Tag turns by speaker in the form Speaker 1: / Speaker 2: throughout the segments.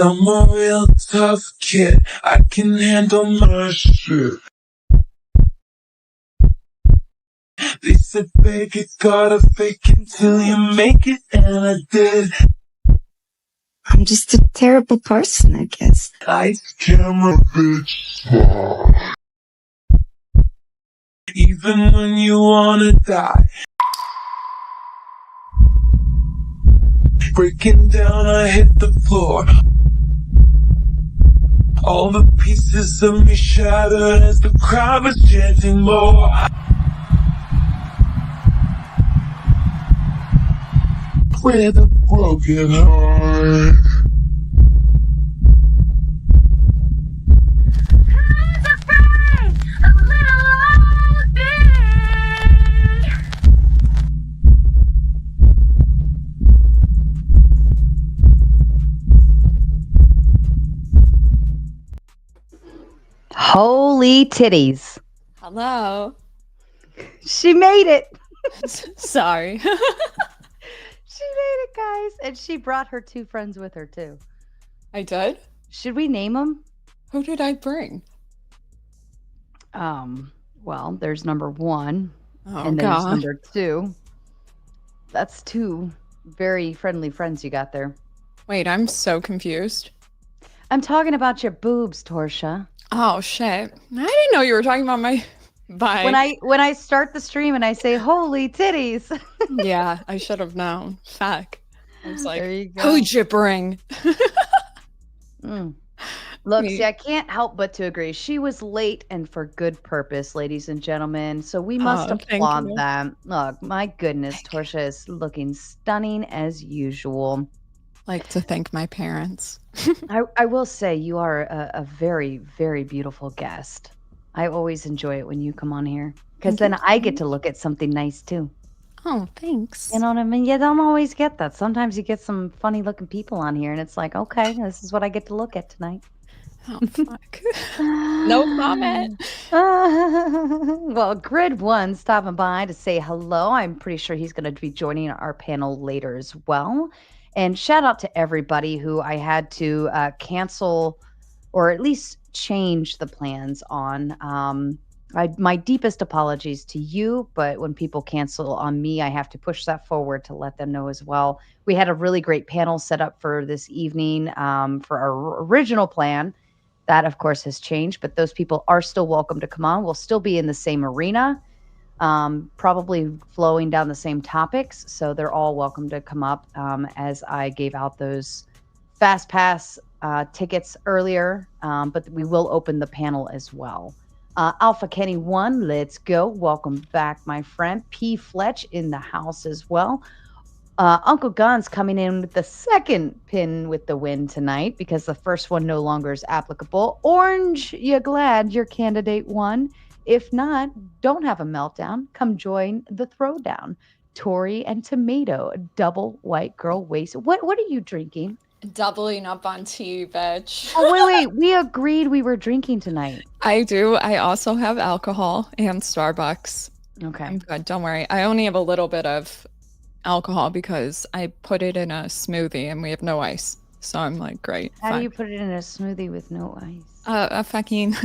Speaker 1: I'm a real tough kid. I can handle my shit. They said fake it, gotta fake it till you make it, and I did.
Speaker 2: I'm just a terrible person, I guess.
Speaker 1: Ice camera bitch. Even when you wanna die. Breaking down, I hit the floor. All the pieces of me shattered as the crowd was chanting more. With a broken heart.
Speaker 3: Holy titties.
Speaker 4: Hello.
Speaker 3: She made it.
Speaker 4: Sorry.
Speaker 3: She made it, guys. And she brought her 2 friends with her, too.
Speaker 4: I did?
Speaker 3: Should we name them?
Speaker 4: Who did I bring?
Speaker 3: Well, there's number 1.
Speaker 4: Oh,
Speaker 3: and there's
Speaker 4: God.
Speaker 3: number 2. That's 2 very friendly friends you got there.
Speaker 4: Wait, I'm so confused.
Speaker 3: I'm talking about your boobs, Torshaa.
Speaker 4: Oh, shit. I didn't know you were talking about my... Bye.
Speaker 3: When I start the stream and I say, holy titties.
Speaker 4: Yeah, I should have known. Fuck. I was like,
Speaker 3: There you go.
Speaker 4: who'd you bring?
Speaker 3: Look,
Speaker 4: Me.
Speaker 3: see, I can't help but to agree. She was late and for good purpose, ladies and gentlemen. So we must
Speaker 4: Oh, thank
Speaker 3: applaud
Speaker 4: you.
Speaker 3: that. Look, my goodness, Torshaa is looking stunning as usual.
Speaker 4: Like to thank my parents.
Speaker 3: I will say you are a very, very beautiful guest. I always enjoy it when you come on here because
Speaker 4: Thank you
Speaker 3: then I
Speaker 4: so
Speaker 3: get to look at something nice too.
Speaker 4: Oh, thanks.
Speaker 3: You know what I mean? You don't always get that. Sometimes you get some funny looking people on here and it's like, okay, this is what I get to look at tonight.
Speaker 4: Oh, fuck. No comment.
Speaker 3: Well, Grid One stopping by to say hello. I'm pretty sure he's going to be joining our panel later as well. And shout out to everybody who I had to cancel or at least change the plans on. My deepest apologies to you, but when people cancel on me, I have to push that forward to let them know as well. We had a really great panel set up for this evening for our original plan. That, of course, has changed, but those people are still welcome to come on. We'll still be in the same arena, probably flowing down the same topics. So they're all welcome to come up as I gave out those Fast Pass tickets earlier, but we will open the panel as well. Alpha Kenny 1, let's go. Welcome back, my friend. P. Fletch in the house as well. Uncle Gun's coming in with the second pin with the win tonight because the first one no longer is applicable. Orange, you glad your candidate won? If not, don't have a meltdown. Come join the throwdown. Tori and Tomato, double white girl waste. What are you drinking?
Speaker 4: Doubling up on tea, bitch.
Speaker 3: Oh, wait. We agreed we were drinking tonight.
Speaker 4: I do. I also have alcohol and Starbucks.
Speaker 3: Okay.
Speaker 4: I'm good. Don't worry. I only have a little bit of alcohol because I put it in a smoothie and we have no ice. So I'm like, great.
Speaker 3: How do
Speaker 4: fine.
Speaker 3: you put it in a smoothie with no ice?
Speaker 4: A fucking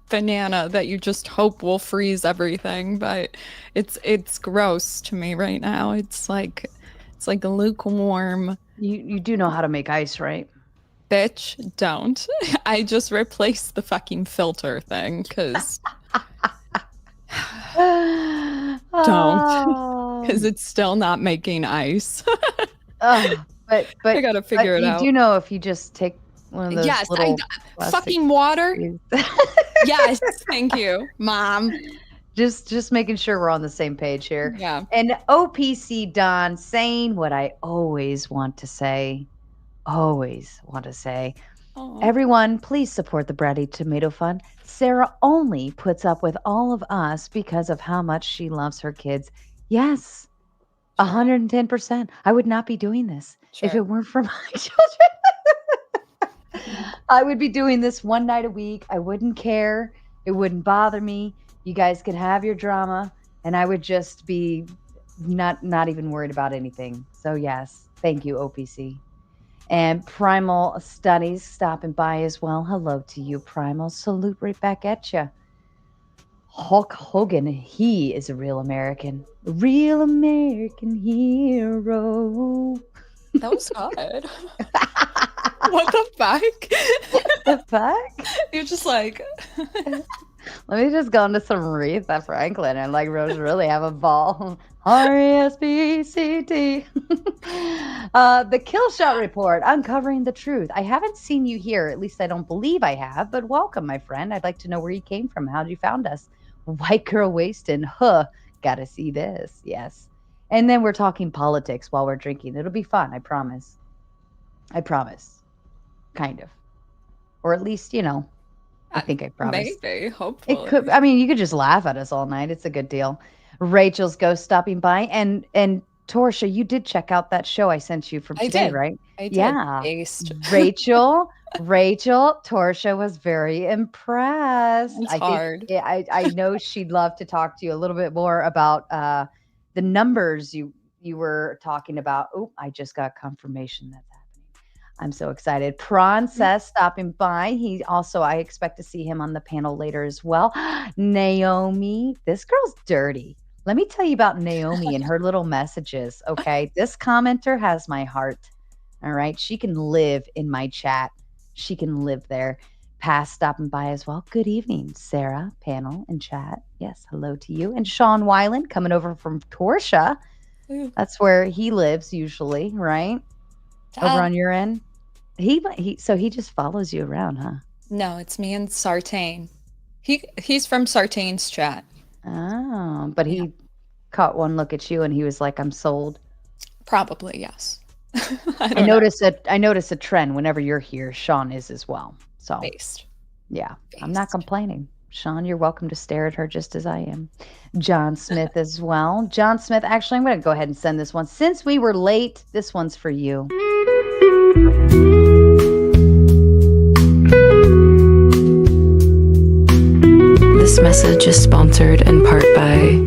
Speaker 4: banana that you just hope will freeze everything, but it's gross to me right now. It's like a lukewarm.
Speaker 3: You do know how to make ice, right?
Speaker 4: Bitch, don't. I just replaced the fucking filter thing because don't, because it's still not making ice.
Speaker 3: But
Speaker 4: I gotta figure it out.
Speaker 3: You do know if you just take one of those little
Speaker 4: fucking water. Yes, thank you, Mom.
Speaker 3: Just making sure we're on the same page here.
Speaker 4: Yeah.
Speaker 3: And OPC Don saying what I always want to say.
Speaker 4: Aww.
Speaker 3: Everyone, please support the Bratty Tomato Fund. Sara only puts up with all of us because of how much she loves her kids. Yes, 110%. I would not be doing this if it weren't for my children. I would be doing this one night a week. I wouldn't care. It wouldn't bother me. You guys could have your drama, and I would just be not even worried about anything. So yes, thank you, OPC. And Primal Studies stopping by as well. Hello to you, Primal. Salute right back at you. Hulk Hogan, he is a real American. Real American hero.
Speaker 4: That was good. What the fuck?
Speaker 3: The fuck?
Speaker 4: You're just like,
Speaker 3: Let me just go into some Aretha Franklin and like really have a ball. R-E-S-B-C-T. The Kill Shot Report, uncovering the truth. I haven't seen you here, at least I don't believe I have, but welcome, my friend. I'd like to know where you came from. How'd you found us? White girl wasting. Huh. Gotta see this. Yes. And then we're talking politics while we're drinking. It'll be fun, I promise. I promise. Kind of. Or at least, I think I promise.
Speaker 4: maybe, hopefully.
Speaker 3: It could. I mean, you could just laugh at us all night. It's a good deal. Rachel's ghost stopping by, and Torshaa, you did check out that show I sent you from today, right?
Speaker 4: I did.
Speaker 3: Yeah.
Speaker 4: Based.
Speaker 3: Rachel, Torshaa was very impressed.
Speaker 4: It's hard.
Speaker 3: I know she'd love to talk to you a little bit more about the numbers you were talking about. Oh, I just got confirmation that's happening. I'm so excited. Prawn says stopping by. I expect to see him on the panel later as well. Naomi, this girl's dirty. Let me tell you about Naomi and her little messages. Okay. This commenter has my heart. All right. She can live in my chat. She can live there. Past stopping by as well. Good evening, Sara, panel and chat. Yes. Hello to you. And Sean Weiland coming over from Torshaa. That's where he lives usually, right? Over on your end. So he just follows you around, huh?
Speaker 4: No, it's me and Sartain. He's from Sartain's chat.
Speaker 3: Oh, but he caught one look at you and he was like, I'm sold.
Speaker 4: Probably, yes.
Speaker 3: I notice a trend whenever you're here. Sean is as well. So
Speaker 4: Based.
Speaker 3: Yeah, I'm not complaining. Sean, you're welcome to stare at her just as I am. John Smith as well. John Smith, actually, I'm going to go ahead and send this one. Since we were late, this one's for you.
Speaker 5: This message is sponsored in part by...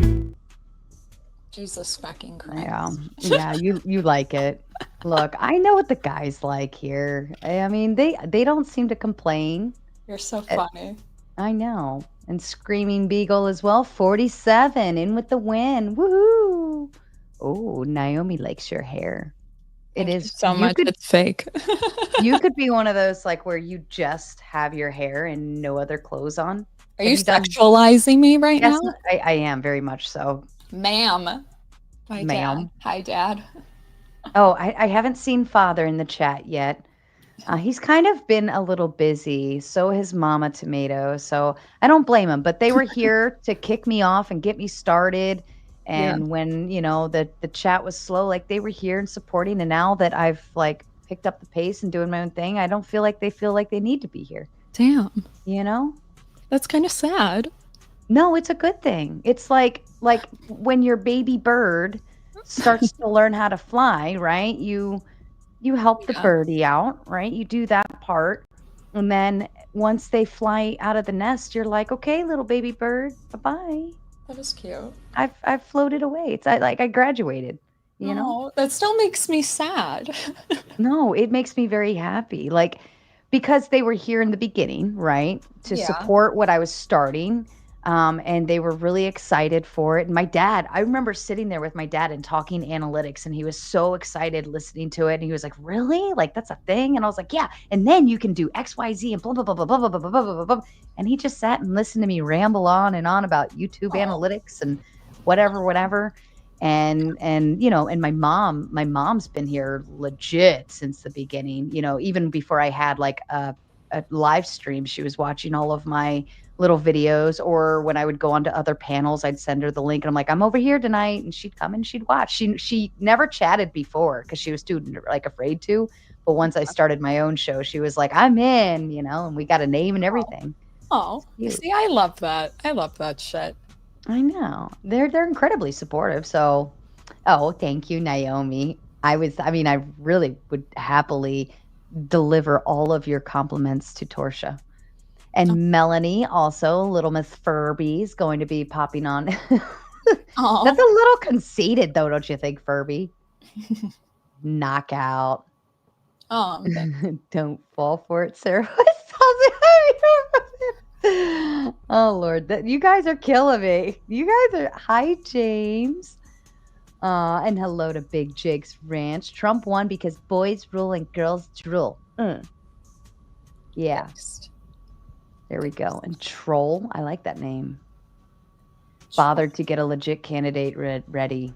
Speaker 4: Jesus fucking Christ.
Speaker 3: Yeah, you like it. Look, I know what the guys like here. I mean, they don't seem to complain.
Speaker 4: You're so funny.
Speaker 3: I know. And Screaming Beagle as well. 47 in with the win. Woohoo! Oh, Naomi likes your hair.
Speaker 4: It is so much. It's fake.
Speaker 3: You could be one of those like where you just have your hair and no other clothes on.
Speaker 4: Are you sexualizing me right now?
Speaker 3: I am very much so.
Speaker 4: Ma'am.
Speaker 3: Ma'am.
Speaker 4: Hi, Dad.
Speaker 3: Oh, I haven't seen Father in the chat yet. He's kind of been a little busy. So has Mama Tomato. So I don't blame him. But they were here to kick me off and get me started. And when, the chat was slow, like they were here and supporting. And now that I've like picked up the pace and doing my own thing, I don't feel like they need to be here.
Speaker 4: Damn.
Speaker 3: That's
Speaker 4: kind of sad.
Speaker 3: No, it's a good thing. It's like when your baby bird starts to learn how to fly, right? You help the birdie out, right? You do that part. And then once they fly out of the nest, you're like, okay, little baby bird, bye-bye.
Speaker 4: That was cute.
Speaker 3: I've floated away. It's like I graduated, you know?
Speaker 4: That still makes me sad.
Speaker 3: No, it makes me very happy. Like, because they were here in the beginning, right? To support what I was starting. And they were really excited for it. And my dad, I remember sitting there with my dad and talking analytics, and he was so excited listening to it. And he was like, really? Like, that's a thing? And I was like, yeah. And then you can do X, Y, Z and blah, blah, blah, blah, blah, blah, blah, blah, blah, blah. And he just sat and listened to me ramble on and on about YouTube analytics and whatever. And and my mom's been here legit since the beginning, even before I had like a live stream. She was watching all of my little videos, or when I would go onto other panels, I'd send her the link and I'm like, I'm over here tonight, and she'd come and she'd watch. She never chatted before because she was too like afraid to, but once I started my own show, she was like, I'm in, and we got a name and everything.
Speaker 4: See, I love that. I love that shit.
Speaker 3: I know. They're incredibly supportive. So, thank you, Naomi. I really would happily deliver all of your compliments to Torshaa. And Melanie, also, Little Miss Furby, is going to be popping on. That's a little conceited, though, don't you think, Furby? Knockout.
Speaker 4: Oh,
Speaker 3: Don't fall for it, Sarah. Oh Lord, you guys are killing me. You guys are hi, James. And hello to Big Jake's Ranch. Trump won because boys rule and girls drool. Yeah,
Speaker 4: next.
Speaker 3: there we go. And Troll, I like that name. Bothered to get a legit candidate ready.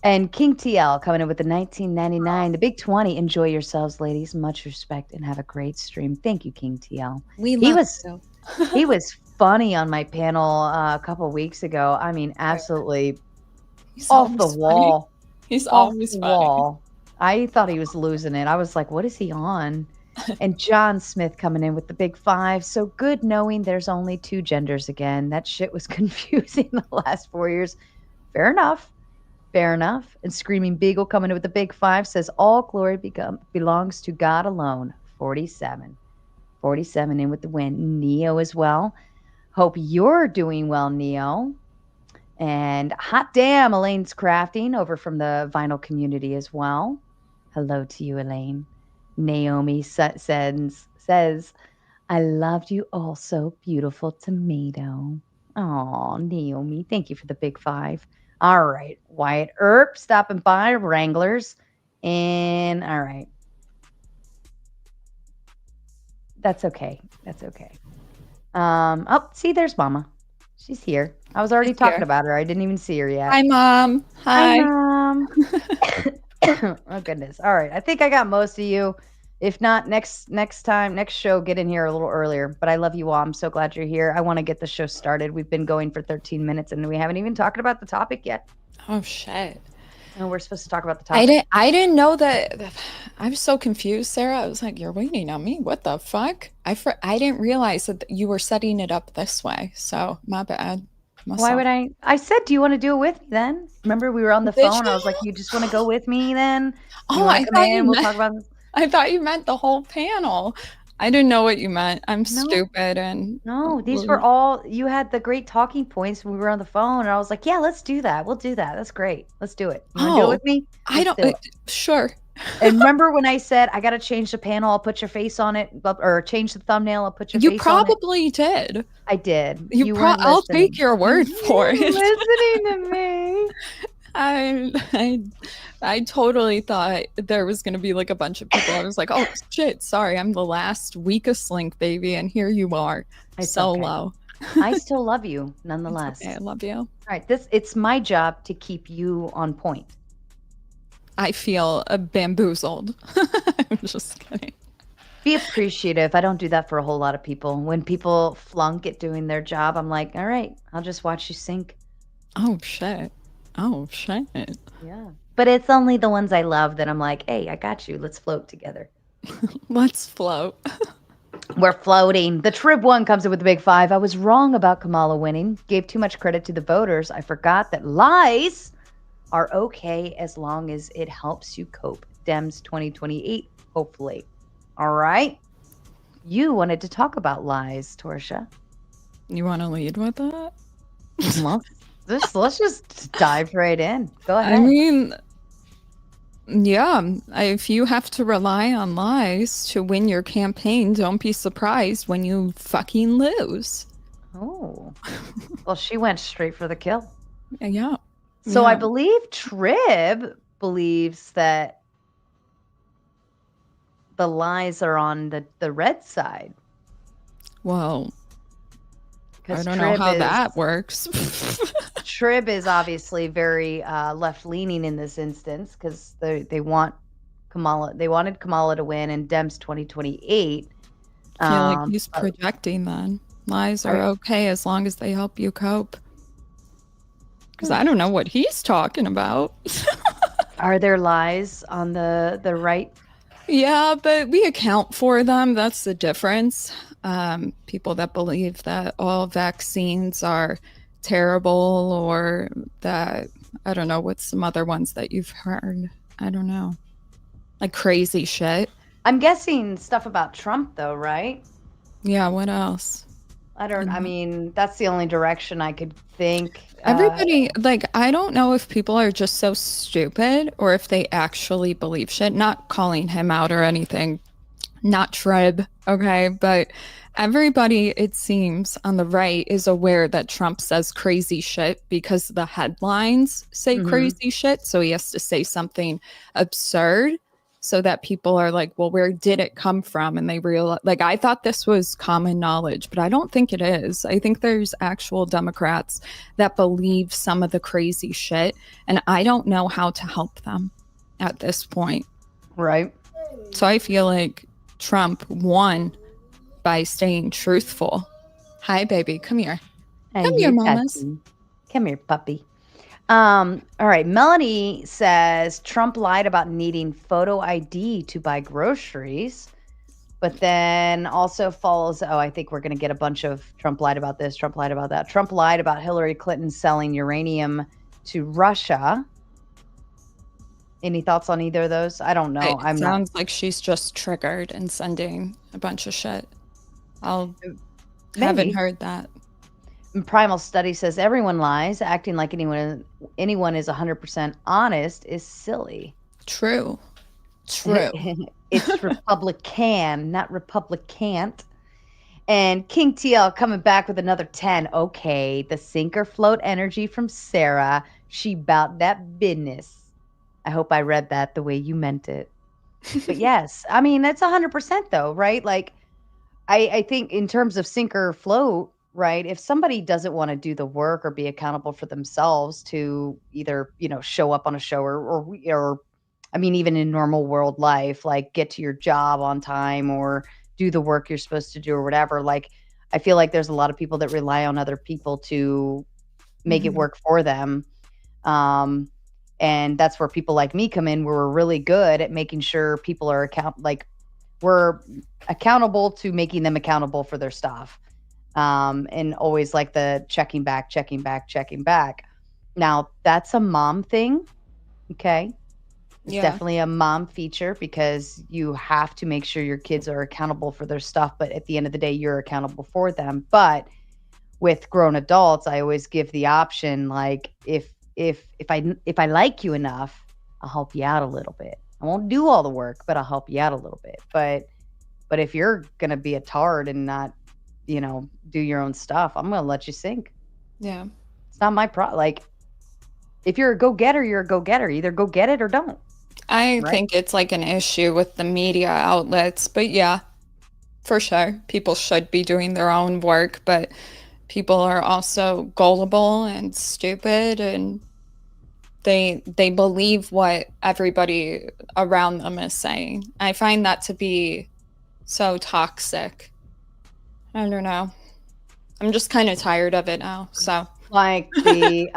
Speaker 3: And King TL coming in with the 1999, the big 20. Enjoy yourselves, ladies. Much respect and have a great stream. Thank you, King TL.
Speaker 4: We
Speaker 3: He
Speaker 4: love
Speaker 3: was
Speaker 4: you.
Speaker 3: he was funny on my panel a couple weeks ago. I mean, absolutely
Speaker 4: He's
Speaker 3: off the
Speaker 4: always
Speaker 3: wall.
Speaker 4: funny. He's
Speaker 3: Off
Speaker 4: always
Speaker 3: the
Speaker 4: funny.
Speaker 3: wall. I thought he was losing it. I was like, what is he on? And John Smith coming in with the big 5. So good knowing there's only 2 genders again. That shit was confusing the last 4 years. Fair enough. Fair enough. And Screaming Beagle coming in with the big 5 says all glory belongs to God alone. 47. 47 in with the win. Neo as well. Hope you're doing well, Neo. And hot damn, Elaine's crafting over from the vinyl community as well. Hello to you, Elaine. Naomi says, I loved you also, beautiful tomato. Oh, Naomi, thank you for the big 5. All right, Wyatt Earp stopping by, Wranglers. And all right. That's okay. That's okay. Oh, see, there's Mama. She's here. I was already
Speaker 4: She's
Speaker 3: talking
Speaker 4: here.
Speaker 3: about her. I didn't even see her yet.
Speaker 4: Hi, Mom. Hi.
Speaker 3: Hi, Mom. Oh goodness. All right. I think I got most of you. If not, next show, get in here a little earlier. But I love you all. I'm so glad you're here. I want to get the show started. We've been going for 13 minutes and we haven't even talked about the topic yet.
Speaker 4: Oh shit.
Speaker 3: No, we're supposed to talk about the topic.
Speaker 4: I didn't know that. I'm so confused, Sarah. I was like, you're waiting on me. What the fuck? I didn't realize that you were setting it up this way. So my bad.
Speaker 3: Why would I? I said, do you want to do it with me then? Remember, we were on the
Speaker 4: Did
Speaker 3: phone.
Speaker 4: you?
Speaker 3: I was like, you just want to go with me then?
Speaker 4: Oh, I thought you
Speaker 3: We'll
Speaker 4: meant,
Speaker 3: talk about this.
Speaker 4: I thought you meant the whole panel. I didn't know what you meant. I'm
Speaker 3: No.
Speaker 4: stupid and
Speaker 3: No, these were all, you had the great talking points when we were on the phone. And I was like, yeah, let's do that. We'll do that. That's great. Let's do it. You want to do it with me?
Speaker 4: I
Speaker 3: Let's
Speaker 4: don't.
Speaker 3: do it.
Speaker 4: Sure.
Speaker 3: And remember when I said, I got to change the panel. I'll put your face on it, or change the thumbnail. I'll put your face on it.
Speaker 4: You probably did.
Speaker 3: I did.
Speaker 4: I'll take your word for it.
Speaker 3: Listening to me.
Speaker 4: I totally thought there was going to be like a bunch of people. I was like, oh shit, sorry, I'm the last weakest link, baby, and here you are, solo.
Speaker 3: Okay. I still love you, nonetheless.
Speaker 4: Okay, I love you. All
Speaker 3: right, it's my job to keep you on point.
Speaker 4: I feel bamboozled. I'm just kidding.
Speaker 3: Be appreciative. I don't do that for a whole lot of people. When people flunk at doing their job, I'm like, all right, I'll just watch you sink.
Speaker 4: Oh shit.
Speaker 3: Yeah. But it's only the ones I love that I'm like, hey, I got you. Let's float together.
Speaker 4: Let's float.
Speaker 3: We're floating. The Trib one comes in with the big 5. I was wrong about Kamala winning. Gave too much credit to the voters. I forgot that lies are okay as long as it helps you cope. Dems 2028, hopefully. All right. You wanted to talk about lies, Torshaa.
Speaker 4: You want to lead with that?
Speaker 3: Well, let's just dive right in. Go ahead.
Speaker 4: I mean, yeah, if you have to rely on lies to win your campaign, don't be surprised when you fucking lose.
Speaker 3: Oh. Well, she went straight for the kill.
Speaker 4: Yeah.
Speaker 3: So I believe Trib believes that the lies are on the red side.
Speaker 4: Well, I don't know how that works.
Speaker 3: Trib is obviously very left-leaning in this instance because they want Kamala. They wanted Kamala to win in Dems 2028.
Speaker 4: I feel like he's projecting then. Lies are okay as long as they help you cope. Because I don't know what he's talking about.
Speaker 3: Are there lies on the right?
Speaker 4: Yeah, but we account for them. That's the difference. People that believe that all vaccines are terrible, or that, I don't know, what's some other ones that you've heard? I don't know. Like crazy shit.
Speaker 3: I'm guessing stuff about Trump though, right?
Speaker 4: Yeah, what else?
Speaker 3: I mean, that's the only direction I could think.
Speaker 4: Everybody, like, I don't know if people are just so stupid or if they actually believe shit. Not calling him out or anything, not Trib, okay? But everybody, it seems, on the right is aware that Trump says crazy shit because the headlines say crazy shit. So he has to say something absurd so that people are like, well, where did it come from? And they realize, like, I thought this was common knowledge, but I don't think it is. I think there's actual Democrats that believe some of the crazy shit, and I don't know how to help them at this point.
Speaker 3: Right.
Speaker 4: So I feel like Trump won by staying truthful. Hi, baby. Come here.
Speaker 3: Hey,
Speaker 4: Come here, mamas.
Speaker 3: Patsy. Come here, puppy. All right. Melanie says Trump lied about needing photo ID to buy groceries, but then also follows. Oh, I think we're going to get a bunch of Trump lied about this. Trump lied about that. Trump lied about Hillary Clinton selling uranium to Russia. Any thoughts on either of those? I don't know.
Speaker 4: It sounds like she's just triggered and sending a bunch of shit. Haven't heard that.
Speaker 3: Primal Study says everyone lies. Acting like anyone is 100% honest is silly.
Speaker 4: True.
Speaker 3: It's Republican, not Republicant. And King TL coming back with another 10. Okay, the sink or float energy from Sara. She bout that business. I hope I read that the way you meant it. But yes, I mean, that's 100% though, right? Like, I think in terms of sink or float, right? If somebody doesn't want to do the work or be accountable for themselves to either, show up on a show or I mean, even in normal world life, like get to your job on time or do the work you're supposed to do or whatever. Like, I feel like there's a lot of people that rely on other people to make it work for them. And that's where people like me come in, where we're really good at making sure people are we're accountable to making them accountable for their stuff. And always like the checking back. Now that's a mom thing. Okay. It's definitely a mom feature because you have to make sure your kids are accountable for their stuff. But at the end of the day, you're accountable for them. But with grown adults, I always give the option, like if I like you enough, I'll help you out a little bit. I won't do all the work, but I'll help you out a little bit. But if you're gonna be a tard and not, do your own stuff, I'm gonna let you sink.
Speaker 4: Yeah,
Speaker 3: it's not my problem. Like, if you're a go-getter, you're a go-getter. Either go get it or don't.
Speaker 4: I think it's like an issue with the media outlets, but yeah, for sure, people should be doing their own work, but people are also gullible and stupid, and they believe what everybody around them is saying. I find that to be so toxic. I don't know. I'm just kind of tired of it now. So
Speaker 3: like the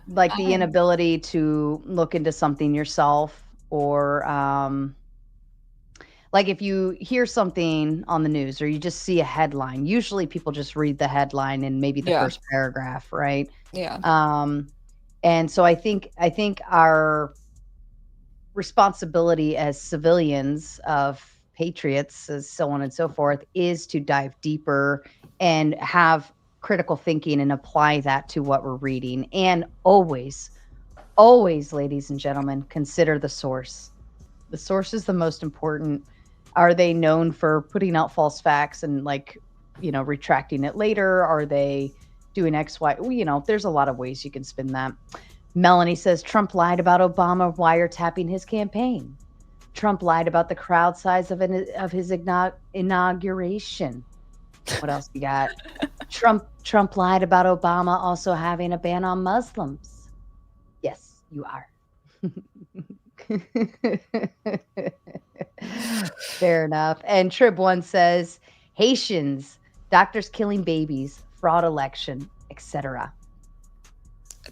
Speaker 3: the inability to look into something yourself, or like if you hear something on the news or you just see a headline, usually people just read the headline and maybe the first paragraph, right?
Speaker 4: Yeah.
Speaker 3: And so I think our responsibility as civilians, of patriots, as so on and so forth, is to dive deeper and have critical thinking and apply that to what we're reading. And always, ladies and gentlemen, consider the source. The source is the most important. Are they known for putting out false facts and retracting it later? Are they doing X, Y? There's a lot of ways you can spin that. Melanie says Trump lied about Obama wiretapping his campaign. Trump lied about the crowd size of his inauguration. What else you got? Trump lied about Obama also having a ban on Muslims. Yes, you are. Fair enough. And Trib1 says Haitians, doctors killing babies, fraud election, etc.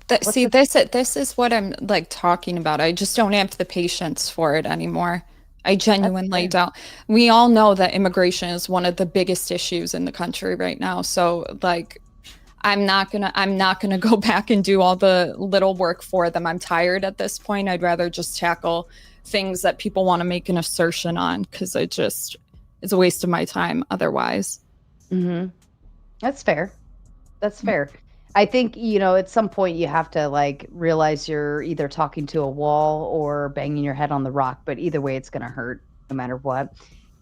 Speaker 4: This is what I'm talking about. I just don't have the patience for it anymore. I genuinely don't. We all know that immigration is one of the biggest issues in the country right now. So I'm not gonna go back and do all the little work for them. I'm tired at this point. I'd rather just tackle things that people want to make an assertion on, because it's a waste of my time otherwise.
Speaker 3: Mm-hmm. That's fair. That's fair. I think, at some point you have to like realize you're either talking to a wall or banging your head on the rock, but either way it's going to hurt no matter what.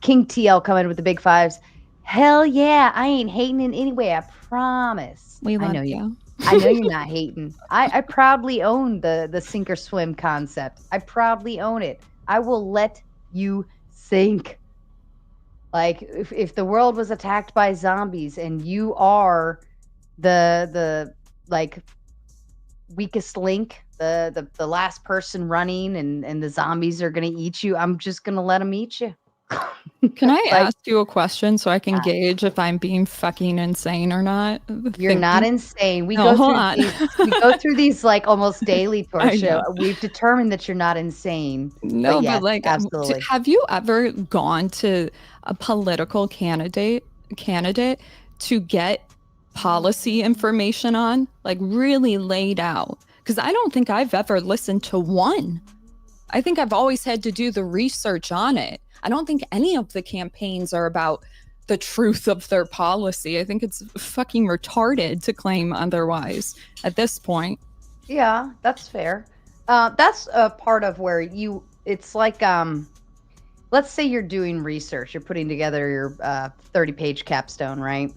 Speaker 3: King TL coming with the big fives. Hell yeah, I ain't hating in any way, I promise.
Speaker 4: We
Speaker 3: I
Speaker 4: love
Speaker 3: know
Speaker 4: you.
Speaker 3: I know you're not hating. I proudly own the sink or swim concept. I proudly own it. I will let you sink. Like if the world was attacked by zombies and you are the like weakest link, the last person running, and the zombies are gonna eat you, I'm just gonna let them eat you.
Speaker 4: Can I
Speaker 3: Like,
Speaker 4: ask you a question so I can
Speaker 3: Yeah.
Speaker 4: gauge if I'm being fucking insane or not?
Speaker 3: you're not
Speaker 4: Thinking.
Speaker 3: insane. We
Speaker 4: No,
Speaker 3: go
Speaker 4: hold
Speaker 3: through
Speaker 4: on.
Speaker 3: we go through these like almost daily,
Speaker 4: I
Speaker 3: Torshaa.
Speaker 4: know.
Speaker 3: We've determined that you're not insane.
Speaker 4: No,
Speaker 3: Yes,
Speaker 4: but like,
Speaker 3: absolutely.
Speaker 4: have you ever gone to a political candidate to get policy information on, like really laid out? Because I don't think I've ever listened to one. I think I've always had to do the research on it. I don't think any of the campaigns are about the truth of their policy. I think it's fucking retarded to claim otherwise at this point.
Speaker 3: Yeah, that's fair. That's a part of where it's like, let's say you're doing research, you're putting together your 30-page capstone, right?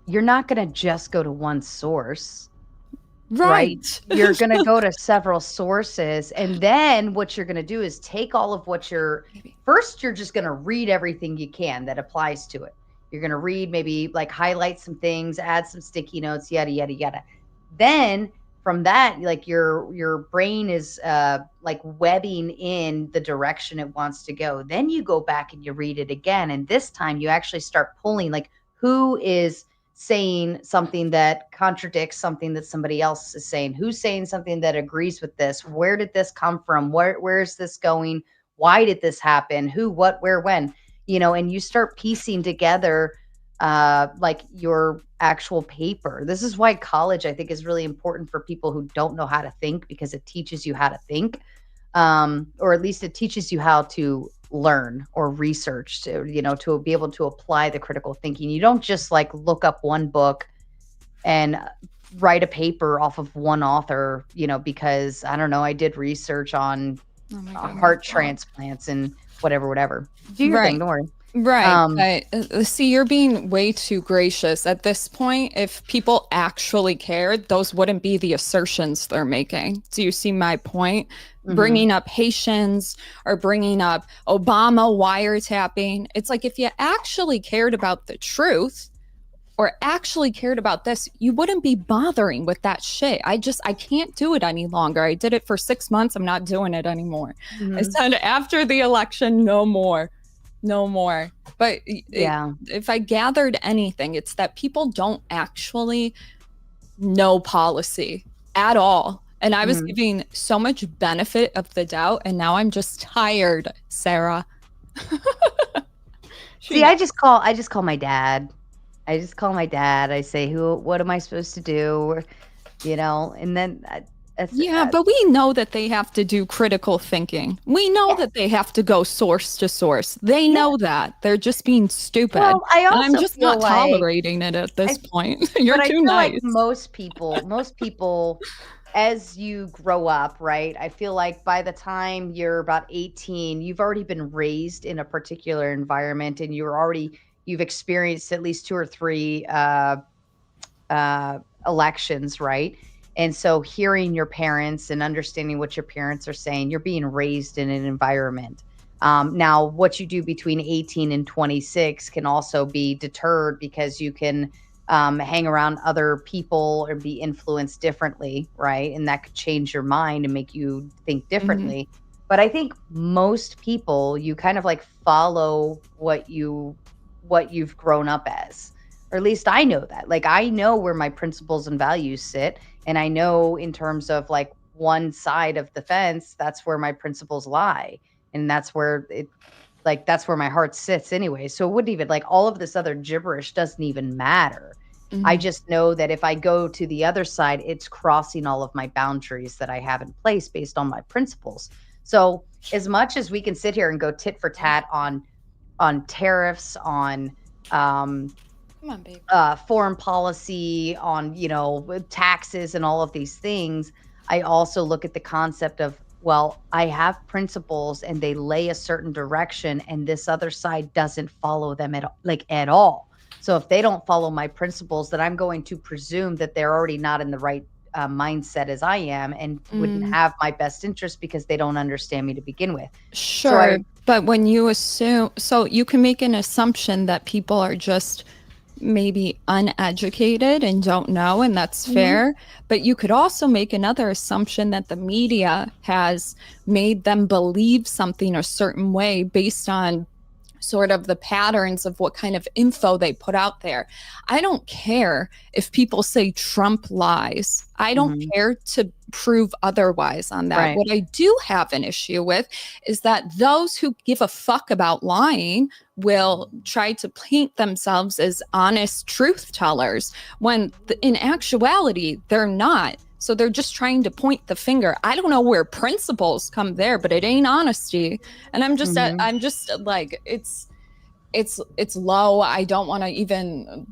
Speaker 3: You're not going to just go to one source, right? You're going to go to several sources. And then what you're going to do is take all of what first, you're just going to read everything you can that applies to it. You're going to read, maybe like highlight some things, add some sticky notes, yada, yada, yada. Then from that, like your brain is like webbing in the direction it wants to go. Then you go back and you read it again. And this time you actually start pulling, like, who is saying something that contradicts something that somebody else is saying? Who's saying something that agrees with this? Where did this come from? Where is this going? Why did this happen? Who, what, where, when? And you start piecing together like your actual paper. This is why college, I think, is really important for people who don't know how to think, because it teaches you how to think, or at least it teaches you how to learn or research to be able to apply the critical thinking. You don't just like look up one book and write a paper off of one author, because I don't know, I did research on heart transplants and whatever. Do your thing, don't worry.
Speaker 4: Right. But see, you're being way too gracious at this point. If people actually cared, those wouldn't be the assertions they're making. Do you see my point? Mm-hmm. Bringing up Haitians or bringing up Obama wiretapping. It's like, if you actually cared about the truth or actually cared about this, you wouldn't be bothering with that shit. I can't do it any longer. I did it for 6 months. I'm not doing it anymore. Mm-hmm. I said after the election, no more. But if I gathered anything, it's that people don't actually know policy at all. And I was giving so much benefit of the doubt, and now I'm just tired, Sara.
Speaker 3: See, I just call my dad. I say, what am I supposed to do? And then
Speaker 4: but we know that they have to do critical thinking. We know that they have to go source to source. They know that. They're just being stupid.
Speaker 3: Well,
Speaker 4: I'm just not tolerating it at this point. You're too nice.
Speaker 3: Like most people, as you grow up, right? I feel like by the time you're about 18, you've already been raised in a particular environment, and you've experienced at least 2 or 3 elections, right? And so hearing your parents and understanding what your parents are saying, you're being raised in an environment. Now, what you do between 18 and 26 can also be deterred, because you can hang around other people or be influenced differently, right? And that could change your mind and make you think differently. Mm-hmm. But I think most people, you kind of like follow what you've grown up as. Or at least I know that. Like, I know where my principles and values sit. And I know, in terms of like one side of the fence, that's where my principles lie. And that's where that's where my heart sits anyway. So it wouldn't even, like, all of this other gibberish doesn't even matter. Mm-hmm. I just know that if I go to the other side, it's crossing all of my boundaries that I have in place based on my principles. So as much as we can sit here and go tit for tat on tariffs, on
Speaker 4: Come on, babe.
Speaker 3: Foreign policy, on, taxes and all of these things, I also look at the concept of, well, I have principles and they lay a certain direction and this other side doesn't follow them at all. So if they don't follow my principles, then I'm going to presume that they're already not in the right mindset as I am and wouldn't have my best interest because they don't understand me to begin with.
Speaker 4: Sure. But when you assume, so you can make an assumption that people are just maybe uneducated and don't know, and that's fair. But you could also make another assumption that the media has made them believe something a certain way based on sort of the patterns of what kind of info they put out there. I don't care if people say Trump lies. I don't care to prove otherwise on that.
Speaker 3: Right.
Speaker 4: What I do have an issue with is that those who give a fuck about lying will try to paint themselves as honest truth tellers when in actuality they're not. So they're just trying to point the finger. I don't know where principles come there, but it ain't honesty. And I'm just like, it's low. I don't want to even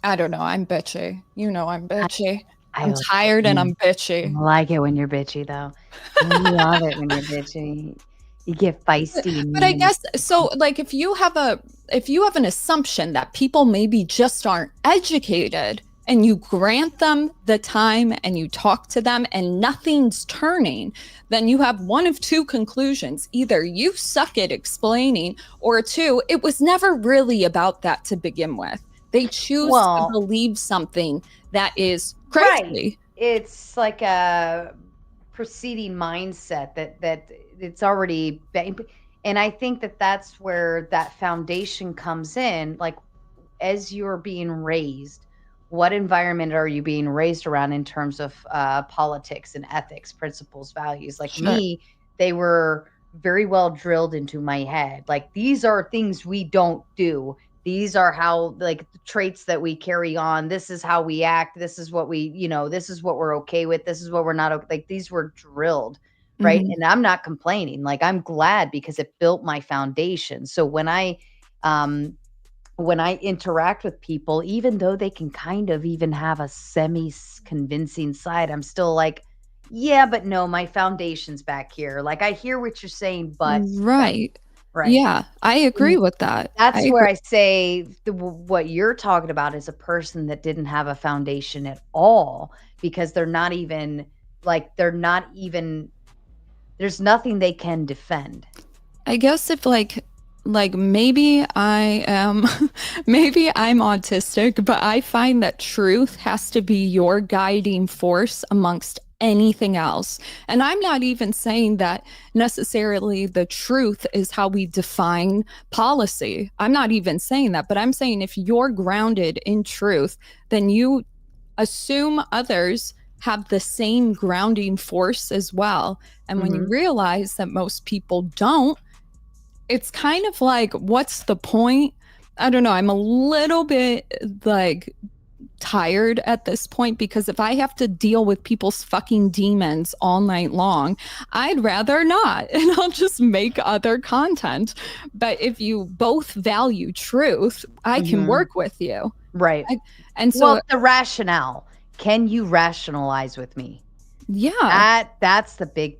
Speaker 4: I don't know. I'm bitchy. I'm bitchy. I'm tired and I'm bitchy.
Speaker 3: I like it when you're bitchy, though. I love it when you're bitchy. You get feisty.
Speaker 4: But I guess so. Like, if you have an assumption that people maybe just aren't educated, and you grant them the time and you talk to them and nothing's turning, then you have one of two conclusions. Either you suck at explaining, or two, it was never really about that to begin with. They choose to believe something that is crazy.
Speaker 3: Right. It's like a preceding mindset that it's already been. And I think that that's where that foundation comes in. Like, as you're being raised, what environment are you being raised around in terms of politics and ethics, principles, values? Like me, they were very well drilled into my head. Like, these are things we don't do. These are how, like, the traits that we carry on. This is how we act. This is what we, this is what we're okay with. This is what we're not. Like, these were drilled, right? And I'm not complaining. Like, I'm glad because it built my foundation. So when I interact with people, even though they can kind of even have a semi-convincing side, I'm still like, yeah, but no, my foundation's back here. Like, I hear what you're saying, but
Speaker 4: right. Yeah, I agree with that.
Speaker 3: That's where I say what you're talking about is a person that didn't have a foundation at all, because they're not even, there's nothing they can defend.
Speaker 4: I guess if maybe I am, maybe I'm autistic, but I find that truth has to be your guiding force amongst anything else. And I'm not even saying that necessarily the truth is how we define policy. I'm not even saying that, but I'm saying if you're grounded in truth, then you assume others have the same grounding force as well. And when you realize that most people don't, it's kind of like, what's the point? I don't know. I'm a little bit tired at this point, because if I have to deal with people's fucking demons all night long, I'd rather not, and I'll just make other content. But if you both value truth, I can work with you.
Speaker 3: Right.
Speaker 4: And so
Speaker 3: the rationale, can you rationalize with me?
Speaker 4: Yeah.
Speaker 3: That's the big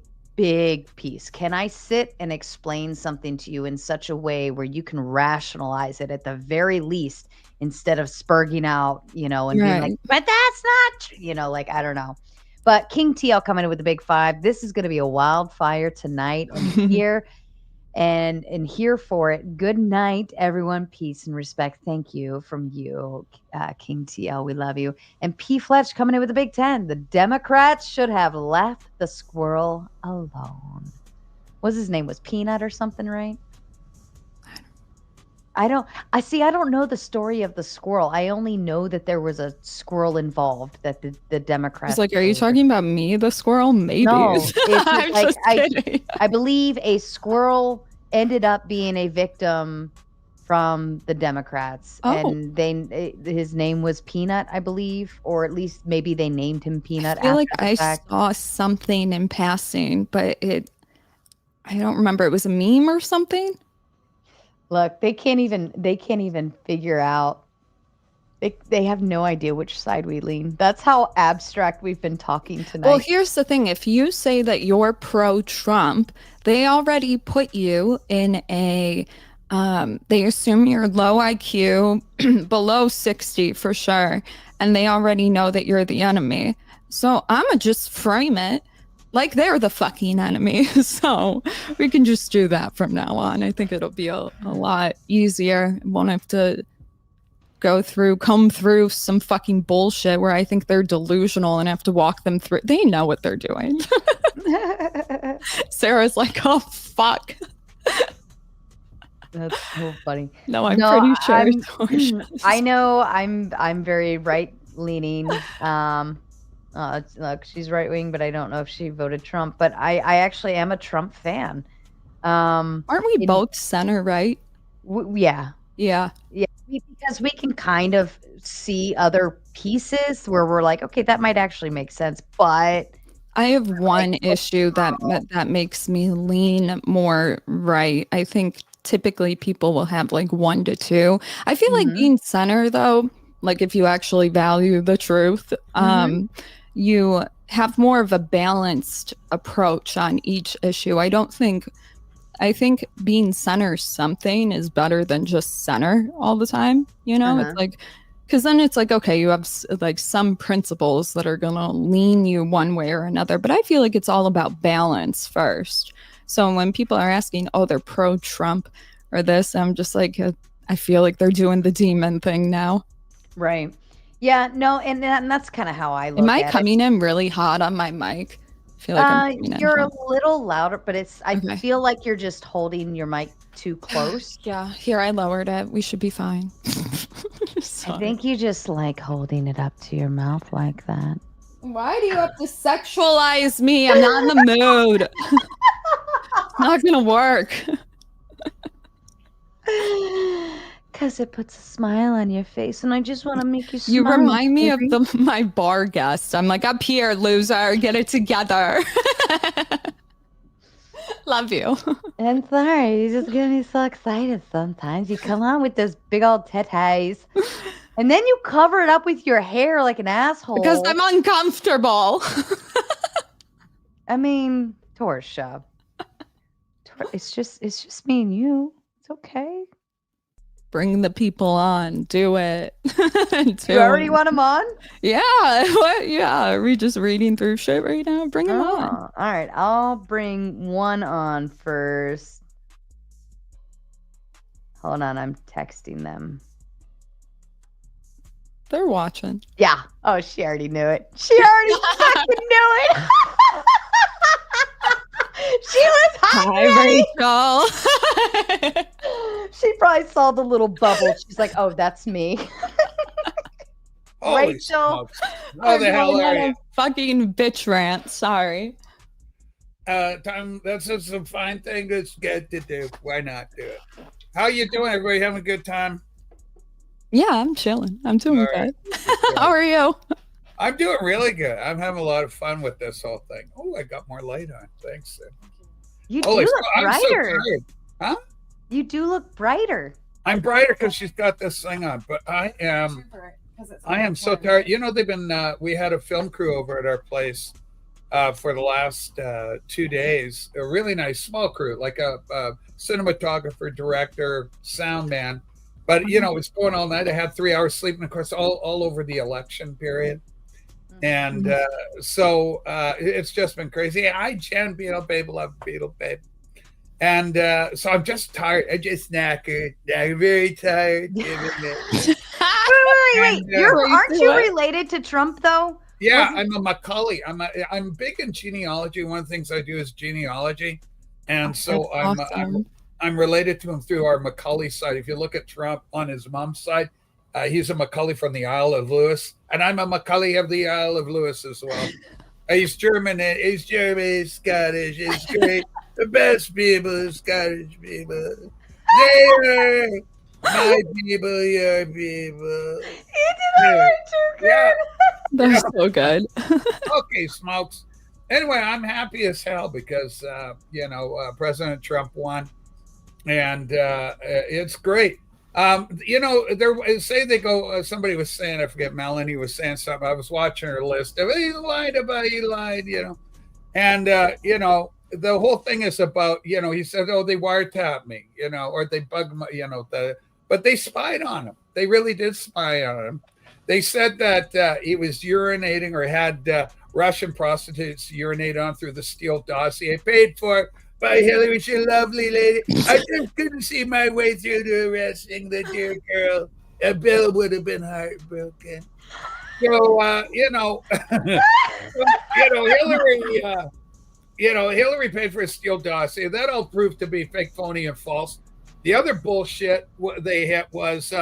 Speaker 3: piece. Can I sit and explain something to you in such a way where you can rationalize it at the very least, instead of spurging out, and being like, but that's not true, I don't know. But King TL coming in with the big 5. This is going to be a wildfire tonight and here and here for it. Good night, everyone. Peace and respect. Thank you from you, King TL. We love you. And P. Fletch coming in with the big 10. The Democrats should have left the squirrel alone. What's his name? Was Peanut or something, right? I don't know the story of the squirrel. I only know that there was a squirrel involved that the Democrats.
Speaker 4: It's like, are you talking about me, the squirrel? Maybe.
Speaker 3: No, it's
Speaker 4: I'm
Speaker 3: like,
Speaker 4: just kidding.
Speaker 3: I believe a squirrel ended up being a victim from the Democrats, and his name was Peanut, I believe, or at least maybe they named him Peanut.
Speaker 4: I feel like I saw something in passing, but I don't remember. It was a meme or something.
Speaker 3: Look, they can't even figure out They have no idea which side we lean. That's how abstract we've been talking tonight.
Speaker 4: Well, here's the thing. If you say that you're pro-Trump, they already put you in a, they assume you're low IQ, below 60 for sure, and they already know that you're the enemy. So I'ma just frame it like they're the fucking enemy. So we can just do that from now on. I think it'll be a lot easier. Won't have to come through some fucking bullshit where I think they're delusional and have to walk them through. They know what they're doing. Sarah's like, oh fuck.
Speaker 3: That's so funny.
Speaker 4: No, I'm pretty sure.
Speaker 3: I know I'm very right leaning. Look, she's right wing, but I don't know if she voted Trump. But I actually am a Trump fan.
Speaker 4: Aren't we both center right?
Speaker 3: Yeah.
Speaker 4: Yeah.
Speaker 3: Because we can kind of see other pieces where we're like, okay, that might actually make sense. But
Speaker 4: I have one issue that makes me lean more right. I think typically people will have like 1 to 2. I feel like being center though, like if you actually value the truth, you have more of a balanced approach on each issue. I think being center something is better than just center all the time. You know, it's like, because then it's like, okay, you have like some principles that are going to lean you one way or another. But I feel like it's all about balance first. So when people are asking, oh, they're pro-Trump or this, I'm just like, I feel like they're doing the demon thing now.
Speaker 3: Right. Yeah, no, and that's kind of how I look at it.
Speaker 4: Am I coming in really hot on my mic? I feel like
Speaker 3: you're a little louder, but I feel like you're just holding your mic too close.
Speaker 4: Yeah, here I lowered it. We should be fine.
Speaker 3: I think you just like holding it up to your mouth like that.
Speaker 4: Why do you have to sexualize me? I'm not in the mood. It's not gonna work.
Speaker 3: Because it puts a smile on your face, and I just want to make you smile.
Speaker 4: You remind me of my bar guest. I'm like, up here, loser, get it together. Love you.
Speaker 3: I'm sorry, you just get me so excited sometimes. You come on with those big old titties, and then you cover it up with your hair like an asshole.
Speaker 4: Because I'm uncomfortable.
Speaker 3: I mean, Torshaa. It's just me and you. It's okay.
Speaker 4: Bring the people on. Do it.
Speaker 3: You already want them on?
Speaker 4: Yeah. What? Yeah. Are we just reading through shit right now? Bring them on.
Speaker 3: All right. I'll bring one on first. Hold on. I'm texting them.
Speaker 4: They're watching.
Speaker 3: Yeah. Oh, she already knew it. She already fucking knew it. She was hungry.
Speaker 4: Hi, Rachel.
Speaker 3: She probably saw the little bubble. She's like, "Oh, that's me." Rachel.
Speaker 6: How the hell are you?
Speaker 4: Fucking bitch rant. Sorry.
Speaker 6: Tom, that's just a fine thing. It's good to do. Why not do it? How you doing? Everybody having a good time?
Speaker 4: Yeah, I'm chilling. I'm doing good. How are you?
Speaker 6: I'm doing really good. I'm having a lot of fun with this whole thing. Oh, I got more light on. Thanks.
Speaker 3: You do look brighter.
Speaker 6: Huh?
Speaker 3: You do look brighter.
Speaker 6: I'm brighter because she's got this thing on, but I am so tired. You know, we had a film crew over at our place for the last 2 days. A really nice small crew, like a cinematographer, director, sound man. But, you know, it's going all night. I had 3 hours sleep, and of course, all over the election period. And so it's just been crazy. Hi, Jen, Beetle Babe, love Beetle Babe. And so I'm just tired. I just knackered. I'm very tired. Wait.
Speaker 3: Aren't you related to Trump, though?
Speaker 6: Yeah, I'm a Macaulay. I'm big in genealogy. One of the things I do is genealogy. And so I'm related to him through our Macaulay side. If you look at Trump on his mom's side, he's a Macaulay from the Isle of Lewis. And I'm a Macaulay of the Isle of Lewis as well. He's German. He's Scottish. He's great. The best people, Scottish people. They are my people, your people.
Speaker 3: You did that right too, good.
Speaker 6: Yeah.
Speaker 4: That's so good.
Speaker 6: Okay, smokes. Anyway, I'm happy as hell because, President Trump won. And it's great. You know, there say they go. Somebody was saying, I forget. Melanie was saying something. I was watching her list. He lied about. He lied. You know, and you know, the whole thing is about. You know, he said, "Oh, they wiretapped me." You know, or they bugged my. You know, but they spied on him. They really did spy on him. They said that he was urinating or had Russian prostitutes urinate on through the Steele dossier, paid for by Hillary. She's a lovely lady. I just couldn't see my way through to arresting the dear girl. A bill would have been heartbroken. So, you know, Hillary paid for a Steele dossier. That all proved to be fake, phony, and false. The other bullshit they had was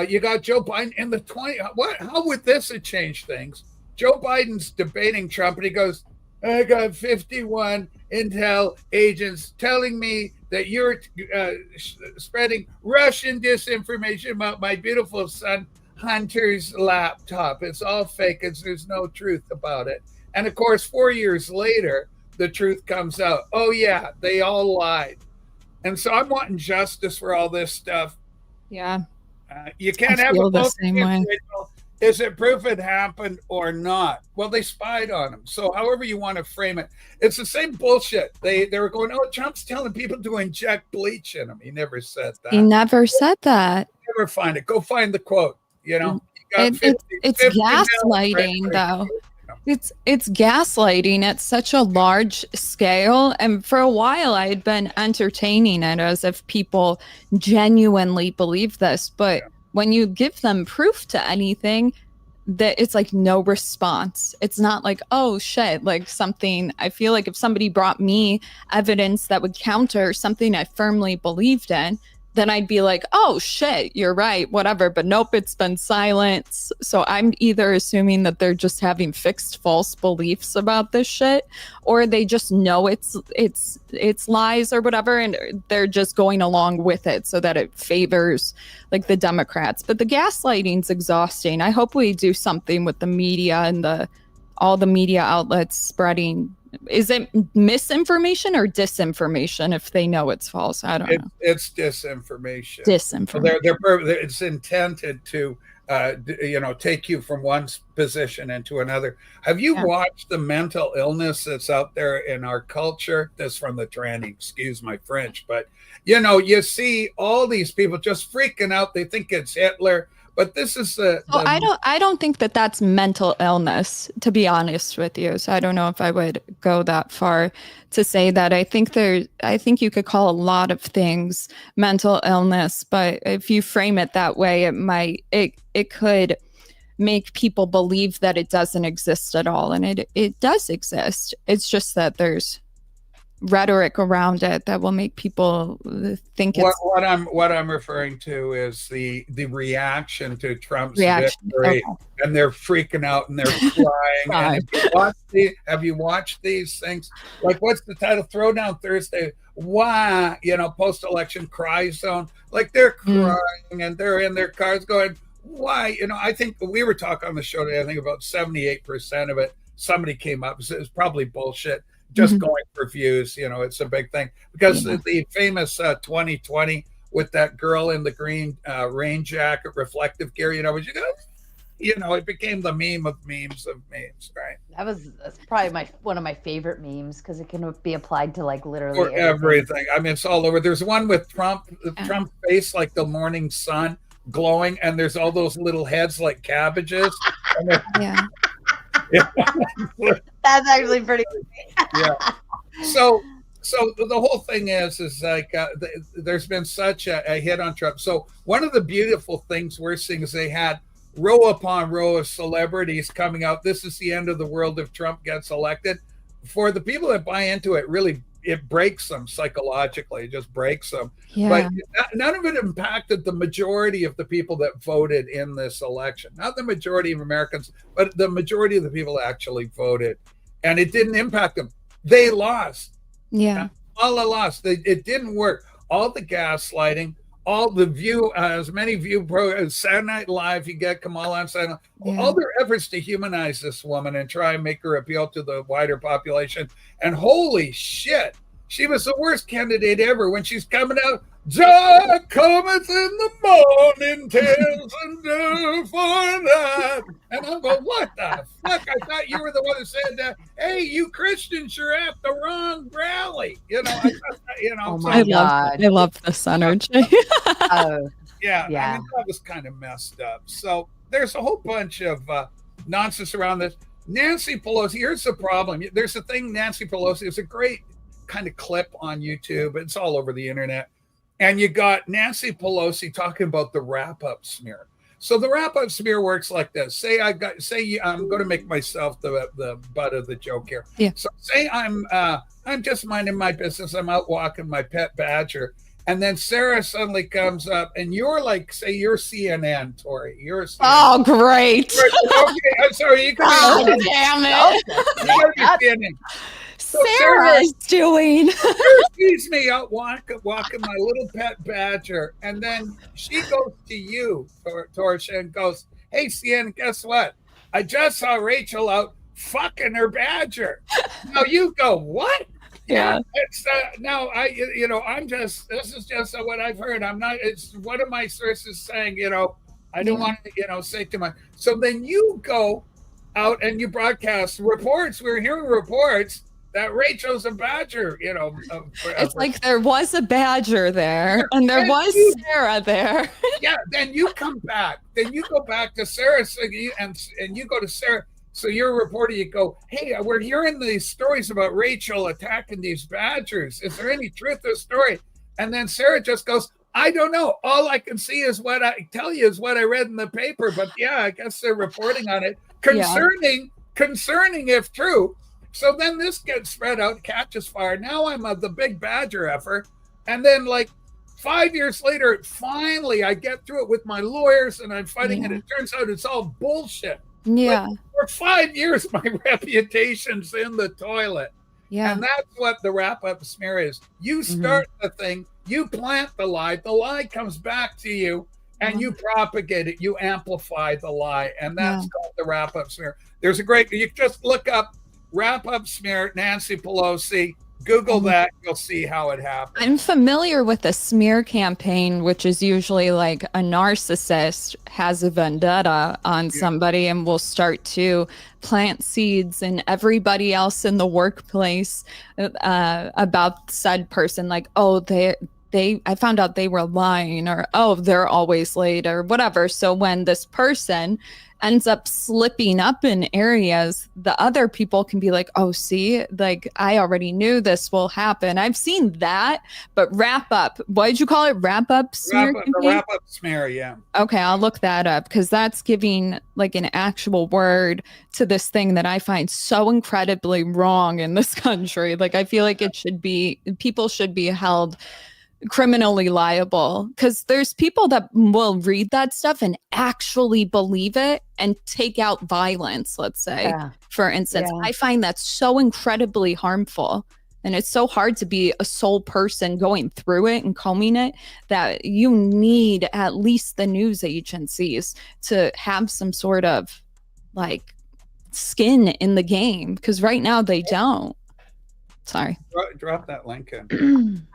Speaker 6: you got Joe Biden in the 20. How would this have changed things? Joe Biden's debating Trump, and he goes, I got 51 intel agents telling me that you're spreading Russian disinformation about my beautiful son Hunter's laptop. It's all fake. There's no truth about it. And of course, 4 years later, the truth comes out. Oh, yeah, they all lied. And so I'm wanting justice for all this stuff.
Speaker 4: Yeah.
Speaker 6: You can't
Speaker 4: I
Speaker 6: have
Speaker 4: feel
Speaker 6: a
Speaker 4: the
Speaker 6: vote.
Speaker 4: same way.
Speaker 6: Is it proof it happened or not? Well, they spied on him. So however you want to frame it, it's the same bullshit. They were going, oh, Trump's telling people to inject bleach in them. He never said that.
Speaker 4: He never said that.
Speaker 6: Never find it. Go find the quote. You know,
Speaker 4: it's gaslighting, though. It's gaslighting at such a large scale, and for a while I had been entertaining it as if people genuinely believe this, but when you give them proof to anything, that it's like no response. It's not like, oh shit, like something. I feel like if somebody brought me evidence that would counter something I firmly believed in, then I'd be like, oh shit, you're right, whatever. But nope, it's been silence. So I'm either assuming that they're just having fixed false beliefs about this shit, or they just know it's lies or whatever, and they're just going along with it so that it favors like the Democrats. But the gaslighting's exhausting. I hope we do something with the media and all the media outlets spreading. Is it misinformation or disinformation if they know it's false? I don't know.
Speaker 6: It's disinformation.
Speaker 4: Disinformation.
Speaker 6: It's intended to, take you from one position into another. Have you watched the mental illness that's out there in our culture? That's from the tranny, excuse my French, but you see all these people just freaking out. They think it's Hitler. But this is
Speaker 4: I don't think that that's mental illness, to be honest with you. So I don't know if I would go that far to say that. I think you could call a lot of things mental illness, but if you frame it that way, it could make people believe that it doesn't exist at all, and it does exist. It's just that there's rhetoric around it that will make people think it's
Speaker 6: what I'm referring to is the reaction to Trump's victory, and they're freaking out and they're crying. And have you watched these things? Like, what's the title? Throwdown Thursday. Why? Post-election cry zone. Like, they're crying and they're in their cars going, why? I think we were talking on the show today. I think about 78% of it. Somebody came up and said it's probably bullshit. Just going for views, it's a big thing because the famous 2020 with that girl in the green rain jacket, reflective gear, it became the meme of memes, right?
Speaker 3: That's probably one of my favorite memes because it can be applied to like literally
Speaker 6: for everything. I mean, it's all over. There's one with Trump face like the morning sun glowing, and there's all those little heads like cabbages.
Speaker 3: Yeah. That's actually pretty
Speaker 6: yeah. So the whole thing is like there's been such a hit on Trump. So one of the beautiful things we're seeing is they had row upon row of celebrities coming out. This is the end of the world if Trump gets elected. For the people that buy into it, really, it breaks them psychologically. It just breaks them. Yeah. But none of it impacted the majority of the people that voted in this election. Not the majority of Americans, but the majority of the people actually voted. And it didn't impact them. They lost.
Speaker 4: Yeah.
Speaker 6: All lost. It didn't work. All the gaslighting, all the as many view programs, Saturday Night Live, you get Kamala on Saturday Night, all their efforts to humanize this woman and try and make her appeal to the wider population. And holy shit, she was the worst candidate ever when she's coming out. Joy cometh in the morning, tells and for that. And I'm going, what the fuck? I thought you were the one that said that. Hey, you Christians, you're at the wrong rally. You know,
Speaker 3: Oh
Speaker 6: so,
Speaker 3: my God.
Speaker 4: I love this energy.
Speaker 3: Oh,
Speaker 6: yeah,
Speaker 3: Yeah.
Speaker 6: I mean, that was kind of messed up. So there's a whole bunch of nonsense around this. Nancy Pelosi, here's the problem. There's a thing, Nancy Pelosi, there's a great kind of clip on YouTube. It's all over the internet. And you got Nancy Pelosi talking about the wrap-up smear. So the wrap-up smear works like this. Say I'm going to make myself the butt of the joke here.
Speaker 4: Yeah.
Speaker 6: So say I'm just minding my business. I'm out walking my pet badger. And then Sara suddenly comes up, and you're like, say you're CNN, Tori. You're CNN.
Speaker 4: Oh, great.
Speaker 6: Okay, I'm sorry. You can
Speaker 4: Oh,
Speaker 6: be,
Speaker 4: damn it.
Speaker 6: you gotta be CNN. So
Speaker 4: Sarah's doing.
Speaker 6: Sarah sees me out walking my little pet badger, and then she goes to you, Torshaa, and goes, "Hey, CNN, guess what? I just saw Rachel out fucking her badger." Now you go, what?
Speaker 4: Yeah.
Speaker 6: It's now this is just what I've heard. I'm not. It's one of my sources saying, I don't want to, say too much. So then you go out and you broadcast reports. We're hearing reports that Rachel's a badger,
Speaker 4: It's like there was a badger there and there was Sara there.
Speaker 6: Yeah, then you come back. Then you go back to Sara and you go to Sara. So you're a reporter, you go, hey, we're hearing these stories about Rachel attacking these badgers. Is there any truth to the story? And then Sara just goes, I don't know. All I can see is what I tell you is what I read in the paper. But yeah, I guess they're reporting on it. Concerning if true. So then this gets spread out, catches fire. Now I'm the big badger effort. And then 5 years later, finally I get through it with my lawyers and I'm fighting and it turns out it's all bullshit.
Speaker 4: Yeah.
Speaker 6: For 5 years, my reputation's in the toilet.
Speaker 4: Yeah.
Speaker 6: And that's what the wrap-up smear is. You start the thing, you plant the lie comes back to you, and you propagate it, you amplify the lie, and that's called the wrap-up smear. There's you just look up wrap-up smear, Nancy Pelosi, Google that, you'll see how it happens.
Speaker 4: I'm familiar with the smear campaign, which is usually like a narcissist has a vendetta on somebody and will start to plant seeds in everybody else in the workplace about said person. Like, oh, I found out they were lying, or, oh, they're always late, or whatever. So when this person ends up slipping up in areas, the other people can be like, oh, see, like, I already knew this will happen. I've seen that, but wrap up, what did you call it? Wrap up smear?
Speaker 6: Wrap up smear, yeah.
Speaker 4: Okay, I'll look that up, because that's giving like an actual word to this thing that I find so incredibly wrong in this country. Like, I feel like people should be held criminally liable, because there's people that will read that stuff and actually believe it and take out violence, let's say, for instance. I find that so incredibly harmful, and it's so hard to be a sole person going through it and combing it, that you need at least the news agencies to have some sort of like skin in the game, because right now they don't. Sorry.
Speaker 6: Drop that link in.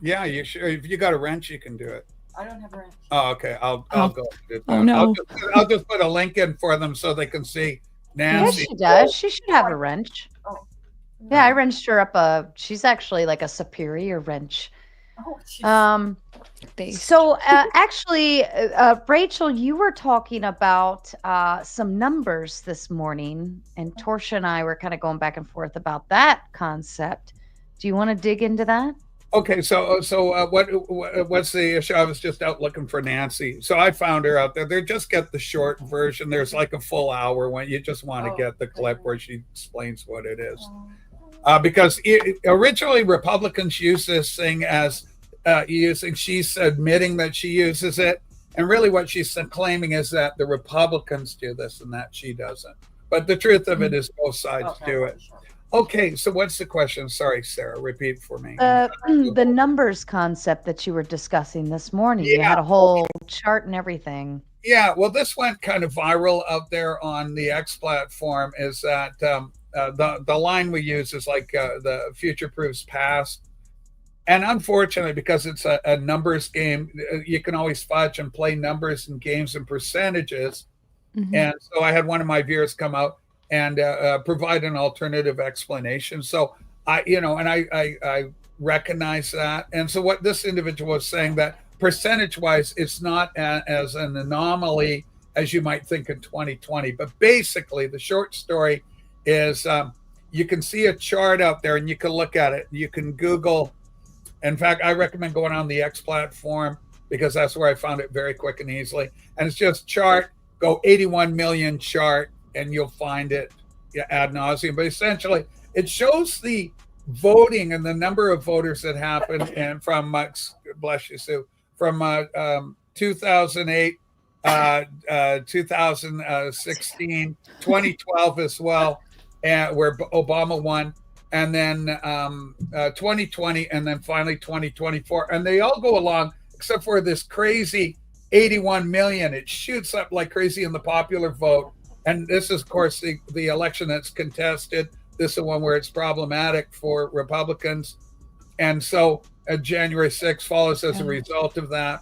Speaker 6: Yeah, you sure? If you got a wrench, you can do it.
Speaker 7: I don't have a wrench.
Speaker 6: Oh, okay. I'll go.
Speaker 4: Oh no!
Speaker 6: I'll just put a link in for them so they can see Nancy.
Speaker 3: Yes, she does. She should have a wrench.
Speaker 7: Oh.
Speaker 3: Yeah, I wrenched her up she's actually like a superior wrench.
Speaker 7: Oh, geez.
Speaker 3: So actually, Rachel, you were talking about some numbers this morning, and Torshaa and I were kind of going back and forth about that concept. Do you want to dig into that?
Speaker 6: Okay, so what's the issue? I was just out looking for Nancy, so I found her out there. They just get the short version. There's like a full hour when you just want to get the clip where she explains what it is. Because originally Republicans use this thing as she's admitting that she uses it, and really what she's claiming is that the Republicans do this and that she doesn't. But the truth of it is both sides do it. Okay, so what's the question? Sorry, Sara, repeat for me.
Speaker 3: The numbers concept that you were discussing this morning. You had a whole chart and everything.
Speaker 6: Yeah, well, this went kind of viral out there on the X platform, is that the line we use is like the future proves past. And unfortunately, because it's a numbers game, you can always fudge and play numbers and games and percentages.
Speaker 4: Mhm.
Speaker 6: And so I had one of my viewers come out and provide an alternative explanation. So I recognize that. And so what this individual was saying, that percentage-wise, it's not as an anomaly as you might think in 2020. But basically, the short story is you can see a chart out there and you can look at it. You can Google. In fact, I recommend going on the X platform because that's where I found it very quick and easily. And it's just chart, go 81 million chart, and you'll find it ad nauseum. But essentially, it shows the voting and the number of voters that happened, and from bless you, Sue, from 2008, 2016, 2012 as well, where Obama won, and then 2020, and then finally 2024, and they all go along except for this crazy 81 million. It shoots up like crazy in the popular vote. And this is, of course, the election that's contested. This is the one where it's problematic for Republicans. And so January 6th follows as a result of that.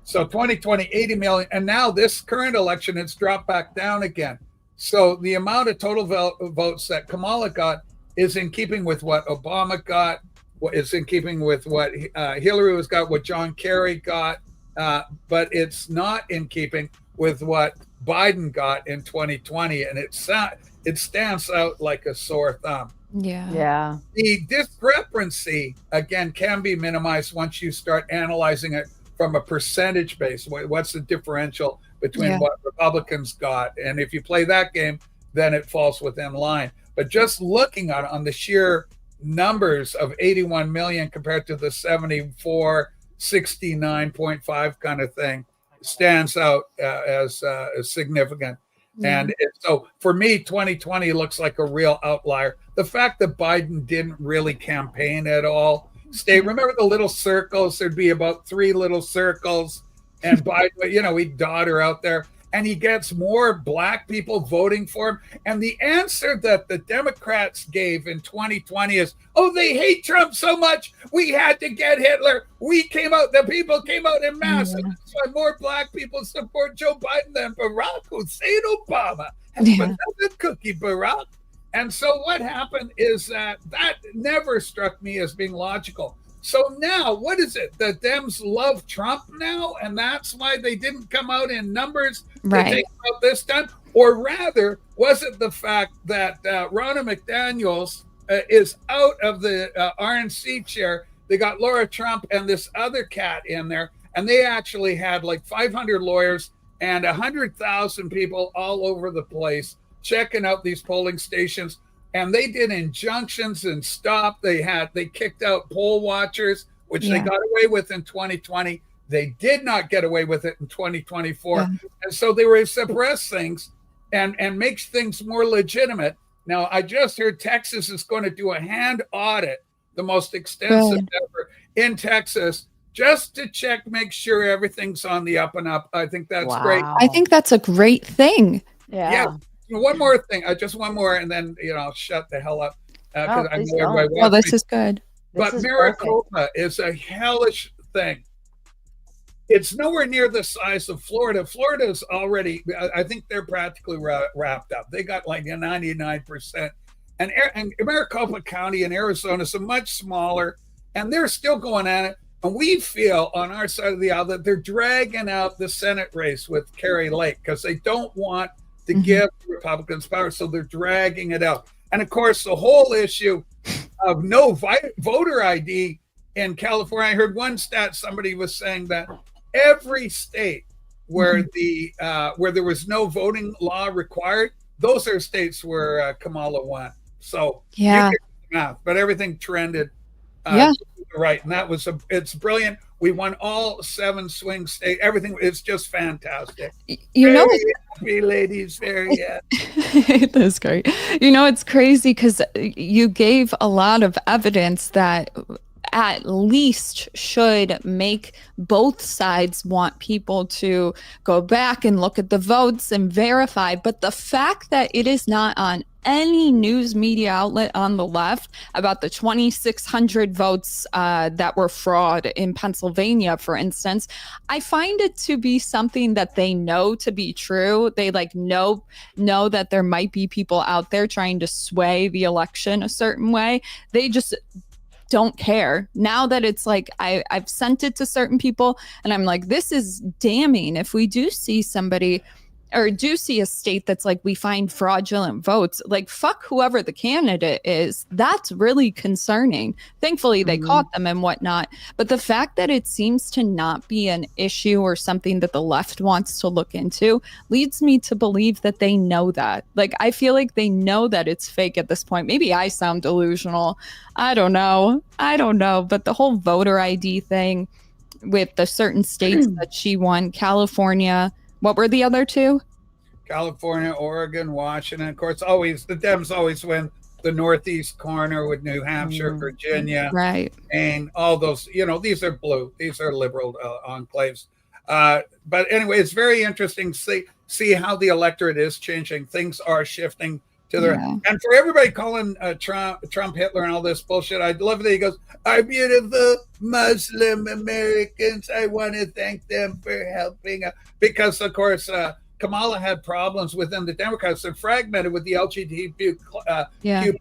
Speaker 6: So 2020, 80 million. And now this current election, it's dropped back down again. So the amount of total votes that Kamala got is in keeping with what Obama got, is in keeping with what Hillary has got, what John Kerry got, but it's not in keeping with what Biden got in 2020, and it stands out like a sore thumb.
Speaker 4: Yeah.
Speaker 6: The discrepancy, again, can be minimized once you start analyzing it from a percentage base. What's the differential between what Republicans got? And if you play that game, then it falls within line. But just looking at it on the sheer numbers of 81 million compared to the 74, 69.5 kind of thing stands out as significant. And so for me, 2020 looks like a real outlier. The fact that Biden didn't really campaign at all. Remember the little circles? There'd be about 3 little circles, and Biden, he'd dot her out there, and he gets more black people voting for him. And the answer that the Democrats gave in 2020 is, oh, they hate Trump so much, we had to get Hitler. The people came out in mass. And that's why more black people support Joe Biden than Barack Hussein Obama. Have another cookie, Barack. And so what happened is that never struck me as being logical. So now, what is it? The Dems love Trump now, and that's why they didn't come out in numbers to take out this time? Or rather, was it the fact that Ronna McDaniels is out of the RNC chair? They got Laura Trump and this other cat in there, and they actually had like 500 lawyers and 100,000 people all over the place checking out these polling stations. And they did injunctions and stopped. They kicked out poll watchers, which they got away with in 2020. They did not get away with it in 2024. And so they were to suppress things and make things more legitimate. Now, I just heard Texas is going to do a hand audit, the most extensive ever in Texas, just to make sure everything's on the up and up. I think that's great.
Speaker 4: I think that's a great thing.
Speaker 6: Yeah. One more thing, just one more, and then I'll shut the hell up. I know everybody wants
Speaker 4: this is good.
Speaker 6: But Maricopa is a hellish thing. It's nowhere near the size of Florida. Florida's already, I think they're practically wrapped up. They got like 99%. And Maricopa County in Arizona is much smaller, and they're still going at it. And we feel on our side of the aisle that they're dragging out the Senate race with Kari Lake because they don't want to give Republicans power, so they're dragging it out. And of course, the whole issue of no voter ID in California. I heard one stat, somebody was saying that every state where where there was no voting law required, those are states where Kamala won. So you can do the math, but everything trended right, and it's brilliant. We won all 7 swing states. Everything is just fantastic. Very happy, ladies. Very happy.
Speaker 4: That's great. It's crazy because you gave a lot of evidence that at least should make both sides want people to go back and look at the votes and verify. But the fact that it is not on any news media outlet on the left about the 2,600 votes that were fraud in Pennsylvania, for instance, I find it to be something that they know to be true. They like know that there might be people out there trying to sway the election a certain way. They just don't care. Now that it's like I've sent it to certain people and I'm like, this is damning. If we do see somebody or do see a state that's like, we find fraudulent votes, like fuck whoever the candidate is, that's really concerning. Thankfully they caught them and whatnot, but the fact that it seems to not be an issue or something that the left wants to look into leads me to believe that they know that. Like, I feel like they know that it's fake at this point. Maybe I sound delusional. I don't know, but the whole voter ID thing with the certain states that she won, California, what were the other two?
Speaker 6: California, Oregon, Washington. Of course, always the Dems always win the Northeast corner with New Hampshire, Virginia,
Speaker 4: right?
Speaker 6: And all those, these are blue. These are liberal enclaves. But anyway, it's very interesting to see how the electorate is changing. Things are shifting to their and for everybody calling Trump Hitler and all this bullshit, I love that he goes, "Our beautiful Muslim Americans, I want to thank them for helping," because of course Kamala had problems within the Democrats. They're fragmented with the LGBTQ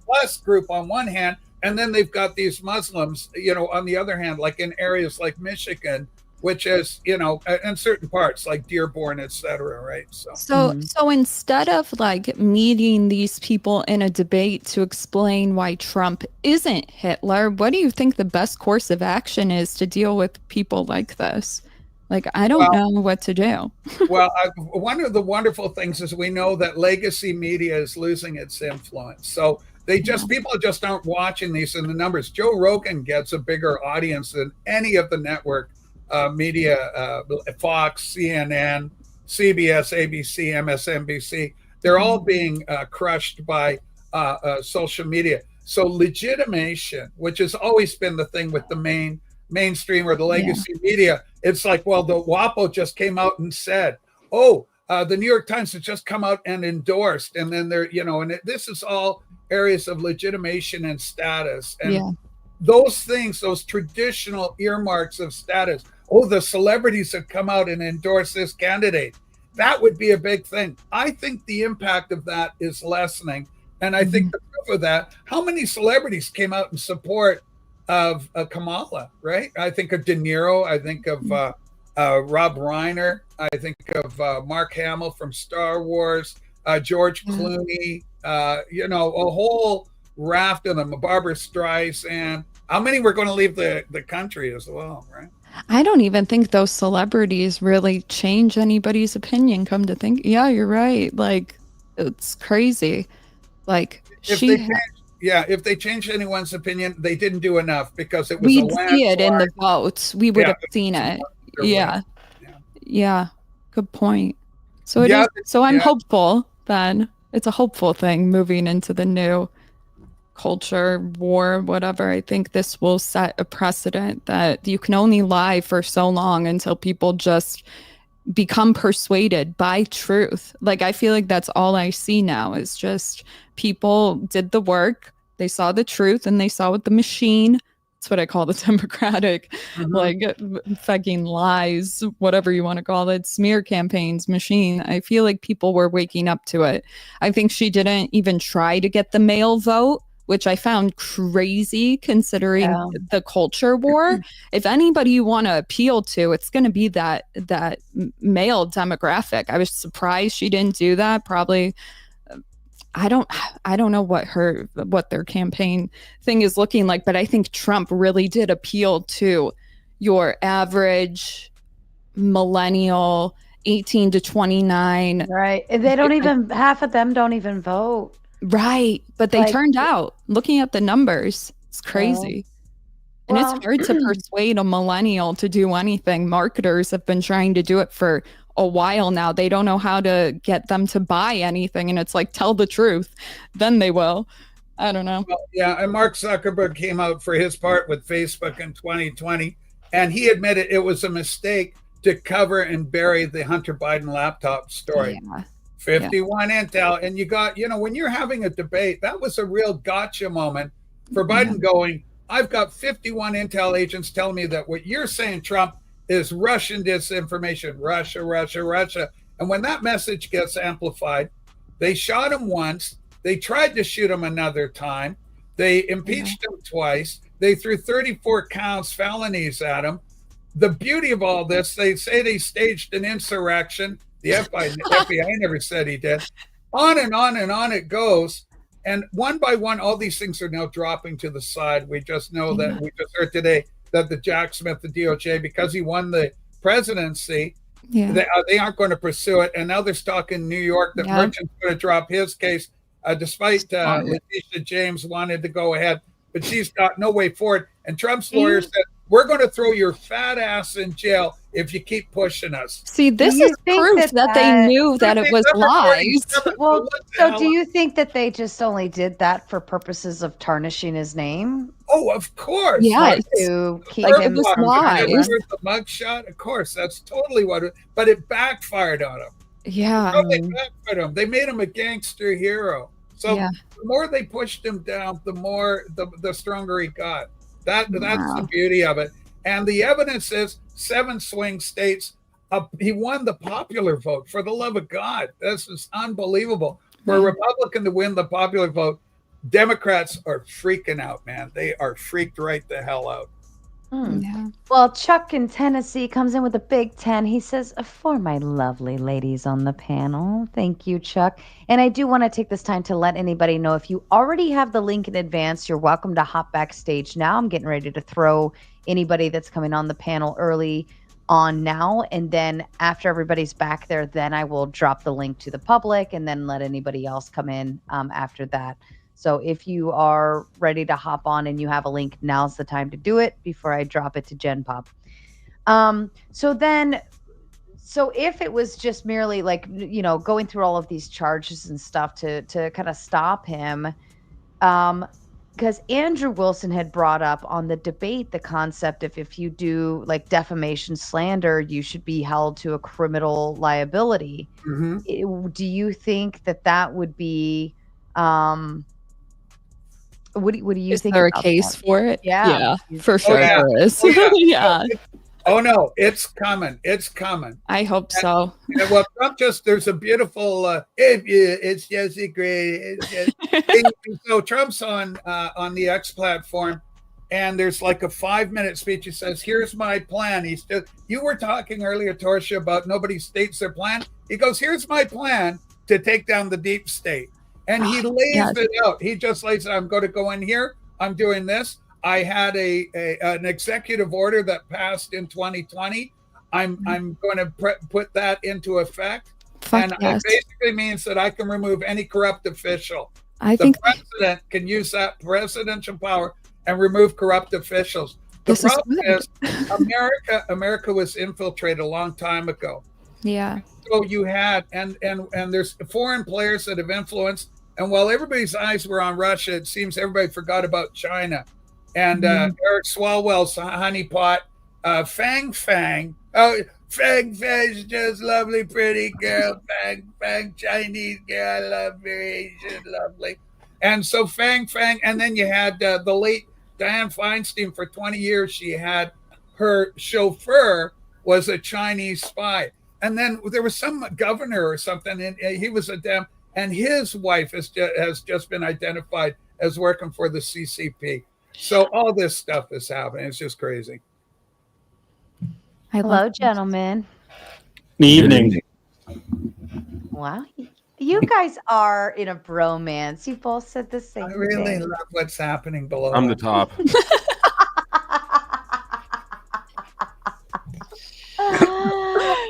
Speaker 6: plus group on one hand, and then they've got these Muslims, on the other hand, like in areas like Michigan, which is, in certain parts like Dearborn, etc. Right.
Speaker 4: So instead of like meeting these people in a debate to explain why Trump isn't Hitler, what do you think the best course of action is to deal with people like this? Like, I don't know what to do.
Speaker 6: Well, one of the wonderful things is we know that legacy media is losing its influence. So people just aren't watching these in the numbers. Joe Rogan gets a bigger audience than any of the network media, Fox, CNN, CBS, ABC, MSNBC. They're all being crushed by social media. So legitimation, which has always been the thing with the mainstream or the legacy media, it's like, well, the WAPO just came out and said, the New York Times has just come out and endorsed, and then they're, this is all areas of legitimation and status. And those things, those traditional earmarks of status, the celebrities have come out and endorsed this candidate. That would be a big thing. I think the impact of that is lessening. And I think the proof of that, how many celebrities came out in support of Kamala, right? I think of De Niro. I think of Rob Reiner. I think of Mark Hamill from Star Wars, George Clooney, a whole raft of them, Barbara Streisand. How many were going to leave the country as well, right?
Speaker 4: I don't even think those celebrities really change anybody's opinion, come to think. Yeah, you're right. Like, it's crazy. Like,
Speaker 6: if they changed anyone's opinion, they didn't do enough because it was
Speaker 4: we'd see it in the votes. We would have seen it. Yeah. Good point. So I'm hopeful then. It's a hopeful thing moving into the new culture war, whatever. I think this will set a precedent that you can only lie for so long until people just become persuaded by truth. Like, I feel like that's all I see now is just people did the work, they saw the truth, and they saw what the machine, that's what I call the Democratic, like fucking lies, whatever you want to call it, smear campaigns machine. I feel like people were waking up to it. I think she didn't even try to get the mail vote, which I found crazy considering the culture war. If anybody you want to appeal to, it's going to be that male demographic. I was surprised she didn't do that. Probably, I don't know what their campaign thing is looking like, but I think Trump really did appeal to your average millennial, 18 to 29.
Speaker 3: Right. They don't even, half of them don't even vote.
Speaker 4: Right. But they turned out, looking at the numbers, it's crazy. And it's hard to persuade a millennial to do anything. Marketers have been trying to do it for a while now. They don't know how to get them to buy anything. And it's like, tell the truth, then they will. I don't know.
Speaker 6: Well, and Mark Zuckerberg came out for his part with Facebook in 2020, and he admitted it was a mistake to cover and bury the Hunter Biden laptop story. 51 intel. And you got, when you're having a debate, that was a real gotcha moment for Biden going, I've got 51 intel agents telling me that what you're saying, Trump, is Russian disinformation, Russia, Russia, Russia. And when that message gets amplified, they shot him once. They tried to shoot him another time. They impeached him twice. They threw 34 counts, felonies at him. The beauty of all this, they say they staged an insurrection. The FBI never said he did. On and on and on it goes. And one by one, all these things are now dropping to the side. We just know that we just heard today that the Jack Smith, the DOJ, because he won the presidency, they aren't going to pursue it. And now they're stuck in New York that Merchant's going to drop his case, despite Letitia James wanted to go ahead. But she's got no way forward. And Trump's lawyer said, we're going to throw your fat ass in jail if you keep pushing us.
Speaker 4: See, this is proof that they knew that it was lies.
Speaker 3: Well, so do you think that they just only did that for purposes of tarnishing his name?
Speaker 6: Oh, of course.
Speaker 4: Yes.
Speaker 3: To keep
Speaker 4: like
Speaker 3: him
Speaker 4: lies.
Speaker 6: The mugshot, of course, that's totally what it, but it backfired on him.
Speaker 4: Yeah.
Speaker 6: It backfired him. They made him a gangster hero. So the more they pushed him down, the more the stronger he got. That's the beauty of it. And the evidence is 7 swing states. He won the popular vote. For the love of God, this is unbelievable. For a Republican to win the popular vote, Democrats are freaking out, man. They are freaked right the hell out.
Speaker 3: Yeah. Well, Chuck in Tennessee comes in with a big 10. He says, for my lovely ladies on the panel. Thank you, Chuck. And I do want to take this time to let anybody know, if you already have the link in advance, you're welcome to hop backstage now. I'm getting ready to throw anybody that's coming on the panel early on now. And then after everybody's back there, then I will drop the link to the public and then let anybody else come in after that. So if you are ready to hop on and you have a link, now's the time to do it before I drop it to Gen Pop. So if it was just merely like, going through all of these charges and stuff to kind of stop him, because Andrew Wilson had brought up on the debate the concept of if you do like defamation, slander, you should be held to a criminal liability. Do you think that would be... What do you think?
Speaker 4: Is there a case for it?
Speaker 3: Yeah,
Speaker 4: for sure there is.
Speaker 6: Oh no, it's coming. It's coming.
Speaker 4: I hope so.
Speaker 6: Well, Trump there's a beautiful. It's just a great. So Trump's on the X platform, and there's like a 5-minute speech. He says, "Here's my plan." You were talking earlier, Torshaa, about nobody states their plan. He goes, "Here's my plan to take down the deep state." And he lays it out. He just lays it out. I'm going to go in here. I'm doing this. I had an executive order that passed in 2020. I'm going to put that into effect. It basically means that I can remove any corrupt official. The president can use that presidential power and remove corrupt officials. The problem is America was infiltrated a long time ago.
Speaker 4: Yeah.
Speaker 6: So you had, and there's foreign players that have influenced. And while everybody's eyes were on Russia, it seems everybody forgot about China. And Eric Swalwell's honeypot, Fang Fang. Oh, Fang Fang's just lovely, pretty girl. Fang Fang, Chinese girl, I love her, Asian, lovely. And so Fang Fang, and then you had the late Dianne Feinstein for 20 years. She had her chauffeur was a Chinese spy. And then there was some governor or something, and he was a damn. And his wife has just been identified as working for the CCP. So all this stuff is happening. It's just crazy.
Speaker 3: Hello, gentlemen.
Speaker 8: Good evening.
Speaker 3: Wow. You guys are in a bromance. You both said the same thing.
Speaker 6: I really love what's happening below.
Speaker 8: I'm the top.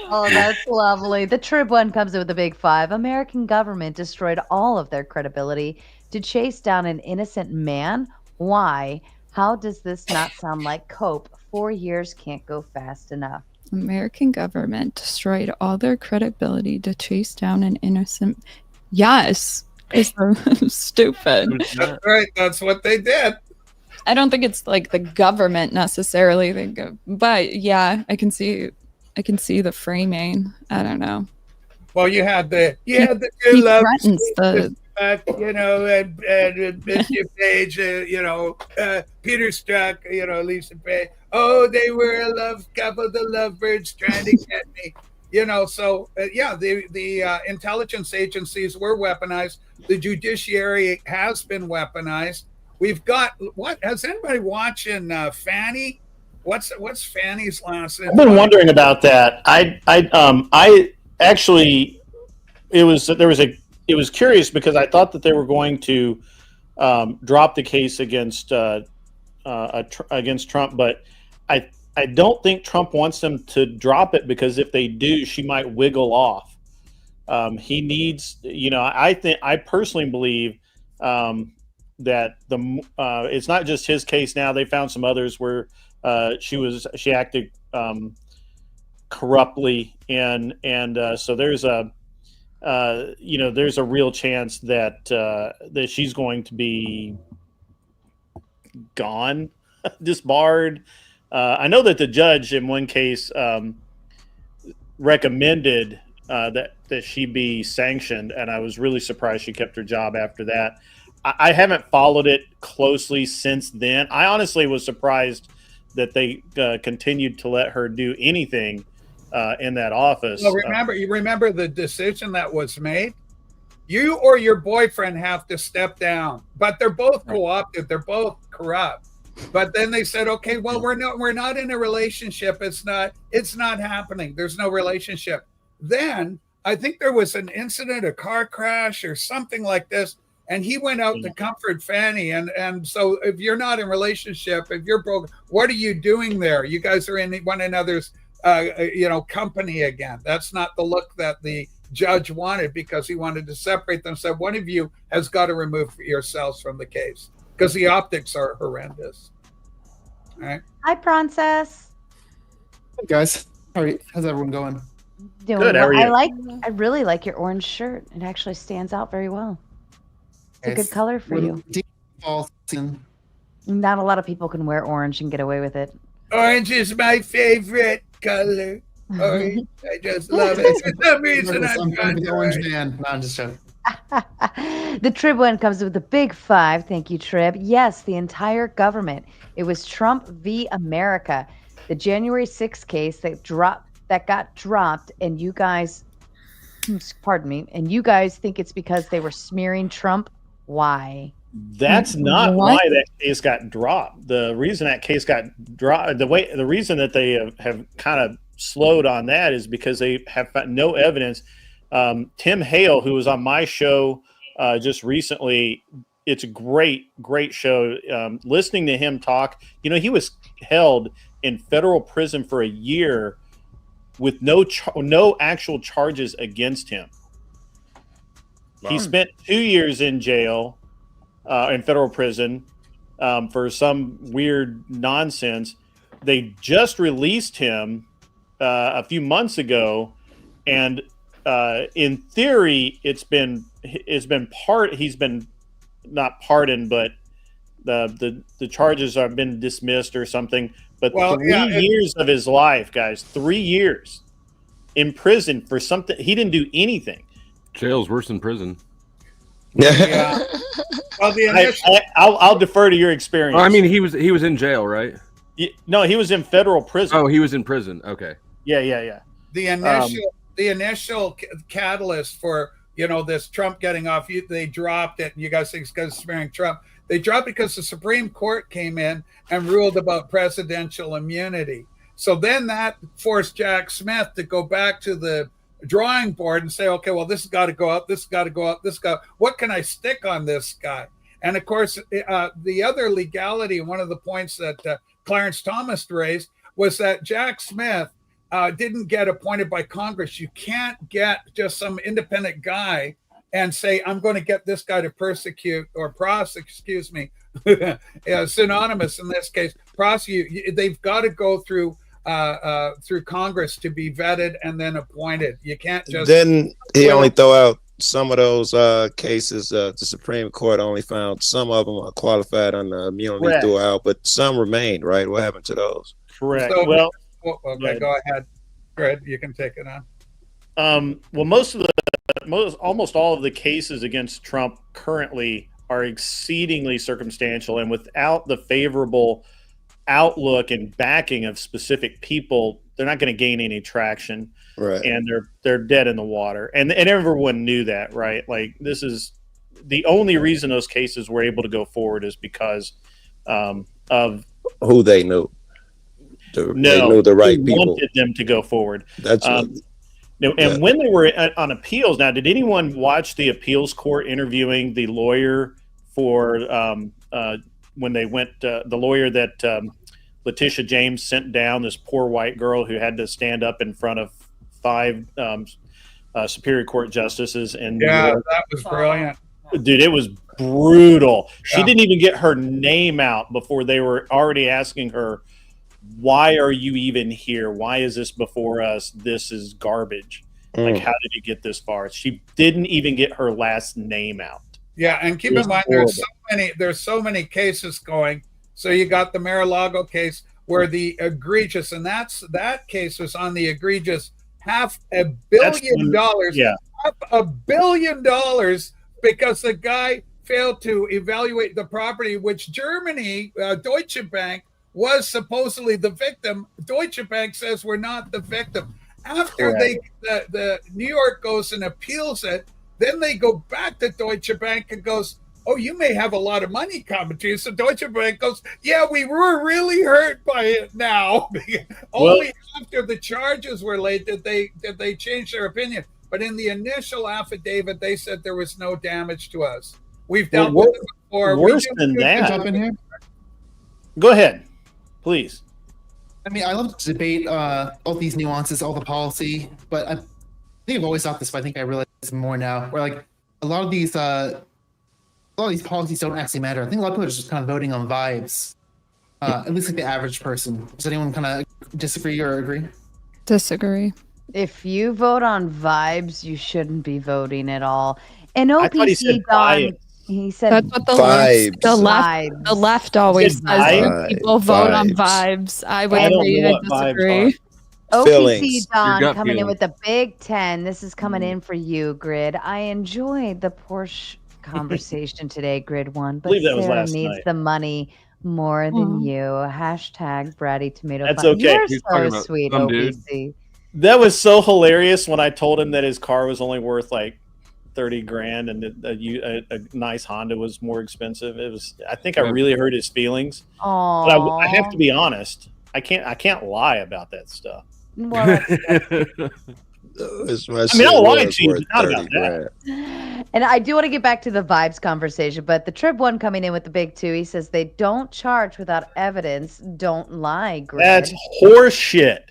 Speaker 3: Oh, that's lovely. The Trib one comes in with a big 5. American government destroyed all of their credibility to chase down an innocent man. Why? How does this not sound like cope? 4 years can't go fast enough.
Speaker 4: American government destroyed all their credibility to chase down an innocent. Yes, it's stupid.
Speaker 6: That's right. That's what they did.
Speaker 4: I don't think it's like the government necessarily, but yeah, I can see the framing. I don't know.
Speaker 6: Well, you had the
Speaker 4: He
Speaker 6: two love
Speaker 4: threatens the
Speaker 6: you know, and Mr. Page, you know, Peter Struck, you know, Lisa Page. Oh, they were a love couple, the lovebirds trying to get me. You know, so yeah, the intelligence agencies were weaponized. The judiciary has been weaponized. We've got what? Has anybody watching Fanny? What's Fanny's last name?
Speaker 8: I've been wondering about that. I actually, it was curious because I thought that they were going to drop the case against Trump, but I don't think Trump wants them to drop it because if they do, she might wiggle off. He needs, you know, I personally believe that it's not just his case now. They found some others where she acted corruptly, and so there's a there's a real chance that she's going to be gone, disbarred. I know that the judge in one case recommended that she be sanctioned, and I was really surprised she kept her job after that. I haven't followed it closely since then. I honestly was surprised that they continued to let her do anything in that office.
Speaker 6: Well, you remember the decision that was made? You or your boyfriend have to step down, but they're both co-opted. They're both corrupt. But then they said, okay, well, we're not in a relationship. It's not happening. There's no relationship. Then I think there was an incident, a car crash or something like this. And he went out to comfort Fanny. And so if you're not in a relationship, if you're broke, what are you doing there? You guys are in one another's, company again. That's not the look that the judge wanted, because he wanted to separate them. So one of you has got to remove yourselves from the case, because the optics are horrendous. All right.
Speaker 3: Hi, Princess.
Speaker 9: Hey guys, how's everyone going?
Speaker 3: Doing
Speaker 8: good. How are you?
Speaker 3: I really like your orange shirt. It actually stands out very well. It's a good color for you.
Speaker 9: Fall season.
Speaker 3: Not a lot of people can wear orange and get away with it.
Speaker 6: Orange is my favorite color. Orange, I just love it. For some reason, I'm
Speaker 9: the orange man. No, I'm just joking.
Speaker 3: The Trib one comes with a big 5. Thank you, Trib. Yes, the entire government. It was Trump v. America. The January 6th case that got dropped, and you guys, pardon me, and you guys think it's because they were smearing Trump. Why?
Speaker 8: That's not why that case got dropped. The reason that case got dropped, the reason that they have kind of slowed on that is because they have found no evidence. Tim Hale, who was on my show just recently, it's a great show. Listening to him talk, he was held in federal prison for a year with no actual charges against him. Wow. He spent 2 years in jail, in federal prison, for some weird nonsense. They just released him a few months ago, and in theory, he's been not pardoned, but the charges have been dismissed or something. But 3 years of his life, guys, 3 years in prison for something he didn't do anything.
Speaker 10: Jail's worse than prison.
Speaker 6: Yeah. Well,
Speaker 8: I'll defer to your experience.
Speaker 10: Oh, I mean, he was in jail, right?
Speaker 8: No, he was in federal prison.
Speaker 10: Oh, he was in prison. Okay.
Speaker 8: Yeah.
Speaker 6: The initial catalyst for this Trump getting off, they dropped it. And you guys think it's because smearing Trump? They dropped it because the Supreme Court came in and ruled about presidential immunity. So then that forced Jack Smith to go back to the drawing board and say, okay, well, this has got to go up. This has got to go up. What can I stick on this guy? And of course, the other legality, one of the points that Clarence Thomas raised was that Jack Smith didn't get appointed by Congress. You can't get just some independent guy and say, I'm going to get this guy to persecute or prosecute, synonymous in this case, prosecute. They've got to go through Congress to be vetted and then appointed. You can't just.
Speaker 11: Then he only throw out some of those cases. The Supreme Court only found some of them are qualified under immunity throughout, but some remained. Right? What happened to those?
Speaker 8: Correct.
Speaker 6: So, okay, go ahead. Fred, you can take it on.
Speaker 8: Well, almost all of the cases against Trump currently are exceedingly circumstantial, and without the favorable outlook and backing of specific people, they're not going to gain any traction.
Speaker 11: Right.
Speaker 8: And they're dead in the water. And everyone knew that, right? Like, this is the only reason those cases were able to go forward is because of
Speaker 11: who they knew. They knew the right people.
Speaker 8: Wanted them to go forward.
Speaker 11: That's
Speaker 8: and when they were on appeals, now, did anyone watch the appeals court interviewing the lawyer for when they went, the lawyer that Letitia James sent down, this poor white girl who had to stand up in front of 5 Superior Court justices? And
Speaker 6: that was brilliant.
Speaker 8: Dude, it was brutal. She didn't even get her name out before they were already asking her, why are you even here? Why is this before us? This is garbage. Like, how did you get this far? She didn't even get her last name out.
Speaker 6: Yeah, and keep in mind, there's so many cases going. So you got the Mar-a-Lago case where the egregious, and that case was on the egregious $500 million. $500 million because the guy failed to evaluate the property, which Germany, Deutsche Bank, was supposedly the victim. Deutsche Bank says we're not the victim. After the New York goes and appeals it, then they go back to Deutsche Bank and goes, oh, you may have a lot of money coming to you. So Deutsche Bank goes, yeah, we were really hurt by it now. Only after the charges were laid did they change their opinion. But in the initial affidavit, they said there was no damage to us. We've dealt with it before.
Speaker 8: Worse than that. Go ahead, please.
Speaker 9: I mean, I love to debate all these nuances, all the policy, but I think I've always thought this, but I think I realize more now. Where like a lot of these policies don't actually matter. I think a lot of people are just kind of voting on vibes. At least like the average person. Does anyone kind of disagree or agree?
Speaker 4: Disagree.
Speaker 3: If you vote on vibes, you shouldn't be voting at all. And OPC Don, he said
Speaker 4: that's what the left always says. When people vote on vibes. I would agree and disagree.
Speaker 3: OPC Don coming in with the Big 10. This is coming in for you, Grid. I enjoyed the Porsche conversation today, Grid 1, but Sara needs the money more than you. Hashtag Bratty Tomato.
Speaker 8: That's okay.
Speaker 3: You're so sweet, OPC.
Speaker 8: That was so hilarious when I told him that his car was only worth like 30 grand and a nice Honda was more expensive. It was. I think I really hurt his feelings.
Speaker 3: Aww.
Speaker 8: But I have to be honest. I can't lie about that stuff.
Speaker 3: Well,
Speaker 8: I'll lie to you, but not about that.
Speaker 3: And I do want to get back to the vibes conversation, but the Trib one coming in with the big 2, he says they don't charge without evidence. Don't lie, Greg.
Speaker 8: That's horse shit.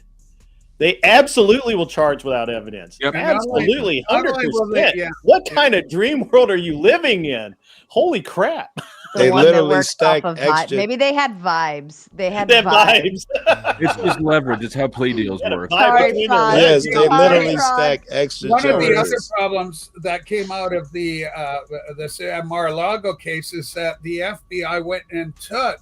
Speaker 8: They absolutely will charge without evidence.
Speaker 10: Yep.
Speaker 8: Absolutely, 100%. What kind of dream world are you living in? Holy crap.
Speaker 11: They literally stack extra.
Speaker 3: Maybe they had vibes. They had vibes.
Speaker 10: It's just leverage. It's how plea deals work.
Speaker 11: Yes, they literally stack extra.
Speaker 6: One of the other problems that came out of the Mar-a-Lago case is that the FBI went and took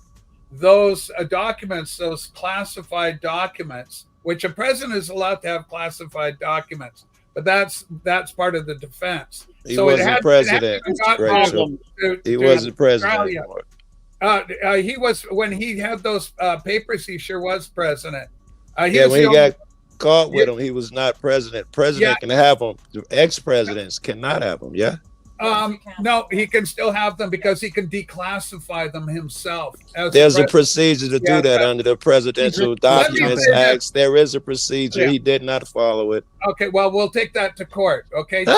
Speaker 6: those documents, those classified documents, which a president is allowed to have classified documents, but that's part of the defense.
Speaker 11: He wasn't president. He wasn't president.
Speaker 6: He was when he had those papers. He sure was president.
Speaker 11: When he got caught with them, he was not president. President can have them. Ex-presidents cannot have them. Yeah.
Speaker 6: No, he can still have them because he can declassify them himself.
Speaker 11: There's a procedure to do that under the Presidential Documents Act. There is a procedure. He did not follow it.
Speaker 6: Okay, well, we'll take that to court. Okay, so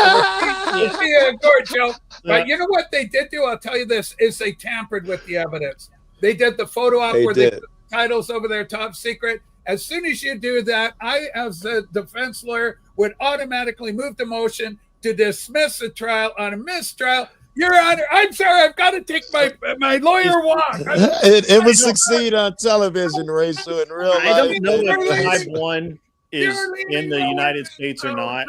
Speaker 6: we'll see you in court, Joe. But you know what they did do? I'll tell you this: is they tampered with the evidence. They did the photo op where they put the titles over there, top secret. As soon as you do that, I, as a defense lawyer, would automatically move the motion to dismiss the trial on a mistrial. Your Honor, I'm sorry, I've got to take my lawyer walk.
Speaker 11: It would succeed on television, Ray, so in real life.
Speaker 8: I don't know if Tribe 1 is in the United States or not,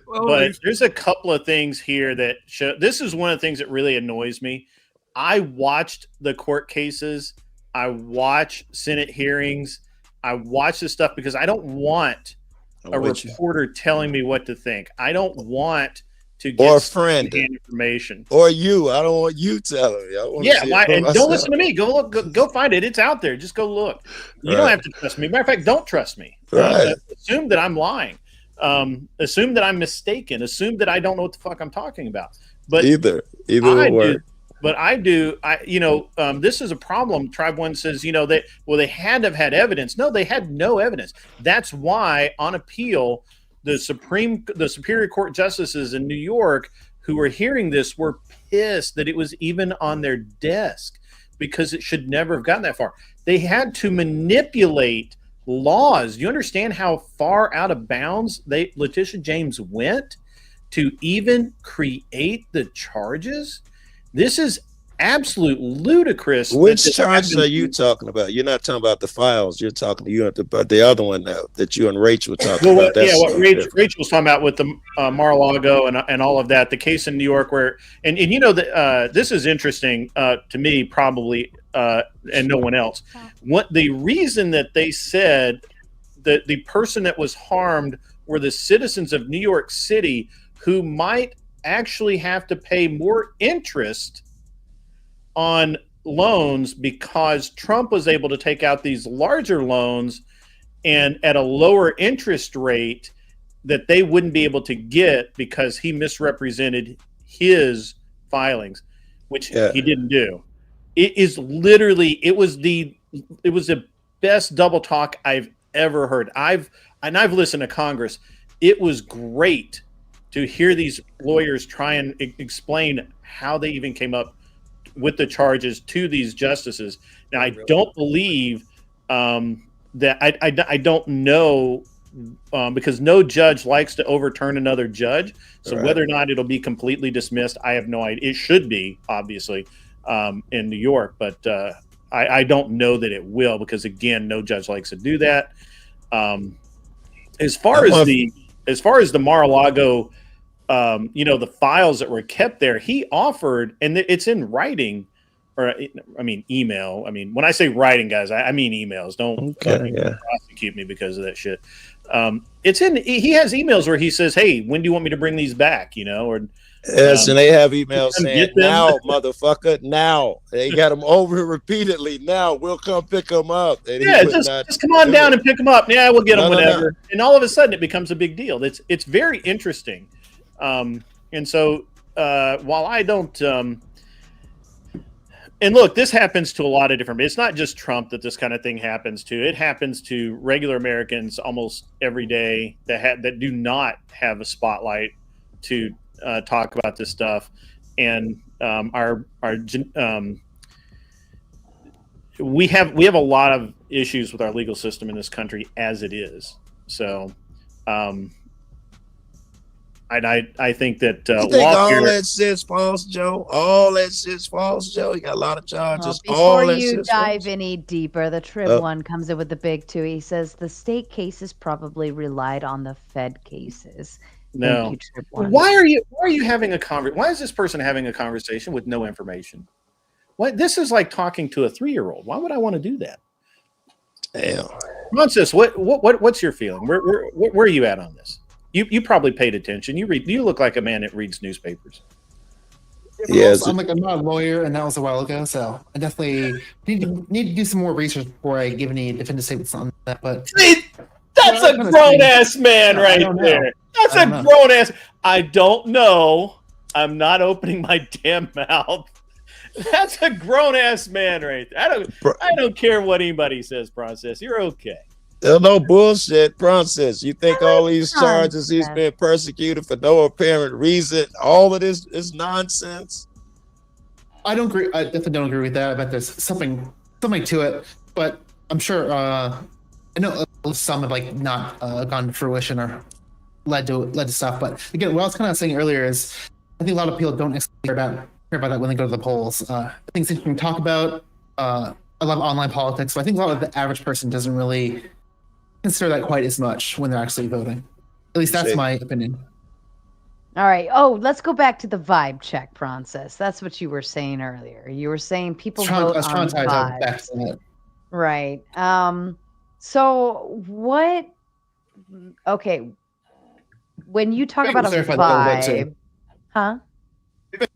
Speaker 8: but there's a couple of things here that show. This is one of the things that really annoys me. I watched the court cases. I watch Senate hearings. I watch this stuff because I don't want a reporter telling me what to think. I don't want to
Speaker 11: or a
Speaker 8: get
Speaker 11: friend
Speaker 8: information.
Speaker 11: Or you. I don't want you telling me. I want to see it for
Speaker 8: and
Speaker 11: myself.
Speaker 8: don't listen to me. Go look. Go find it. It's out there. Just go look. You don't have to trust me. Matter of fact, don't trust me. Assume that I'm lying. Assume that I'm mistaken. Assume that I don't know what the fuck I'm talking about. But
Speaker 11: either will work.
Speaker 8: But I do. This is a problem. Tribe One says, they had to have had evidence. No, they had no evidence. That's why on appeal, the Superior Court justices in New York who were hearing this were pissed that it was even on their desk, because it should never have gotten that far. They had to manipulate laws. You understand how far out of bounds Letitia James went to even create the charges? This is absolute ludicrous.
Speaker 11: Which charges are you talking about? You're not talking about the files. You're talking about the other one now that you and Rachel were talking about.
Speaker 8: What Rachel was talking about with the Mar-a-Lago and all of that, the case in New York where, and this is interesting to me probably, and no one else. What the reason that they said that the person that was harmed were the citizens of New York City who might actually have to pay more interest on loans because Trump was able to take out these larger loans and at a lower interest rate that they wouldn't be able to get because he misrepresented his filings, which he didn't do. It is literally, it was the best double talk I've ever heard. I've listened to Congress. It was great to hear these lawyers try and explain how they even came up with the charges to these justices. Now, I don't believe that I don't know because no judge likes to overturn another judge. So whether or not it'll be completely dismissed, I have no idea. It should be, obviously, in New York, but I don't know that it will because, again, no judge likes to do that. As far as the Mar-a-Lago, the files that were kept there, he offered, and it's in writing, or I mean email. I mean, when I say writing, guys, I mean emails. Don't prosecute me because of that shit. He has emails where he says, "Hey, when do you want me to bring these back?" And
Speaker 11: they have emails saying, "Now, motherfucker, now." They got them over repeatedly. Now we'll come pick them up.
Speaker 8: Just come on down and pick them up. Yeah, we'll get them whenever. And all of a sudden, it becomes a big deal. It's very interesting. And so while I don't, and look, this happens to a lot of different, it's not just Trump that this kind of thing happens to. It happens to regular Americans almost every day that do not have a spotlight to talk about this stuff. And we have a lot of issues with our legal system in this country as it is. So, I think that
Speaker 11: you think all that shit's false, Joe. All that shit's false, Joe. You got a lot of charges.
Speaker 3: Before you dive any deeper, the Trib one comes in with the big two. He says the state cases probably relied on the Fed cases.
Speaker 8: No. Why are you having a conversation? Why is this person having a conversation with no information? What? This is like talking to a 3-year-old. Why would I want to do that?
Speaker 11: Damn.
Speaker 8: Francis, what's your feeling? Where are you at on this? You probably paid attention. You look like a man that reads newspapers.
Speaker 9: Yes, I'm not a lawyer, and that was a while ago. So I definitely need to do some more research before I give any definitive statements on that. But
Speaker 8: that's a grown ass man right there. That's a grown ass. I don't know. I'm not opening my damn mouth. That's a grown ass man right there. I don't care what anybody says, Process. You're okay.
Speaker 11: No bullshit, Francis. You think all these charges, he's been persecuted for no apparent reason? All of this is nonsense.
Speaker 9: I don't agree. I definitely don't agree with that. I bet there's something to it, but I'm sure. I know some have not gone to fruition or led to stuff. But again, what I was kind of saying earlier is, I think a lot of people don't care about that when they go to the polls. I think it's interesting to talk about. I love online politics, but I think a lot of the average person doesn't really consider that quite as much when they're actually voting. At least that's my opinion.
Speaker 3: All right. Oh, let's go back to the vibe check process. That's what you were saying earlier. You were saying people vote on vibes. Right. So what okay. When you talk
Speaker 9: Maybe
Speaker 3: about a
Speaker 9: clarify that a little bit,
Speaker 3: vibe,
Speaker 9: too.
Speaker 3: huh?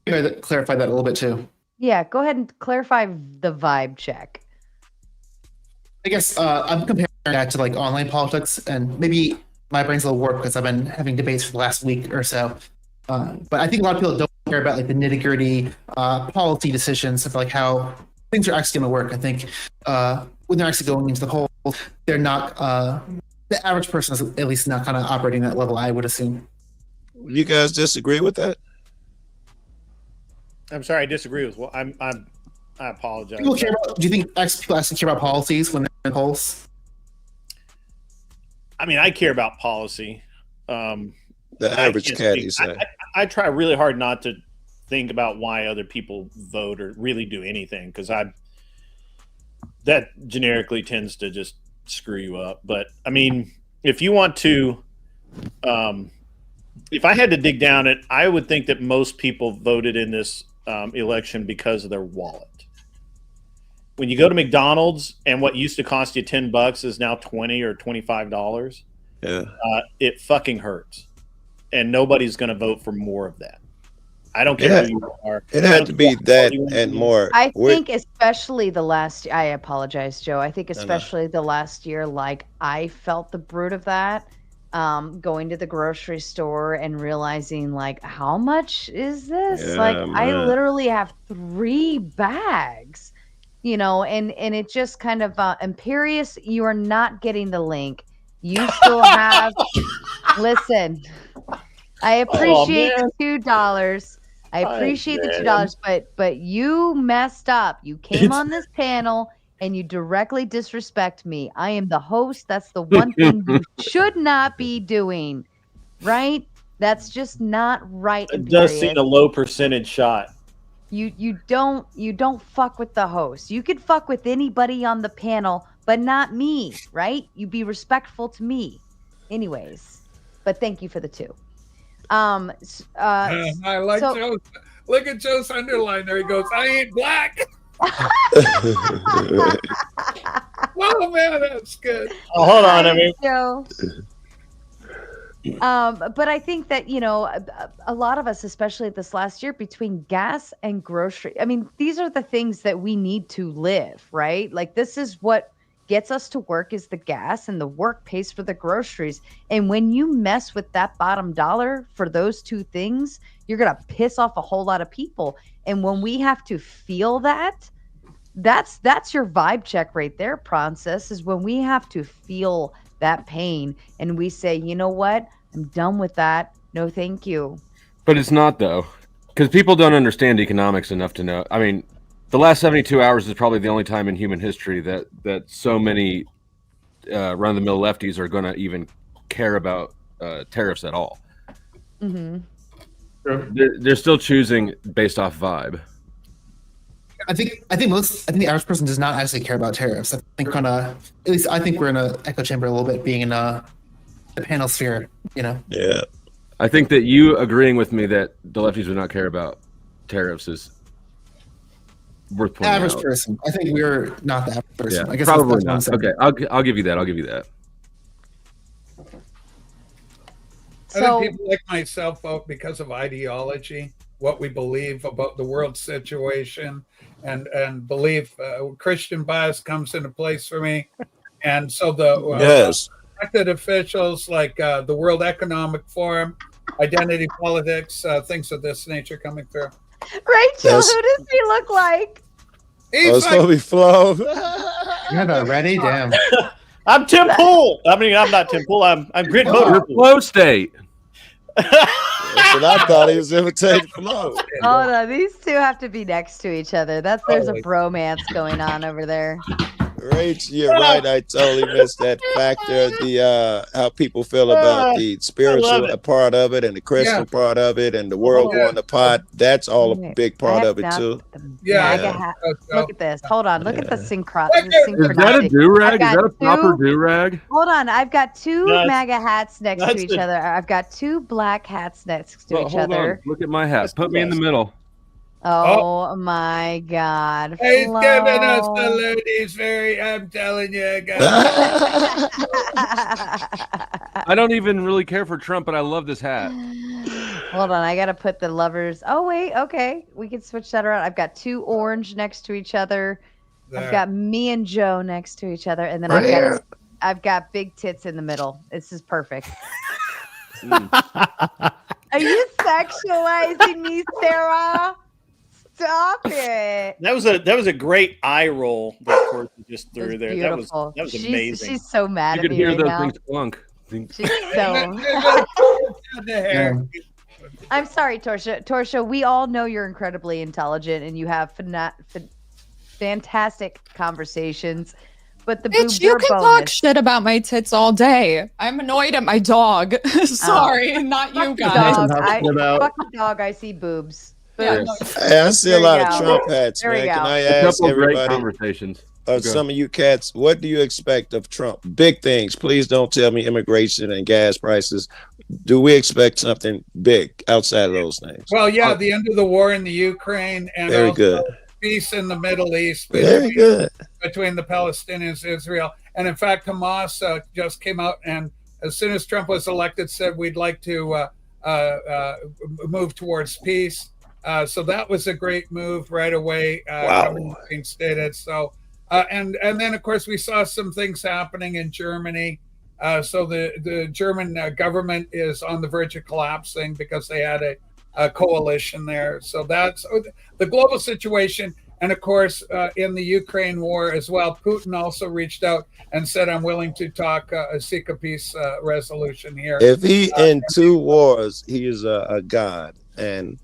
Speaker 9: Maybe clarify that a little bit too.
Speaker 3: Yeah, go ahead and clarify the vibe check.
Speaker 9: I guess I'm comparing that to like online politics, and maybe my brain's a little warped because I've been having debates for the last week or so. But I think a lot of people don't care about like the nitty gritty policy decisions of like how things are actually going to work. I think when they're actually going into the polls, they're not. The average person is at least not kind of operating that level, I would assume.
Speaker 11: You guys disagree with that?
Speaker 8: I'm sorry, I disagree with. Well, I apologize.
Speaker 9: People care about, do you think people actually care about policies when they're in polls?
Speaker 8: I mean, I care about policy.
Speaker 11: The average cat, you say.
Speaker 8: I try really hard not to think about why other people vote or really do anything, because that generically tends to just screw you up. But I mean, if you want to, if I had to dig down it, I would think that most people voted in this election because of their wallet. When you go to McDonald's and what used to cost you $10 is now $20 or $25, it fucking hurts. And nobody's going to vote for more of that. I don't care who you are.
Speaker 11: It had to be that and more.
Speaker 3: I think especially the last, I apologize, Joe. I think especially the last year, like I felt the brunt of that. Going to the grocery store and realizing like, how much is this? I literally have 3 bags, you know, and it just kind of, Imperious, you are not getting the link. You still have, listen, I appreciate the $2. I appreciate the $2, but you messed up. You came on this panel and you directly disrespect me. I am the host. That's the one thing you should not be doing, right? That's just not right.
Speaker 8: It does seem a low percentage shot.
Speaker 3: You don't fuck with the host. You could fuck with anybody on the panel, but not me, right? You be respectful to me. Anyways, but thank you for the 2.
Speaker 6: I like Joe's. Look at Joe's underline there. He goes, I ain't black. Oh man, that's good.
Speaker 8: Oh, hold on, I mean,
Speaker 3: Joe. But I think that, you know, a lot of us, especially this last year, between gas and grocery, I mean, these are the things that we need to live, right? Like this is what gets us to work is the gas, and the work pays for the groceries. And when you mess with that bottom dollar for those 2 things, you're going to piss off a whole lot of people. And when we have to feel that, that's your vibe check right there, Princess, is when we have to feel that pain and we say, you know what? I'm done with that. No, thank you.
Speaker 10: But it's not, though, because people don't understand economics enough to know. I mean, the last 72 hours is probably the only time in human history that so many run-of-the-mill lefties are going to even care about tariffs at all.
Speaker 3: Mm-hmm.
Speaker 10: They're still choosing based off vibe.
Speaker 9: I think the average person does not actually care about tariffs. I think at least I think we're in an echo chamber a little bit, being in the panel sphere, you know.
Speaker 11: Yeah.
Speaker 10: I think that you agreeing with me that the lefties would not care about tariffs is worth pointing
Speaker 9: average
Speaker 10: out.
Speaker 9: person. I think we're not the average person.
Speaker 10: Yeah,
Speaker 9: I guess
Speaker 10: probably
Speaker 9: that's
Speaker 10: not. Okay, I'll give you that. I'll give you that.
Speaker 6: I think people like myself vote because of ideology, what we believe about the world situation, and believe Christian bias comes into place for me. And so the elected officials like the World Economic Forum, identity politics, things of this nature coming through.
Speaker 3: Rachel, who does he look like?
Speaker 11: It's going to be Flo.
Speaker 9: You have that ready? Damn.
Speaker 8: I'm Tim Pool. I mean, I'm not Tim Pool. I'm Grid Motor.
Speaker 10: Flow State.
Speaker 11: That's what I thought he was imitating Flo.
Speaker 3: Hold on, these 2 have to be next to each other. There's a bromance going on over there.
Speaker 11: Rach, you're right. I totally missed that factor. The how people feel about the spiritual part of it and the Christian part of it and the world going apart. That's all a big part of it too.
Speaker 3: Look at this. Hold on. Look at the synchro.
Speaker 10: Is that a do-rag? Is that a proper do-rag?
Speaker 3: Hold on. I've got 2 MAGA hats next to each other. I've got 2 black hats next to each other.
Speaker 10: On. Look at my hat. Put me in the middle.
Speaker 3: Oh my God.
Speaker 6: He's giving us the ladies I'm telling you, guys.
Speaker 10: I don't even really care for Trump, but I love this hat.
Speaker 3: Hold on, I gotta put the lovers. Oh wait, okay, we can switch that around. I've got 2 orange next to each other. I've got me and Joe next to each other, and then I've got big tits in the middle. This is perfect. Are you sexualizing me, Sara? Stop it.
Speaker 8: That was a great eye roll that Torshaa just threw there.
Speaker 3: Beautiful.
Speaker 8: That was amazing.
Speaker 3: She's so mad
Speaker 10: You
Speaker 3: at
Speaker 10: could
Speaker 3: me
Speaker 10: hear
Speaker 3: right
Speaker 10: those
Speaker 3: now.
Speaker 10: things clunk.
Speaker 3: She's so. I'm sorry, Torshaa. Torshaa, we all know you're incredibly intelligent and you have fantastic conversations. But the boobs
Speaker 4: Bitch, you
Speaker 3: are
Speaker 4: can
Speaker 3: bonus.
Speaker 4: talk shit about my tits all day. I'm annoyed at my dog. Sorry, not you guys.
Speaker 3: Fuck the dog. I see boobs.
Speaker 4: Yeah,
Speaker 11: Hey, I see a lot of
Speaker 3: go.
Speaker 11: Trump hats,
Speaker 3: There we
Speaker 11: man. Can
Speaker 3: go.
Speaker 11: I
Speaker 10: A
Speaker 11: ask
Speaker 10: couple great
Speaker 11: everybody,
Speaker 10: conversations.
Speaker 11: some of you cats, what do you expect of Trump? Big things. Please don't tell me immigration and gas prices. Do we expect something big outside of those things?
Speaker 6: Well, yeah, the end of the war in the Ukraine and
Speaker 11: Very
Speaker 6: also
Speaker 11: good.
Speaker 6: peace in the Middle East
Speaker 11: Very good.
Speaker 6: between the Palestinians and Israel. And in fact, Hamas just came out and as soon as Trump was elected said we'd like to move towards peace. So that was a great move right away. Being stated. So and then of course we saw some things happening in Germany. So the German government is on the verge of collapsing because they had a coalition there. So that's the global situation. And of course, in the Ukraine war as well, Putin also reached out and said, I'm willing to seek a peace resolution here.
Speaker 11: If he in 2 wars, he is a god. And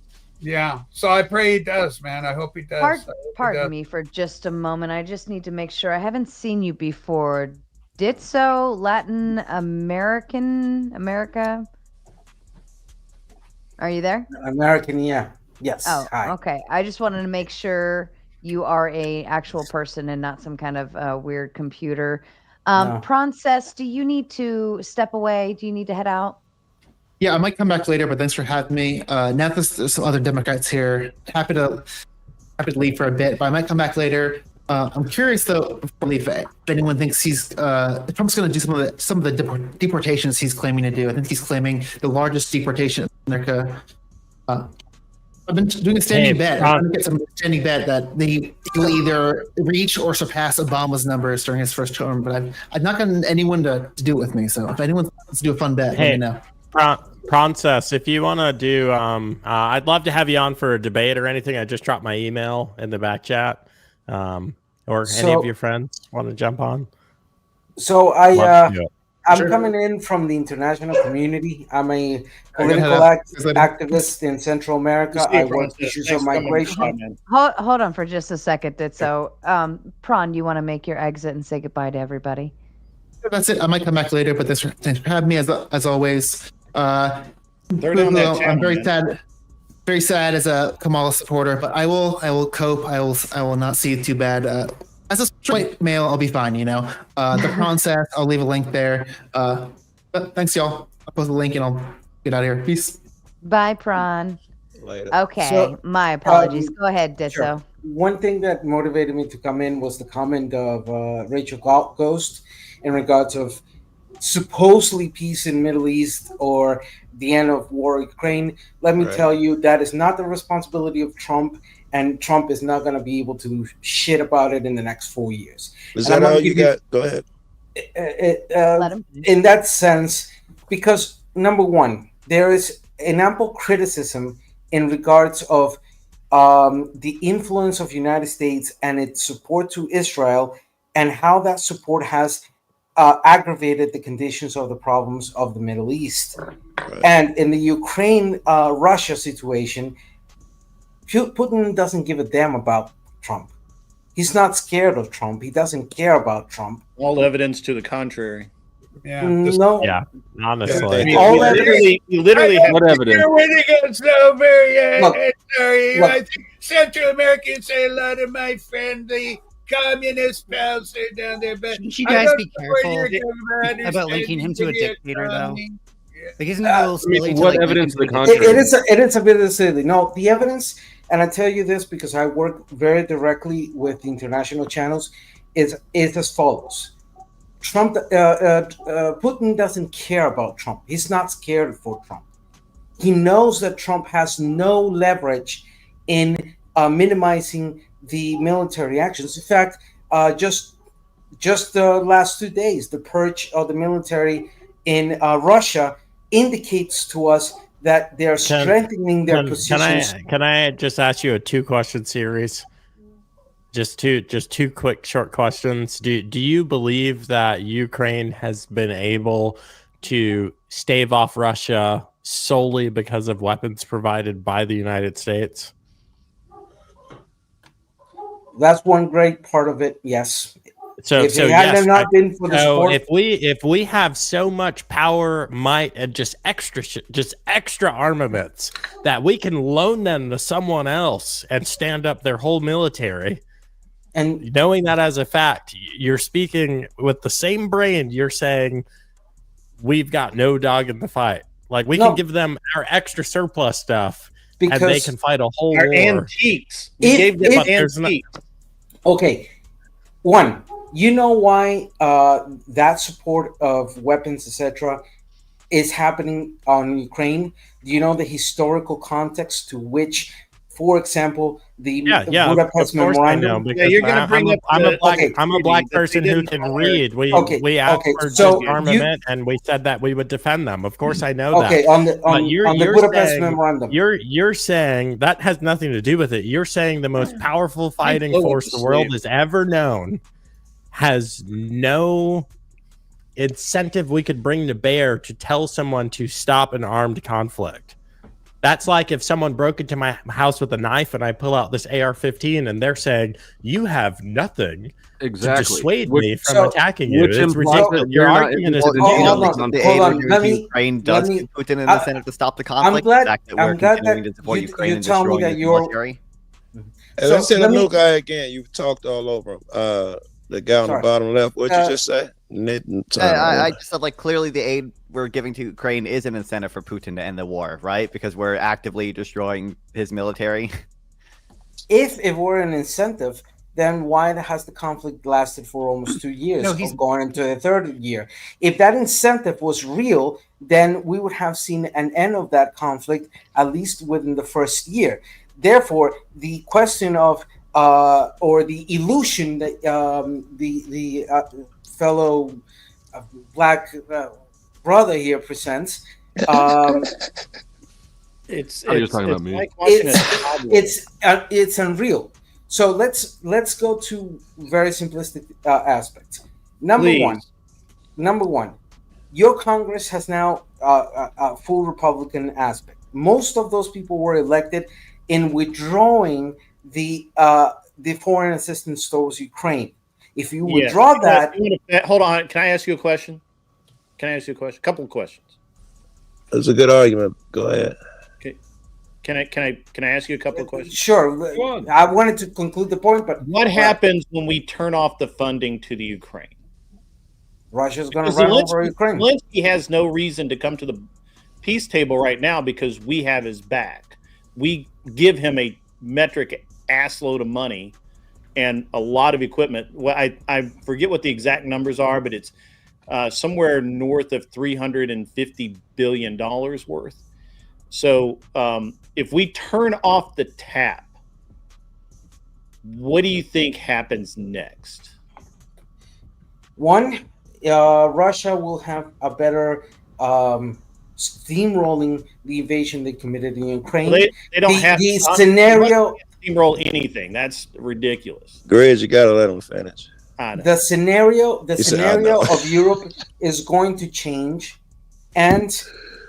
Speaker 6: yeah, so I pray he does, man. I hope he does.
Speaker 3: Pardon me for just a moment. I just need to make sure. I haven't seen you before. Ditso, Latin America? Are you there?
Speaker 12: American, yeah. Yes.
Speaker 3: Oh,
Speaker 12: Hi.
Speaker 3: okay. I just wanted to make sure you are a actual person and not some kind of weird computer.
Speaker 12: No.
Speaker 3: Princess, do you need to step away? Do you need to head out?
Speaker 9: Yeah, I might come back later, but thanks for having me. Now there's some other Democrats here. Happy to leave for a bit, but I might come back later. I'm curious though, if anyone thinks Trump's going to do some of the deportations he's claiming to do. I think he's claiming the largest deportation in America. I've been doing a standing bet. I'm trying to get some standing bet that he'll either reach or surpass Obama's numbers during his first term. But I've not gotten anyone to do it with me. So if anyone wants to do a fun bet, let me know.
Speaker 13: Princess, if you want to do, I'd love to have you on for a debate or anything. I just dropped my email in the back chat. Or any of your friends want to jump on?
Speaker 12: So I'm coming in from the international community. I'm a political activist in Central America. I work issues of migration.
Speaker 3: Hold on for just a second, Ditso. Prawn, you want to make your exit and say goodbye to everybody?
Speaker 9: That's it. I might come back later, but thanks for having me as always. I'm very sad as a Kamala supporter, but I will cope. I will not see it too bad. As a straight male, I'll be fine. The process. I'll leave a link there. But thanks, y'all. I'll post the link and I'll get out of here. Peace.
Speaker 3: Bye, Prawn.
Speaker 11: Later.
Speaker 3: Okay,
Speaker 12: So,
Speaker 3: my apologies. Go ahead, Ditso.
Speaker 12: Sure. One thing that motivated me to come in was the comment of Rachel Ghost in regards of supposedly peace in Middle East or the end of war in Ukraine. Let me tell you, that is not the responsibility of Trump, and Trump is not going to be able to shit about it in the next 4 years.
Speaker 11: Is that all you got? Go ahead.
Speaker 12: In that sense, because number one, there is an ample criticism in regards of the influence of the United States and its support to Israel and how that support has aggravated the conditions of the problems of the Middle East. And in the Ukraine-Russia situation, Putin doesn't give a damn about Trump. He's not scared of Trump. He doesn't care about Trump.
Speaker 8: All evidence to the contrary.
Speaker 6: Yeah.
Speaker 12: No.
Speaker 13: Yeah, honestly.
Speaker 8: I mean, you literally have
Speaker 10: what evidence?
Speaker 6: You're winning it so very sorry.
Speaker 12: Look.
Speaker 6: I think Central Americans say a lot of my friendly communist pals are down there, but
Speaker 14: shouldn't you guys be careful about linking him to a dictator, though? Like, isn't it a little silly?
Speaker 10: What evidence to the contrary?
Speaker 12: It is a bit silly. No, the evidence, and I tell you this because I work very directly with the international channels, is as follows. Putin doesn't care about Trump. He's not scared for Trump. He knows that Trump has no leverage in minimizing the military actions. In fact, just the last 2 days, the purge of the military in Russia indicates to us that they're strengthening their positions.
Speaker 13: Can I just ask you a 2-question series? Just two quick short questions. Do you believe that Ukraine has been able to stave off Russia solely because of weapons provided by the United States?
Speaker 12: That's one great part of it. Yes.
Speaker 13: So
Speaker 12: if it
Speaker 13: yes,
Speaker 12: hadn't not been for the support,
Speaker 13: if we have so much power, might, and just extra armaments that we can loan them to someone else and stand up their whole military, and knowing that as a fact, you're speaking with the same brain. You're saying we've got no dog in the fight. Like we can give them our extra surplus stuff, and they can fight a whole war.
Speaker 15: Antiques. We gave them antiques.
Speaker 12: Okay. One, you know why that support of weapons, etc., is happening on Ukraine? Do you know the historical context to which, for example, the Budapest Memorandum?
Speaker 15: You're going to bring up.
Speaker 13: I'm a black person who can read. We asked for armament, and we said that we would defend them. Of course, I know that.
Speaker 12: Okay, on the Budapest Memorandum,
Speaker 13: you're saying that has nothing to do with it. You're saying the most powerful fighting force the world has ever known has no incentive we could bring to bear to tell someone to stop an armed conflict. That's like if someone broke into my house with a knife and I pull out this AR-15 and they're saying, you have nothing to dissuade me from attacking you. It's ridiculous. Your argument is
Speaker 14: Hold on. Ukraine does Putin in the Senate to stop the conflict.
Speaker 12: I'm glad that you tell me that you're...
Speaker 11: Let's say the new guy again. You talked all over him. The guy on the bottom left. What'd you just say?
Speaker 14: I just said, like, clearly the aid we're giving to Ukraine is an incentive for Putin to end the war, right? Because we're actively destroying his military.
Speaker 12: If it were an incentive, then why has the conflict lasted for almost 2 years? He's going into the third year. If that incentive was real, then we would have seen an end of that conflict, at least within the first year. Therefore, the question of or the illusion that the fellow black brother here presents.
Speaker 10: It's
Speaker 12: unreal. So let's go to very simplistic aspects. Number one, your Congress has now a full Republican aspect. Most of those people were elected in withdrawing the foreign assistance towards Ukraine. If you withdraw that,
Speaker 15: hold on. Can I ask you a question? A couple of questions.
Speaker 11: That's a good argument. Go ahead.
Speaker 15: Okay. Can I ask you a couple of questions?
Speaker 12: Sure. I wanted to conclude the point, but
Speaker 15: what happens when we turn off the funding to the Ukraine?
Speaker 12: Russia's going to run over Ukraine.
Speaker 15: Zelensky has no reason to come to the peace table right now because we have his back. We give him a metric assload of money and a lot of equipment. Well, I forget what the exact numbers are, but it's somewhere north of $350 billion worth. So if we turn off the tap, what do you think happens next?
Speaker 12: One, Russia will have a better steamrolling the invasion they committed in Ukraine.
Speaker 15: Well, they don't have
Speaker 12: the scenario.
Speaker 15: Steamroll anything. That's ridiculous.
Speaker 11: Greg, you gotta let them finish.
Speaker 12: The scenario of Europe is going to change, and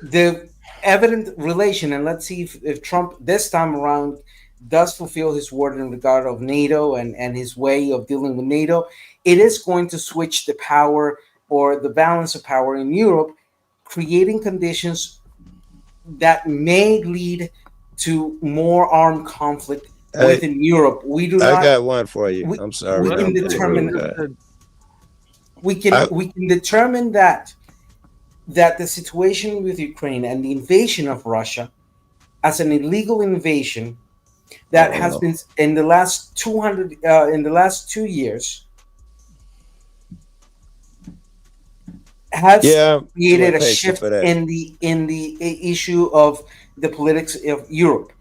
Speaker 12: the evident relation. And let's see if Trump this time around does fulfill his word in regard of NATO and his way of dealing with NATO. It is going to switch the power or the balance of power in Europe, creating conditions that may lead to more armed conflict within Europe. We do not.
Speaker 11: I got one for you. I'm sorry.
Speaker 12: We can determine. We can determine that the situation with Ukraine and the invasion of Russia as an illegal invasion that has been in the last 2 years. has
Speaker 11: Yeah,
Speaker 12: created
Speaker 11: we're
Speaker 12: a
Speaker 11: patient
Speaker 12: shift
Speaker 11: for that.
Speaker 12: in the issue of the politics of Europe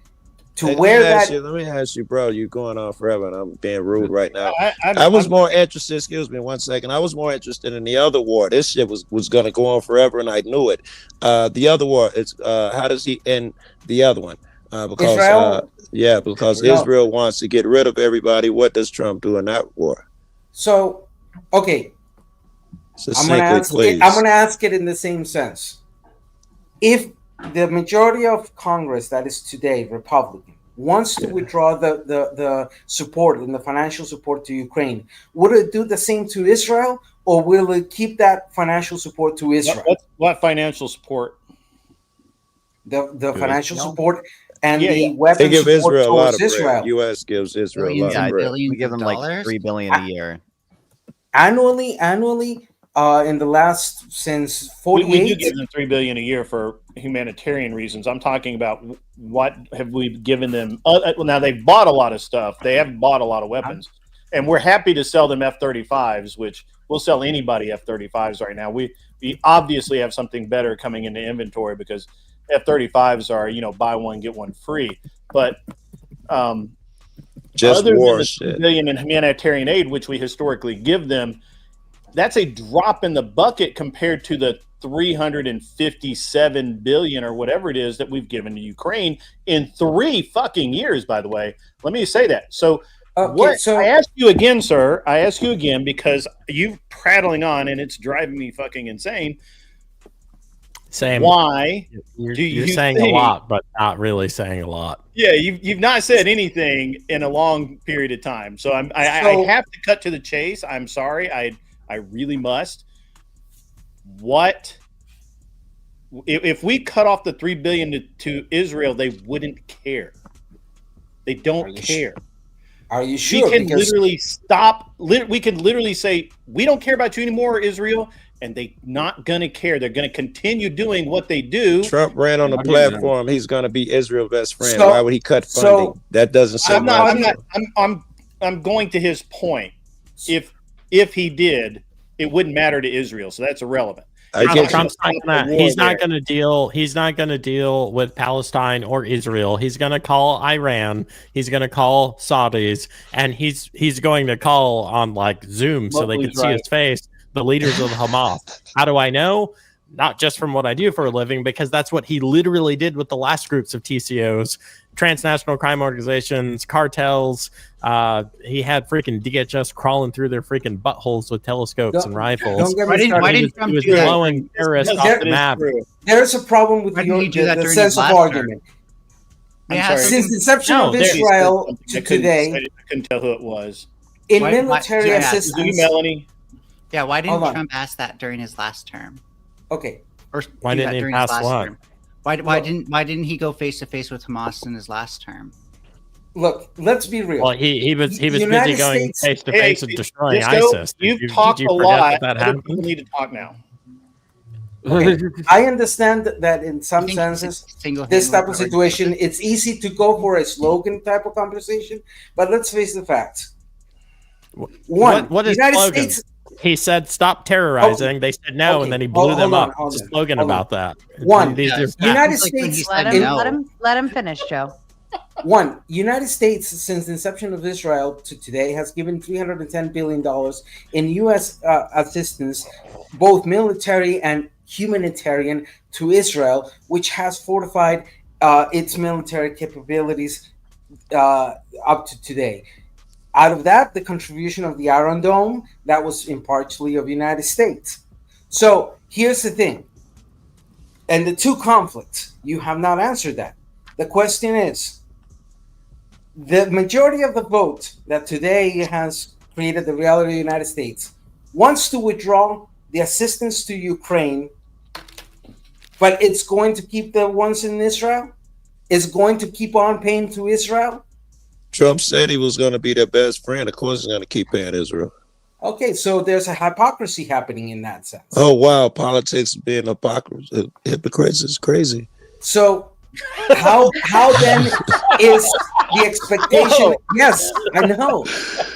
Speaker 12: to
Speaker 11: Hey,
Speaker 12: where that.
Speaker 11: let me ask you, bro. You going on forever, and I'm being rude right now.
Speaker 15: I'm-
Speaker 11: I was
Speaker 15: I'm-
Speaker 11: more interested. Excuse me, 1 second. I was more interested in the other war. This shit was going to go on forever, and I knew it. The other war. It's how does he end the other one? Because
Speaker 12: Israel?
Speaker 11: because
Speaker 12: No.
Speaker 11: Israel wants to get rid of everybody. What does Trump do in that war?
Speaker 12: So, okay, I'm
Speaker 11: Succinctly,
Speaker 12: gonna ask it in the same sense. If the majority of Congress, that is today Republican, wants to withdraw the support and the financial support to Ukraine, would it do the same to Israel, or will it keep that financial support to Israel?
Speaker 15: What financial support?
Speaker 12: The financial support and the
Speaker 11: They
Speaker 12: weapon
Speaker 11: give
Speaker 12: support
Speaker 11: Israel a lot
Speaker 12: towards
Speaker 11: of bread.
Speaker 12: Israel
Speaker 11: U.S. gives Israel a lot of bread.
Speaker 14: We give them like $3 billion a year.
Speaker 12: annually. In the last since
Speaker 15: We do
Speaker 12: 48.
Speaker 15: give them $3 billion a year for humanitarian reasons. I'm talking about what have we given them? Now they've bought a lot of stuff. They have bought a lot of weapons, and we're happy to sell them F-35s, which we'll sell anybody F-35s right now. We obviously have something better coming into inventory because F-35s are buy one get one free. But
Speaker 11: Just
Speaker 15: other
Speaker 11: war
Speaker 15: than the
Speaker 11: shit.
Speaker 15: $3 billion in humanitarian aid, which we historically give them, that's a drop in the bucket compared to the $357 billion or whatever it is that we've given to Ukraine in 3 fucking years, by the way. Let me say that. So I ask you again, sir, I ask you again because you prattling on and it's driving me fucking insane.
Speaker 13: Same.
Speaker 15: Why
Speaker 13: you're saying a lot, but not really saying a lot.
Speaker 15: Yeah, you've not said anything in a long period of time. So I have to cut to the chase. I'm sorry. I really must. What if we cut off the $3 billion to Israel? They wouldn't care. They don't care.
Speaker 12: Are you sure?
Speaker 15: We can literally stop. We can literally say we don't care about you anymore, Israel, and they're not gonna care. They're gonna continue doing what they do.
Speaker 11: Trump ran on a platform. He's going to be Israel's best friend.
Speaker 15: So-
Speaker 11: Why would he cut funding? That doesn't seem logical.
Speaker 15: I'm going to his point. If he did, it wouldn't matter to Israel, so that's irrelevant.
Speaker 13: Trump's not going to deal. He's not going to deal with Palestine or Israel. He's going to call Iran. He's going to call Saudis, and he's going to call on like Zoom so they can see his face. The leaders of Hamas. How do I know? Not just from what I do for a living, because that's what he literally did with the last groups of TCOs, transnational crime organizations, cartels. He had freaking DHS crawling through their freaking buttholes with telescopes and rifles.
Speaker 12: Why didn't Trump
Speaker 13: he was
Speaker 12: do that?
Speaker 13: blowing terrorists off the map.
Speaker 12: There's a problem with
Speaker 16: Why didn't he do that
Speaker 12: the
Speaker 16: during
Speaker 12: sense
Speaker 16: his
Speaker 12: of
Speaker 16: last
Speaker 12: argument. Since the inception of Israel to today,
Speaker 15: I couldn't tell who it was.
Speaker 12: in military assistance.
Speaker 15: Is it Melanie?
Speaker 16: Yeah, why didn't
Speaker 12: Hold on.
Speaker 16: Trump ask that during his last term?
Speaker 12: Okay.
Speaker 16: Or
Speaker 13: Why
Speaker 16: do
Speaker 13: didn't
Speaker 16: that
Speaker 13: he
Speaker 16: during
Speaker 13: pass
Speaker 16: his last
Speaker 13: what?
Speaker 16: term? Why didn't he go face to face with Hamas in his last term?
Speaker 12: Look, let's be real.
Speaker 13: Well, he was busy
Speaker 12: United
Speaker 13: going
Speaker 12: States-
Speaker 13: face to face and destroying
Speaker 15: Disco,
Speaker 13: ISIS.
Speaker 15: You've talked
Speaker 13: did
Speaker 15: a
Speaker 13: you forget
Speaker 15: lot.
Speaker 13: that
Speaker 15: Other people
Speaker 13: happened?
Speaker 15: need to talk now.
Speaker 12: Okay. I understand that in some senses, this type of situation, it's easy to go for a slogan type of conversation, but let's face the facts. One,
Speaker 13: what is
Speaker 12: United
Speaker 13: slogan?
Speaker 12: States.
Speaker 13: He said stop terrorizing. They said no,
Speaker 12: Okay.
Speaker 13: and then he blew
Speaker 12: Hold
Speaker 13: them
Speaker 12: on,
Speaker 13: up.
Speaker 12: hold
Speaker 13: It's a
Speaker 12: on,
Speaker 13: slogan
Speaker 12: hold on.
Speaker 13: about that.
Speaker 12: One,
Speaker 13: These are
Speaker 12: United
Speaker 13: facts.
Speaker 12: States.
Speaker 3: Let him finish, Joe.
Speaker 12: One, United States, since the inception of Israel to today, has given $310 billion in U.S. Assistance, both military and humanitarian, to Israel, which has fortified its military capabilities up to today. Out of that, the contribution of the Iron Dome, that was partially of United States. So here's the thing. And the two conflicts, you have not answered that. The question is, the majority of the vote that today has created the reality of the United States wants to withdraw the assistance to Ukraine, but it's going to keep the ones in Israel? It's going to keep on paying to Israel?
Speaker 11: Trump said he was going to be their best friend. Of course, he's going to keep paying Israel.
Speaker 12: Okay, so there's a hypocrisy happening in that sense.
Speaker 11: Oh, wow. Politics being hypocrites is crazy.
Speaker 12: So how then is the expectation, yes, I know.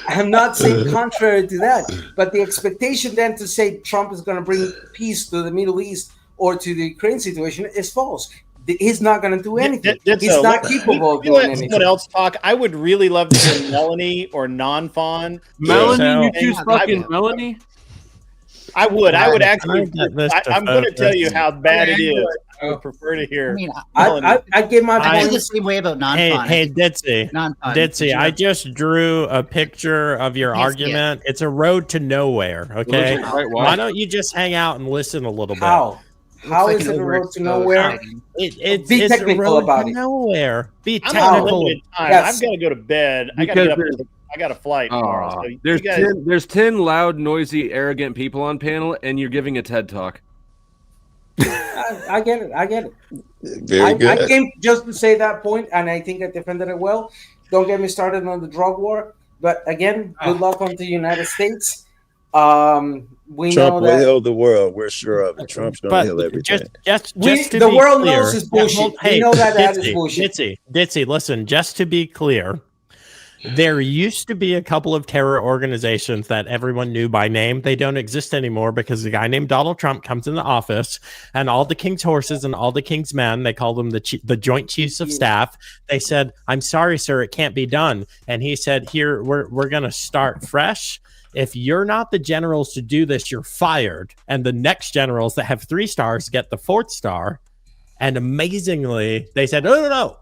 Speaker 12: I'm not saying contrary to that, but the expectation then to say Trump is going to bring peace to the Middle East or to the Ukraine situation is false. He's not going to do anything. He's not capable of doing anything.
Speaker 15: Someone else talk. I would really love to hear Melanie or Non-Fawn.
Speaker 10: Melanie, you choose fucking Melanie?
Speaker 15: I would actually. I'm going to tell you how bad it is. I would prefer to hear.
Speaker 12: I gave my
Speaker 16: I feel
Speaker 12: point.
Speaker 16: the same way about Non-Fawn.
Speaker 13: Hey, Ditsy. Ditsy, I just drew a picture of your argument. It's a road to nowhere, okay? Why don't you just hang out and listen a little bit?
Speaker 12: How is it a road to nowhere?
Speaker 13: It's
Speaker 12: Be
Speaker 13: a
Speaker 12: technical
Speaker 13: road
Speaker 12: about
Speaker 13: to
Speaker 12: it.
Speaker 13: nowhere. Be
Speaker 15: I'm
Speaker 13: technical.
Speaker 15: limited time. I've got to go to bed. I got to get up. I got a flight tomorrow. So
Speaker 10: There's 10 loud, noisy, arrogant people on panel, and you're giving a TED talk.
Speaker 12: I get it.
Speaker 11: Very good.
Speaker 12: I came just to say that point, and I think I defended it well. Don't get me started on the drug war. But again, good luck on the United States. We
Speaker 11: Trump
Speaker 12: know
Speaker 11: will
Speaker 12: that
Speaker 11: heal the world. We're sure of it. Trump's going to heal everything.
Speaker 12: the world knows it's bullshit. We know that is bullshit.
Speaker 13: Ditsy, listen, just to be clear, there used to be a couple of terror organizations that everyone knew by name. They don't exist anymore because a guy named Donald Trump comes into office and all the king's horses and all the king's men, they call them the Joint Chiefs of Staff. They said, "I'm sorry, sir, it can't be done." And he said, "Here, we're going to start fresh. If you're not the generals to do this, you're fired." And the next generals that have 3 stars get the 4th star. And amazingly, they said, no,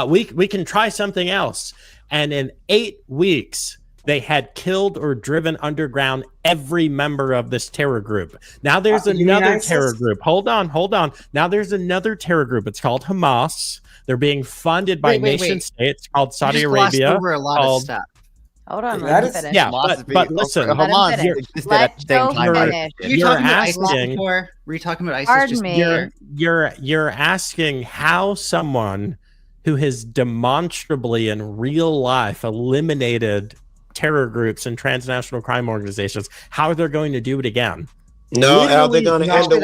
Speaker 13: we can try something else. And in 8 weeks, they had killed or driven underground every member of this terror group. Now there's another terror group. Hold on. Now there's another terror group. It's called Hamas. They're being funded by nation states called Saudi Arabia.
Speaker 16: Over a lot of stuff.
Speaker 3: Hold on, let me finish.
Speaker 13: Yeah, but listen,
Speaker 16: Hamas
Speaker 13: you're
Speaker 16: asking. Were you talking about ISIS?
Speaker 3: Pardon me.
Speaker 13: You're asking how someone who has demonstrably in real life eliminated terror groups and transnational crime organizations, how they're going to do it again.
Speaker 11: No, how they're going to end the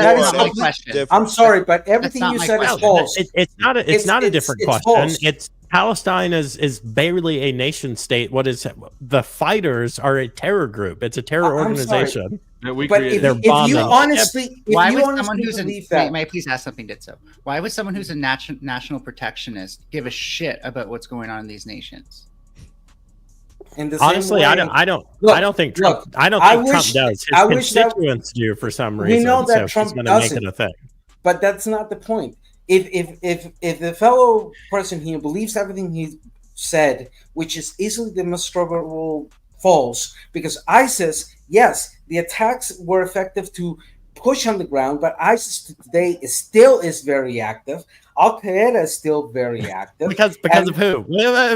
Speaker 11: war.
Speaker 12: I'm sorry, but everything you said is false.
Speaker 13: It's not a different question. It's Palestine is barely a nation state. What is the fighters are a terror group. It's a terror organization.
Speaker 12: But if you honestly,
Speaker 16: why would someone who's may I please ask something, Ditso? Why would someone who's a national protectionist give a shit about what's going on in these nations?
Speaker 13: Honestly, I don't think Trump Trump does. His constituents do for some reason.
Speaker 12: We know that
Speaker 13: so
Speaker 12: Trump
Speaker 13: he's going to make it a thing.
Speaker 12: But that's not the point. If the fellow person here believes everything he said, which is easily demonstrable false, because ISIS, yes, the attacks were effective to push on the ground, but ISIS today still is very active. Al Qaeda is still very active.
Speaker 13: because of who?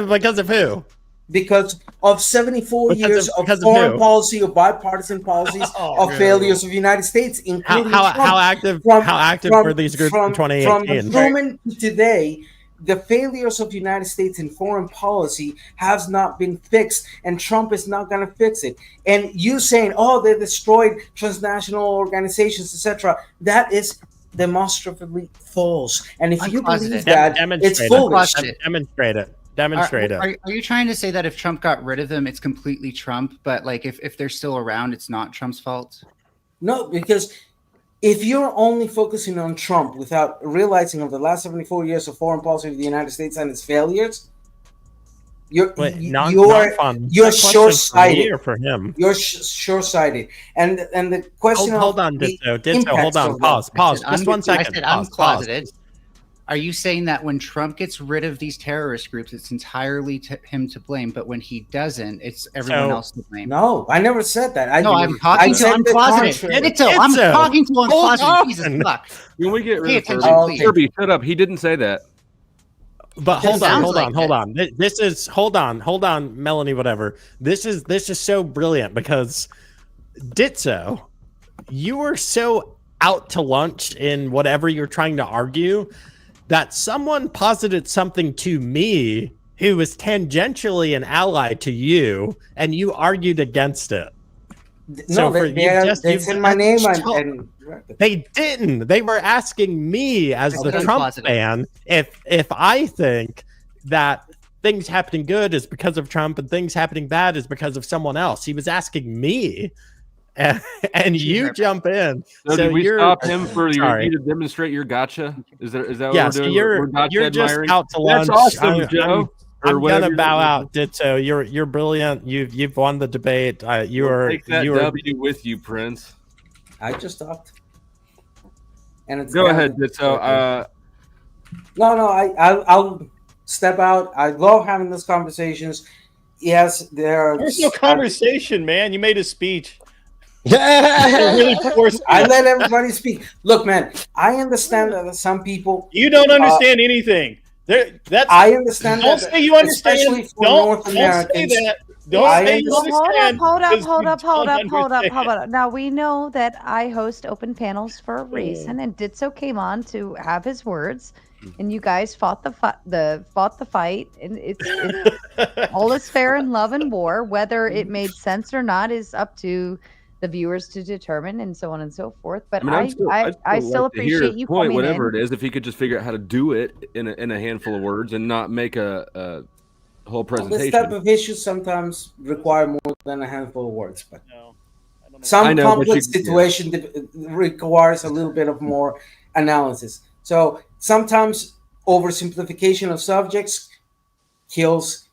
Speaker 13: Because of who?
Speaker 12: Because of 74 years of foreign policy, of bipartisan policies, of failures of the United States, including
Speaker 13: how active were these groups in 2018?
Speaker 12: From Truman to today, the failures of the United States in foreign policy has not been fixed, and Trump is not going to fix it. And you saying, "Oh, they destroyed transnational organizations, etc." That is demonstrably false. And if you believe that, it's foolish.
Speaker 13: Demonstrate it.
Speaker 16: Are you trying to say that if Trump got rid of them, it's completely Trump, but like if they're still around, it's not Trump's fault?
Speaker 12: No, because if you're only focusing on Trump without realizing of the last 74 years of foreign policy of the United States and its failures, you're short-sighted.
Speaker 13: For him,
Speaker 12: you're short-sighted. And the question.
Speaker 13: Hold on, Ditso. Hold on. Pause. Just 1 second.
Speaker 16: I said I'm closeted. Are you saying that when Trump gets rid of these terrorist groups, it's entirely him to blame, but when he doesn't, it's everyone else to blame?
Speaker 12: No, I never said that.
Speaker 16: I'm talking to uncloseted. I'm talking to uncloseted. Jesus fuck.
Speaker 10: When we get rid of
Speaker 11: Kirby, shut up. He didn't say that.
Speaker 13: But hold on. This is hold on, Melanie, whatever. This is so brilliant because Ditso, you were so out to lunch in whatever you're trying to argue that someone posited something to me who was tangentially an ally to you, and you argued against it.
Speaker 12: No, they said my name.
Speaker 13: They didn't. They were asking me as the Trump fan if I think that things happening good is because of Trump and things happening bad is because of someone else. He was asking me, and you jump in.
Speaker 10: So did we
Speaker 13: you're
Speaker 10: stop him for you
Speaker 13: sorry.
Speaker 10: to demonstrate your gotcha? Is that what
Speaker 13: Yeah,
Speaker 10: we're
Speaker 13: so
Speaker 10: doing?
Speaker 13: you're
Speaker 10: We're gotcha
Speaker 13: just
Speaker 10: admiring?
Speaker 13: out to lunch.
Speaker 10: That's awesome, Joe.
Speaker 13: I'm gonna bow out, Ditto. You're brilliant. You've won the debate. You are
Speaker 10: take that
Speaker 13: you are
Speaker 10: W with you, Prince.
Speaker 12: I just talked. And it's
Speaker 10: Go ahead, Ditto.
Speaker 12: No, I'll step out. I love having these conversations. Yes,
Speaker 15: There's no conversation, man. You made a speech.
Speaker 12: Really forced. I let everybody speak. Look, man, I understand that some people
Speaker 15: You don't understand anything.
Speaker 12: I understand.
Speaker 15: Don't
Speaker 12: that,
Speaker 15: say you understand.
Speaker 12: especially for
Speaker 15: Don't
Speaker 12: North
Speaker 15: say
Speaker 12: Americans.
Speaker 15: that. Don't say you
Speaker 3: Hold
Speaker 15: understand.
Speaker 3: up. Now we know that I host open panels for a reason, and Ditso came on to have his words, and you guys fought the fight, and it's all is fair in love and war. Whether it made sense or not is up to the viewers to determine, and so on and so forth. But
Speaker 10: I'd
Speaker 3: still
Speaker 10: like to hear
Speaker 3: appreciate
Speaker 10: his
Speaker 3: you
Speaker 10: point,
Speaker 3: coming
Speaker 10: whatever
Speaker 3: in.
Speaker 10: it is. If he could just figure out how to do it in a handful of words and not make a whole presentation.
Speaker 12: This type of issues sometimes require more than a handful of words, but some complex situation requires a little bit of more analysis. So sometimes oversimplification of subjects kills.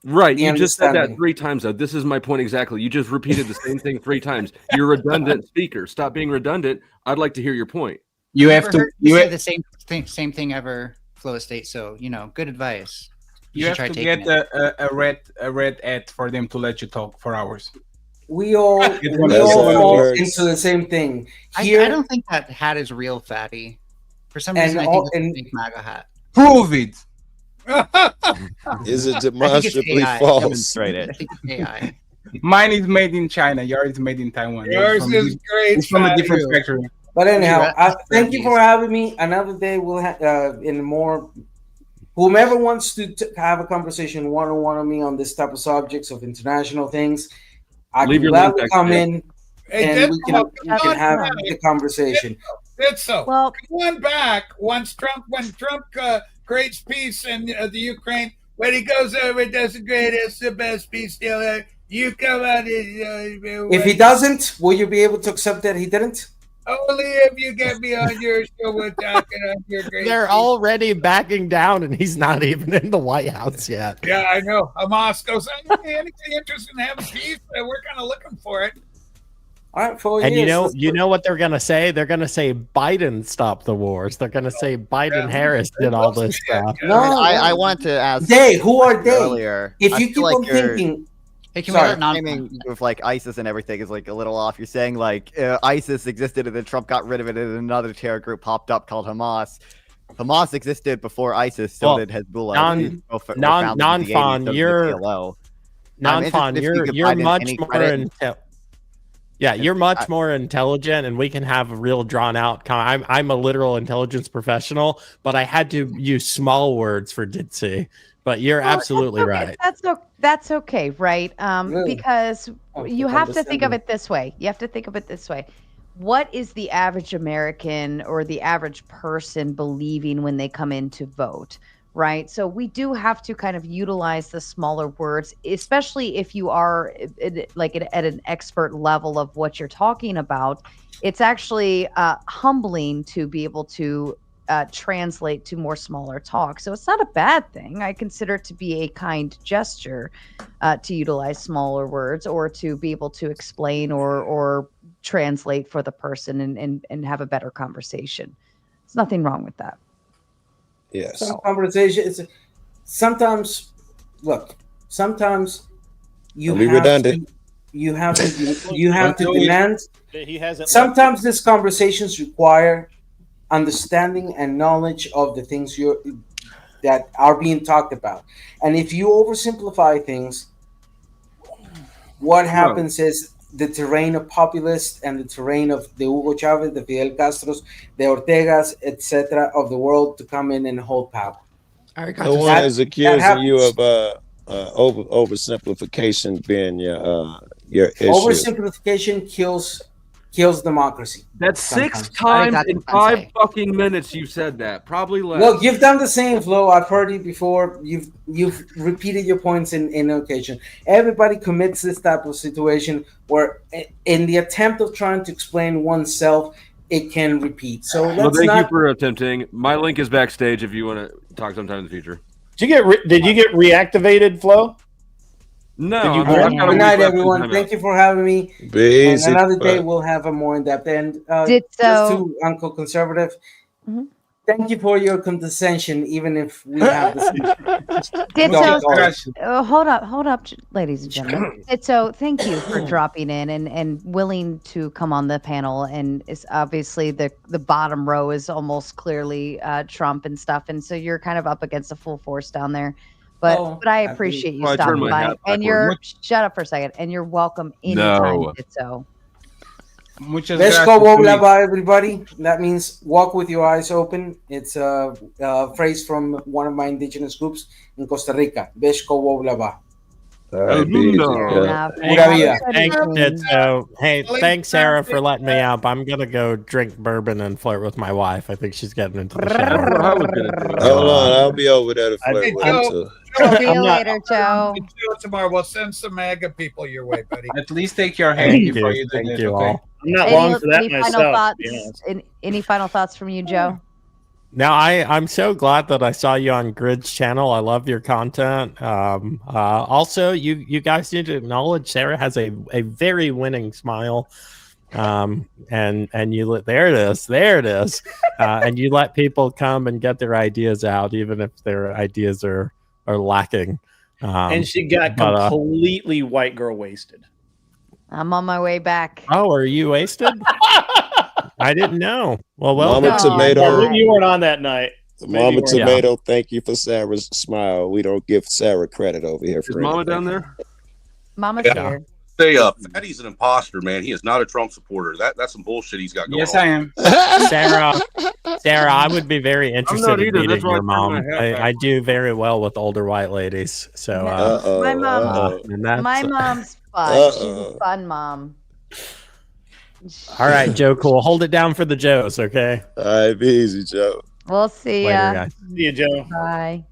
Speaker 10: Right,
Speaker 12: the
Speaker 10: you just said that
Speaker 12: understanding.
Speaker 10: 3 times though. This is my point exactly. You just repeated the same thing 3 times. You're a redundant speaker. Stop being redundant. I'd like to hear your point.
Speaker 16: You have to say the same thing ever, Flow State. So good advice.
Speaker 17: You
Speaker 16: should
Speaker 17: have to
Speaker 16: taking
Speaker 17: get a red ad for them to let you talk for hours.
Speaker 12: We all fall into the same thing. Here,
Speaker 16: I don't think that hat is real, Fatty. For some reason, I think it's a fake MAGA hat.
Speaker 17: Prove it.
Speaker 11: Is it demonstrably false?
Speaker 14: Demonstrate it.
Speaker 16: I think it's AI.
Speaker 17: Mine is made in China. Yours is made in Taiwan.
Speaker 6: Yours is great.
Speaker 17: It's from a different factory.
Speaker 12: But anyhow, thank you for having me. Another day we'll have in more. Whomever wants to have a conversation one-on-one with me on this type of subjects of international things, I
Speaker 10: Leave
Speaker 12: can
Speaker 10: your
Speaker 12: gladly
Speaker 10: link
Speaker 12: come
Speaker 10: back
Speaker 12: in and we can have the conversation.
Speaker 6: That's so. Well, come on back when Trump creates peace in the Ukraine. When he goes over, it does the greatest, the best peace deal ever. You come out.
Speaker 12: If he doesn't, will you be able to accept that he didn't?
Speaker 6: Only if you get me on your show, we're talking on your great.
Speaker 13: They're already backing down, and he's not even in the White House yet.
Speaker 6: Yeah, I know. Hamas goes, hey, anybody interested in having peace? We're kind of looking for it.
Speaker 12: All right, 4
Speaker 13: And
Speaker 12: years.
Speaker 13: you know what they're gonna say? They're gonna say Biden stopped the wars. They're gonna say Biden Harris did all this stuff.
Speaker 14: No, I wanted to ask.
Speaker 12: Who are they?
Speaker 14: Earlier,
Speaker 12: If
Speaker 14: I
Speaker 12: you
Speaker 14: feel
Speaker 12: keep
Speaker 14: like
Speaker 12: on
Speaker 14: you're-
Speaker 12: thinking.
Speaker 16: Hey, can
Speaker 14: Sorry,
Speaker 16: we let
Speaker 14: timing with like ISIS and everything is like a little off. You're saying like ISIS existed and then Trump got rid of it and another terror group popped up called Hamas. Hamas existed before ISIS, so did Hezbollah.
Speaker 13: Non-Fon, you're much more you're much more intelligent, and we can have a real drawn-out. I'm a literal intelligence professional, but I had to use small words for Ditzy. But you're absolutely right.
Speaker 3: That's okay, right? Because you have to think of
Speaker 12: understanding.
Speaker 3: it this way. What is the average American or the average person believing when they come in to vote, right? So we do have to kind of utilize the smaller words, especially if you are at an expert level of what you're talking about. It's actually humbling to be able to translate to more smaller talk. So it's not a bad thing. I consider it to be a kind gesture to utilize smaller words or to be able to explain or translate for the person and have a better conversation. There's nothing wrong with that.
Speaker 11: Yes.
Speaker 12: Some conversation is sometimes you
Speaker 11: Don't be
Speaker 12: have
Speaker 11: redundant.
Speaker 12: you have to demand.
Speaker 15: He hasn't.
Speaker 12: Sometimes these conversations require understanding and knowledge of the things that are being talked about. And if you oversimplify things, what happens is the terrain of populists and the terrain of the Hugo Chavez, the Fidel Castros, the Ortegas, etc. of the world to come in and hold power.
Speaker 11: No one is accusing you of oversimplification being your issue.
Speaker 12: Oversimplification kills kills democracy.
Speaker 10: That's
Speaker 12: sometimes.
Speaker 10: 6 times in 5 fucking minutes you said that. Probably less.
Speaker 12: Well, you've done the same, Flo. I've heard it before. You've repeated your points in occasion. Everybody commits this type of situation where, in the attempt of trying to explain oneself, it can repeat. So
Speaker 10: Well, thank you for attempting. My link is backstage if you want to talk sometime in the future.
Speaker 15: Did you get reactivated, Flo?
Speaker 10: No.
Speaker 12: Good night, everyone. Thank you for having me.
Speaker 11: Busy,
Speaker 12: and another day
Speaker 11: but-
Speaker 12: we'll have a more in-depth. And
Speaker 3: Ditto.
Speaker 12: just to Uncle Conservative, thank you for your condescension, even if we have the
Speaker 3: Ditto. Hold up, ladies and gentlemen. Ditto, thank you for dropping in and willing to come on the panel. And it's obviously the bottom row is almost clearly Trump and stuff, and so you're kind of up against a full force down there. But I appreciate you stopping by. And you're shut up for a second. And you're welcome anytime, Ditto.
Speaker 12: Let's go Woblaba, everybody. That means walk with your eyes open. It's a phrase from one of my indigenous groups in Costa Rica. Beshko Woblaba.
Speaker 13: Hey, thanks, Sarah, for letting me up. I'm gonna go drink bourbon and flirt with my wife. I think she's getting into the shower.
Speaker 11: Hold on, I'll be over there to flirt with her too.
Speaker 3: See you later, Joe.
Speaker 6: Tomorrow we'll send some MAGA people your way, buddy.
Speaker 17: At least take your hand
Speaker 13: Thank
Speaker 17: before
Speaker 13: you.
Speaker 17: you do
Speaker 13: Thank
Speaker 17: this.
Speaker 13: you
Speaker 17: Okay?
Speaker 13: all.
Speaker 15: I'm not long for that
Speaker 3: Any
Speaker 15: myself.
Speaker 3: final thoughts?
Speaker 15: to be honest.
Speaker 3: Any final thoughts from you, Joe?
Speaker 13: Now, I'm so glad that I saw you on Grid's channel. I love your content. Also, you guys need to acknowledge Sarah has a very winning smile. And you there it is. And you let people come and get their ideas out, even if their ideas are lacking.
Speaker 15: And she got completely white girl wasted.
Speaker 3: I'm on my way back.
Speaker 13: Oh, are you wasted? I didn't know. Well,
Speaker 11: Mama Tomato.
Speaker 15: You weren't on that night. So
Speaker 11: Mama Tomato, thank you for Sarah's smile. We don't give Sarah credit over here.
Speaker 10: Is Mama down there?
Speaker 3: Mama's here.
Speaker 18: Stay up. Fatty's an imposter, man. He is not a Trump supporter. That's some bullshit he's got going on.
Speaker 17: Yes, I am.
Speaker 13: Sarah, I would be very interested in
Speaker 10: either.
Speaker 13: meeting
Speaker 10: That's why
Speaker 13: your
Speaker 10: I
Speaker 13: mom.
Speaker 10: turned my head back.
Speaker 13: I do very well with older white ladies. So,
Speaker 3: My mom.
Speaker 13: and that's-
Speaker 3: My mom's fun. She's a fun mom.
Speaker 13: all right, Joe. Cool. Hold it down for the Joes, okay?
Speaker 11: All right, be easy, Joe.
Speaker 3: We'll see
Speaker 13: Later,
Speaker 3: ya.
Speaker 13: guys.
Speaker 15: See you, Joe.
Speaker 3: Bye.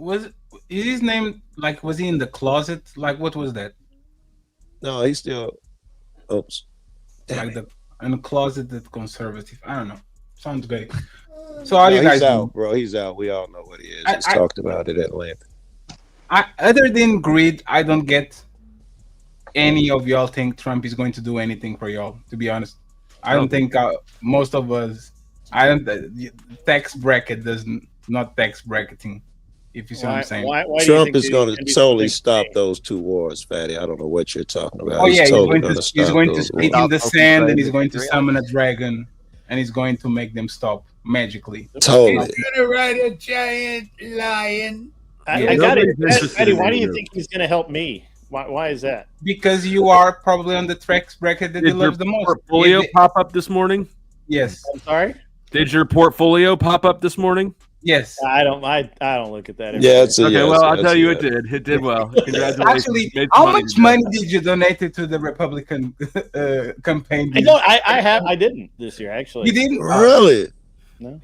Speaker 17: Is his name like? Was he in the closet? Like, what was that?
Speaker 11: No, he's still. Oops.
Speaker 17: Like in the closet, that conservative. I don't know. Sounds great. So how you
Speaker 11: he's
Speaker 17: guys
Speaker 11: out,
Speaker 17: doing?
Speaker 11: bro. He's out. We all know what he is.
Speaker 17: I-
Speaker 11: He's talked about it at length.
Speaker 17: Other than greed, I don't get any of y'all think Trump is going to do anything for y'all. To be honest, I don't think most of us. I don't. Tax bracket does not tax bracketing. If you see what I'm saying.
Speaker 11: Trump is going to totally stop those 2 wars, Fatty. I don't know what you're talking about.
Speaker 17: Oh yeah,
Speaker 11: totally
Speaker 17: he's going to
Speaker 11: those
Speaker 17: spit
Speaker 11: wars.
Speaker 17: in the sand, and he's going to summon a dragon, and he's going to make them stop magically.
Speaker 11: Totally.
Speaker 6: He's gonna ride a giant lion.
Speaker 15: I got it. Eddie, why do you think he's going to help me? Why is that?
Speaker 17: Because you are probably on the tax bracket that he
Speaker 10: Did your
Speaker 17: loves the most.
Speaker 10: portfolio pop up this morning?
Speaker 17: Yes.
Speaker 15: I'm sorry.
Speaker 10: Did your portfolio pop up this morning?
Speaker 17: Yes.
Speaker 15: I don't look at that.
Speaker 11: Yeah, it's a
Speaker 10: Okay,
Speaker 11: yes,
Speaker 10: well, I'll
Speaker 11: yes,
Speaker 10: tell you
Speaker 11: yes.
Speaker 10: it did. It did well. Congratulations.
Speaker 17: Actually,
Speaker 10: You made
Speaker 17: how
Speaker 10: some
Speaker 17: much money did you donate to the Republican campaign?
Speaker 15: I didn't this year actually.
Speaker 17: You didn't?
Speaker 11: Really?
Speaker 15: No.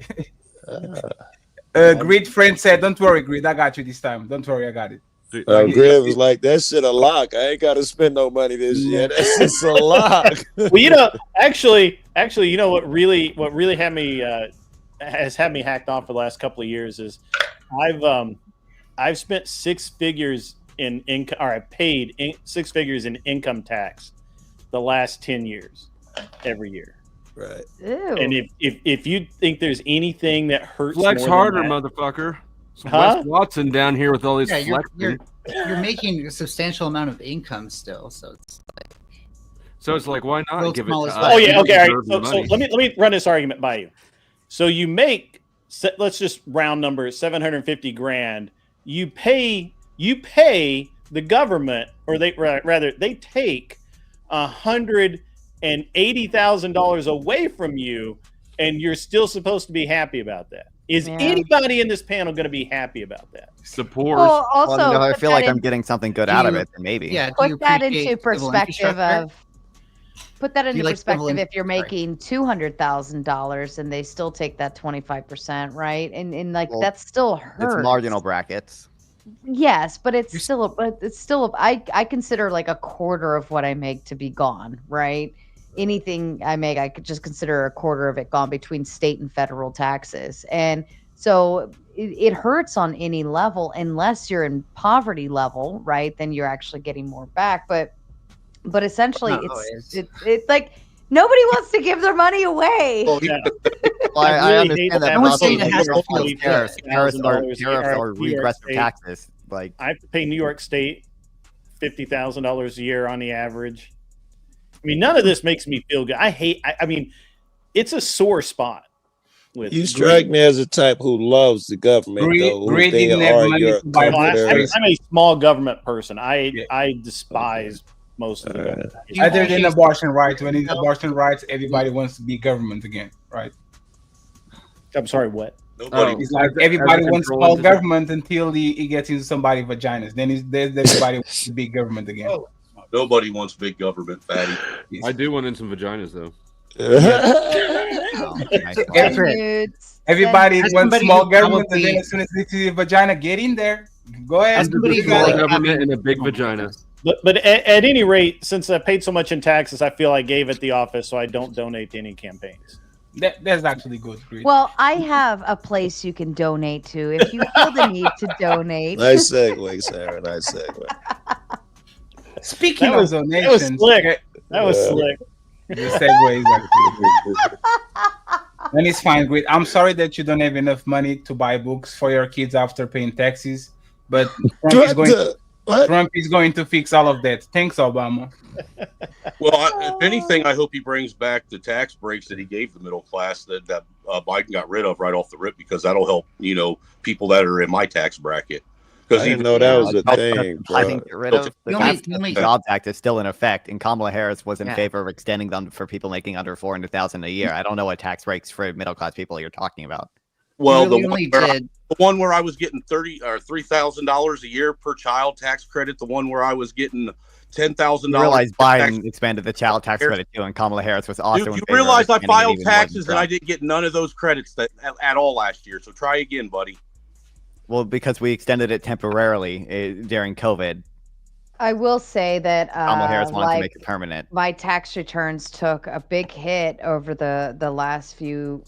Speaker 17: Greed friend said, "Don't worry, Greed. I got you this time. Don't worry, I got it."
Speaker 11: Greg was like, that shit a lock. I ain't got to spend no money this year. That's just a lock.
Speaker 15: Well, actually, you know what really had me has had me hacked off for the last couple of years is I've spent 6 figures in income, or I paid 6 figures in income tax the last 10 years, every year.
Speaker 11: Right.
Speaker 3: Ew.
Speaker 15: And if you think there's anything that hurts,
Speaker 10: Flex
Speaker 15: more
Speaker 10: harder,
Speaker 15: than that,
Speaker 10: motherfucker.
Speaker 15: Huh?
Speaker 10: Wes Watson down here with all these
Speaker 16: Yeah,
Speaker 10: flexing.
Speaker 16: you're making a substantial amount of income still, so it's like
Speaker 10: So it's like, why not
Speaker 16: World's
Speaker 10: give it to
Speaker 16: smallest
Speaker 10: us?
Speaker 15: Oh yeah, okay. All
Speaker 10: Deserve
Speaker 15: right.
Speaker 10: the
Speaker 15: So
Speaker 10: money.
Speaker 15: let me run this argument by you. So you make, let's just round number 750 grand. You pay the government, or they take $180,000 away from you, and you're still supposed to be happy about that. Is anybody in this panel going to be happy about that?
Speaker 10: Support.
Speaker 3: Well, also,
Speaker 14: Well, I
Speaker 3: put
Speaker 14: feel
Speaker 3: that
Speaker 14: like
Speaker 3: in-
Speaker 14: I'm getting something good
Speaker 16: Do
Speaker 14: out of
Speaker 16: you-
Speaker 14: it, then maybe.
Speaker 16: yeah. Do you
Speaker 3: Put that
Speaker 16: appreciate
Speaker 3: into
Speaker 16: civil
Speaker 3: perspective
Speaker 16: infrastructure?
Speaker 3: of put that into
Speaker 16: like
Speaker 3: perspective.
Speaker 16: equivalent-
Speaker 3: If you're making $200,000 and they still take that 25%, right? And like
Speaker 14: Well,
Speaker 3: that still hurts.
Speaker 14: It's marginal brackets.
Speaker 3: Yes, but it's still I consider like a quarter of what I make to be gone, right? Anything I make, I could just consider a quarter of it gone between state and federal taxes. And so it hurts on any level unless you're in poverty level, right? Then you're actually getting more back. But essentially
Speaker 16: Not
Speaker 3: it's like nobody wants to give their money away.
Speaker 14: Well, I
Speaker 15: really
Speaker 14: understand
Speaker 15: hate
Speaker 14: that.
Speaker 15: that.
Speaker 14: but also
Speaker 16: saying it has to
Speaker 14: tariffs,
Speaker 16: be
Speaker 14: tariffs,
Speaker 15: $50,000
Speaker 14: are
Speaker 15: New York
Speaker 14: regressive
Speaker 15: State.
Speaker 14: taxes. Like
Speaker 15: I have to pay New York State $50,000 a year on the average. I mean, none of this makes me feel good. I mean, it's a sore spot. With
Speaker 11: You strike me as a type who loves the government, though. Who they are your comforters.
Speaker 15: I'm a small government person. I despise most of the government.
Speaker 17: Other than abortion rights, when it's abortion rights, everybody wants to be government again, right?
Speaker 15: I'm sorry, what?
Speaker 17: It's like everybody wants small government until he gets into somebody's vaginas. Then everybody wants to be government again.
Speaker 18: Nobody wants big government, fatty.
Speaker 10: I do want in some vaginas, though.
Speaker 17: Everybody
Speaker 16: As
Speaker 17: wants
Speaker 16: somebody
Speaker 17: small
Speaker 16: who
Speaker 17: government, and
Speaker 16: probably-
Speaker 17: then as soon as they see the vagina, get in there. Go ahead.
Speaker 10: Small government and a big vagina.
Speaker 15: But at any rate, since I paid so much in taxes, I feel I gave it the office, so I don't donate to any campaigns.
Speaker 17: That's actually good. Great.
Speaker 3: Well, I have a place you can donate to if you feel the need to donate.
Speaker 11: Nice segue, Sarah. Nice segue.
Speaker 17: Speaking
Speaker 15: That was-
Speaker 17: of
Speaker 15: that was
Speaker 17: donations,
Speaker 15: slick. That was slick.
Speaker 17: The segue is actually and it's fine. Great. I'm sorry that you don't have enough money to buy books for your kids after paying taxes, but Trump is going to fix all of that. Thanks, Obama.
Speaker 18: Well, if anything, I hope he brings back the tax breaks that he gave the middle class that Biden got rid of right off the rip, because that'll help, people that are in my tax bracket. Because
Speaker 11: I didn't know that was a thing.
Speaker 14: I think get rid of
Speaker 16: The
Speaker 14: Jobs Act is still in effect, and Kamala Harris was in
Speaker 16: Yeah.
Speaker 14: favor of extending them for people making under $400,000 a year. I don't know what tax breaks for middle class people you're talking about.
Speaker 18: Well,
Speaker 16: really
Speaker 18: the
Speaker 16: only
Speaker 18: one, where
Speaker 16: did-
Speaker 18: the one where I was getting $3,000 a year per child tax credit, the one where I was getting $10,000.
Speaker 14: You realize Biden expanded the child tax credit too, and Kamala Harris was also in
Speaker 18: You
Speaker 14: favor of
Speaker 18: realize I
Speaker 14: extending it
Speaker 18: filed
Speaker 14: even more than
Speaker 18: taxes and I
Speaker 14: Trump.
Speaker 18: didn't get none of those credits at all last year. So try again, buddy.
Speaker 14: Well, because we extended it temporarily during COVID.
Speaker 3: I will say that
Speaker 14: Kamala Harris wanted to
Speaker 3: like,
Speaker 14: make it permanent.
Speaker 3: my tax returns took a big hit over the last few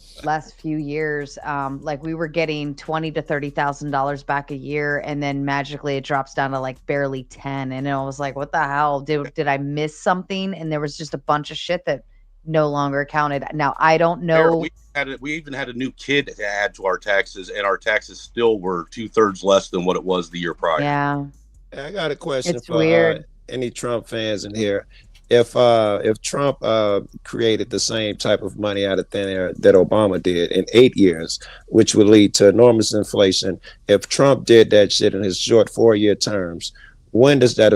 Speaker 3: years. Like we were getting $20,000 to $30,000 back a year, and then magically it drops down to like barely 10. And I was like, what the hell? Did I miss something? And there was just a bunch of shit that no longer counted. Now I don't know.
Speaker 18: We even had a new kid to add to our taxes, and our taxes still were 2/3 less than what it was the year prior.
Speaker 3: Yeah.
Speaker 11: I got a question
Speaker 3: It's
Speaker 11: for
Speaker 3: weird.
Speaker 11: any Trump fans in here. If Trump created the same type of money out of thin air that Obama did in 8 years, which would lead to enormous inflation, if Trump did that shit in his short 4-year terms, when does that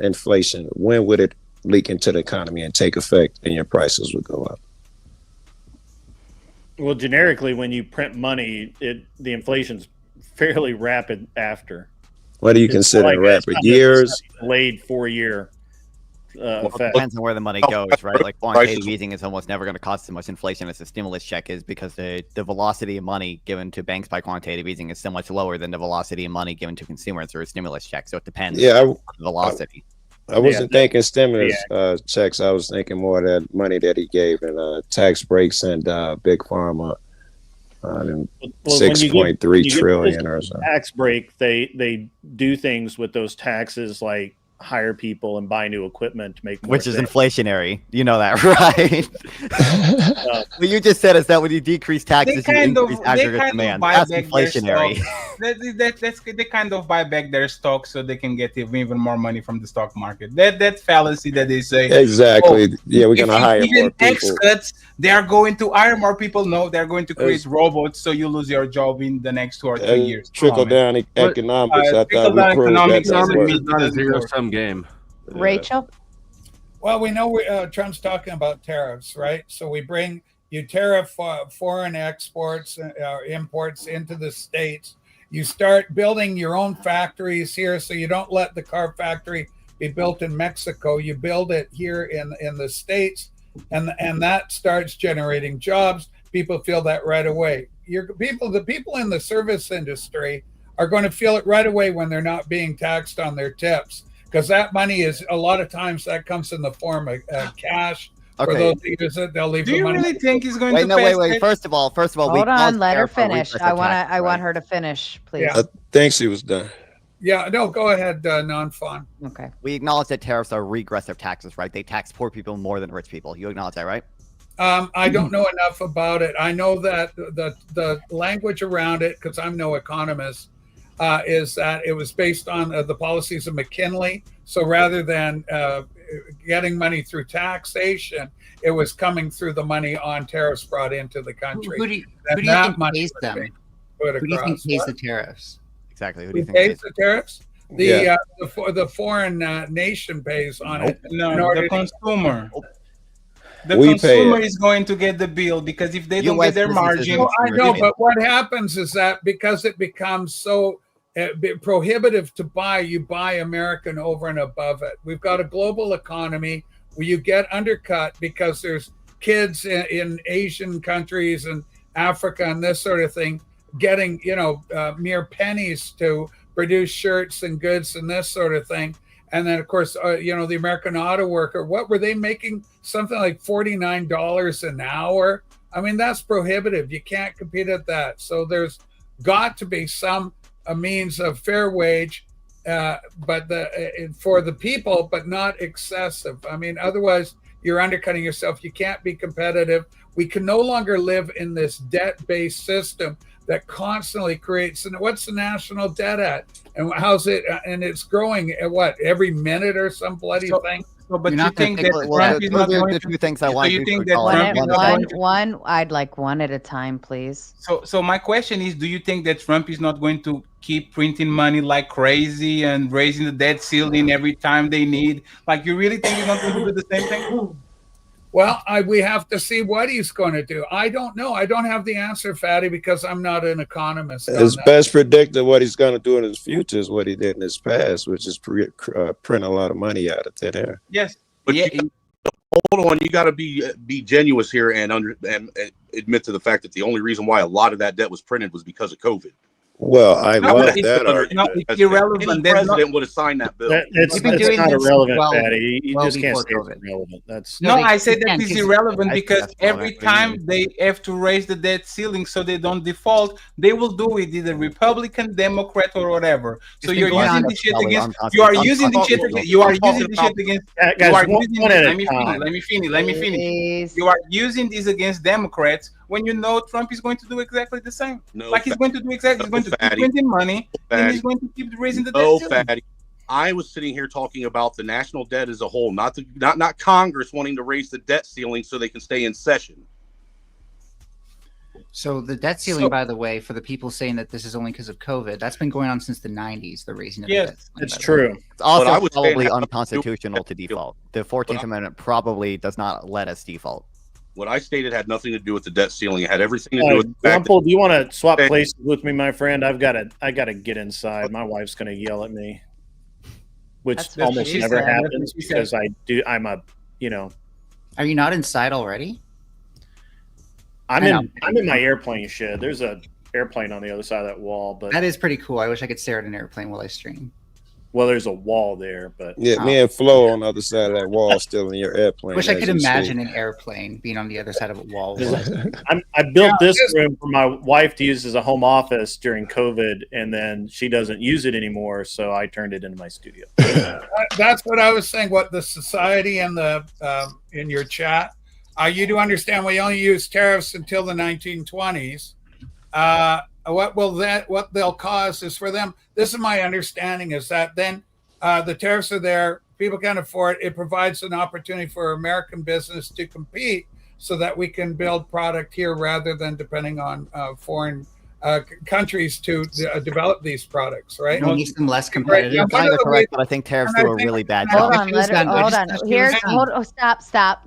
Speaker 11: inflation, when would it leak into the economy and take effect, and your prices would go up?
Speaker 15: Well, generically, when you print money, the inflation's fairly rapid after.
Speaker 11: What do you
Speaker 15: It's
Speaker 11: consider
Speaker 15: like
Speaker 11: rapid?
Speaker 15: it's
Speaker 11: Years?
Speaker 15: Delayed 4-year
Speaker 14: Well, it
Speaker 15: effect.
Speaker 14: depends on where the money goes, right? Like quantitative easing is almost never going to cost as much inflation as a stimulus check is, because the velocity of money given to banks by quantitative easing is so much lower than the velocity of money given to consumers through a stimulus check. So it depends on the velocity.
Speaker 11: I wasn't thinking stimulus checks. I was thinking more of that money that he gave in tax breaks and big pharma.
Speaker 15: Well,
Speaker 11: 6.3 trillion or so.
Speaker 15: Tax break, they do things with those taxes like hire people and buy new equipment to make more
Speaker 14: Which is
Speaker 15: things.
Speaker 14: inflationary. You know that, right? What you just said is that when you decrease taxes, you increase aggregate demand. That's inflationary.
Speaker 17: They kind of buy back their stock so they can get even more money from the stock market. That fallacy that they say.
Speaker 11: Exactly. Yeah, we're gonna hire more
Speaker 17: tax
Speaker 11: people.
Speaker 17: cuts, they are going to hire more people. No, they're going to create robots, so you lose your job in the next 2 or 3 years.
Speaker 11: Trickle down economics. I thought we
Speaker 17: trickle-down
Speaker 11: proved
Speaker 17: economics
Speaker 11: that
Speaker 17: doesn't
Speaker 11: worked.
Speaker 17: mean-
Speaker 10: Not a zero-sum game.
Speaker 3: Rachel?
Speaker 6: Well, we know Trump's talking about tariffs, right? So you tariff foreign exports, imports into the States. You start building your own factories here, so you don't let the car factory be built in Mexico. You build it here in the States, and that starts generating jobs. People feel that right away. The people in the service industry are going to feel it right away when they're not being taxed on their tips, because that money is a lot of times that comes in the form of cash. For those who use it, they'll leave
Speaker 17: Do
Speaker 6: the
Speaker 17: you
Speaker 6: money.
Speaker 17: really think he's going
Speaker 14: Wait,
Speaker 17: to
Speaker 14: no,
Speaker 17: pass
Speaker 14: wait.
Speaker 17: it?
Speaker 14: First of all,
Speaker 3: Hold on, let her finish. I want her to finish, please.
Speaker 11: I think she was done.
Speaker 6: Yeah, no, go ahead, non-fun.
Speaker 3: Okay.
Speaker 14: We acknowledge that tariffs are regressive taxes, right? They tax poor people more than rich people. You acknowledge that, right?
Speaker 6: I don't know enough about it. I know that the language around it, because I'm no economist, is that it was based on the policies of McKinley. So rather than getting money through taxation, it was coming through the money on tariffs brought into the country.
Speaker 16: Who do you think pays them? Who do you think pays the tariffs?
Speaker 14: Exactly. Who
Speaker 6: do you think pays the tariffs? The foreign nation pays on it.
Speaker 17: No, the consumer. The
Speaker 11: We
Speaker 17: consumer
Speaker 11: pay it.
Speaker 17: is going to get the bill, because if they don't get their margin,
Speaker 6: No, I know, but what happens is that because it becomes so prohibitive to buy, you buy American over and above it. We've got a global economy where you get undercut because there's kids in Asian countries and Africa and this sort of thing getting, mere pennies to produce shirts and goods and this sort of thing. And then, of course, the American auto worker, what were they making? Something like $49 an hour. I mean, that's prohibitive. You can't compete at that. So there's got to be a means of fair wage, but for the people, but not excessive. I mean, otherwise you're undercutting yourself. You can't be competitive. We can no longer live in this debt-based system that constantly creates. And what's the national debt at? And how's it? And it's growing at what, every minute or some bloody thing?
Speaker 17: So, but you think that Trump is not going to?
Speaker 14: Two things I
Speaker 17: So
Speaker 14: want
Speaker 17: you
Speaker 14: to
Speaker 17: think
Speaker 14: do.
Speaker 17: that
Speaker 3: One. I'd like one at a time, please.
Speaker 17: So my question is, do you think that Trump is not going to keep printing money like crazy and raising the debt ceiling every time they need? Like, you really think he's not going to do the same thing?
Speaker 6: Well, we have to see what he's going to do. I don't know. I don't have the answer, Fatty, because I'm not an economist.
Speaker 11: His best predictor what he's going to do in his future is what he did in his past, which is print a lot of money out of thin air.
Speaker 17: Yes,
Speaker 18: but hold on. You got to be genuine here and admit to the fact that the only reason why a lot of that debt was printed was because of COVID.
Speaker 11: Well, I love that argument.
Speaker 17: No, it's irrelevant.
Speaker 18: Any president would have signed that bill.
Speaker 8: It's not irrelevant, Fatty. You just can't say it's irrelevant.
Speaker 17: No, I said that is irrelevant because every time they have to raise the debt ceiling so they don't default, they will do it either Republican, Democrat, or whatever. So you're using the shit against. You are using the shit against. You are using the shit against. Let me finish. You are using this against Democrats when you know Trump is going to do exactly the same. He's going to do exactly. He's going to keep printing money, and he's going to keep raising the debt ceiling.
Speaker 18: Fatty. I was sitting here talking about the national debt as a whole, not Congress wanting to raise the debt ceiling so they can stay in session.
Speaker 16: So the debt ceiling, by the way, for the people saying that this is only because of COVID, that's been going on since the 90s, the raising of the debt ceiling.
Speaker 8: It's true.
Speaker 14: It's also probably unconstitutional to default. The 14th Amendment probably does not let us default.
Speaker 18: What I stated had nothing to do with the debt ceiling. It had everything to do with the fact
Speaker 8: Rumple, do you want to swap places with me, my friend? I gotta get inside. My wife's gonna yell at me, which almost never happens because I'm a.
Speaker 16: Are you not inside already?
Speaker 8: I'm in my airplane shed. There's a airplane on the other side of that wall, but
Speaker 16: that is pretty cool. I wish I could stare at an airplane while I stream.
Speaker 8: Well, there's a wall there, but
Speaker 11: me and Flo on the other side of that wall, still in your airplane.
Speaker 16: Wish I could imagine an airplane being on the other side of a wall.
Speaker 8: I built this room for my wife to use as a home office during COVID, and then she doesn't use it anymore, so I turned it into my studio.
Speaker 6: That's what I was saying. What the society and the in your chat, you do understand we only use tariffs until the 1920s. What they'll cause is for them. This is my understanding, is that then the tariffs are there, people can't afford it. It provides an opportunity for American business to compete so that we can build product here rather than depending on foreign countries to develop these products, right?
Speaker 16: It makes them less competitive.
Speaker 14: You're kind of correct, but I think tariffs do a really bad job.
Speaker 3: Hold on. Stop.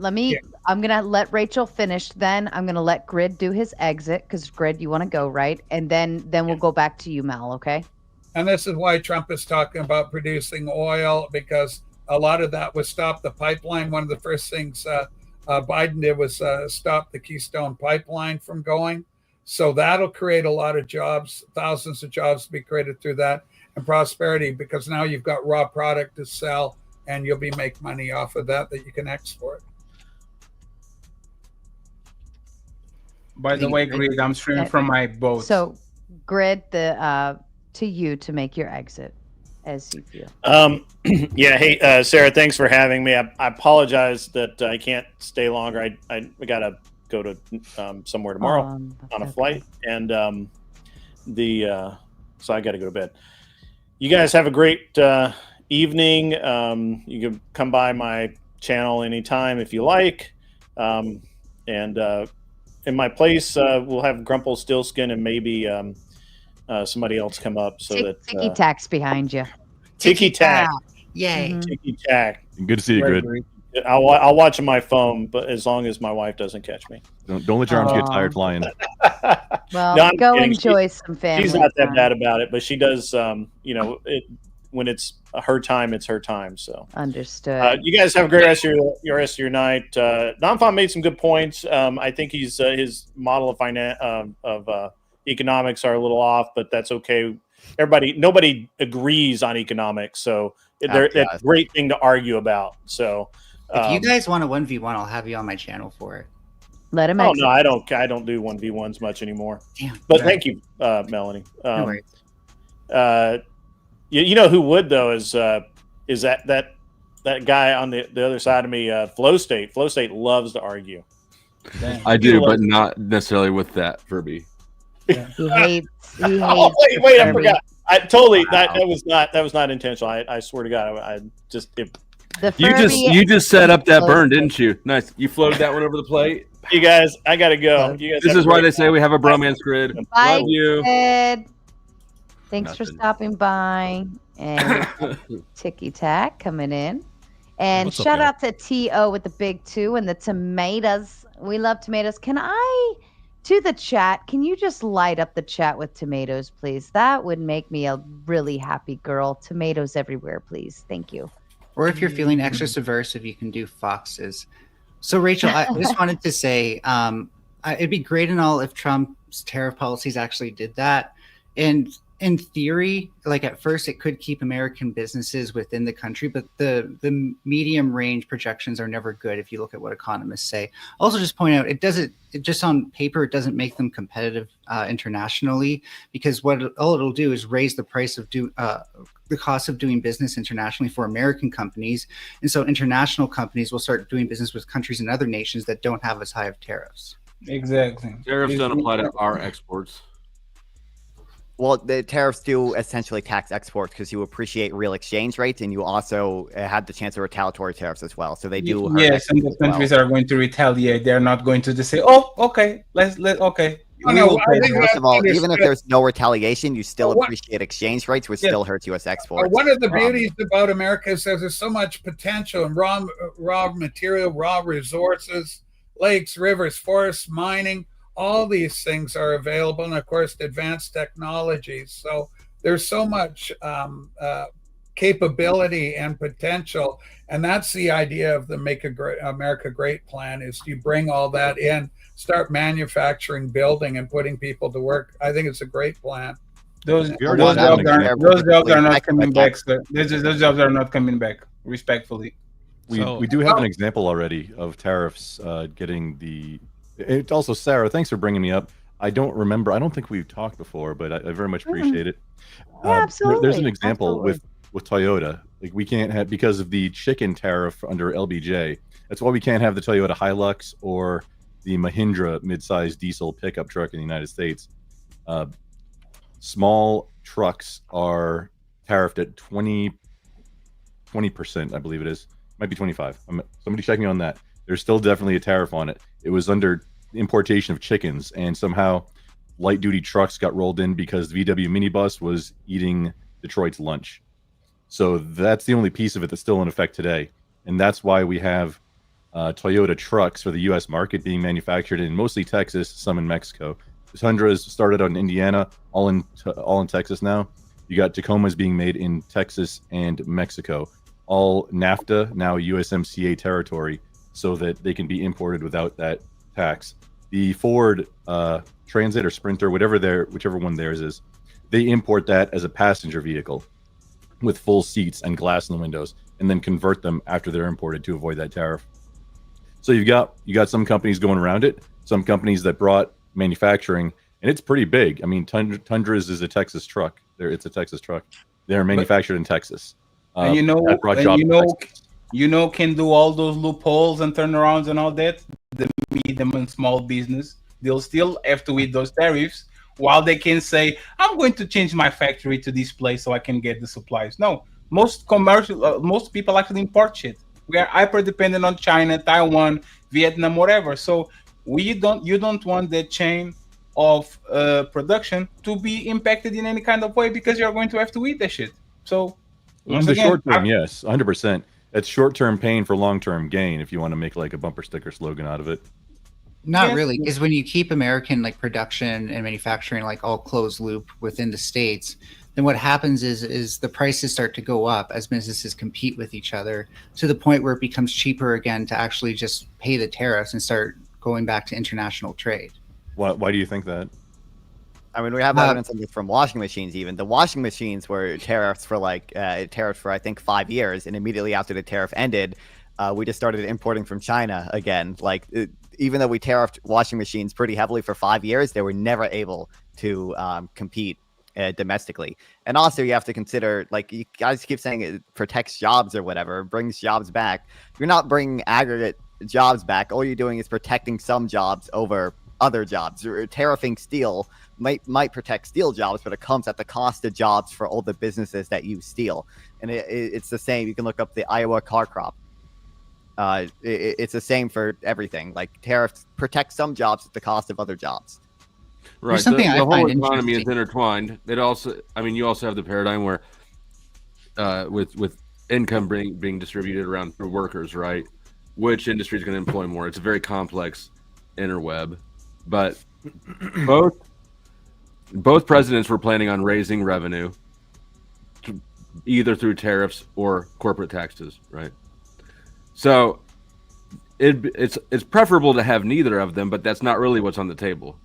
Speaker 3: I'm going to let Rachel finish. Then I'm going to let Grid do his exit because Grid, you want to go, right? And then we'll go back to you, Mal, okay?
Speaker 6: And this is why Trump is talking about producing oil, because a lot of that was stop the pipeline. One of the first things Biden did was stop the Keystone Pipeline from going. So that'll create a lot of jobs, thousands of jobs to be created through that, and prosperity, because now you've got raw product to sell and you'll be make money off of that you can export.
Speaker 17: By the way, Grid, I'm streaming from my boat.
Speaker 3: So, Grid, to you to make your exit as you feel.
Speaker 15: Yeah. Hey, Sarah, thanks for having me. I apologize that I can't stay longer. I got to go to somewhere tomorrow on a flight, and so I got to go to bed. You guys have a great evening. You can come by my channel anytime if you like, and in my place we'll have Grumple Stillskin and maybe somebody else come up so that
Speaker 3: Tiki Tack's behind you.
Speaker 15: Tiki Tack,
Speaker 3: yay!
Speaker 15: Tiki Tack.
Speaker 19: Good to see you, Grid.
Speaker 15: I'll watch on my phone, but as long as my wife doesn't catch me.
Speaker 19: Don't let your arms get tired flying.
Speaker 3: Well,
Speaker 15: No, I'm
Speaker 3: go
Speaker 15: kidding.
Speaker 3: enjoy some family.
Speaker 15: She's not that
Speaker 3: time.
Speaker 15: bad about it, but she does. When it's her time, it's her time. So
Speaker 3: Understood.
Speaker 15: you guys have a great rest of your night. Donfon made some good points. I think his model of economics are a little off, but that's okay. Nobody agrees on economics, so that's a great thing to argue about. So
Speaker 16: if you guys want a 1v1, I'll have you on my channel for it.
Speaker 3: Let him.
Speaker 15: Oh no, I don't do 1v1s much anymore.
Speaker 16: Damn.
Speaker 15: But thank you, Melanie.
Speaker 16: No worries.
Speaker 15: You know who would though is that guy on the other side of me, Flow State. Flow State loves to argue.
Speaker 10: I do, but not necessarily with that Furby.
Speaker 3: He hates.
Speaker 15: Oh wait! I forgot. I totally that was not intentional. I swear to God, I just
Speaker 10: you just set up that burn, didn't you? Nice. You floated that one over the plate.
Speaker 15: You guys, I gotta go. You guys
Speaker 10: this is why they say we have a bromance grid.
Speaker 3: Bye,
Speaker 10: Love you.
Speaker 3: Ed. Thanks for
Speaker 10: Nothing.
Speaker 3: stopping by. And Tiki Tack coming in. And
Speaker 19: What's up,
Speaker 3: shout
Speaker 19: y'all?
Speaker 3: out to T.O. with the big 2 and the tomatoes. We love tomatoes. To the chat, can you just light up the chat with tomatoes, please? That would make me a really happy girl. Tomatoes everywhere, please. Thank you.
Speaker 16: Or if you're feeling extra subversive, you can do foxes. So, Rachel, I just wanted to say it'd be great and all if Trump's tariff policies actually did that. And in theory, like at first, it could keep American businesses within the country, but the medium range projections are never good if you look at what economists say. Also, just point out, it just on paper, it doesn't make them competitive internationally, because all it'll do is raise the price of the cost of doing business internationally for American companies. And so international companies will start doing business with countries and other nations that don't have as high of tariffs.
Speaker 17: Exactly.
Speaker 10: Tariffs don't apply to our exports.
Speaker 14: Well, the tariffs do essentially tax exports because you appreciate real exchange rates, and you also had the chance of retaliatory tariffs as well. So they do. Hurt
Speaker 17: Yes, and the
Speaker 14: exports as
Speaker 17: countries
Speaker 14: well.
Speaker 17: are going to retaliate. They're not going to just say, "Oh, okay, okay."
Speaker 14: First of all, even if there's no retaliation, you still appreciate exchange rates, which still hurts U.S. exports.
Speaker 6: One of the beauties about America is that there's so much potential in raw material, raw resources, lakes, rivers, forests, mining. All these things are available, and of course, advanced technologies. So there's so much capability and potential, and that's the idea of the Make America Great plan: is you bring all that in, start manufacturing, building, and putting people to work. I think it's a great plan.
Speaker 17: Those jobs are not coming back, sir. Those jobs are not coming back, respectfully.
Speaker 19: We do have an example already of tariffs getting the. It's also, Sarah, thanks for bringing me up. I don't remember. I don't think we've talked before, but I very much appreciate it.
Speaker 3: Yeah, absolutely.
Speaker 19: There's an example with Toyota. Like, we can't have, because of the chicken tariff under LBJ. That's why we can't have the Toyota Hilux or the Mahindra mid-sized diesel pickup truck in the United States. Small trucks are tariffed at 20%, I believe it is. Might be 25. Somebody check me on that. There's still definitely a tariff on it. It was under importation of chickens, and somehow light-duty trucks got rolled in because the VW minibus was eating Detroit's lunch. So that's the only piece of it that's still in effect today. And that's why we have Toyota trucks for the U.S. market being manufactured in mostly Texas, some in Mexico. The Tundras started out in Indiana, all in Texas now. You got Tacomas being made in Texas and Mexico. all NAFTA, now USMCA territory, so that they can be imported without that tax. The Ford Transit or Sprinter, whichever one theirs is, they import that as a passenger vehicle with full seats and glass in the windows, and then convert them after they're imported to avoid that tariff. So you got some companies going around it, some companies that brought manufacturing, and it's pretty big. I mean, Tundras is a Texas truck. It's a Texas truck. They're manufactured in Texas.
Speaker 17: And
Speaker 19: that brought jobs to Texas.
Speaker 17: Can do all those loopholes and turnarounds and all that. The medium and small business, they'll still have to eat those tariffs, while they can say, I'm going to change my factory to this place so I can get the supplies. No, most people actually import shit. We are hyper dependent on China, Taiwan, Vietnam, whatever. So you don't want that chain of production to be impacted in any kind of way, because you're going to have to eat that shit. So
Speaker 19: in the short term, yes, 100%. That's short-term pain for long-term gain, if you want to make like a bumper sticker slogan out of it.
Speaker 16: Not really, because when you keep American like production and manufacturing like all closed loop within the states, then what happens is the prices start to go up as businesses compete with each other, to the point where it becomes cheaper again to actually just pay the tariffs and start going back to international trade.
Speaker 19: Why do you think that?
Speaker 14: I mean, we have evidence of this from washing machines. Even the washing machines were tariffs for I think 5 years, and immediately after the tariff ended, we just started importing from China again. Even though we tariffed washing machines pretty heavily for 5 years, they were never able to compete domestically. And also, you have to consider, like, you guys keep saying it protects jobs or whatever, brings jobs back. You're not bringing aggregate jobs back. All you're doing is protecting some jobs over other jobs. Tariffing steel might protect steel jobs, but it comes at the cost of jobs for all the businesses that use steel. And it's the same. You can look up the Iowa car crop. It's the same for everything. Like, tariffs protect some jobs at the cost of other jobs.
Speaker 10: Right. The whole economy is intertwined. It also, I mean, you also have the paradigm where, with income being distributed around for workers, right? Which industry is going to employ more? It's a very complex interweb, but both presidents were planning on raising revenue, either through tariffs or corporate taxes, right? So it's preferable to have neither of them, but that's not really what's on the table.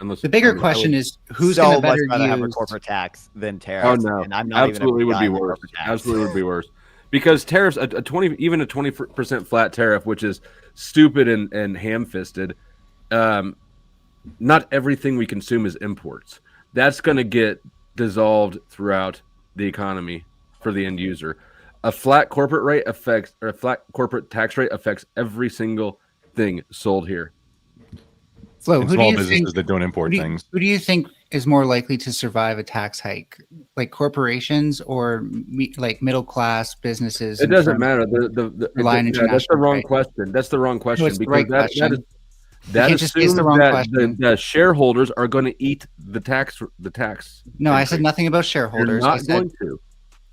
Speaker 16: The bigger question is who's going to better use
Speaker 14: have a corporate tax than tariffs.
Speaker 10: Oh no,
Speaker 14: and I'm not
Speaker 10: absolutely
Speaker 14: even
Speaker 10: would be worse. Absolutely would be worse, because tariffs, even a 20% flat tariff, which is stupid and ham-fisted. Not everything we consume is imports. That's going to get dissolved throughout the economy for the end user. A flat corporate corporate tax rate affects every single thing sold here.
Speaker 16: Flo,
Speaker 19: and small businesses that don't import things.
Speaker 16: Who do you think is more likely to survive a tax hike, like corporations or like middle class businesses?
Speaker 10: It doesn't matter. That's the wrong question. That's the wrong question, because that assumes that the shareholders are going to eat the tax.
Speaker 16: No, I said nothing about shareholders.
Speaker 10: They're not going to.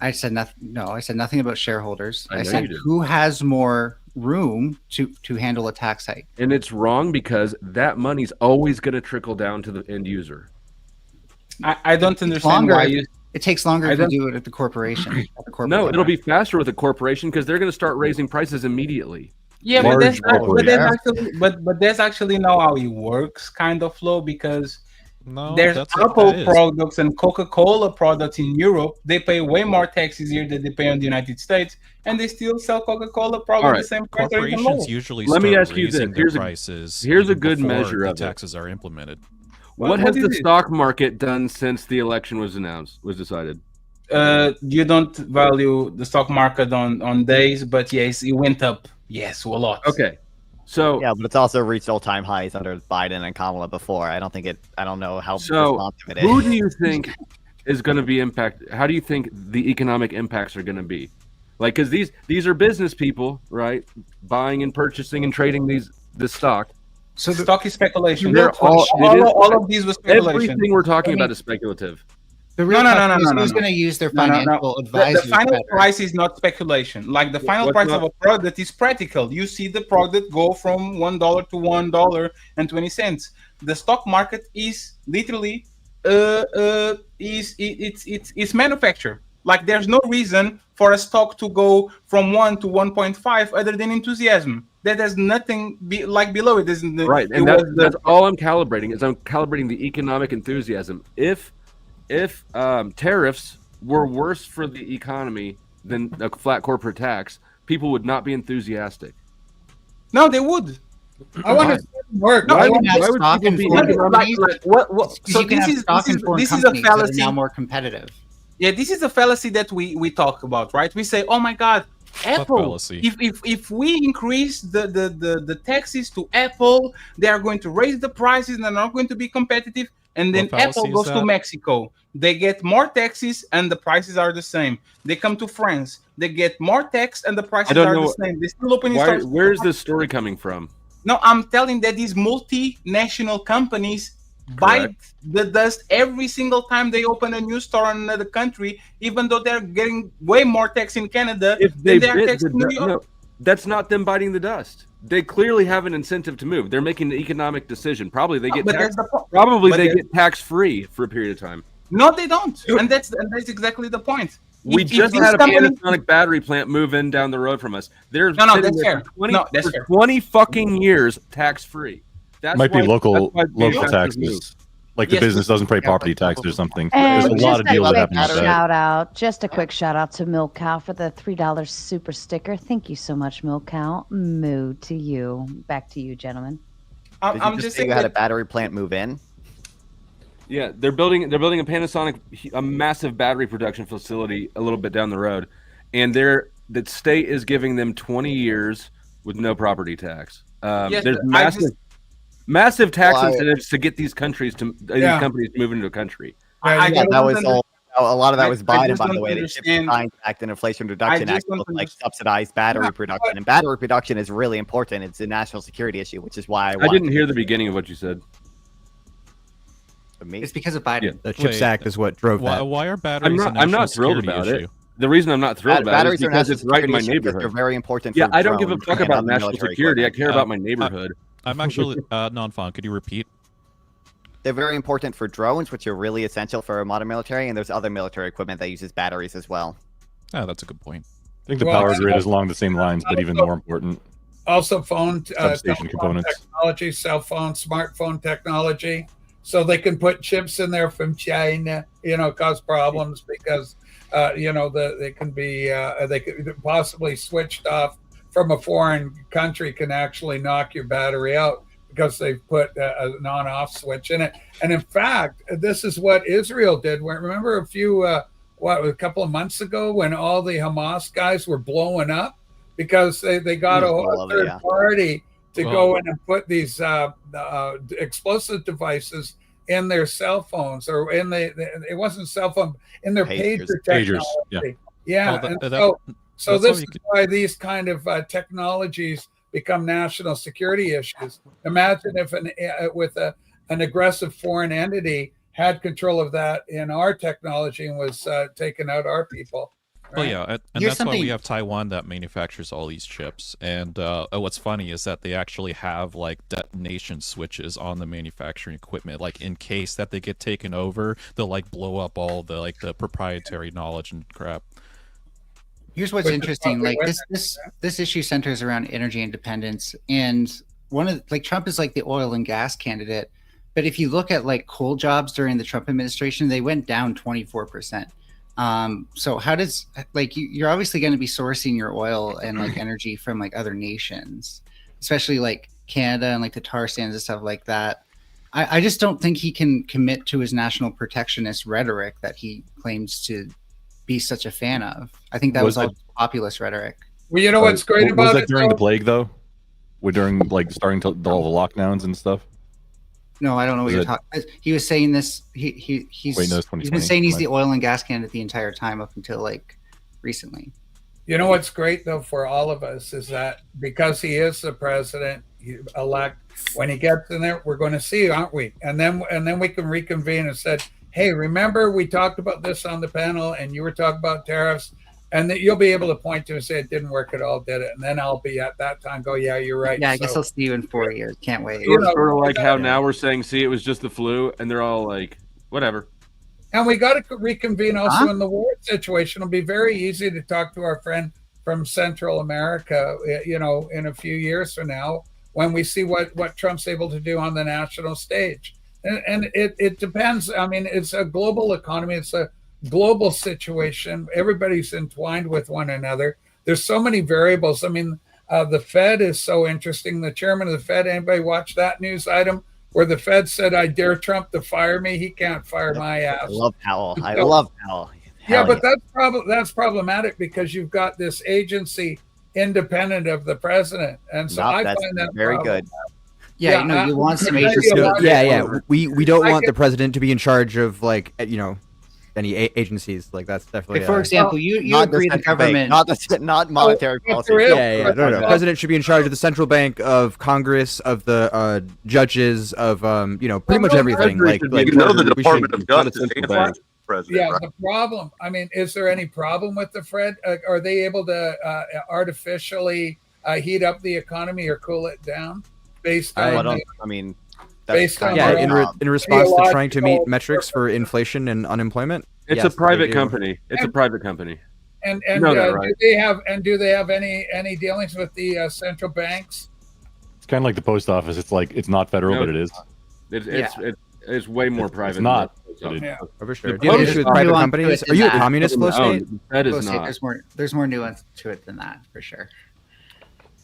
Speaker 16: I said nothing. No, I said nothing about shareholders. I
Speaker 10: know
Speaker 16: said
Speaker 10: you did.
Speaker 16: who has more room to handle a tax hike.
Speaker 10: And it's wrong, because that money's always going to trickle down to the end user.
Speaker 17: I don't understand why
Speaker 16: it takes longer to do it at the corporation.
Speaker 10: No, it'll be faster with a corporation, because they're going to start raising prices immediately.
Speaker 17: Yeah, but that's actually not how it works, kind of, Flo, because there's Apple products and Coca-Cola products in Europe. They pay way more taxes here than they pay in the United States, and they still sell Coca-Cola products the same price.
Speaker 20: Corporations usually
Speaker 10: Let me ask you
Speaker 20: raising
Speaker 10: this.
Speaker 20: their prices.
Speaker 10: Here's a good
Speaker 20: before
Speaker 10: measure
Speaker 20: the
Speaker 10: of
Speaker 20: taxes are implemented.
Speaker 10: What has the stock market done since the election was decided?
Speaker 17: You don't value the stock market on days, but yes, it went up. Yes, a lot.
Speaker 10: Okay. So
Speaker 14: yeah, but it's also reached all-time highs under Biden and Kamala before. I don't know how responsive it is.
Speaker 10: Who do you think is going to be impacted? How do you think the economic impacts are going to be? Like, because these are business people, right? Buying and purchasing and trading this stock.
Speaker 17: So the stock is speculation.
Speaker 10: They're
Speaker 17: all of these was speculation.
Speaker 10: Everything we're talking about is speculative.
Speaker 16: The real question is who's going to use their financial advisors.
Speaker 17: The final price is not speculation. Like, the final price of a product is practical. You see the product go from $1 to $1.20. The stock market is literally it's manufactured. Like there's no reason for a stock to go from 1 to 1.5 other than enthusiasm. That there's nothing below it. Isn't
Speaker 10: Right, and that's all I'm calibrating. Is I'm calibrating the economic enthusiasm. If tariffs were worse for the economy than a flat corporate tax, people would not be enthusiastic.
Speaker 17: No, they would.
Speaker 6: I want to see it work.
Speaker 17: No,
Speaker 6: Why
Speaker 17: would
Speaker 6: would people be
Speaker 17: So this is a fallacy.
Speaker 16: Now more competitive.
Speaker 17: Yeah, this is a fallacy that we talk about, right? We say, oh my God, Apple.
Speaker 20: fallacy?
Speaker 17: If we increase the taxes to Apple, they are going to raise the prices and they're not going to be competitive. And then Apple goes to Mexico. They get more taxes and the prices are the same. They come to France. They get more tax and the prices are the same. They still open stores.
Speaker 10: Where's this story coming from?
Speaker 17: No, I'm telling that these multinational companies bite the dust every single time they open a new store in another country, even though they're getting way more tax in Canada than they are taxed in New York.
Speaker 10: No, that's not them biting the dust. They clearly have an incentive to move. They're making an economic decision. Probably they get get tax free for a period of time.
Speaker 17: No, they don't, and that's exactly the point.
Speaker 10: We just had a Panasonic battery plant move in down the road from us. They're
Speaker 17: that's fair.
Speaker 10: 20 fucking years tax free. That
Speaker 19: might be local taxes. Like the business doesn't pay property tax or something. There's a lot of deals that happen with that.
Speaker 3: Just a quick shout out to Milk Cow for the $3 super sticker. Thank you so much, Milk Cow. Moo to you. Back to you, gentlemen.
Speaker 14: Did you just say you had a battery plant move in?
Speaker 10: Yeah, they're building a Panasonic, a massive battery production facility a little bit down the road, and the state is giving them 20 years with no property tax. There's massive tax incentives to get these companies to move into a country.
Speaker 14: That was all. A lot of that was Biden, by the way. They shipped the Science Act and Inflation Reduction Act to look like subsidized battery production, and battery production is really important. It's a national security issue, which is why
Speaker 10: I didn't hear the beginning of what you said.
Speaker 16: It's because of Biden.
Speaker 10: Yeah.
Speaker 14: The CHIPS Act is what drove that.
Speaker 20: Why are batteries?
Speaker 10: I'm not thrilled about it. The reason I'm not thrilled about it is because it's right in my neighborhood.
Speaker 14: They're very important.
Speaker 10: Yeah, I don't give a fuck about national security. I care about my neighborhood.
Speaker 20: I'm actually non-fun. Could you repeat?
Speaker 14: They're very important for drones, which are really essential for a modern military, and there's other military equipment that uses batteries as well.
Speaker 20: Oh, that's a good point.
Speaker 19: I think the power grid is along the same lines, but even more important.
Speaker 6: Also,
Speaker 19: substation components,
Speaker 6: technology, cell phone, smartphone technology, so they can put chips in there from China. Cause problems because they can be they could possibly switched off from a foreign country can actually knock your battery out because they've put a on-off switch in it. And in fact, this is what Israel did. Remember a couple of months ago when all the Hamas guys were blowing up because they got a third party to go in and put these explosive devices in their cell phones or in it wasn't cell phone, in their pager technology. So this is why these kind of technologies become national security issues. Imagine if an aggressive foreign entity had control of that in our technology and was taking out our people. Right?
Speaker 20: Well, yeah, and that's why we have Taiwan that manufactures all these chips. And what's funny is that they actually have like detonation switches on the manufacturing equipment, like in case that they get taken over, they'll like blow up all the the proprietary knowledge and crap.
Speaker 16: Here's what's interesting. Like this issue centers around energy independence, and Trump is like the oil and gas candidate. But if you look at like coal jobs during the Trump administration, they went down 24%. So how does you're obviously going to be sourcing your oil and like energy from like other nations, especially like Canada and like the tar sands and stuff like that. I just don't think he can commit to his national protectionist rhetoric that he claims to be such a fan of. I think that was all populist rhetoric.
Speaker 6: Well, you know what's great about
Speaker 19: was that during the plague though? During like starting to all the lockdowns and stuff?
Speaker 16: No, I don't know what you're talking. He was saying this. He's been saying he's the oil and gas candidate the entire time up until like recently.
Speaker 6: You know what's great though for all of us is that because he is the president elect, when he gets in there, we're going to see, aren't we? And then we can reconvene and said, hey, remember we talked about this on the panel, and you were talking about tariffs, and that you'll be able to point to and say it didn't work at all, did it? And then I'll be at that time go, yeah, you're right.
Speaker 16: Yeah, I guess I'll see you in 4 years. Can't wait.
Speaker 10: It's sort of like how now we're saying, see, it was just the flu, and they're all like, whatever.
Speaker 6: And we got to reconvene also in the war situation. It'll be very easy to talk to our friend from Central America, you know, in a few years from now, when we see what Trump's able to do on the national stage. And it depends. I mean, it's a global economy. It's a global situation. Everybody's entwined with one another. There's so many variables. I mean, the Fed is so interesting. The chairman of the Fed, anybody watch that news item where the Fed said, I dare Trump to fire me? He can't fire my ass.
Speaker 14: I love Powell. I love Powell.
Speaker 6: Yeah, but that's problematic because you've got this agency independent of the president. And so I find that
Speaker 14: very good.
Speaker 16: Yeah, you know, you want some agency.
Speaker 2: We don't want the president to be in charge of, like, you know, any agencies. Like, that's definitely.
Speaker 16: For example, you agree the government,
Speaker 14: not monetary policy.
Speaker 2: No. The president should be in charge of the central bank, of Congress, of the judges, of you know, pretty much everything. Like
Speaker 18: you know, the Department of Justice, president.
Speaker 6: Yeah,
Speaker 18: right?
Speaker 6: the problem. I mean, is there any problem with the Fed? Are they able to artificially heat up the economy or cool it down based on?
Speaker 14: I mean.
Speaker 6: Based on
Speaker 2: in response to trying to meet metrics for inflation and unemployment.
Speaker 10: It's a private company. It's a private company.
Speaker 6: And
Speaker 10: right?
Speaker 6: do they have any dealings with the central banks?
Speaker 19: It's kind of like the post office. It's like it's not federal, but it is.
Speaker 10: It's way more private.
Speaker 19: It's not.
Speaker 2: For sure. Do you have an issue with private companies? Are you a communist, Flow State?
Speaker 10: That is not.
Speaker 16: There's more nuance to it than that, for sure.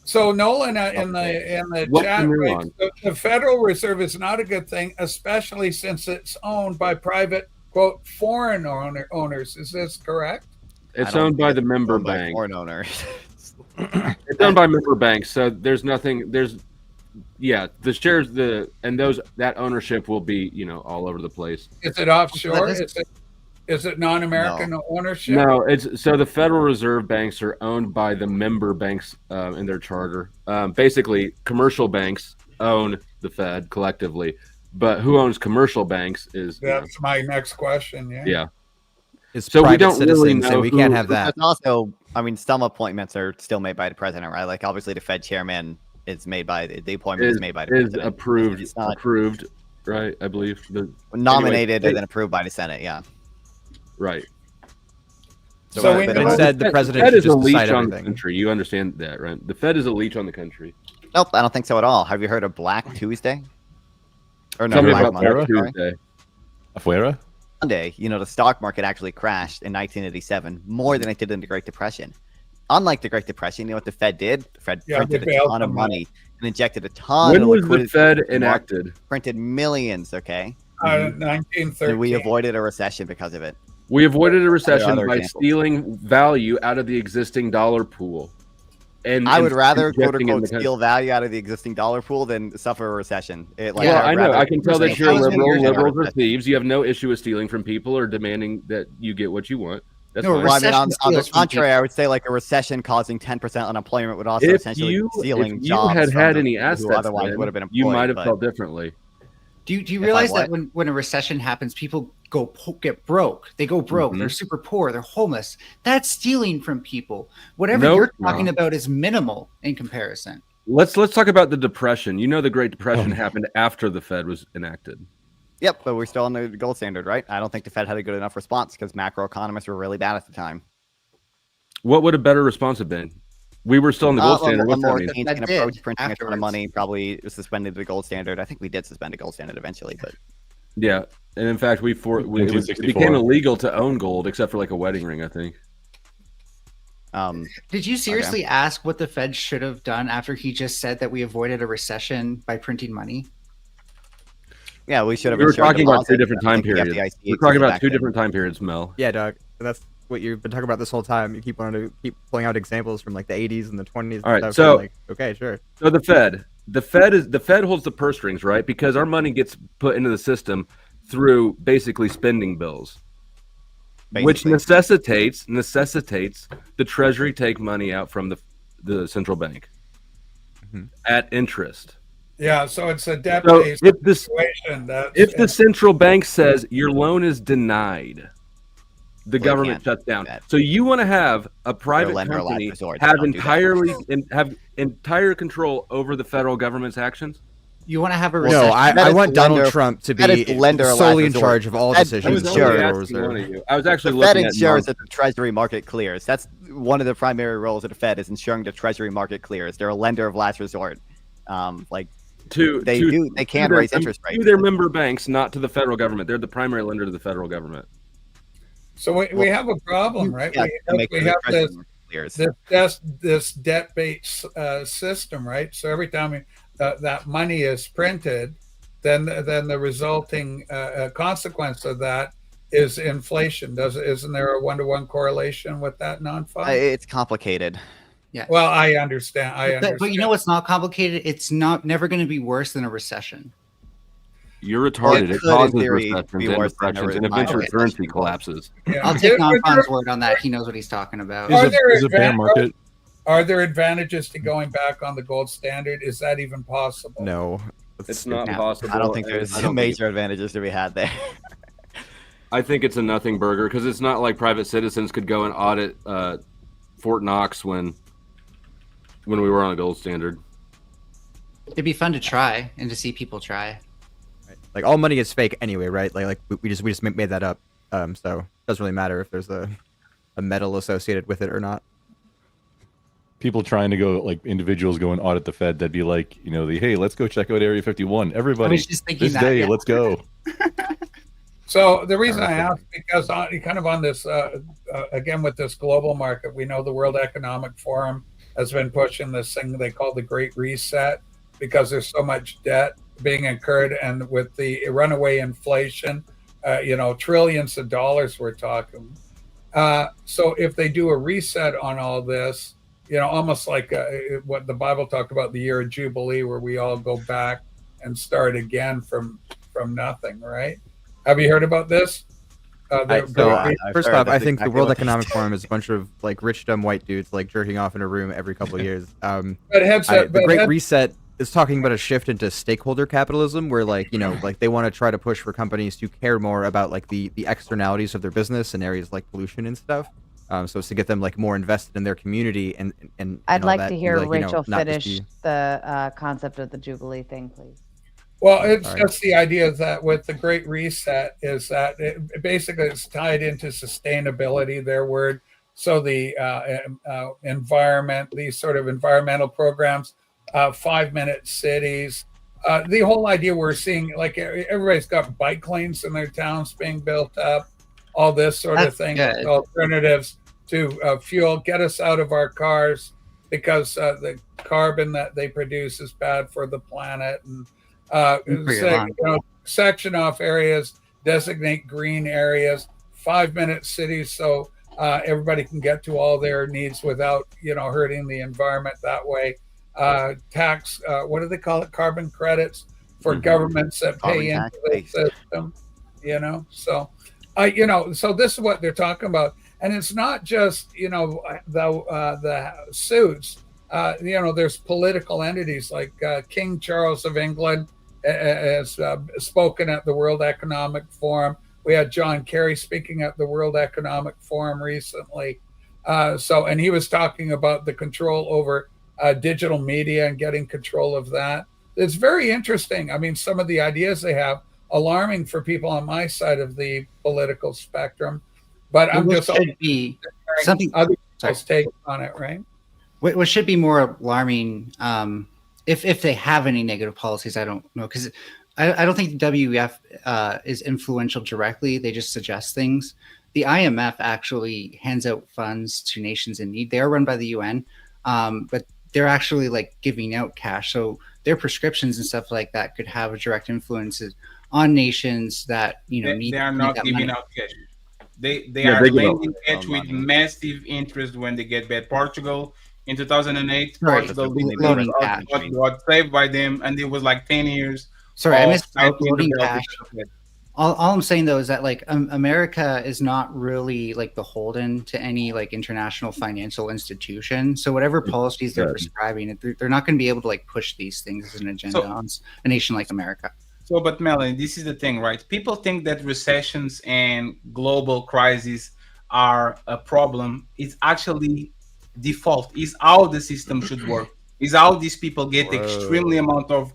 Speaker 6: So Nolan in the chat, right, the Federal Reserve is not a good thing, especially since it's owned by private, quote, foreign owners. Is this correct?
Speaker 10: It's owned by the member bank.
Speaker 14: Foreign owners.
Speaker 10: It's owned by member banks, so there's nothing. The shares, that ownership will be, you know, all over the place.
Speaker 6: Is it offshore? Is it non-American ownership?
Speaker 10: No, so the Federal Reserve banks are owned by the member banks in their charter. Basically, commercial banks own the Fed collectively, but who owns commercial banks is
Speaker 6: that's my next question.
Speaker 10: Yeah.
Speaker 2: It's
Speaker 10: so
Speaker 2: private
Speaker 10: we don't
Speaker 2: citizens,
Speaker 10: really know
Speaker 2: and we can't have that.
Speaker 14: And also, I mean, some appointments are still made by the president, right? Like obviously, the Fed chairman is made by the appointment is made by the president.
Speaker 10: Approved, right? I believe
Speaker 14: nominated and then approved by the Senate. Yeah.
Speaker 10: Right.
Speaker 2: So instead, the president
Speaker 10: Fed
Speaker 2: should
Speaker 10: is a
Speaker 2: just
Speaker 10: leech
Speaker 2: decide
Speaker 10: on
Speaker 2: everything.
Speaker 10: the country. You understand that, right? The Fed is a leech on the country.
Speaker 14: Nope, I don't think so at all. Have you heard of Black Tuesday? Or no,
Speaker 10: Tell me
Speaker 14: Black
Speaker 10: about
Speaker 14: Monday.
Speaker 10: Black Tuesday.
Speaker 19: Afuera?
Speaker 14: Monday, you know, the stock market actually crashed in 1987 more than it did in the Great Depression. Unlike the Great Depression, you know what the Fed did? The Fed printed a ton of money and injected a ton of liquidity.
Speaker 10: When was the Fed enacted?
Speaker 14: Printed millions, okay?
Speaker 6: 1913.
Speaker 14: And we avoided a recession because of it.
Speaker 10: We avoided a recession by stealing value out of the existing dollar pool. And
Speaker 14: I would rather, quote
Speaker 10: injecting
Speaker 14: unquote, steal value out of the existing dollar pool than suffer a recession.
Speaker 10: I know. I can tell that you're liberal. Liberals are thieves. You have no issue with stealing from people or demanding that you get what you want. That's fine.
Speaker 14: Well, I mean, on the contrary, I would say like a recession causing 10% unemployment would also essentially stealing jobs.
Speaker 10: If you had any assets,
Speaker 14: otherwise would have been employed,
Speaker 10: you might have felt differently.
Speaker 16: Do you realize that when a recession happens, people get broke? They go broke. They're super poor. They're homeless. That's stealing from people. Whatever you're talking about is minimal in comparison.
Speaker 10: Let's talk about the Depression. You know, the Great Depression happened after the Fed was enacted.
Speaker 14: Yep, but we're still on the gold standard, right? I don't think the Fed had a good enough response because macroeconomists were really bad at the time.
Speaker 10: What would a better response have been? We were still on the gold standard. What's that mean?
Speaker 14: An approach printing a ton of money, probably suspended the gold standard. I think we did suspend the gold standard eventually, but
Speaker 10: yeah, and in fact, it became illegal to own gold except for like a wedding ring, I think.
Speaker 16: Did you seriously ask what the Fed should have done after he just said that we avoided a recession by printing money?
Speaker 14: Yeah, we should have.
Speaker 10: We were talking about two different time periods. We're talking about two different time periods, Mel.
Speaker 2: Yeah, Doug. That's what you've been talking about this whole time. You keep wanting to keep pulling out examples from like the 80s and the 20s.
Speaker 10: All right,
Speaker 2: and stuff.
Speaker 10: so
Speaker 2: Like, okay, sure.
Speaker 10: So the Fed holds the purse strings, right? Because our money gets put into the system through basically spending bills, which necessitates the Treasury take money out from the central bank at interest.
Speaker 6: Yeah, so it's a debt-based situation.
Speaker 10: If the central bank says your loan is denied, the government shuts down. So you want to have a private company have entire control over the federal government's actions?
Speaker 16: You want to have a
Speaker 2: No,
Speaker 16: recession?
Speaker 2: I want Donald Trump to be solely in charge of all decisions.
Speaker 14: I
Speaker 10: was actually
Speaker 14: the Fed
Speaker 10: looking at
Speaker 14: ensures that the Treasury market clears. That's one of the primary roles of the Fed, is ensuring the Treasury market clears. They're a lender of last resort. They can raise interest rates
Speaker 10: to their member banks, not to the federal government. They're the primary lender to the federal government.
Speaker 6: So we have a problem, right?
Speaker 10: Yeah,
Speaker 6: we have this debt-based system, right? So every time that money is printed, then the resulting consequence of that is inflation. Isn't there a 1-to-1 correlation with that non-fund?
Speaker 14: It's complicated.
Speaker 16: Yeah.
Speaker 6: Well, I understand.
Speaker 16: But you know what's not complicated? It's never going to be worse than a recession.
Speaker 10: You're retarded. It
Speaker 16: could, in
Speaker 10: causes
Speaker 16: theory,
Speaker 10: recessions
Speaker 16: be
Speaker 10: and
Speaker 16: worse than
Speaker 10: depressions,
Speaker 16: a
Speaker 10: and eventually
Speaker 16: recession.
Speaker 10: currency collapses.
Speaker 16: I'll take non-fund's word on that. He knows what he's talking about.
Speaker 6: Are there advantages to going back on the gold standard? Is that even possible?
Speaker 2: No,
Speaker 10: it's not possible.
Speaker 14: I don't think there's major advantages to be had there.
Speaker 10: I think it's a nothing burger because it's not like private citizens could go and audit Fort Knox when we were on a gold standard.
Speaker 16: It'd be fun to try and to see people try.
Speaker 2: Like all money is fake anyway, right? Like we just made that up. So it doesn't really matter if there's a medal associated with it or not.
Speaker 19: People trying to go, like individuals go and audit the Fed, that'd be like, hey, let's go check out Area 51. Everybody,
Speaker 16: just thinking
Speaker 19: this
Speaker 16: that,
Speaker 19: day,
Speaker 16: yeah.
Speaker 19: let's go.
Speaker 6: So the reason I ask, because kind of on this, again, with this global market, we know the World Economic Forum has been pushing this thing they call the Great Reset, because there's so much debt being incurred, and with the runaway inflation, trillions of dollars we're talking. So if they do a reset on all this, almost like what the Bible talked about, the year of Jubilee, where we all go back and start again from nothing, right? Have you heard about this?
Speaker 2: First off, I think the World Economic Forum is a bunch of like rich, dumb white dudes like jerking off in a room every couple of years. The Great Reset is talking about a shift into stakeholder capitalism, where like they want to try to push for companies to care more about like the externalities of their business in areas like pollution and stuff. So it's to get them like more invested in their community and
Speaker 3: I'd
Speaker 2: all
Speaker 3: like
Speaker 2: that,
Speaker 3: to hear
Speaker 2: like,
Speaker 3: Rachel
Speaker 2: not just
Speaker 3: finish the concept of the Jubilee thing, please.
Speaker 6: Well, it's just the idea that with the Great Reset is that basically it's tied into sustainability, their word. So the environment, these sort of environmental programs, 5-minute cities, the whole idea we're seeing, like everybody's got bike lanes in their towns being built up, all this sort of thing, alternatives to fuel, get us out of our cars because the carbon that they produce is bad for the planet, and section off areas, designate green areas, 5-minute cities, so everybody can get to all their needs without hurting the environment that way. Tax, what do they call it? Carbon credits for governments that pay into the system. So so this is what they're talking about, and it's not just the suits. There's political entities like King Charles of England has spoken at the World Economic Forum. We had John Kerry speaking at the World Economic Forum recently. And he was talking about the control over digital media and getting control of that. It's very interesting. I mean, some of the ideas they have, alarming for people on my side of the political spectrum. But I'm just
Speaker 16: be something
Speaker 6: other people's take on it, right?
Speaker 16: What should be more alarming, if they have any negative policies, I don't know, because I don't think the WEF is influential directly. They just suggest things. The IMF actually hands out funds to nations in need. They are run by the UN, but they're actually like giving out cash. So their prescriptions and stuff like that could have a direct influence on nations that need.
Speaker 17: They are not giving out cash. They are lending cash with massive interest when they get bad. Portugal in 2008, Portugal got saved by them, and it was like 10 years.
Speaker 16: Sorry, I missed loading cash. All I'm saying though is that like America is not really like beholden to any like international financial institution. So whatever policies they're prescribing, they're not going to be able to like push these things as an agenda on a nation like America.
Speaker 17: So, but Melanie, this is the thing, right? People think that recessions and global crises are a problem. It's actually default. It's how the system should work. It's how these people get extremely amount of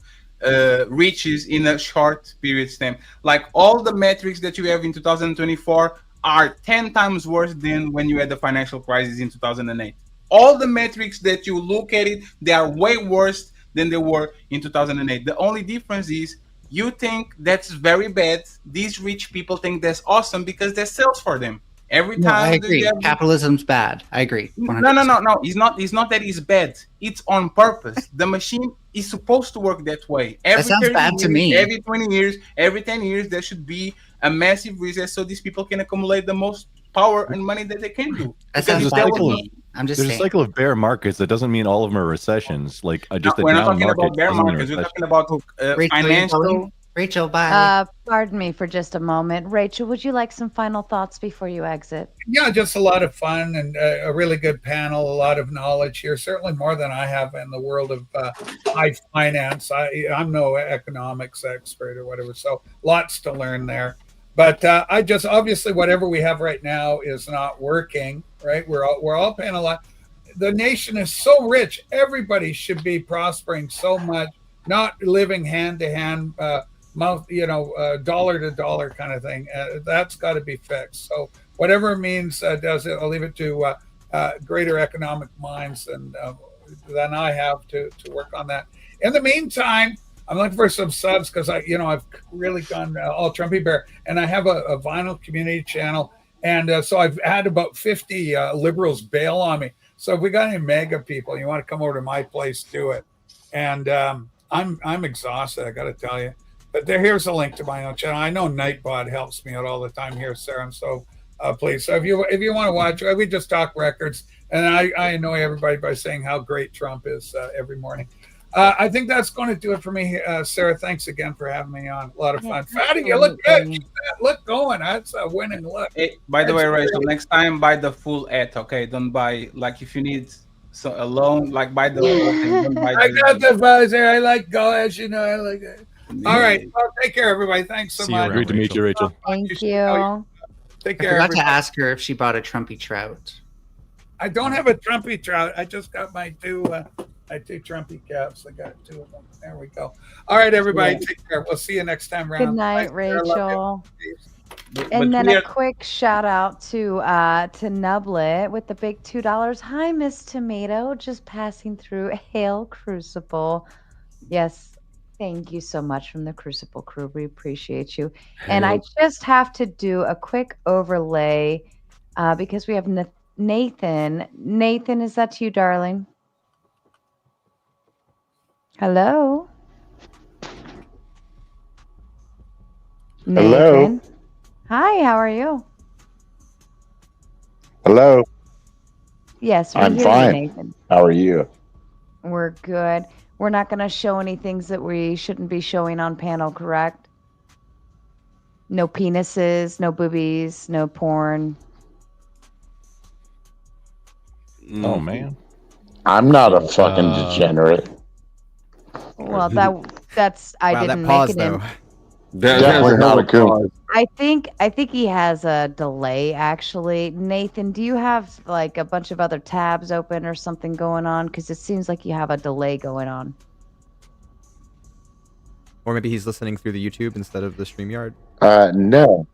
Speaker 17: riches in a short period of time. Like all the metrics that you have in 2024 are 10 times worse than when you had the financial crisis in 2008. All the metrics that you look at it, they are way worse than they were in 2008. The only difference is you think that's very bad. These rich people think that's awesome because that sells for them. Every
Speaker 16: No, I
Speaker 17: time
Speaker 16: agree. Capitalism's bad. I agree. 100%.
Speaker 17: No. It's not that it's bad. It's on purpose. The machine is supposed to work that way. Every
Speaker 16: That sounds
Speaker 17: 30
Speaker 16: bad
Speaker 17: years,
Speaker 16: to me.
Speaker 17: every 20 years, every 10 years, there should be a massive reset so these people can accumulate the most power and money that they can do.
Speaker 16: That
Speaker 17: Because
Speaker 16: sounds
Speaker 17: if
Speaker 16: bad
Speaker 17: that
Speaker 16: to
Speaker 17: was
Speaker 16: me. I'm just
Speaker 19: There's
Speaker 16: saying.
Speaker 19: a cycle of bear markets. That doesn't mean all of them are recessions. Like just a
Speaker 17: we're not
Speaker 19: down
Speaker 17: talking
Speaker 19: market
Speaker 17: about bear
Speaker 19: doesn't mean a
Speaker 17: markets. We're
Speaker 19: recession.
Speaker 17: talking about
Speaker 16: Rachel,
Speaker 17: financial.
Speaker 16: Rachel, bye.
Speaker 3: Pardon me for just a moment. Rachel, would you like some final thoughts before you exit?
Speaker 6: Yeah, just a lot of fun and a really good panel, a lot of knowledge here, certainly more than I have in the world of high finance. I'm no economics expert or whatever, so lots to learn there. But I just, obviously, whatever we have right now is not working, right? We're all paying a lot. The nation is so rich. Everybody should be prospering so much, not living hand to hand, mouth, dollar to dollar kind of thing. That's got to be fixed. So whatever it means does it. I'll leave it to greater economic minds than I have to work on that. In the meantime, I'm looking for some subs because I've really gone all Trumpy Bear, and I have a vinyl community channel, and so I've had about 50 liberals bail on me. So if we got any mega people, you want to come over to my place, do it. And I'm exhausted, I got to tell you. But here's a link to my own channel. I know Nightbot helps me out all the time here, Sarah, and so please. So if you want to watch, we just talk records, and I annoy everybody by saying how great Trump is every morning. I think that's going to do it for me, Sarah. Thanks again for having me on. A lot of fun. Fatty, you look good. Look going. That's a winning look.
Speaker 17: Hey, by the way, Rachel, next time buy the full et, okay? Don't buy, like, if you need a loan, like, buy the whole thing. Don't buy
Speaker 6: I got the buzzer. I like gosh, I like it. All right. Well, take care, everybody. Thanks so much.
Speaker 19: Great to meet you, Rachel.
Speaker 3: Thank you.
Speaker 6: Take
Speaker 16: I
Speaker 6: care.
Speaker 16: forgot
Speaker 6: everybody.
Speaker 16: to ask her if she bought a Trumpy trout.
Speaker 6: I don't have a Trumpy trout. I just got my two Trumpy caps. I got two of them. There we go. All right, everybody.
Speaker 3: Yeah.
Speaker 6: Take care. We'll see you next time around.
Speaker 3: Good night,
Speaker 6: Bye, Sarah. Love
Speaker 3: Rachel.
Speaker 6: you.
Speaker 3: And then a quick shout out to Nublet with the big $2. Hi, Miss Tomato, just passing through. Hail Crucible. Yes, thank you so much from the Crucible crew. We appreciate you. And I just have to do a quick overlay because we have Nathan. Nathan, is that you, darling? Hello?
Speaker 21: Hello?
Speaker 3: Nathan? Hi, how are you?
Speaker 21: Hello.
Speaker 3: Yes, we
Speaker 21: I'm
Speaker 3: hear
Speaker 21: fine.
Speaker 3: you, Nathan.
Speaker 21: How are you?
Speaker 3: We're good. We're not going to show any things that we shouldn't be showing on panel, correct? No penises, no boobies, no porn.
Speaker 19: Oh man.
Speaker 21: I'm not a fucking degenerate.
Speaker 3: Well, that's I
Speaker 2: Wow,
Speaker 3: didn't
Speaker 2: that pause,
Speaker 3: make it in.
Speaker 2: though.
Speaker 21: Definitely not a coon.
Speaker 3: I think he has a delay actually. Nathan, do you have like a bunch of other tabs open or something going on? Because it seems like you have a delay going on.
Speaker 2: Or maybe he's listening through the YouTube instead of the StreamYard.
Speaker 21: No.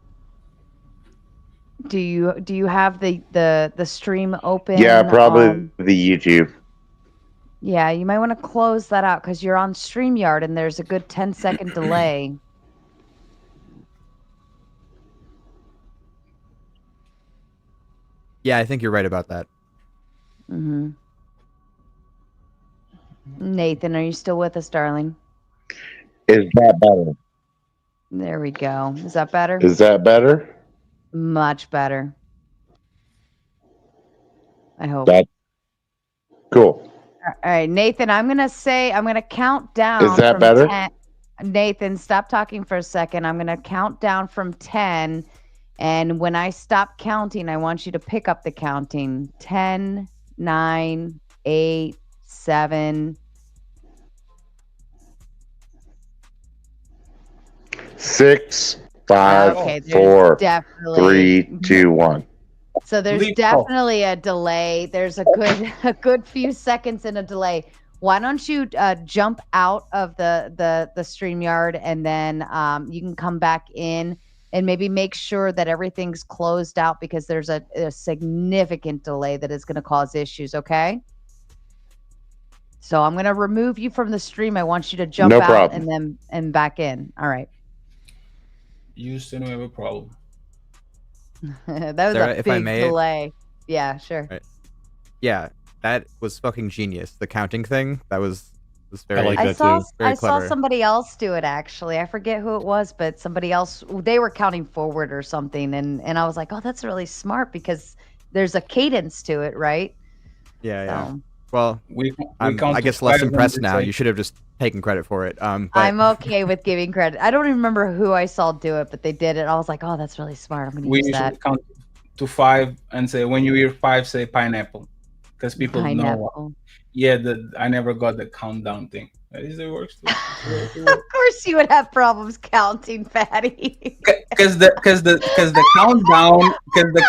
Speaker 3: Do you have the stream open?
Speaker 21: Yeah, probably the YouTube.
Speaker 3: Yeah, you might want to close that out because you're on StreamYard and there's a good 10-second delay.
Speaker 2: Yeah, I think you're right about that.
Speaker 3: Mm-hmm. Nathan, are you still with us, darling?
Speaker 21: Is that better?
Speaker 3: There we go. Is that better?
Speaker 21: Is that better?
Speaker 3: Much better. I hope.
Speaker 21: That cool.
Speaker 3: All right, Nathan, I'm going to count down.
Speaker 21: Is that
Speaker 3: from
Speaker 21: better?
Speaker 3: 10. Nathan, stop talking for a second. I'm going to count down from 10. And when I stop counting, I want you to pick up the counting. 10, 9, 8, 7.
Speaker 21: 6, 5,
Speaker 3: Okay, there's
Speaker 21: 4,
Speaker 3: definitely-
Speaker 21: 3, 2, 1.
Speaker 3: So there's definitely a delay. There's a good few seconds in a delay. Why don't you jump out of the StreamYard, and then you can come back in and maybe make sure that everything's closed out, because there's a significant delay that is going to cause issues, okay? So I'm going to remove you from the stream. I want you to jump out and back in. All right.
Speaker 17: Houston, we have a problem.
Speaker 3: That was
Speaker 2: Sarah,
Speaker 3: a
Speaker 2: if I
Speaker 3: big
Speaker 2: may-
Speaker 3: delay. Yeah, sure.
Speaker 2: Right. Yeah, that was fucking genius. The counting thing, that was very.
Speaker 3: I saw
Speaker 2: Very clever.
Speaker 3: somebody else do it, actually. I forget who it was, but somebody else, they were counting forward or something, and I was like, oh, that's really smart, because there's a cadence to it, right?
Speaker 2: Yeah.
Speaker 3: So-
Speaker 2: Well, I'm,
Speaker 17: count
Speaker 2: I
Speaker 17: to
Speaker 2: guess, less
Speaker 17: 5 and
Speaker 2: impressed
Speaker 17: then
Speaker 2: now.
Speaker 17: say-
Speaker 2: You should have just taken credit for it. But
Speaker 3: I'm okay with giving credit. I don't even remember who I saw do it, but they did it. I was like, oh, that's really smart. I'm going to
Speaker 17: We
Speaker 3: use
Speaker 17: usually
Speaker 3: that.
Speaker 17: count to 5 and say, when you hear 5, say pineapple, because people know.
Speaker 3: Pineapple.
Speaker 17: Yeah, I never got the countdown thing. It works too.
Speaker 3: Of course you would have problems counting, Fatty.
Speaker 17: Because the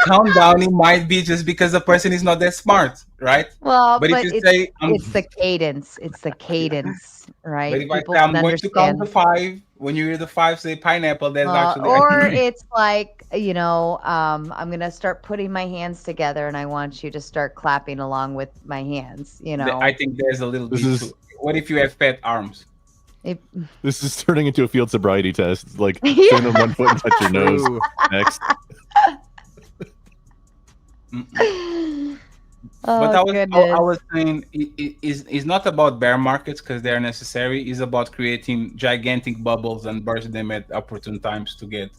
Speaker 17: countdown it might be just because the person is not that smart, right?
Speaker 3: Well,
Speaker 17: but if you
Speaker 3: it's,
Speaker 17: say
Speaker 3: it's the cadence. It's the cadence, right?
Speaker 17: but if I
Speaker 3: People
Speaker 17: say I'm
Speaker 3: can
Speaker 17: going to count
Speaker 3: understand.
Speaker 17: to 5, when you hear the 5 say pineapple, that's actually
Speaker 3: Or it's like, I'm gonna start putting my hands together, and I want you to start clapping along with my hands.
Speaker 17: I think there's a little bit. What if you have fat arms?
Speaker 19: This is turning into a field sobriety test. It's like stand on one foot and touch your nose. Next.
Speaker 17: But
Speaker 3: Oh,
Speaker 17: I was saying it's not about bear markets because they're necessary. It's about creating gigantic bubbles and burst them at opportune times to get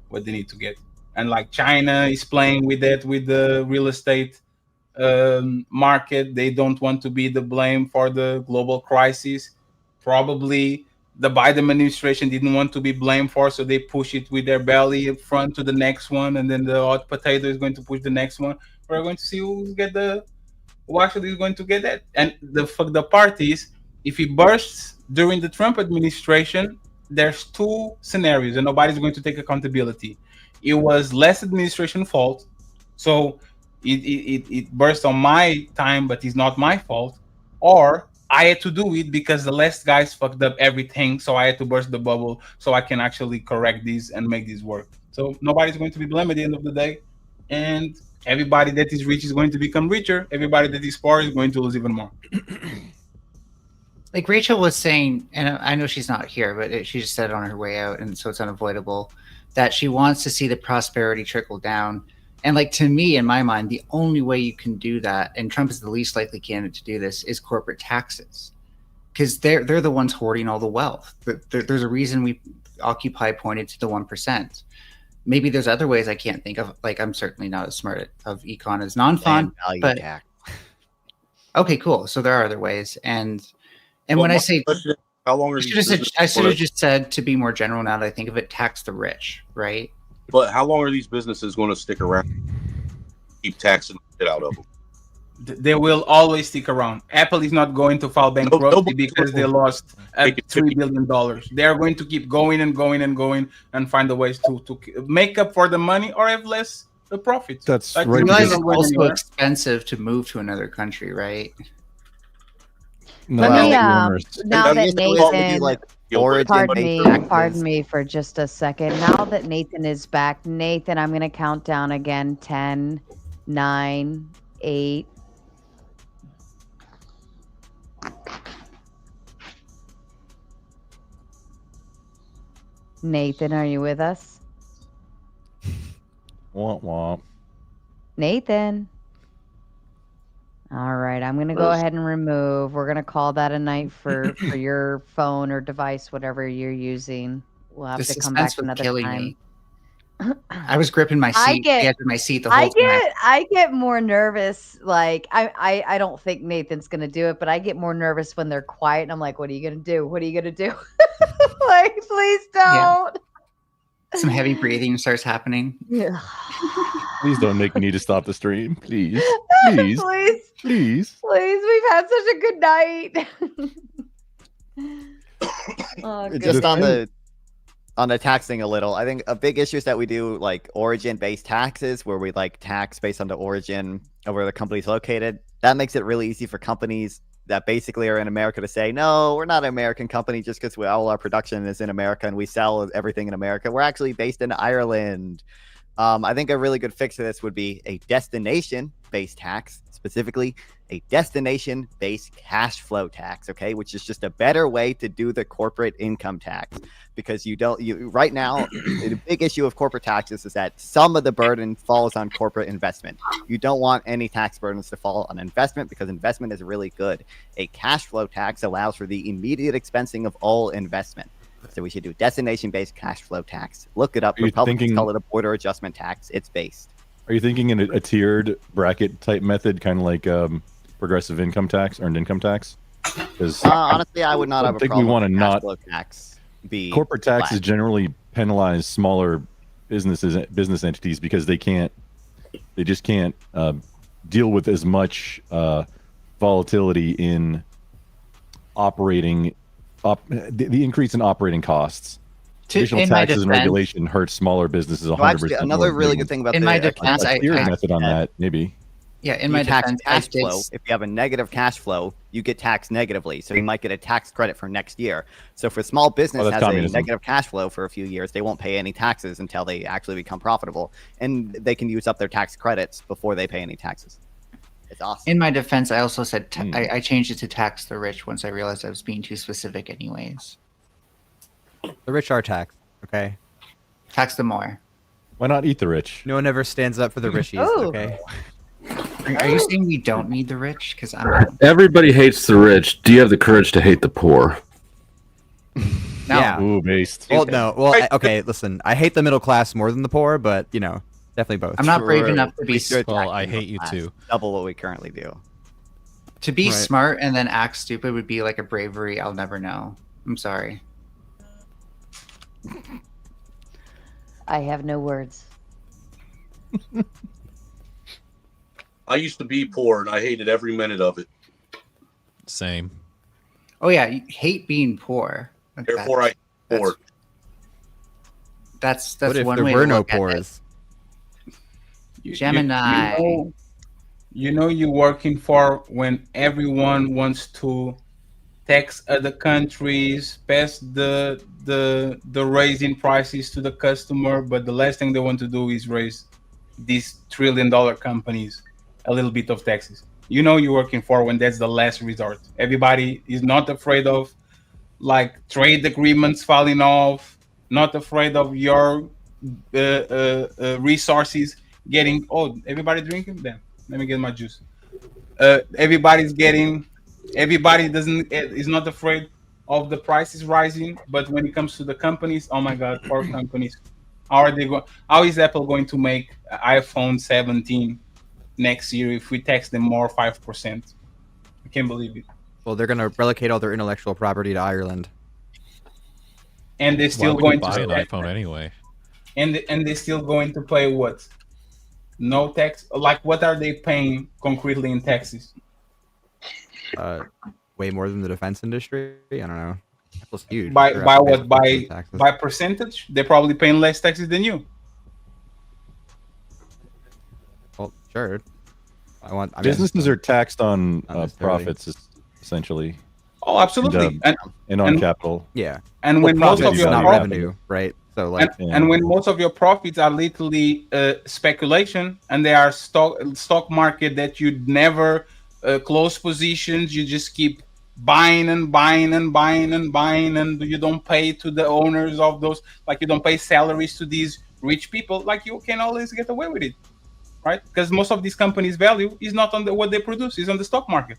Speaker 17: what they need to get. And like China is playing with that with the real estate market. They don't want to be the blame for the global crisis. Probably the Biden administration didn't want to be blamed for, so they push it with their belly up front to the next one, and then the hot potato is going to push the next one. We're going to see who actually is going to get that. And the part is, if it bursts during the Trump administration, there's 2 scenarios, and nobody's going to take accountability. It was less administration fault, so it burst on my time, but it's not my fault. Or I had to do it because the last guys fucked up everything, so I had to burst the bubble so I can actually correct these and make this work. So nobody's going to be blamed at the end of the day, and everybody that is rich is going to become richer. Everybody that is poor is going to lose even more.
Speaker 16: Like Rachel was saying, and I know she's not here, but she just said it on her way out, and so it's unavoidable, that she wants to see the prosperity trickle down. And like, to me, in my mind, the only way you can do that, and Trump is the least likely candidate to do this, is corporate taxes, because they're the ones hoarding all the wealth. There's a reason Occupy pointed to the 1%. Maybe there's other ways I can't think of. Like, I'm certainly not as smart of econ as non-fun, but
Speaker 14: tax.
Speaker 16: Okay, cool. So there are other ways, and when I say,
Speaker 18: how long are
Speaker 16: I
Speaker 18: these?
Speaker 16: should have just said, to be more general, now that I think of it, tax the rich, right?
Speaker 18: But how long are these businesses going to stick around? Keep taxing the shit out of them.
Speaker 17: They will always stick around. Apple is not going to file bankruptcy because they lost $3 billion. They are going to keep going and going and going and find the ways to make up for the money or have less profit.
Speaker 19: That's
Speaker 16: You
Speaker 19: right.
Speaker 16: realize it's also expensive to move to another country, right?
Speaker 3: Let me, now that Nathan,
Speaker 14: Origin
Speaker 3: pardon me for just a second. Now that Nathan is back, Nathan, I'm going to count down again. 10, 9, 8. Nathan, are you with us?
Speaker 19: Womp womp.
Speaker 3: Nathan. All right, I'm going to go ahead and remove. We're going to call that a night for your phone or device, whatever you're using. We'll have to come back another time.
Speaker 16: I was gripping my seat, the edge of my seat the whole time.
Speaker 3: I get more nervous. Like I don't think Nathan's going to do it, but I get more nervous when they're quiet. And I'm like, what are you going to do? What are you going to do? Like, please don't.
Speaker 16: Yeah. Some heavy breathing starts happening.
Speaker 3: Yeah.
Speaker 19: Please don't make me need to stop the stream. Please. Please.
Speaker 3: Please.
Speaker 19: Please.
Speaker 3: Please. We've had such a good night. Oh,
Speaker 14: Just on the taxing a little, I think a big issue is that we do like origin-based taxes, where we like tax based on the origin of where the company's located. That makes it really easy for companies that basically are in America to say, no, we're not an American company just because all our production is in America and we sell everything in America. We're actually based in Ireland. I think a really good fix to this would be a destination-based tax, specifically a destination-based cash flow tax, okay, which is just a better way to do the corporate income tax, because right now the big issue of corporate taxes is that some of the burden falls on corporate investment. You don't want any tax burdens to fall on investment because investment is really good. A cash flow tax allows for the immediate expensing of all investment. So we should do destination-based cash flow tax. Look it up. Republicans call it a border adjustment tax. It's based.
Speaker 19: Are you thinking in a tiered bracket type method, kind of like progressive income tax, earned income tax?
Speaker 14: Honestly, I would not have a problem.
Speaker 19: We want to not
Speaker 14: tax be
Speaker 19: corporate taxes generally penalize smaller business entities because they just can't deal with as much volatility in operating. The increase in operating costs. Additional taxes and regulation hurts smaller businesses 100%.
Speaker 14: Actually, another really good thing about
Speaker 16: in my defense,
Speaker 19: a tiered method on that, maybe.
Speaker 16: Yeah, in my defense,
Speaker 14: cash flow. If you have a negative cash flow, you get taxed negatively. So you might get a tax credit for next year. So if a small business has a negative cash flow for a few years, they won't pay any taxes until they actually become profitable, and they can use up their tax credits before they pay any taxes. It's awesome.
Speaker 16: In my defense, I also said I changed it to tax the rich once I realized I was being too specific anyways.
Speaker 2: The rich are taxed, okay?
Speaker 16: Tax them more.
Speaker 19: Why not eat the rich?
Speaker 2: No one ever stands up for the richies, okay?
Speaker 16: Are you saying we don't need the rich? Because
Speaker 10: everybody hates the rich. Do you have the courage to hate the poor?
Speaker 16: No.
Speaker 2: Yeah.
Speaker 19: Ooh, based.
Speaker 2: Well, no. Well, okay, listen. I hate the middle class more than the poor, but, definitely both.
Speaker 16: I'm not brave enough to be
Speaker 20: Well, I hate you too.
Speaker 14: Double what we currently do.
Speaker 16: To be smart and then act stupid would be like a bravery I'll never know. I'm sorry.
Speaker 3: I have no words.
Speaker 18: I used to be poor and I hated every minute of it.
Speaker 20: Same.
Speaker 16: Oh yeah, you hate being poor.
Speaker 18: Therefore, I hate poor.
Speaker 16: That's
Speaker 2: what if
Speaker 16: one
Speaker 2: there
Speaker 16: way
Speaker 2: were
Speaker 16: to
Speaker 2: no
Speaker 16: look at it.
Speaker 2: poors?
Speaker 16: Gemini.
Speaker 17: You're working for when everyone wants to tax other countries, pass the raising prices to the customer, but the last thing they want to do is raise these trillion-dollar companies a little bit of taxes. You're working for when that's the last resort. Everybody is not afraid of like trade agreements falling off, not afraid of your resources getting everybody drinking then let me get my juice. Everybody is not afraid of the prices rising, but when it comes to the companies, oh my god, poor companies. How is Apple going to make iPhone 17 next year if we tax them more 5%? I can't believe it.
Speaker 2: Well, they're going to relocate all their intellectual property to Ireland.
Speaker 17: And they're still going to
Speaker 20: buy an iPhone anyway.
Speaker 17: And they're still going to pay what? No tax? Like, what are they paying concretely in taxes?
Speaker 2: Way more than the defense industry. I don't know. Apple's huge.
Speaker 17: By what? By percentage? They're probably paying less taxes than you.
Speaker 2: Well, sure.
Speaker 19: Businesses are taxed on profits, essentially.
Speaker 17: Oh, absolutely.
Speaker 19: And on capital.
Speaker 2: Yeah.
Speaker 17: And when most of your
Speaker 2: revenue, right? So
Speaker 17: and when most of your profits are literally speculation, and they are stock market that you'd never close positions, you just keep buying and buying and buying and buying, and you don't pay to the owners of those, like you don't pay salaries to these rich people, like you can always get away with it, right? Because most of these companies' value is not on what they produce, is on the stock market.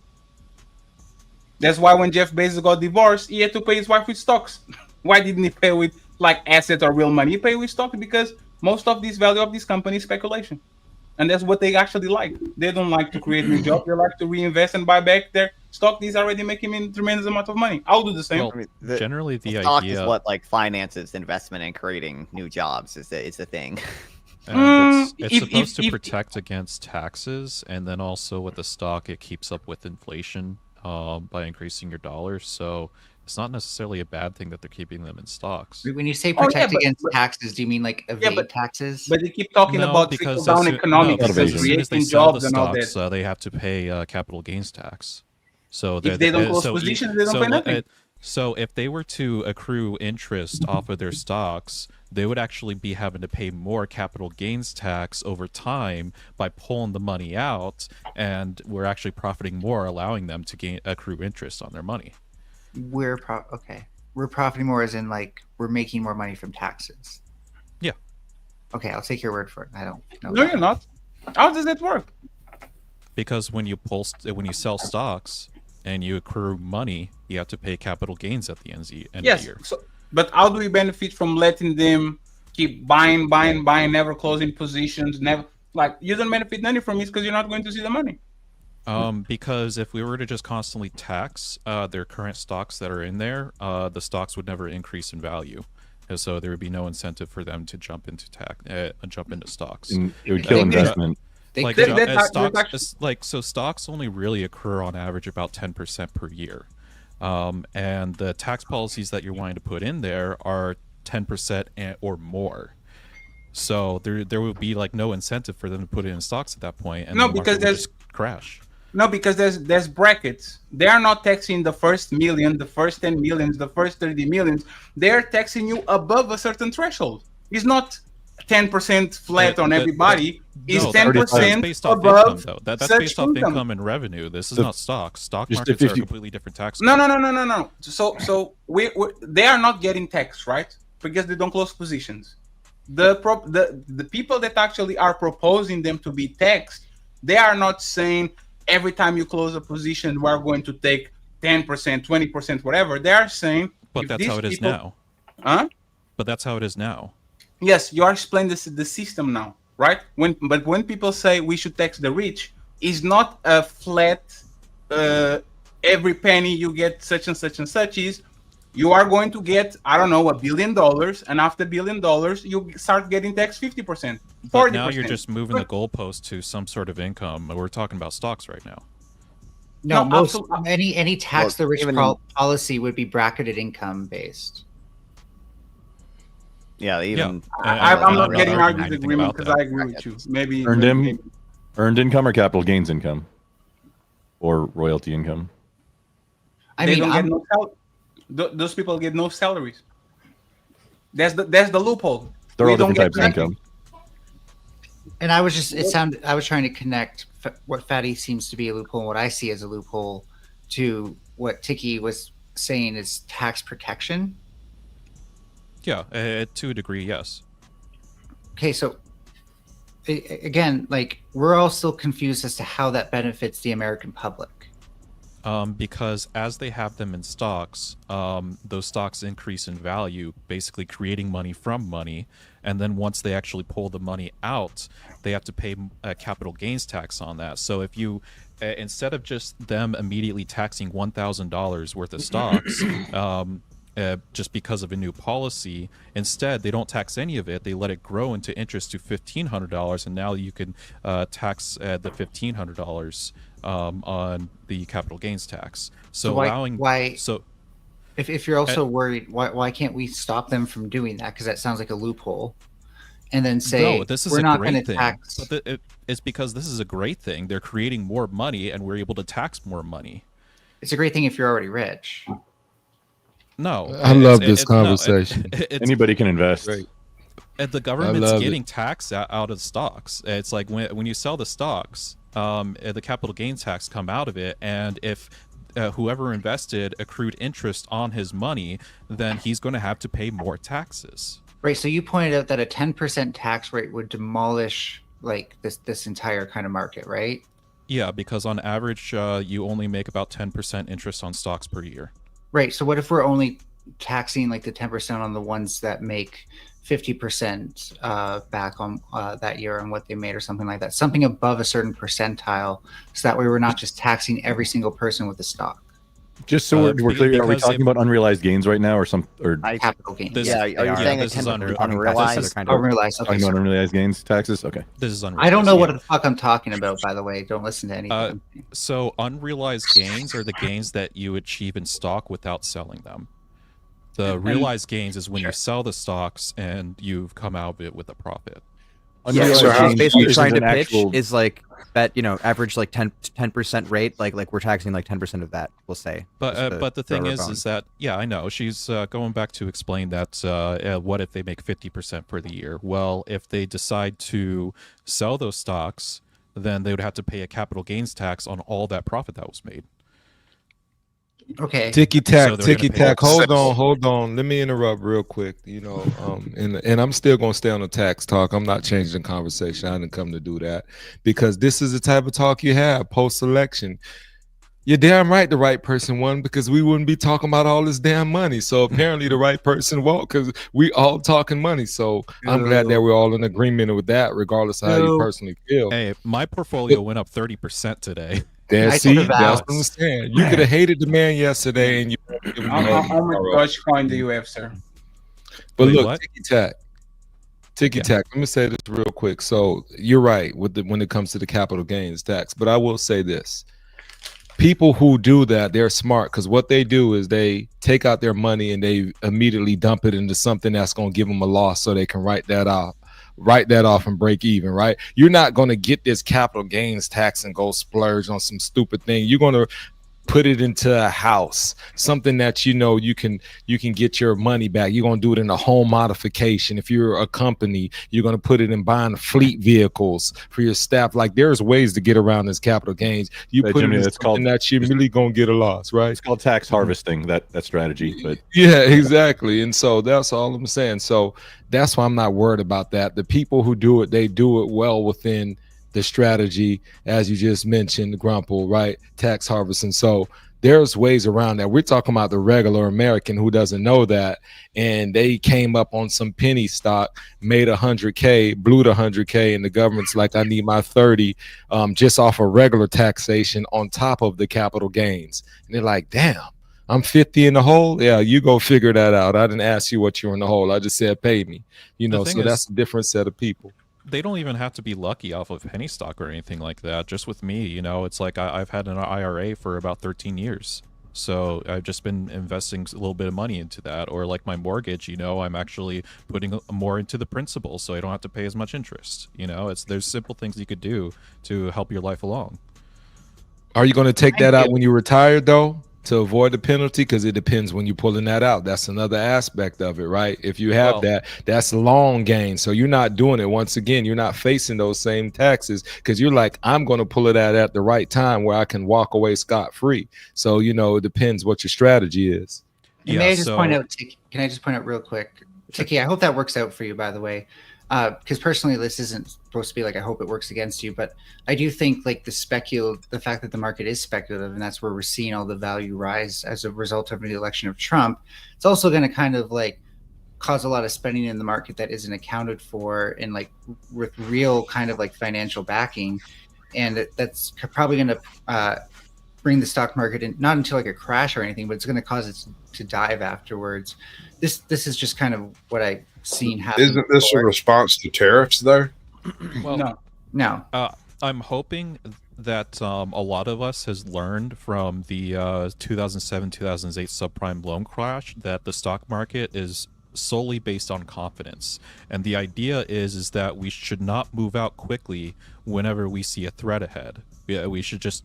Speaker 17: That's why when Jeff Bezos got divorced, he had to pay his wife with stocks. Why didn't he pay with like assets or real money? He paid with stock because most of this value of this company is speculation. And that's what they actually like. They don't like to create new jobs. They like to reinvest and buy back their stock. These already making a tremendous amount of money. I'll do the same.
Speaker 20: Well, generally, the
Speaker 14: stock
Speaker 20: idea
Speaker 14: is what like finances investment and creating new jobs is the thing.
Speaker 20: It's supposed to protect against taxes, and then also with the stock, it keeps up with inflation by increasing your dollars. So it's not necessarily a bad thing that they're keeping them in stocks.
Speaker 16: When you say protect against taxes, do you mean like evade taxes?
Speaker 17: But they keep talking about trickle-down economics and creating jobs and all that.
Speaker 20: They have to pay capital gains tax. So
Speaker 17: if they don't close positions, they don't pay nothing.
Speaker 20: So if they were to accrue interest off of their stocks, they would actually be having to pay more capital gains tax over time by pulling the money out, and we're actually profiting more, allowing them to accrue interest on their money.
Speaker 16: We're profiting more as in like we're making more money from taxes.
Speaker 20: Yeah.
Speaker 16: Okay, I'll take your word for it. I don't know.
Speaker 17: No, you're not. How does it work?
Speaker 20: Because when you sell stocks and you accrue money, you have to pay capital gains at the end of the year.
Speaker 17: So, but how do we benefit from letting them keep buying, never closing positions, never like you don't benefit nothing from it because you're not going to see the money.
Speaker 20: Because if we were to just constantly tax their current stocks that are in there, the stocks would never increase in value, and so there would be no incentive for them to jump into stocks.
Speaker 19: And it would kill investment.
Speaker 20: Stocks only really occur on average about 10% per year, and the tax policies that you're wanting to put in there are 10% or more. So there would be like no incentive for them to put it in stocks at that point, and
Speaker 17: no,
Speaker 20: the
Speaker 17: because
Speaker 20: market would
Speaker 17: there's
Speaker 20: just crash.
Speaker 17: No, because there's brackets. They are not taxing the first million, the first 10 millions, the first 30 millions. They're taxing you above a certain threshold. It's not 10% flat on everybody. It's 10%
Speaker 20: based off
Speaker 17: above
Speaker 20: income, though. That's based off income and revenue. This is not stocks. Stock markets are a completely different tax.
Speaker 17: No. So they are not getting taxed, right? Because they don't close positions. The people that actually are proposing them to be taxed, they are not saying every time you close a position, we're going to take 10%, 20%, whatever. They are saying,
Speaker 20: but that's how it is now.
Speaker 17: Huh?
Speaker 20: But that's how it is now.
Speaker 17: Yes, you are explaining the system now, right? But when people say we should tax the rich, it's not a flat. Every penny you get such and such and such is. You are going to get, I don't know, $1 billion, and after $1 billion, you start getting taxed 50%, 40%.
Speaker 20: But now you're just moving the goalpost to some sort of income. We're talking about stocks right now.
Speaker 16: No, any tax the rich policy would be bracketed income based.
Speaker 14: Yeah,
Speaker 17: I'm not getting our disagreement because I agree with you. Maybe
Speaker 19: earned income or capital gains income, or royalty income.
Speaker 17: Those people get no salaries. That's the loophole.
Speaker 19: They're all different types of income.
Speaker 16: And I was trying to connect what Fatty seems to be a loophole and what I see as a loophole to what Tiki was saying is tax protection.
Speaker 20: Yeah, to a degree, yes.
Speaker 16: Okay, so again, like we're all still confused as to how that benefits the American public.
Speaker 20: Because as they have them in stocks, those stocks increase in value, basically creating money from money. And then once they actually pull the money out, they have to pay a capital gains tax on that. So if you, instead of just them immediately taxing $1,000 worth of stocks, just because of a new policy, instead they don't tax any of it. They let it grow into interest to $1,500, and now you can tax the $1,500 on the capital gains tax. So
Speaker 16: if you're also worried, why can't we stop them from doing that? Because that sounds like a loophole. And then say,
Speaker 20: no, this is
Speaker 16: we're
Speaker 20: a
Speaker 16: not
Speaker 20: great
Speaker 16: going to
Speaker 20: thing.
Speaker 16: tax.
Speaker 20: But it's because this is a great thing. They're creating more money, and we're able to tax more money.
Speaker 16: It's a great thing if you're already rich.
Speaker 20: No,
Speaker 1: I love this conversation.
Speaker 19: Anybody can invest.
Speaker 20: Right. And the government's getting tax out of stocks. It's like when you sell the stocks, the capital gains tax come out of it, and if whoever invested accrued interest on his money, then he's going to have to pay more taxes.
Speaker 16: Right. So you pointed out that a 10% tax rate would demolish like this entire kind of market, right?
Speaker 20: Yeah, because on average, you only make about 10% interest on stocks per year.
Speaker 16: Right. So what if we're only taxing like the 10% on the ones that make 50% back on that year on what they made or something like that? Something above a certain percentile, so that way we're not just taxing every single person with the stock.
Speaker 19: Just so we're clear, are we talking about unrealized gains right now, or
Speaker 16: capital gains?
Speaker 14: Are you saying
Speaker 20: this is
Speaker 16: unrealized?
Speaker 19: Unrealized. Okay, about unrealized gains taxes. Okay.
Speaker 20: This is unrealized.
Speaker 16: I don't know what the fuck I'm talking about, by the way. Don't listen to anything.
Speaker 20: So unrealized gains are the gains that you achieve in stock without selling them. The realized gains is when you sell the stocks and you've come out of it with a profit.
Speaker 2: Yeah,
Speaker 19: So
Speaker 2: so she's basically trying to
Speaker 19: an
Speaker 2: pitch
Speaker 19: actual-
Speaker 2: is like that, average like 10% rate, like we're taxing like 10% of that, we'll say.
Speaker 20: But the thing is that I know she's going back to explain that what if they make 50% for the year? Well, if they decide to sell those stocks, then they would have to pay a capital gains tax on all that profit that was made.
Speaker 16: Okay.
Speaker 1: Ticky tack,
Speaker 20: So they're
Speaker 1: ticky
Speaker 20: gonna pay
Speaker 1: tack.
Speaker 20: tax.
Speaker 1: Hold on. Let me interrupt real quick. And I'm still gonna stay on the tax talk. I'm not changing the conversation. I didn't come to do that because this is the type of talk you have post-election. You're damn right the right person won because we wouldn't be talking about all this damn money. So apparently the right person won because we all talking money. So I'm glad that we're all in agreement with that, regardless of how you personally feel.
Speaker 20: Hey, my portfolio went up 30% today.
Speaker 1: There, see, that's what I'm saying. You could have hated the man yesterday, and you.
Speaker 17: How much Dogecoin do you have, sir?
Speaker 1: But
Speaker 20: Wait,
Speaker 1: look,
Speaker 20: what?
Speaker 1: ticky tack. Let me say this real quick. So you're right when it comes to the capital gains tax, but I will say this: people who do that, they're smart because what they do is they take out their money and they immediately dump it into something that's going to give them a loss, so they can write that off and break even, right? You're not going to get this capital gains tax and go splurge on some stupid thing. You're going to put it into a house, something that you can get your money back. You're going to do it in a home modification. If you're a company, you're going to put it in buying fleet vehicles for your staff. Like there's ways to get around this capital gains. You put
Speaker 19: Jimmy,
Speaker 1: it in
Speaker 19: that's
Speaker 1: something that you're really going to get a loss, right?
Speaker 19: It's called tax harvesting, that strategy. But
Speaker 1: yeah, exactly. And so that's all I'm saying. So that's why I'm not worried about that. The people who do it, they do it well within the strategy, as you just mentioned, Grumple, right? Tax harvesting. So there's ways around that. We're talking about the regular American who doesn't know that, and they came up on some penny stock, made 100K, blew the 100K, and the government's like, I need my 30 just off of regular taxation on top of the capital gains. And they're like, damn, I'm 50 in the hole. Yeah, you go figure that out. I didn't ask you what you're in the hole. I just said pay me. So that's a different set of people.
Speaker 20: They don't even have to be lucky off of penny stock or anything like that. Just with me, it's like I've had an IRA for about 13 years. So I've just been investing a little bit of money into that. Or like my mortgage, I'm actually putting more into the principal so I don't have to pay as much interest. There's simple things you could do to help your life along.
Speaker 1: Are you going to take that out when you retire, though, to avoid the penalty? Because it depends when you're pulling that out. That's another aspect of it, right? If you have that's long gain. So you're not doing it. Once again, you're not facing those same taxes because you're like, I'm going to pull it out at the right time where I can walk away scot-free. So, it depends what your strategy is.
Speaker 16: And may I just point out, can I just point out real quick, Tiki, I hope that works out for you, by the way. Because personally, this isn't supposed to be like I hope it works against you, but I do think like the fact that the market is speculative, and that's where we're seeing all the value rise as a result of the election of Trump. It's also going to kind of like cause a lot of spending in the market that isn't accounted for in like with real kind of like financial backing, and that's probably going to bring the stock market in not into like a crash or anything, but it's going to cause it to dive afterwards. This is just kind of what I've seen happen.
Speaker 5: Isn't this a response to tariffs, though?
Speaker 20: Well,
Speaker 16: no.
Speaker 20: I'm hoping that a lot of us has learned from the 2007-2008 subprime loan crash that the stock market is solely based on confidence, and the idea is that we should not move out quickly whenever we see a threat ahead. We should just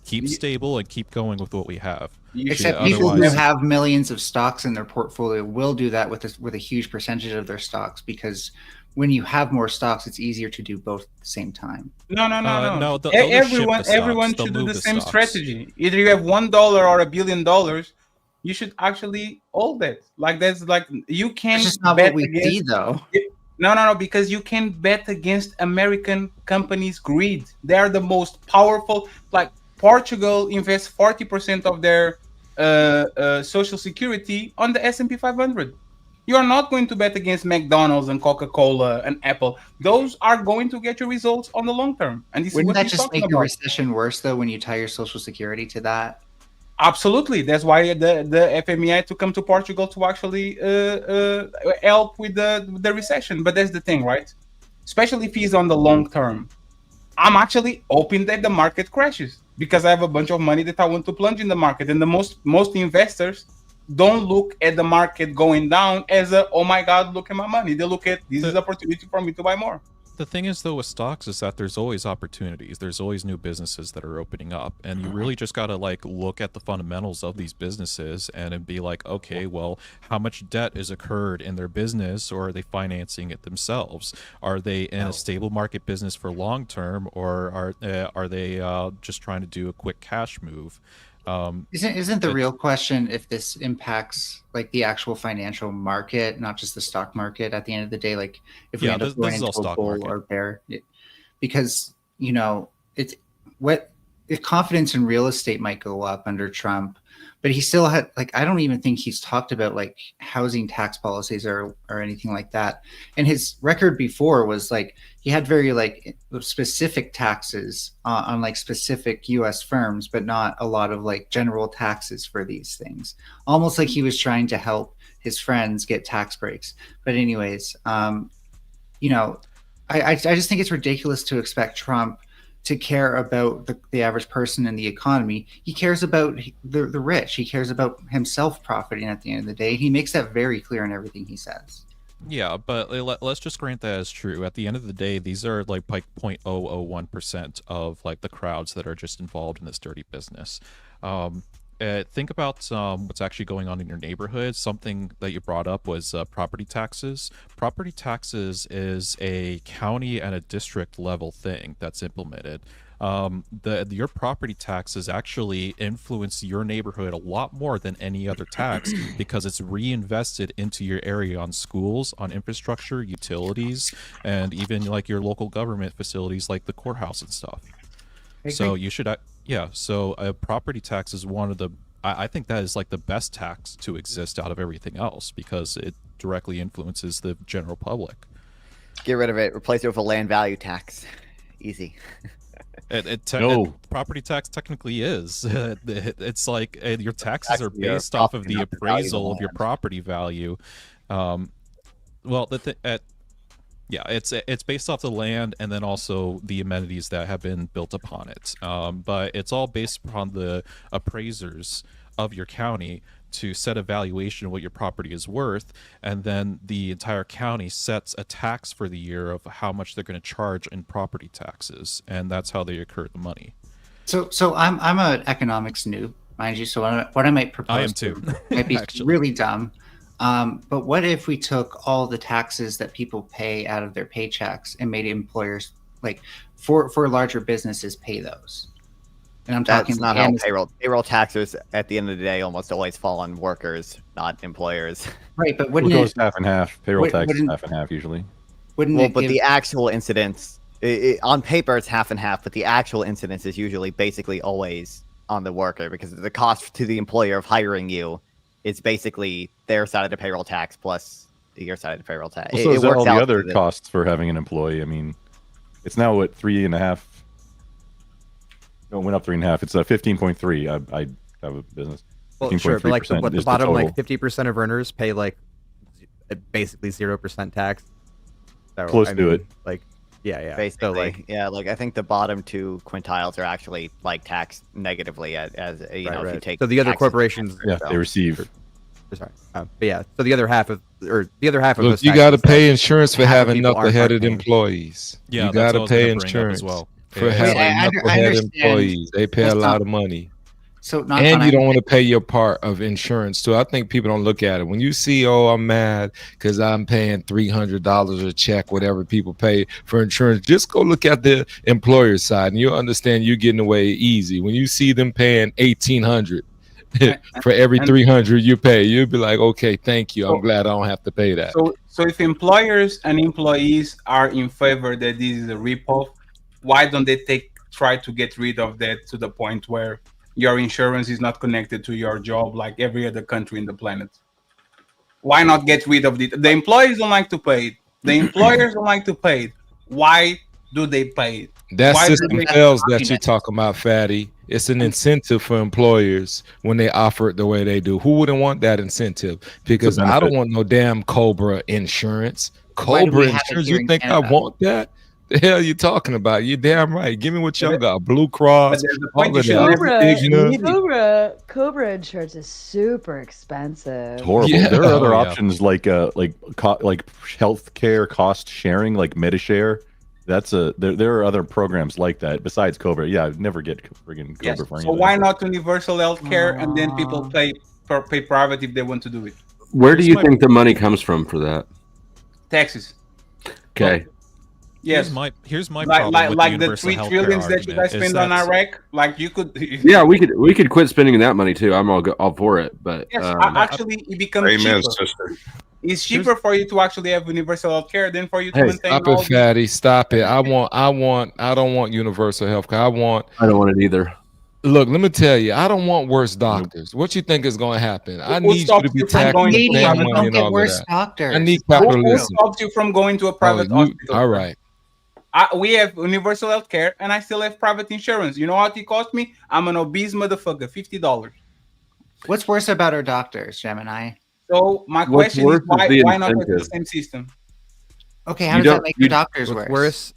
Speaker 20: keep stable and keep going with what we have.
Speaker 16: Except people who have millions of stocks in their portfolio will do that with a huge percentage of their stocks, because when you have more stocks, it's easier to do both at the same time.
Speaker 17: No.
Speaker 20: Everyone
Speaker 17: should do the same strategy. Either you have $1 or $1 billion, you should actually hold it. Like that's like you can.
Speaker 16: That's just not what we see, though.
Speaker 17: No, because you can bet against American companies' greed. They are the most powerful. Like Portugal invests 40% of their social security on the S&P 500. You are not going to bet against McDonald's and Coca-Cola and Apple. Those are going to get you results on the long term. And this
Speaker 16: Wouldn't
Speaker 17: is what
Speaker 16: that just make a recession worse, though, when you tie your social security to that?
Speaker 17: Absolutely. That's why the FMI to come to Portugal to actually help with the recession. But that's the thing, right? Especially if it's on the long term. I'm actually hoping that the market crashes because I have a bunch of money that I want to plunge in the market. And the most investors don't look at the market going down as a, oh my God, look at my money. They look at this is an opportunity for me to buy more.
Speaker 20: The thing is, though, with stocks is that there's always opportunities. There's always new businesses that are opening up, and you really just got to like look at the fundamentals of these businesses and be like, okay, well, how much debt has occurred in their business, or are they financing it themselves? Are they in a stable market business for long term, or are they just trying to do a quick cash move?
Speaker 16: Isn't the real question if this impacts like the actual financial market, not just the stock market? At the end of the day, like if we end up going into a bull or bear, because you know it's what if confidence in real estate might go up under Trump, but he still had like I don't even think he's talked about like housing tax policies or anything like that. And his record before was like he had very like specific taxes on like specific U.S. firms, but not a lot of like general taxes for these things. Almost like he was trying to help his friends get tax breaks. But anyways, you know, I just think it's ridiculous to expect Trump to care about the average person in the economy. He cares about the rich. He cares about himself profiting at the end of the day. He makes that very clear in everything he says.
Speaker 20: Yeah, but let's just grant that as true. At the end of the day, these are like 0.001% of like the crowds that are just involved in this dirty business. Think about what's actually going on in your neighborhood. Something that you brought up was property taxes. Property taxes is a county and a district level thing that's implemented. Your property taxes actually influence your neighborhood a lot more than any other tax because it's reinvested into your area on schools, on infrastructure, utilities, and even like your local government facilities like the courthouse and stuff. So you should, yeah. So a property tax is one of the, I think that is like the best tax to exist out of everything else because it directly influences the general public.
Speaker 14: Get rid of it. Replace it with a land value tax. Easy.
Speaker 20: Property tax technically is. It's like your taxes are based off of the appraisal of your property value. Well, yeah, it's based off the land and then also the amenities that have been built upon it. But it's all based upon the appraisers of your county to set a valuation of what your property is worth, and then the entire county sets a tax for the year of how much they're going to charge in property taxes, and that's how they accrue the money.
Speaker 16: So I'm an economics noob, mind you. So what I might propose
Speaker 20: I am too.
Speaker 16: Might be really dumb. But what if we took all the taxes that people pay out of their paychecks and made employers like for larger businesses pay those? And I'm talking
Speaker 14: that's not how payroll taxes at the end of the day almost always fall on workers, not employers.
Speaker 16: Right, but wouldn't
Speaker 19: it goes half and half? Payroll tax is half and half usually.
Speaker 14: But the actual incidence on paper it's half and half, but the actual incidence is usually basically always on the worker because the cost to the employer of hiring you is basically their side of the payroll tax plus your side of the payroll tax.
Speaker 19: Well, so is there all the other costs for having an employee? I mean, it's now at 3.5. No, it went up 3.5. It's 15.3. I have a business.
Speaker 2: Well, sure, but like the bottom like 50% of earners pay like basically 0% tax. So,
Speaker 19: close to it.
Speaker 2: Like, yeah.
Speaker 14: Basically,
Speaker 2: so, like,
Speaker 14: yeah, like I think the bottom 2 quintiles are actually like taxed negatively as you know if you take.
Speaker 2: So the other corporations,
Speaker 19: they receive.
Speaker 2: Sorry, but yeah. So the other half of
Speaker 1: Look, you got to pay insurance for having knuckleheaded employees.
Speaker 20: Yeah,
Speaker 1: you got to pay insurance
Speaker 20: as well.
Speaker 1: For having knucklehead employees. They pay a lot of money.
Speaker 16: So
Speaker 1: and you don't want to pay your part of insurance too. I think people don't look at it. When you see, I'm mad because I'm paying $300 a check, whatever people pay for insurance, just go look at the employer side and you'll understand you're getting away easy. When you see them paying $1,800 for every $300 you pay, you'll be like, okay, thank you. I'm glad I don't have to pay that.
Speaker 17: So if employers and employees are in favor that this is a ripoff, why don't they try to get rid of that to the point where your insurance is not connected to your job like every other country in the planet? Why not get rid of it? The employees don't like to pay it. The employers don't like to pay it. Why do they pay it?
Speaker 1: That system fails that you're talking about, Fatty. It's an incentive for employers when they offer it the way they do. Who wouldn't want that incentive? Because I don't want no damn Cobra insurance. Cobra insurance, you think I want that? The hell you talking about? You're damn right. Give me what y'all got. Blue Cross.
Speaker 3: Cobra insurance is super expensive.
Speaker 19: It's horrible. Yeah. There are other options like healthcare cost sharing, like MediShare, There are other programs like that besides Cobra. Yeah, I'd never get friggin' Cobra
Speaker 17: Yes.
Speaker 19: for
Speaker 17: So
Speaker 19: anything.
Speaker 17: why not universal health care and then people pay private if they want to do it?
Speaker 10: Where do you think the money comes from for that?
Speaker 17: Taxes.
Speaker 10: Okay.
Speaker 17: Yes.
Speaker 20: Here's my
Speaker 17: like
Speaker 20: problem with
Speaker 17: like
Speaker 20: the
Speaker 17: the 3
Speaker 20: universal healthcare
Speaker 17: trillions that you guys
Speaker 20: argument is
Speaker 17: spend on
Speaker 20: that-
Speaker 17: Iraq. Like you could.
Speaker 10: Yeah, we could quit spending that money too. I'm all for it, but
Speaker 17: Yes, actually, it becomes
Speaker 18: Amen,
Speaker 17: cheaper.
Speaker 18: sister.
Speaker 17: It's cheaper for you to actually have universal health care than for you to
Speaker 1: Hey,
Speaker 17: maintain
Speaker 1: stop
Speaker 17: all
Speaker 1: it, fatty. Stop it. I don't want universal health care.
Speaker 10: I don't want it either.
Speaker 1: Look, let me tell you, I don't want worse doctors. What you think is going to happen? I
Speaker 17: Who
Speaker 1: need you
Speaker 17: stops
Speaker 1: to be
Speaker 17: you from
Speaker 1: taxed
Speaker 17: going
Speaker 1: and
Speaker 17: to
Speaker 1: paying
Speaker 17: private
Speaker 1: money and all of
Speaker 16: worse
Speaker 1: that.
Speaker 16: doctors?
Speaker 1: I need
Speaker 17: Who
Speaker 1: capitalism.
Speaker 17: stops you from going to a private hospital?
Speaker 1: All right.
Speaker 17: We have universal health care, and I still have private insurance. You know what it cost me? I'm an obese motherfucker. $50.
Speaker 16: What's worse about our doctors, Gemini?
Speaker 17: So my
Speaker 10: What's
Speaker 17: question is,
Speaker 10: worse is the
Speaker 17: why not have the
Speaker 10: incentive.
Speaker 17: same system?
Speaker 16: Okay, how does that make the doctors worse?
Speaker 2: Worse.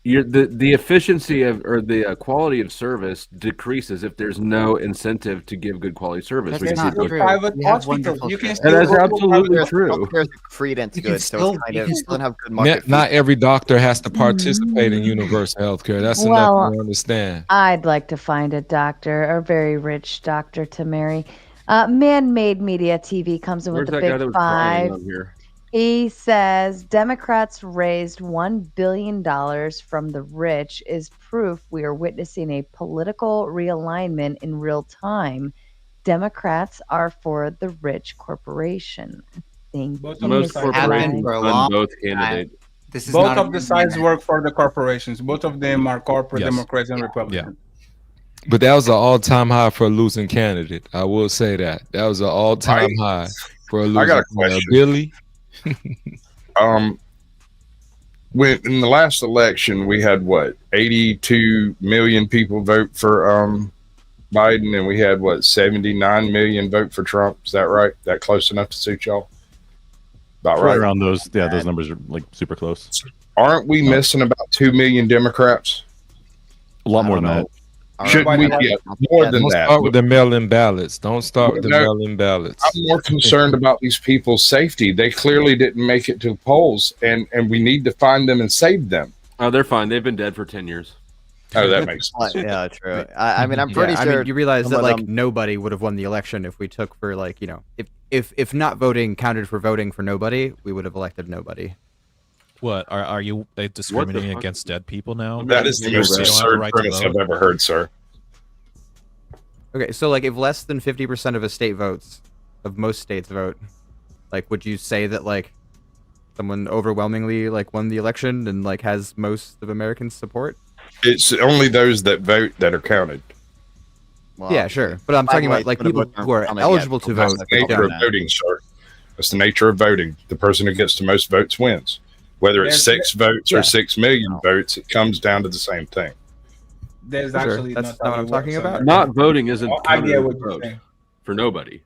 Speaker 10: The efficiency or the quality of service decreases if there's no incentive to give good quality service.
Speaker 16: That's not true.
Speaker 17: Private
Speaker 16: We have
Speaker 17: hospitals.
Speaker 16: wonderful
Speaker 17: You can
Speaker 16: service.
Speaker 17: still
Speaker 10: That's
Speaker 17: go to a
Speaker 10: absolutely
Speaker 17: private
Speaker 10: true.
Speaker 14: Healthcare's credence
Speaker 16: You can
Speaker 14: good, so
Speaker 16: still-
Speaker 14: it's kind
Speaker 16: you
Speaker 14: of
Speaker 16: can
Speaker 14: doesn't have good market.
Speaker 1: Not every doctor has to participate in universal health care. That's
Speaker 3: Well,
Speaker 1: enough to understand.
Speaker 3: I'd like to find a doctor, a very rich doctor to marry. Man-made media TV comes in
Speaker 10: Where's
Speaker 3: with the
Speaker 10: that guy that
Speaker 3: big
Speaker 10: was crying
Speaker 3: five.
Speaker 10: on here?
Speaker 3: He says Democrats raised $1 billion from the rich is proof we are witnessing a political realignment in real time. Democrats are for the rich corporation. Thank
Speaker 17: Both
Speaker 3: you,
Speaker 17: of
Speaker 10: Most
Speaker 17: the
Speaker 3: Mr.
Speaker 10: corporations
Speaker 3: Bragg.
Speaker 10: fund both candidates.
Speaker 16: This is
Speaker 17: Both
Speaker 16: not a
Speaker 17: of the sides work for the corporations. Both of them are corporate
Speaker 20: Yes.
Speaker 17: Democrats and Republicans.
Speaker 1: But that was an all-time high for a losing candidate. I will say that. That was an all-time high for a losing
Speaker 5: I got a
Speaker 1: candidate.
Speaker 5: question.
Speaker 1: Billy?
Speaker 5: When in the last election we had what 82 million people vote for Biden, and we had what 79 million vote for Trump. Is that right? That close enough to suit y'all? About
Speaker 19: Right
Speaker 5: right.
Speaker 19: around those. Yeah, those numbers are like super close.
Speaker 5: Aren't we missing about 2 million Democrats?
Speaker 19: A lot more than that.
Speaker 5: Shouldn't we? Yeah, more than
Speaker 1: Don't
Speaker 5: that.
Speaker 1: start with the mail-in ballots. Don't start with the
Speaker 5: No,
Speaker 1: mail-in ballots.
Speaker 5: I'm more concerned about these people's safety. They clearly didn't make it to polls, and we need to find them and save them.
Speaker 10: Oh, they're fine. They've been dead for 10 years.
Speaker 5: Oh, that makes sense.
Speaker 14: Yeah, true. I mean, I'm pretty sure.
Speaker 2: I mean, you realize
Speaker 14: some
Speaker 2: that
Speaker 14: of
Speaker 2: like
Speaker 14: them-
Speaker 2: nobody would have won the election if we took for like if not voting counted for voting for nobody, we would have elected nobody.
Speaker 20: What are you discriminating
Speaker 10: fuck?
Speaker 20: against dead people now?
Speaker 5: That is the
Speaker 20: They
Speaker 5: most
Speaker 20: don't have a
Speaker 5: absurd
Speaker 20: right to
Speaker 5: premise
Speaker 20: vote?
Speaker 5: I've ever heard, sir.
Speaker 2: Okay, so like if less than 50% of a state votes, of most states vote, like would you say that like someone overwhelmingly like won the election and like has most of Americans' support?
Speaker 5: It's only those that vote that are counted.
Speaker 14: Well,
Speaker 2: Yeah, sure. But I'm talking about like people who are eligible to vote.
Speaker 5: That's the nature of voting, sir. That's the nature of voting. The person who gets the most votes wins. Whether it's 6 votes or 6 million votes, it comes down to the same thing.
Speaker 17: There's
Speaker 2: Sure,
Speaker 17: actually
Speaker 2: that's
Speaker 17: not
Speaker 2: not what I'm talking about.
Speaker 10: Not voting isn't
Speaker 17: Oh, I
Speaker 10: counted
Speaker 17: get
Speaker 10: as
Speaker 17: what
Speaker 10: a
Speaker 17: you're
Speaker 10: vote
Speaker 17: saying.
Speaker 10: for nobody.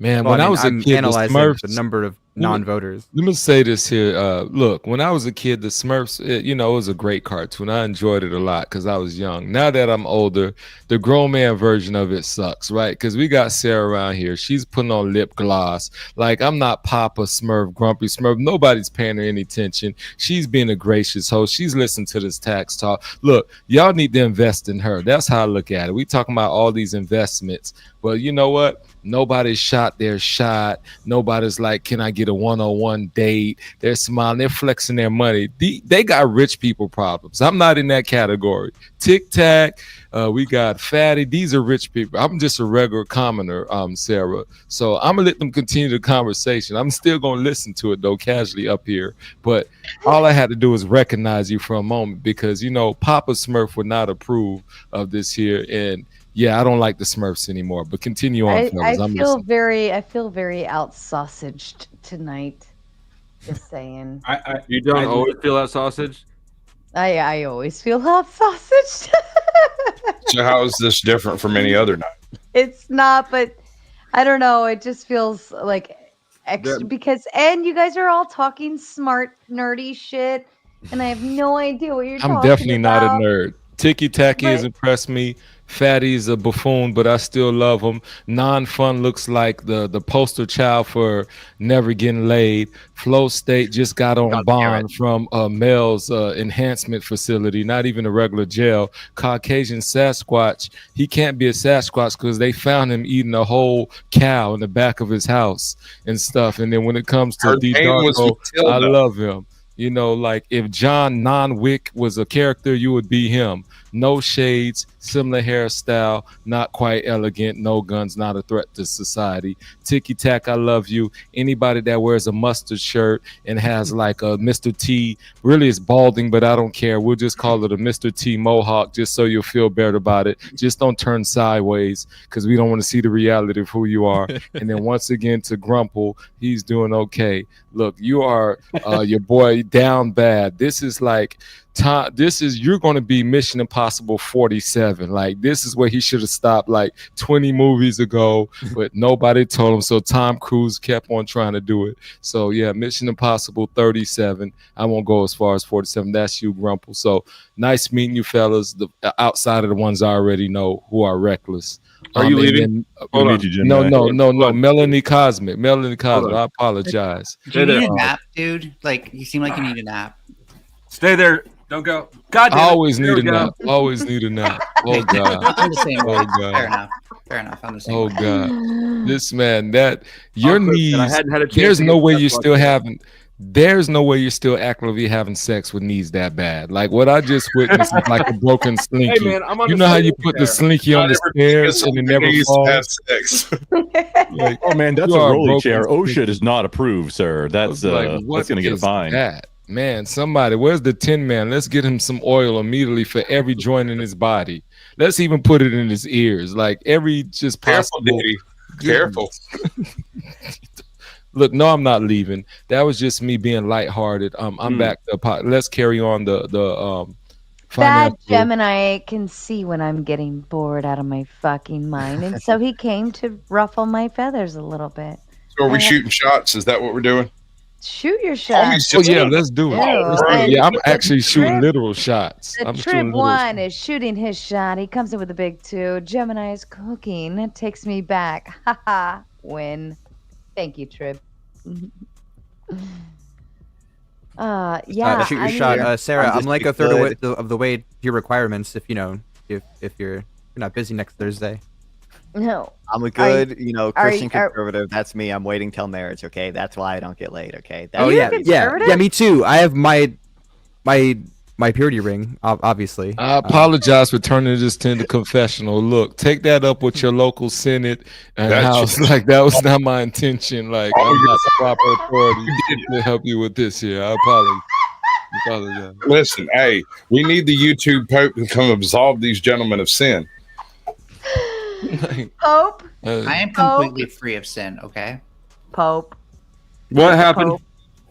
Speaker 1: Man,
Speaker 2: Well,
Speaker 1: when I
Speaker 2: mean,
Speaker 1: was a
Speaker 2: I'm
Speaker 1: kid, the
Speaker 2: analyzing
Speaker 1: Smurfs,
Speaker 2: the number of non-voters.
Speaker 1: Let me say this here. Look, when I was a kid, the Smurfs, it was a great cartoon. I enjoyed it a lot because I was young. Now that I'm older, the grown man version of it sucks, right? Because we got Sara around here. She's putting on lip gloss. Like, I'm not Papa Smurf, Grumpy Smurf. Nobody's paying her any attention. She's being a gracious host. She's listening to this tax talk. Look, y'all need to invest in her. That's how I look at it. We talking about all these investments. But you know what? Nobody's shot their shot. Nobody's like, can I get a one-on-one date? They're smiling. They're flexing their money. They got rich people problems. I'm not in that category. Tic Tac, we got Fatty. These are rich people. I'm just a regular commoner, Sara. So I'm going to let them continue the conversation. I'm still going to listen to it, though, casually up here. But all I had to do is recognize you for a moment because, Papa Smurf would not approve of this here. And yeah, I don't like the Smurfs anymore. But continue on,
Speaker 3: I
Speaker 1: fellas. I'm
Speaker 3: feel
Speaker 1: listening.
Speaker 3: very out sausaged tonight. Just saying.
Speaker 10: You don't always feel that sausage?
Speaker 3: I always feel out sausaged.
Speaker 5: So how is this different from any other night?
Speaker 3: It's not, but I don't know. It just feels like extra because you guys are all talking smart, nerdy shit, and I have no idea what you're talking about.
Speaker 1: I'm definitely not a nerd. Tiki Taki has impressed me. Fatty's a buffoon, but I still love him. Non-Fun looks like the poster child for never getting laid. Flow State just got on bond from Mel's enhancement facility, not even a regular jail. Caucasian Sasquatch, he can't be a Sasquatch because they found him eating a whole cow in the back of his house and stuff. And then when it comes to D Darko, I love him. You know, like if John Non-Wick was a character, you would be him. No shades, similar hairstyle, not quite elegant, no guns, not a threat to society. Tiki Tack, I love you. Anybody that wears a mustard shirt and has like a Mr. T, really it's balding, but I don't care. We'll just call it a Mr. T mohawk just so you'll feel better about it. Just don't turn sideways because we don't want to see the reality of who you are. And then once again to Grumple, he's doing okay. Look, you are your boy down bad. This is like Tom, you're going to be Mission Impossible 47. Like this is where he should have stopped like 20 movies ago, but nobody told him. So Tom Cruise kept on trying to do it. So yeah, Mission Impossible 37. I won't go as far as 47. That's you, Grumple. So nice meeting you, fellas. The outside of the ones I already know who are reckless.
Speaker 10: Are you leaving?
Speaker 1: No. Melanie Cosmic. I apologize.
Speaker 16: Do you need a nap, dude? Like you seem like you need a nap.
Speaker 10: Stay there. Don't go. God damn it.
Speaker 1: I always need a nap. Always need a nap. Oh God.
Speaker 16: I'm the same way.
Speaker 1: Oh God.
Speaker 16: Fair enough. I'm the same
Speaker 1: Oh
Speaker 16: way.
Speaker 1: God. This man, that your knees.
Speaker 10: I hadn't had a chance
Speaker 1: There's
Speaker 10: to
Speaker 1: no
Speaker 10: get
Speaker 1: way
Speaker 10: that
Speaker 1: you're
Speaker 10: fucked
Speaker 1: still
Speaker 10: up.
Speaker 1: having. There's no way you're still actively having sex with knees that bad. Like what I just witnessed is like a broken slinky.
Speaker 10: Hey man, I'm on
Speaker 1: you
Speaker 10: the
Speaker 1: know how you
Speaker 10: slinky
Speaker 1: put
Speaker 10: there.
Speaker 1: the slinky on the stairs and it never falls. Like,
Speaker 19: Oh man, that's
Speaker 1: you
Speaker 19: a
Speaker 1: are
Speaker 19: rolling
Speaker 1: broken
Speaker 19: chair.
Speaker 1: slinky.
Speaker 19: OSHA does not approve, sir. That's
Speaker 1: Like, what
Speaker 19: that's gonna get a
Speaker 1: is
Speaker 19: fine.
Speaker 1: that? Man, somebody, where's the Tin Man? Let's get him some oil immediately for every joint in his body. Let's even put it in his ears, like every just
Speaker 5: Careful,
Speaker 1: possible.
Speaker 5: Diddy. Careful.
Speaker 1: Look, no, I'm not leaving. That was just me being lighthearted. I'm back. Let's carry on the
Speaker 3: Bad
Speaker 1: financial.
Speaker 3: Gemini can see when I'm getting bored out of my fucking mind, and so he came to ruffle my feathers a little bit.
Speaker 5: So are we shooting shots? Is that what we're doing?
Speaker 3: Shoot your shot.
Speaker 1: Oh yeah, let's do it.
Speaker 3: Ew.
Speaker 1: Let's do it.
Speaker 3: And
Speaker 1: Yeah, I'm
Speaker 3: the
Speaker 1: actually shooting
Speaker 3: trip-
Speaker 1: literal shots.
Speaker 3: The
Speaker 1: I'm
Speaker 3: Trib
Speaker 1: shooting literal
Speaker 3: one is shooting his shot. He comes in with a big 2. Gemini is cooking. It takes me back. Haha. Win. Thank you, Trib. Yeah.
Speaker 2: Shoot your
Speaker 3: I
Speaker 2: shot,
Speaker 3: mean,
Speaker 2: Sarah. I'm like a third
Speaker 14: good.
Speaker 2: of the way to your requirements. If you're not busy next Thursday.
Speaker 3: No.
Speaker 14: I'm a good, Christian
Speaker 3: are-
Speaker 14: conservative. That's me. I'm waiting till marriage. Okay, that's why I don't get laid. Okay.
Speaker 2: Oh yeah. Me too. I have my purity ring, obviously.
Speaker 1: I apologize for turning this into confessional. Look, take that up with your local Senate and
Speaker 5: That's
Speaker 1: House.
Speaker 5: just-
Speaker 1: Like that was not my intention. Like I'm not the proper authority to help you with this here. I apologize.
Speaker 5: Listen, hey, we need the YouTube Pope to come absolve these gentlemen of sin.
Speaker 3: Pope.
Speaker 16: I am completely free of sin. Okay.
Speaker 3: Pope.
Speaker 10: What happened?
Speaker 3: Pope.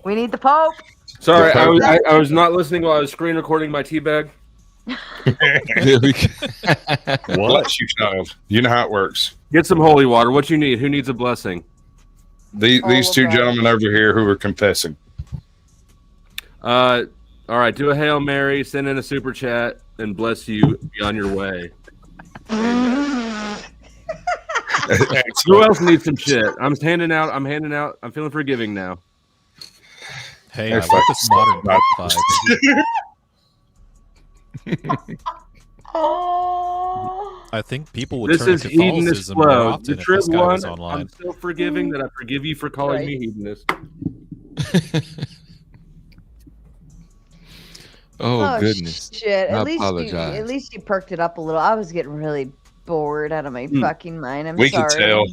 Speaker 3: We need the Pope.
Speaker 10: Sorry, I was not listening while I was screen recording my teabag.
Speaker 5: Bless you, child. You know how it works.
Speaker 10: Get some holy water. What you need? Who needs a blessing?
Speaker 5: These two gentlemen over here who are confessing.
Speaker 10: All right, do a Hail Mary, send in a super chat, and bless you. Be on your way. Who else needs some shit? I'm handing out. I'm feeling forgiving now.
Speaker 20: Hey, I like this modern vibe. I think people would
Speaker 10: This
Speaker 20: turn
Speaker 10: is
Speaker 20: to
Speaker 10: hedonist
Speaker 20: Catholicism more
Speaker 10: flow.
Speaker 20: often
Speaker 10: The
Speaker 20: if
Speaker 10: Trib
Speaker 20: this guy was
Speaker 10: one.
Speaker 20: online.
Speaker 10: I'm so forgiving that I forgive you for calling me hedonist.
Speaker 1: Oh goodness.
Speaker 3: Shit.
Speaker 1: I
Speaker 3: At
Speaker 1: apologize.
Speaker 3: least you perked it up a little. I was getting really bored out of my fucking mind. I'm
Speaker 5: We
Speaker 3: sorry.
Speaker 5: can tell.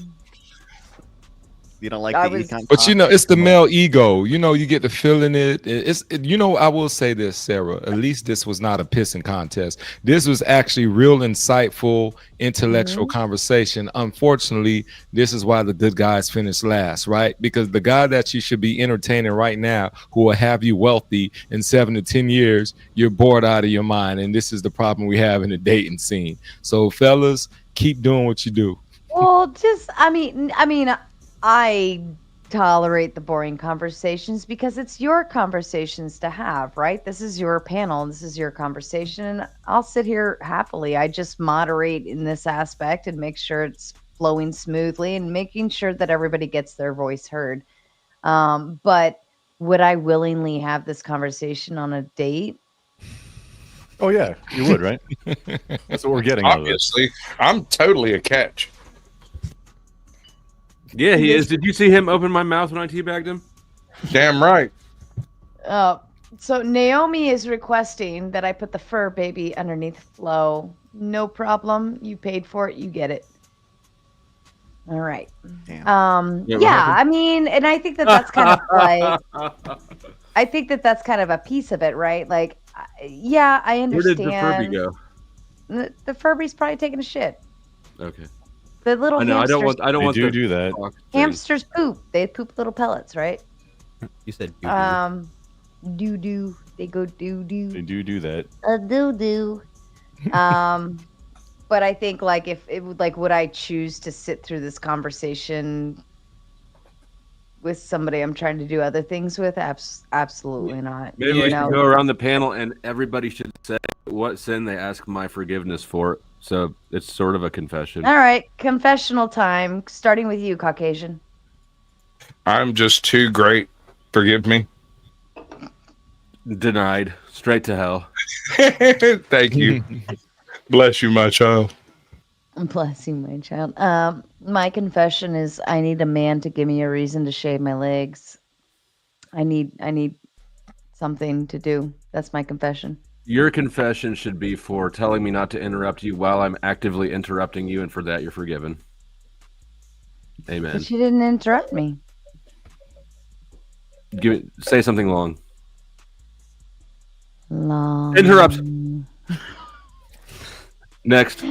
Speaker 14: You don't like
Speaker 3: I
Speaker 14: the
Speaker 3: was-
Speaker 14: econ.
Speaker 1: But it's the male ego. You get to feeling it. I will say this, Sarah. At least this was not a pissing contest. This was actually real insightful, intellectual conversation. Unfortunately, this is why the good guys finish last, right? Because the guy that you should be entertaining right now, who will have you wealthy in 7 to 10 years, you're bored out of your mind, and this is the problem we have in the dating scene. So, fellas, keep doing what you do.
Speaker 3: Well, I tolerate the boring conversations because it's your conversations to have, right? This is your panel. This is your conversation. And I'll sit here happily. I just moderate in this aspect and make sure it's flowing smoothly and making sure that everybody gets their voice heard. But would I willingly have this conversation on a date?
Speaker 19: Oh yeah, you would, right? That's what we're getting out of this.
Speaker 5: Obviously, I'm totally a catch.
Speaker 10: Yeah, he is. Did you see him open my mouth when I teabagged him?
Speaker 5: Damn right.
Speaker 3: So Naomi is requesting that I put the fur baby underneath Flo. No problem. You paid for it. You get it. All right. Yeah, I mean, and I think that that's kind of like, I think that that's kind of a piece of it, right? Like, yeah, I understand.
Speaker 10: Where did the Furby go?
Speaker 3: The Furby's probably taking a shit.
Speaker 10: Okay.
Speaker 3: The little hamsters.
Speaker 10: I don't want
Speaker 19: to do that.
Speaker 3: Hamsters poop. They poop little pellets, right?
Speaker 2: You said
Speaker 3: doo doo. They go doo doo.
Speaker 19: They do that.
Speaker 3: Doo doo. But I think like if it would like, would I choose to sit through this conversation with somebody I'm trying to do other things with? Absolutely not.
Speaker 10: Maybe we should go around the panel and everybody should say what sin they ask my forgiveness for. So it's sort of a confession.
Speaker 3: All right, confessional time. Starting with you, Caucasian.
Speaker 5: I'm just too great. Forgive me.
Speaker 10: Denied. Straight to hell.
Speaker 5: Thank you. Bless you, my child.
Speaker 3: Bless you, my child. My confession is I need a man to give me a reason to shave my legs. I need something to do. That's my confession.
Speaker 10: Your confession should be for telling me not to interrupt you while I'm actively interrupting you, and for that you're forgiven. Amen.
Speaker 3: But you didn't interrupt me.
Speaker 10: Say something long.
Speaker 3: Long.
Speaker 10: Interrupt. Next.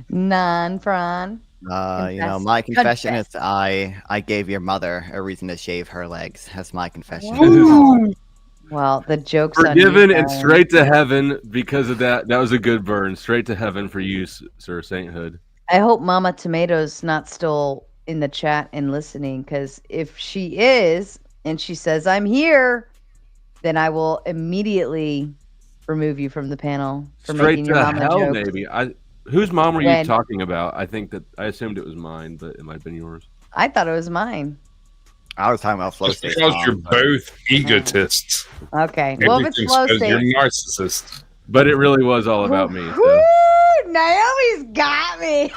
Speaker 3: Non-prawn.
Speaker 14: My confession is I gave your mother a reason to shave her legs. That's my confession.
Speaker 3: Well, the joke's
Speaker 10: forgiven
Speaker 3: on you,
Speaker 10: and straight to heaven because of that. That was a good burn. Straight to heaven for you, Sir Sainthood.
Speaker 3: I hope Mama Tomato's not still in the chat and listening, because if she is and she says I'm here, then I will immediately remove you from the panel for making your mama
Speaker 10: hell,
Speaker 3: joke.
Speaker 10: maybe. Whose mom were you talking about? I assumed it was mine, but it might have been yours.
Speaker 3: I thought it was mine.
Speaker 14: I was talking about Flow State.
Speaker 5: Because you're both egotists.
Speaker 3: Okay. Well, if it's Flow State,
Speaker 5: you're narcissists.
Speaker 10: But it really was all about me. So.
Speaker 3: Woo! Naomi's got me.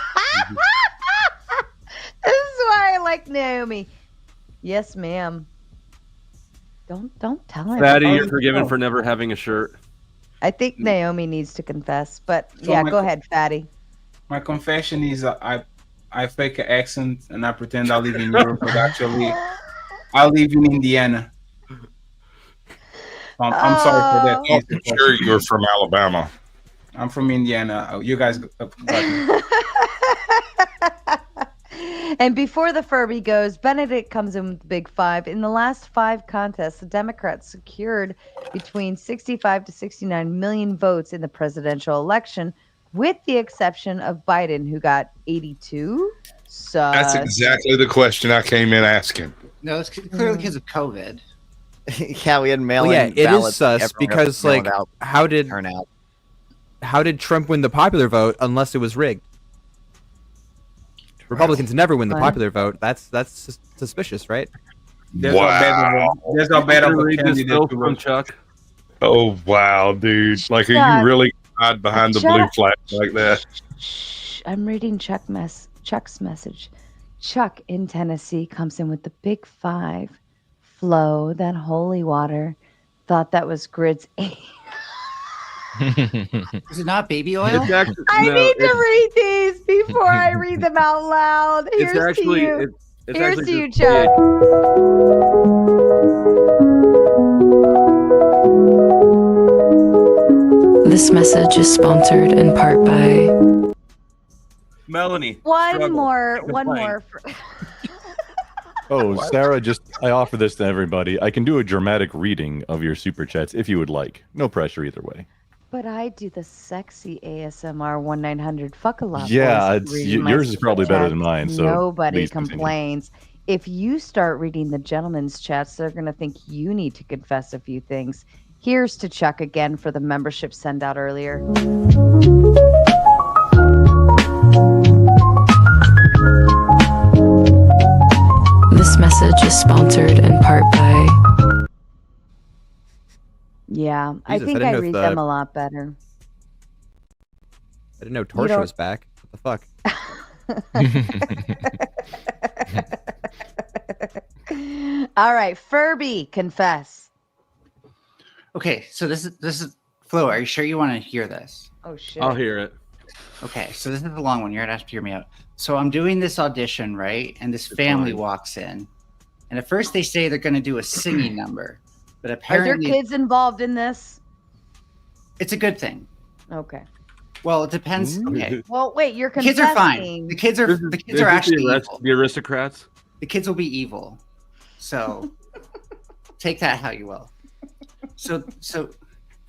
Speaker 3: This is why I like Naomi. Yes, ma'am. Don't tell her.
Speaker 10: Fatty, you're forgiven for never having a shirt.
Speaker 3: I think Naomi needs to confess, but yeah, go ahead, Fatty.
Speaker 17: My confession is I fake an accent and I pretend I live in Europe, but actually I live in Indiana. I'm sorry for that.
Speaker 5: I'm sure you're from Alabama.
Speaker 17: I'm from Indiana. You guys got me.
Speaker 3: And before the Furby goes, Benedict comes in with the big five. In the last 5 contests, the Democrats secured between 65 to 69 million votes in the presidential election, with the exception of Biden, who got 82. So
Speaker 5: that's exactly the question I came in asking.
Speaker 16: No, it's clearly because of COVID.
Speaker 14: Yeah, we had mail-in.
Speaker 2: Well, yeah, it is sus because like how did Trump win the popular vote unless it was rigged? Republicans never win the popular vote. That's suspicious, right?
Speaker 17: There's no better candidate
Speaker 10: from Chuck.
Speaker 5: Oh wow, dude! Like, are you really hide behind the blue flag like that?
Speaker 3: Shh, I'm reading Chuck's message. Chuck in Tennessee comes in with the big 5. Flo, that holy water, thought that was Grid's.
Speaker 16: Is it not baby oil?
Speaker 3: I need to read these before I read them out loud. Here's to you. Here's to you, Chuck.
Speaker 7: This message is sponsored in part by
Speaker 10: Melanie.
Speaker 3: One more.
Speaker 19: Oh, Sarah, I offer this to everybody. I can do a dramatic reading of your super chats if you would like. No pressure either way.
Speaker 3: But I do the sexy ASMR 1-900 fuck a lot.
Speaker 19: Yeah, yours is probably better than mine. So
Speaker 3: nobody complains. if you start reading the gentlemen's chats, they're going to think you need to confess a few things. Here's to Chuck again for the membership send out earlier.
Speaker 7: This message is sponsored in part by...
Speaker 3: Yeah, I think I read them a lot better.
Speaker 2: I didn't know Torshaa was back. What the fuck?
Speaker 3: All right, Furby, confess.
Speaker 16: Okay, so this is Flo. Are you sure you want to hear this?
Speaker 3: Oh shit!
Speaker 10: I'll hear it.
Speaker 16: Okay, so this is a long one. You're gonna have to hear me out. So I'm doing this audition, right? And this family walks in, and at first they say they're gonna do a singing number, but apparently,
Speaker 3: are your kids involved in this?
Speaker 16: It's a good thing.
Speaker 3: Okay.
Speaker 16: Well, it depends. Okay.
Speaker 3: Well, wait. You're
Speaker 16: The
Speaker 3: confessing.
Speaker 16: kids are fine. The kids are actually evil.
Speaker 10: The aristocrats.
Speaker 16: The kids will be evil. So take that how you will. So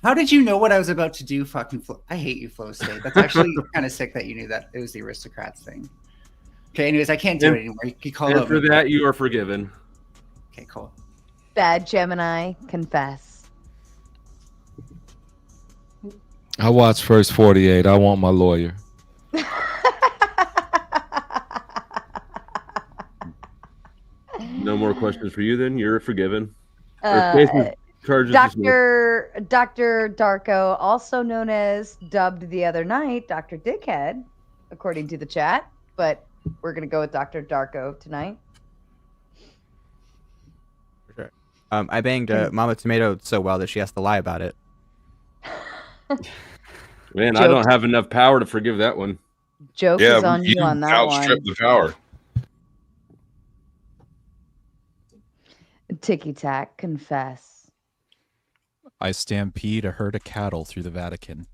Speaker 16: how did you know what I was about to do? Fucking Flo. I hate you, Flo State. That's actually kind of sick that you knew that it was the aristocrats thing. Okay. Anyways, I can't do it anymore. You can call
Speaker 10: out. For that, you are forgiven.
Speaker 16: Okay. Cool.
Speaker 3: Bad Gemini, confess.
Speaker 1: I watched First 48. I want my lawyer.
Speaker 10: No more questions for you then. You're forgiven.
Speaker 3: Dr. Darko, also known as dubbed the other night, Dr. Dickhead, according to the chat. But we're going to go with Dr. Darko tonight.
Speaker 2: For sure. I banged Mama Tomato so well that she has to lie about it.
Speaker 10: Man, I don't have enough power to forgive that one.
Speaker 3: Joke is on you on that one.
Speaker 5: Outstrip the power.
Speaker 3: Ticky Tack, confess.
Speaker 20: I stampede a herd of cattle through the Vatican.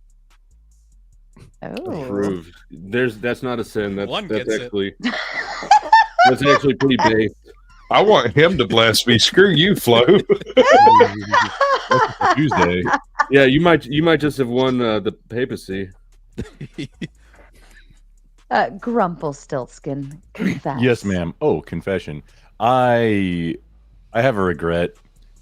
Speaker 3: Oh.
Speaker 10: Approved. That's not a sin. That's actually
Speaker 20: it.
Speaker 10: that's actually pretty base.
Speaker 5: I want him to bless me. Screw you, Flo.
Speaker 10: Tuesday. Yeah, you might just have won the papacy.
Speaker 3: Grumpelstiltskin, confess.
Speaker 19: Yes, ma'am. Oh, confession. I have a regret.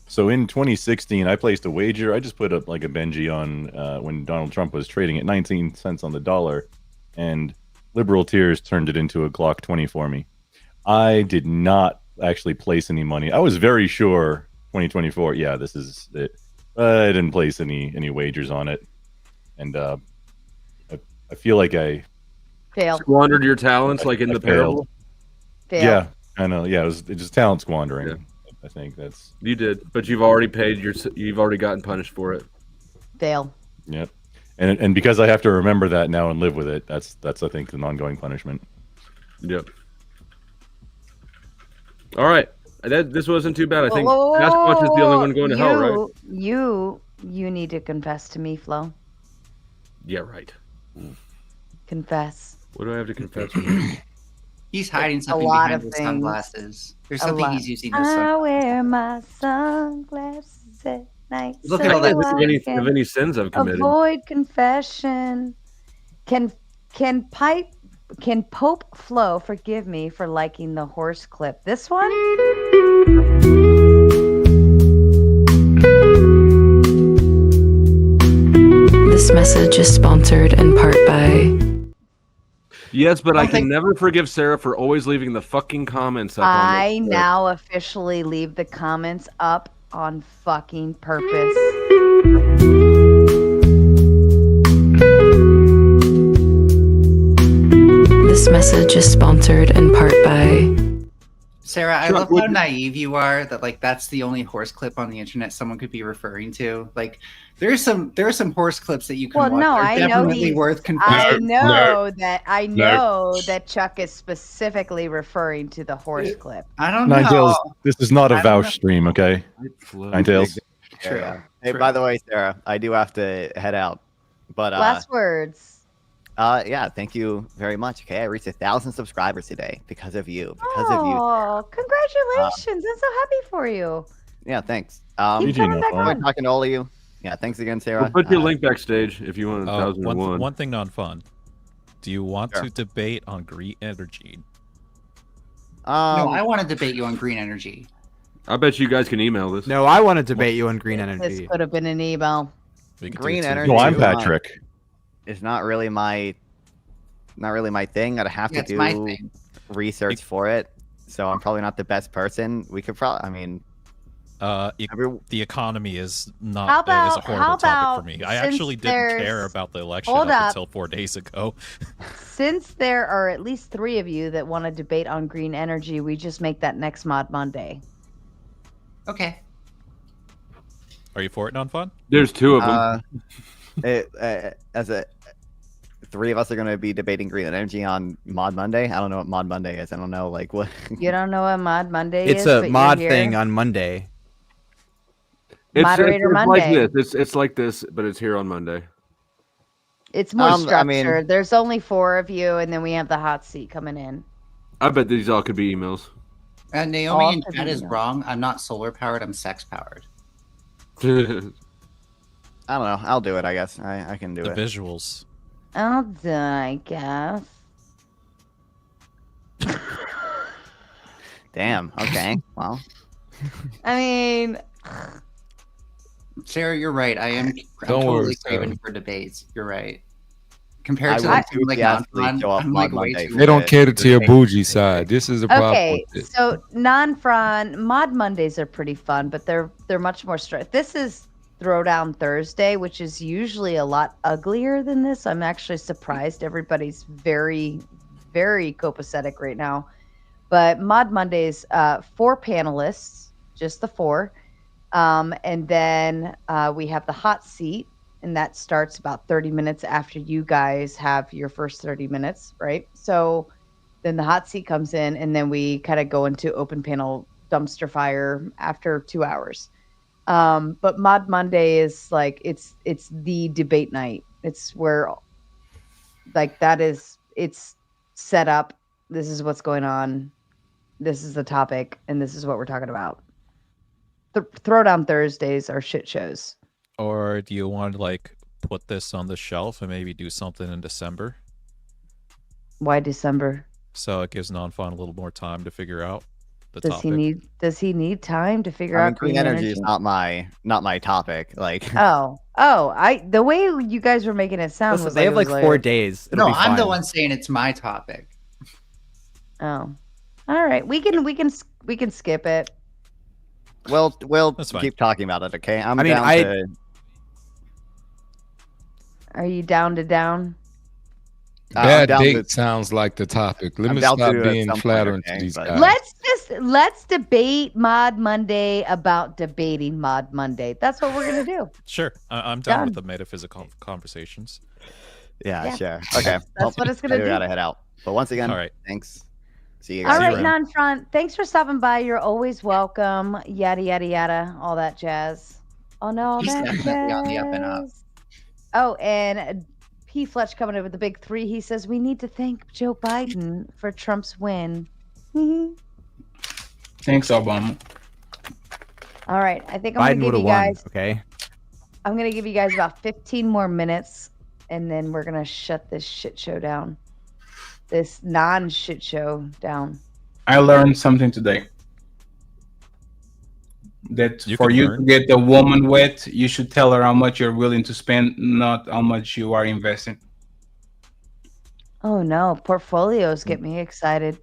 Speaker 19: So in 2016, I placed a wager. I just put up like a Benji on when Donald Trump was trading at 19 cents on the dollar, and Liberal Tears turned it into a Glock 20 for me. I did not actually place any money. I was very sure 2024. Yeah, this is it. I didn't place any wagers on it, and I feel like I
Speaker 3: failed.
Speaker 10: Squandered your talents, like in the parable.
Speaker 3: Failed.
Speaker 19: Yeah, I know. Yeah, it's just talent squandering. Yeah. I think that's
Speaker 10: you did, but you've already paid you've already gotten punished for it.
Speaker 3: Fail.
Speaker 19: Yep, and because I have to remember that now and live with it, that's I think an ongoing punishment.
Speaker 10: Yep. All right, this wasn't too bad. I think Sasquatch is the only one going to hell, right?
Speaker 3: You need to confess to me, Flo.
Speaker 10: Yeah, right.
Speaker 3: Confess.
Speaker 10: What do I have to confess?
Speaker 16: He's hiding something behind his sunglasses. There's something he's using.
Speaker 3: I wear my sunglasses at night.
Speaker 16: Look at all that.
Speaker 10: Of any sins I've committed.
Speaker 3: Avoid confession. Can Pope Flo forgive me for liking the horse clip? This one?
Speaker 7: This message is sponsored in part by...
Speaker 10: Yes, but I can never forgive Sarah for always leaving the fucking comments up.
Speaker 3: I now officially leave the comments up on fucking purpose.
Speaker 7: This message is sponsored in part by...
Speaker 16: Sarah, I love how naive you are that like that's the only horse clip on the internet someone could be referring to. Like there are some horse clips that you can watch.
Speaker 3: No,
Speaker 16: I know he's
Speaker 3: worth I know that Chuck is specifically referring to the horse clip.
Speaker 16: I don't
Speaker 19: Ninetales,
Speaker 16: know.
Speaker 19: this is not a vouch stream, okay? Ninetales.
Speaker 14: True. Hey, by the way, Sarah, I do have to head out. But
Speaker 3: last words.
Speaker 14: Yeah, thank you very much. Okay, I reached 1,000 subscribers today because of you.
Speaker 3: Oh, congratulations! I'm so happy for you.
Speaker 14: Yeah, thanks.
Speaker 3: Keep coming back on.
Speaker 14: Talking to all of you. Yeah, thanks again, Sarah.
Speaker 10: We'll put your link backstage if you want 1,001.
Speaker 20: One thing non-fun. Do you want to debate on Greet Energy?
Speaker 16: No, I want to debate you on green energy.
Speaker 10: I bet you guys can email this.
Speaker 2: No, I want to debate you on green
Speaker 3: This
Speaker 2: energy.
Speaker 3: could have been an email.
Speaker 14: Green energy.
Speaker 19: No, I'm
Speaker 14: is not-
Speaker 19: Patrick.
Speaker 14: It's not really my thing. I'd have
Speaker 16: Yeah,
Speaker 14: to
Speaker 16: it's my
Speaker 14: do
Speaker 16: thing.
Speaker 14: research for it. So I'm probably not the best person. We could probably. I mean,
Speaker 20: the economy is not
Speaker 3: How
Speaker 20: is a
Speaker 3: about-
Speaker 20: horrible
Speaker 3: how
Speaker 20: topic for
Speaker 3: about
Speaker 20: me. I
Speaker 3: since
Speaker 20: actually didn't care
Speaker 3: there's-
Speaker 20: about the election
Speaker 3: Hold
Speaker 20: up
Speaker 3: up.
Speaker 20: until 4 days ago.
Speaker 3: Since there are at least 3 of you that want to debate on green energy, we just make that next Mod Monday.
Speaker 16: Okay.
Speaker 20: Are you for it, non-fun?
Speaker 10: There's 2 of them.
Speaker 14: As a 3 of us are going to be debating green energy on Mod Monday. I don't know what Mod Monday is. I don't know like what.
Speaker 3: You don't know what Mod Monday
Speaker 2: It's
Speaker 3: is?
Speaker 2: a
Speaker 3: but
Speaker 2: mod
Speaker 3: you're
Speaker 2: thing
Speaker 3: here?
Speaker 2: on Monday.
Speaker 3: Moderator Monday.
Speaker 10: Like this. It's like this, but it's here on Monday.
Speaker 3: It's more
Speaker 14: I
Speaker 3: structured.
Speaker 14: mean-
Speaker 3: There's only 4 of you, and then we have the hot seat coming in.
Speaker 10: I bet these all could be emails.
Speaker 16: Naomi
Speaker 3: All
Speaker 16: in
Speaker 3: could
Speaker 16: chat
Speaker 3: be
Speaker 16: is
Speaker 3: emails.
Speaker 16: wrong. I'm not solar powered. I'm sex powered.
Speaker 14: I don't know. I'll do it. I guess I can do
Speaker 20: The
Speaker 14: it.
Speaker 20: visuals.
Speaker 3: I'll do it, I guess.
Speaker 14: Damn. Okay. Well.
Speaker 3: I mean,
Speaker 16: Sarah, you're right. I'm
Speaker 1: Don't
Speaker 16: totally
Speaker 1: worry, Sarah.
Speaker 16: craving for debates. You're right. Compared
Speaker 14: I
Speaker 16: to
Speaker 14: would
Speaker 16: like, like
Speaker 14: enthusiastically
Speaker 16: non-fun,
Speaker 14: show up
Speaker 16: I'm
Speaker 14: Mod
Speaker 16: like way
Speaker 14: Monday.
Speaker 16: too.
Speaker 1: They don't cater to your bougie side. This is the problem
Speaker 3: okay,
Speaker 1: with it.
Speaker 3: so non-fun Mod Mondays are pretty fun, but they're much more strict. This is Throwdown Thursday, which is usually a lot uglier than this. I'm actually surprised. Everybody's very, very copacetic right now. But Mod Mondays, 4 panelists, just the 4. And then we have the hot seat, and that starts about 30 minutes after you guys have your first 30 minutes, right? So then the hot seat comes in, and then we kind of go into open panel dumpster fire after 2 hours. But Mod Monday is like it's the debate night. It's where like it's set up. This is what's going on. This is the topic, and this is what we're talking about. The Throwdown Thursdays are shit shows.
Speaker 20: Or do you want to like put this on the shelf and maybe do something in December?
Speaker 3: Why December?
Speaker 20: So it gives non-fun a little more time to figure out the
Speaker 3: Does
Speaker 20: topic.
Speaker 3: he need time to figure
Speaker 14: I
Speaker 3: out
Speaker 14: mean, green energy is not my topic. Like.
Speaker 3: The way you guys were making it sound
Speaker 2: Listen,
Speaker 3: was
Speaker 2: they have
Speaker 3: it was
Speaker 2: like 4 days. It'll
Speaker 16: No,
Speaker 2: be
Speaker 16: I'm the
Speaker 2: fine.
Speaker 16: one saying it's my topic.
Speaker 3: Oh, all right. We can skip it.
Speaker 14: We'll
Speaker 20: That's fine.
Speaker 14: keep talking about it. Okay. I'm
Speaker 2: I mean,
Speaker 14: down
Speaker 2: I-
Speaker 14: to.
Speaker 3: Are you down to down?
Speaker 14: I'm
Speaker 1: Bad
Speaker 14: down
Speaker 1: date
Speaker 14: to-
Speaker 1: sounds like the topic. Let
Speaker 14: I'm
Speaker 1: me
Speaker 14: down
Speaker 1: stop
Speaker 14: to at
Speaker 1: being
Speaker 14: some point,
Speaker 1: flattering
Speaker 14: okay,
Speaker 1: to these
Speaker 14: but-
Speaker 1: guys.
Speaker 3: Let's debate Mod Monday about debating Mod Monday. That's what we're gonna do.
Speaker 20: Sure, I'm down
Speaker 3: Done.
Speaker 20: with the metaphysical conversations.
Speaker 14: Yeah,
Speaker 3: Yeah.
Speaker 14: sure. Okay.
Speaker 3: That's what it's gonna
Speaker 14: I
Speaker 3: do.
Speaker 14: gotta head out. But once again,
Speaker 20: All right.
Speaker 14: thanks. See you
Speaker 3: All
Speaker 14: guys.
Speaker 3: right,
Speaker 20: around.
Speaker 3: non-front. Thanks for stopping by. You're always welcome. Yada yada yada. All that jazz. Oh no, all
Speaker 16: He's
Speaker 3: that
Speaker 16: definitely on the up and up.
Speaker 3: jazz. Oh, and P. Fletch coming in with the big 3. He says we need to thank Joe Biden for Trump's win.
Speaker 17: Thanks, Obama.
Speaker 3: All right, I think I'm
Speaker 2: Biden
Speaker 3: gonna give
Speaker 2: would have
Speaker 3: you
Speaker 2: won.
Speaker 3: guys.
Speaker 2: Okay.
Speaker 3: I'm gonna give you guys about 15 more minutes, and then we're gonna shut this shit show down. This non-shit show down.
Speaker 17: I learned something today. That
Speaker 20: You
Speaker 17: for
Speaker 20: can
Speaker 17: you
Speaker 20: learn.
Speaker 17: to get a woman wet, you should tell her how much you're willing to spend, not how much you are investing.
Speaker 3: Oh no, portfolios get me excited.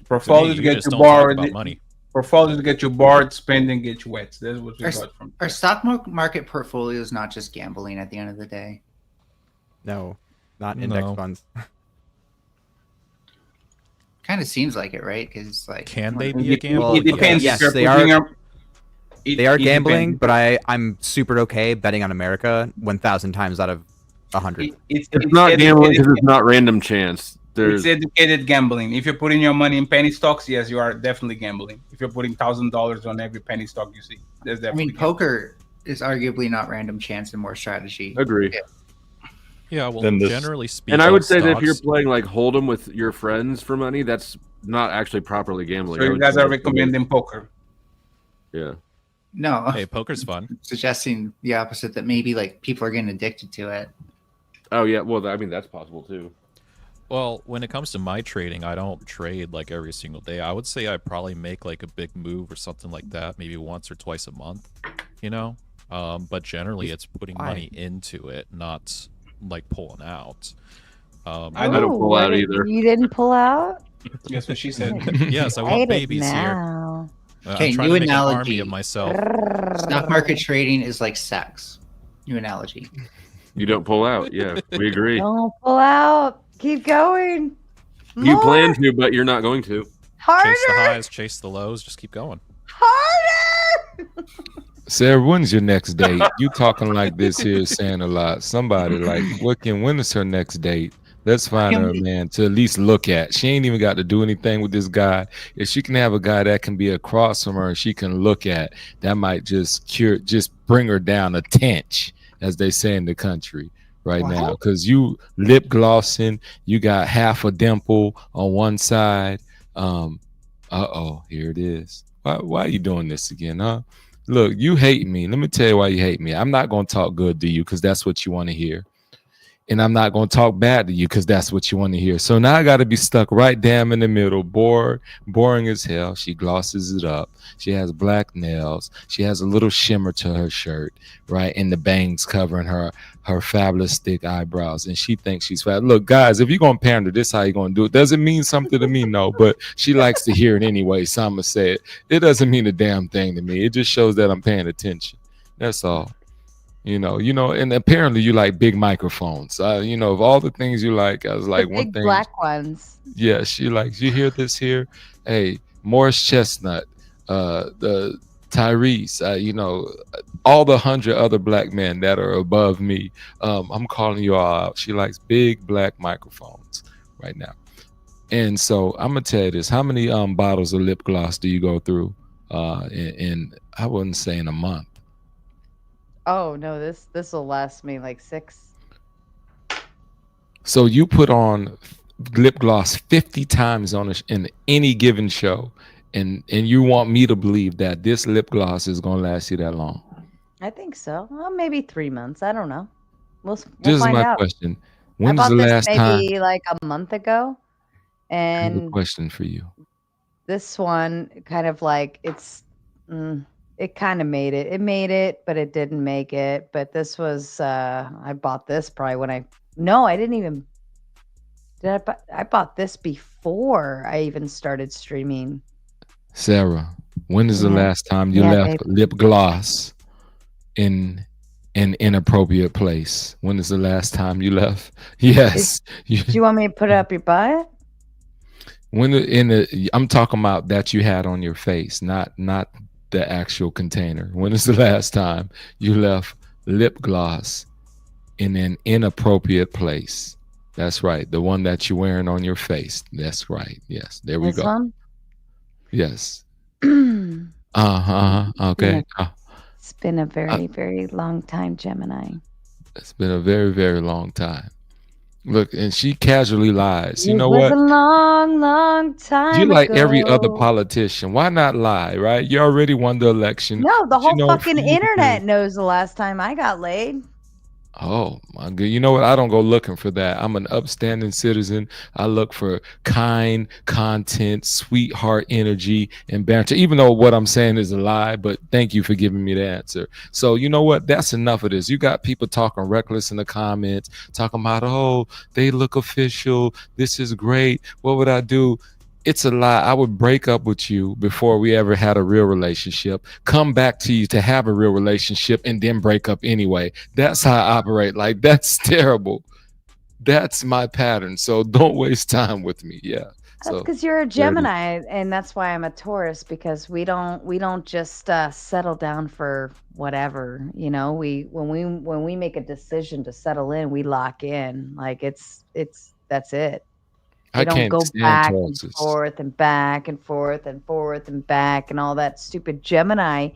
Speaker 17: Portfolios
Speaker 20: you
Speaker 17: get
Speaker 20: just
Speaker 17: you
Speaker 20: don't talk
Speaker 17: bored.
Speaker 20: about money.
Speaker 17: Portfolios get you bored. Spending get you wet. That's what we
Speaker 16: Our,
Speaker 17: got from.
Speaker 16: our stock market portfolio is not just gambling at the end of the day.
Speaker 2: No, not index
Speaker 20: No.
Speaker 2: funds.
Speaker 16: Kind of seems like it, right? Because like,
Speaker 20: Can they
Speaker 17: It
Speaker 20: be a
Speaker 17: de-
Speaker 20: gamble?
Speaker 17: it depends.
Speaker 2: Yes,
Speaker 17: if you're
Speaker 2: they
Speaker 17: putting
Speaker 2: are.
Speaker 17: your- it-
Speaker 2: They are
Speaker 17: it
Speaker 2: gambling,
Speaker 17: depends.
Speaker 2: but I'm super okay betting on America 1,000 times out of 100.
Speaker 17: It's
Speaker 10: not gambling because
Speaker 17: educated-
Speaker 10: it's not random chance. There's
Speaker 17: It's educated gambling. If you're putting your money in penny stocks, yes, you are definitely gambling. If you're putting $1,000 on every penny stock you see, there's
Speaker 16: I
Speaker 17: definitely.
Speaker 16: mean, poker is arguably not random chance and more strategy.
Speaker 10: agree.
Speaker 20: Yeah, well,
Speaker 19: Then this-
Speaker 20: generally speaking,
Speaker 10: And I would say that if you're
Speaker 20: stocks-
Speaker 10: playing like Hold'em with your friends for money, that's not actually properly gambling.
Speaker 17: So
Speaker 10: I
Speaker 17: you
Speaker 10: would
Speaker 17: guys
Speaker 10: say
Speaker 17: are
Speaker 10: that's-
Speaker 17: recommending poker.
Speaker 10: Yeah.
Speaker 16: No,
Speaker 20: hey, poker's fun.
Speaker 16: suggesting the opposite, that maybe like people are getting addicted to it.
Speaker 10: Oh yeah. Well, I mean that's possible too.
Speaker 20: Well, when it comes to my trading, I don't trade like every single day. I would say I probably make like a big move or something like that, maybe once or twice a month, you know? But generally it's putting money into it, not like pulling out.
Speaker 10: I don't pull out either.
Speaker 3: You didn't pull out?
Speaker 17: Guess what she said.
Speaker 20: Yes, I want
Speaker 3: Hate it
Speaker 20: babies here.
Speaker 3: now.
Speaker 16: Okay,
Speaker 20: I'm trying
Speaker 16: new
Speaker 20: to make an army
Speaker 16: analogy.
Speaker 20: of myself.
Speaker 16: Stock market trading is like sex. New analogy.
Speaker 10: You don't pull out. Yeah, we agree.
Speaker 3: Don't pull out. Keep going.
Speaker 10: You plan to, but you're not going to.
Speaker 3: Harder.
Speaker 20: Chase the highs, chase the lows, just keep going.
Speaker 3: Harder.
Speaker 1: Sarah, when's your next date? You talking like this here is saying a lot. Somebody like, when is her next date? Let's find her a man to at least look at. She ain't even got to do anything with this guy. If she can have a guy that can be across from her and she can look at, that might just bring her down a tench, as they say in the country right now. Because you lip glossing, you got half a dimple on one side. Here it is. Why are you doing this again, huh? Look, you hate me. Let me tell you why you hate me. I'm not going to talk good to you because that's what you want to hear. And I'm not going to talk bad to you because that's what you want to hear. So now I got to be stuck right damn in the middle. Boring as hell. She glosses it up. She has black nails. She has a little shimmer to her shirt, right? And the bangs covering her fabulous thick eyebrows. And she thinks she's fat. Look, guys, if you're going to pander, this is how you're going to do it. Doesn't mean something to me, no. But she likes to hear it anyway. So I'm going to say it. It doesn't mean a damn thing to me. It just shows that I'm paying attention. That's all. You know, and apparently you like big microphones. Of all the things you like, I was like, one
Speaker 3: big
Speaker 1: thing.
Speaker 3: black ones.
Speaker 1: Yeah, she likes. You hear this here? Hey, Morris Chestnut, the Tyrese, all the 100 other black men that are above me. I'm calling you all out. She likes big black microphones right now. And so I'm gonna tell you this: how many bottles of lip gloss do you go through? In I wouldn't say in a month.
Speaker 3: Oh no, this will last me like 6.
Speaker 1: So you put on lip gloss 50 times in any given show, and you want me to believe that this lip gloss is gonna last you that long?
Speaker 3: I think so. Well, maybe 3 months. I don't know. We'll
Speaker 1: This is
Speaker 3: find
Speaker 1: my
Speaker 3: out.
Speaker 1: question.
Speaker 3: I
Speaker 1: When is
Speaker 3: bought
Speaker 1: the
Speaker 3: this
Speaker 1: last time?
Speaker 3: maybe like a month ago,
Speaker 1: I have a
Speaker 3: and
Speaker 1: question for you.
Speaker 3: this one kind of like it kind of made it. It made it, but it didn't make it. But this was I bought this probably when I didn't even I bought this before I even started streaming.
Speaker 1: Sarah, when is the last time you left lip gloss in an inappropriate place? When is the last time you left? Yes.
Speaker 3: Do you want me to put it up your butt?
Speaker 1: I'm talking about that you had on your face, not the actual container. When is the last time you left lip gloss in an inappropriate place? That's right. The one that you're wearing on your face. That's right. Yes. There we
Speaker 3: This
Speaker 1: go.
Speaker 3: one?
Speaker 1: Yes. Okay.
Speaker 3: It's been a very, very long time, Gemini.
Speaker 1: It's been a very, very long time. Look, and she casually lies. You know
Speaker 3: It was
Speaker 1: what?
Speaker 3: a long, long time
Speaker 1: You like every other
Speaker 3: ago.
Speaker 1: politician. Why not lie, right? You already won the election.
Speaker 3: No, the
Speaker 1: You
Speaker 3: whole
Speaker 1: know,
Speaker 3: fucking
Speaker 1: for you to
Speaker 3: internet knows the last time I got laid.
Speaker 1: Oh my God. You know what? I don't go looking for that. I'm an upstanding citizen. I look for kind content, sweetheart energy, and banter, even though what I'm saying is a lie, but thank you for giving me the answer. So you know what? That's enough of this. You got people talking reckless in the comments, talking about, oh, they look official. This is great. What would I do? It's a lie. I would break up with you before we ever had a real relationship, come back to you to have a real relationship, and then break up anyway. That's how I operate. Like, that's terrible. That's my pattern. So don't waste time with me. Yeah.
Speaker 3: That's because you're a Gemini, and that's why I'm a Taurus, because we don't just settle down for whatever. You know, when we make a decision to settle in, we lock in. Like that's it. We don't go back and forth and back and forth and forth and back and all that stupid Gemini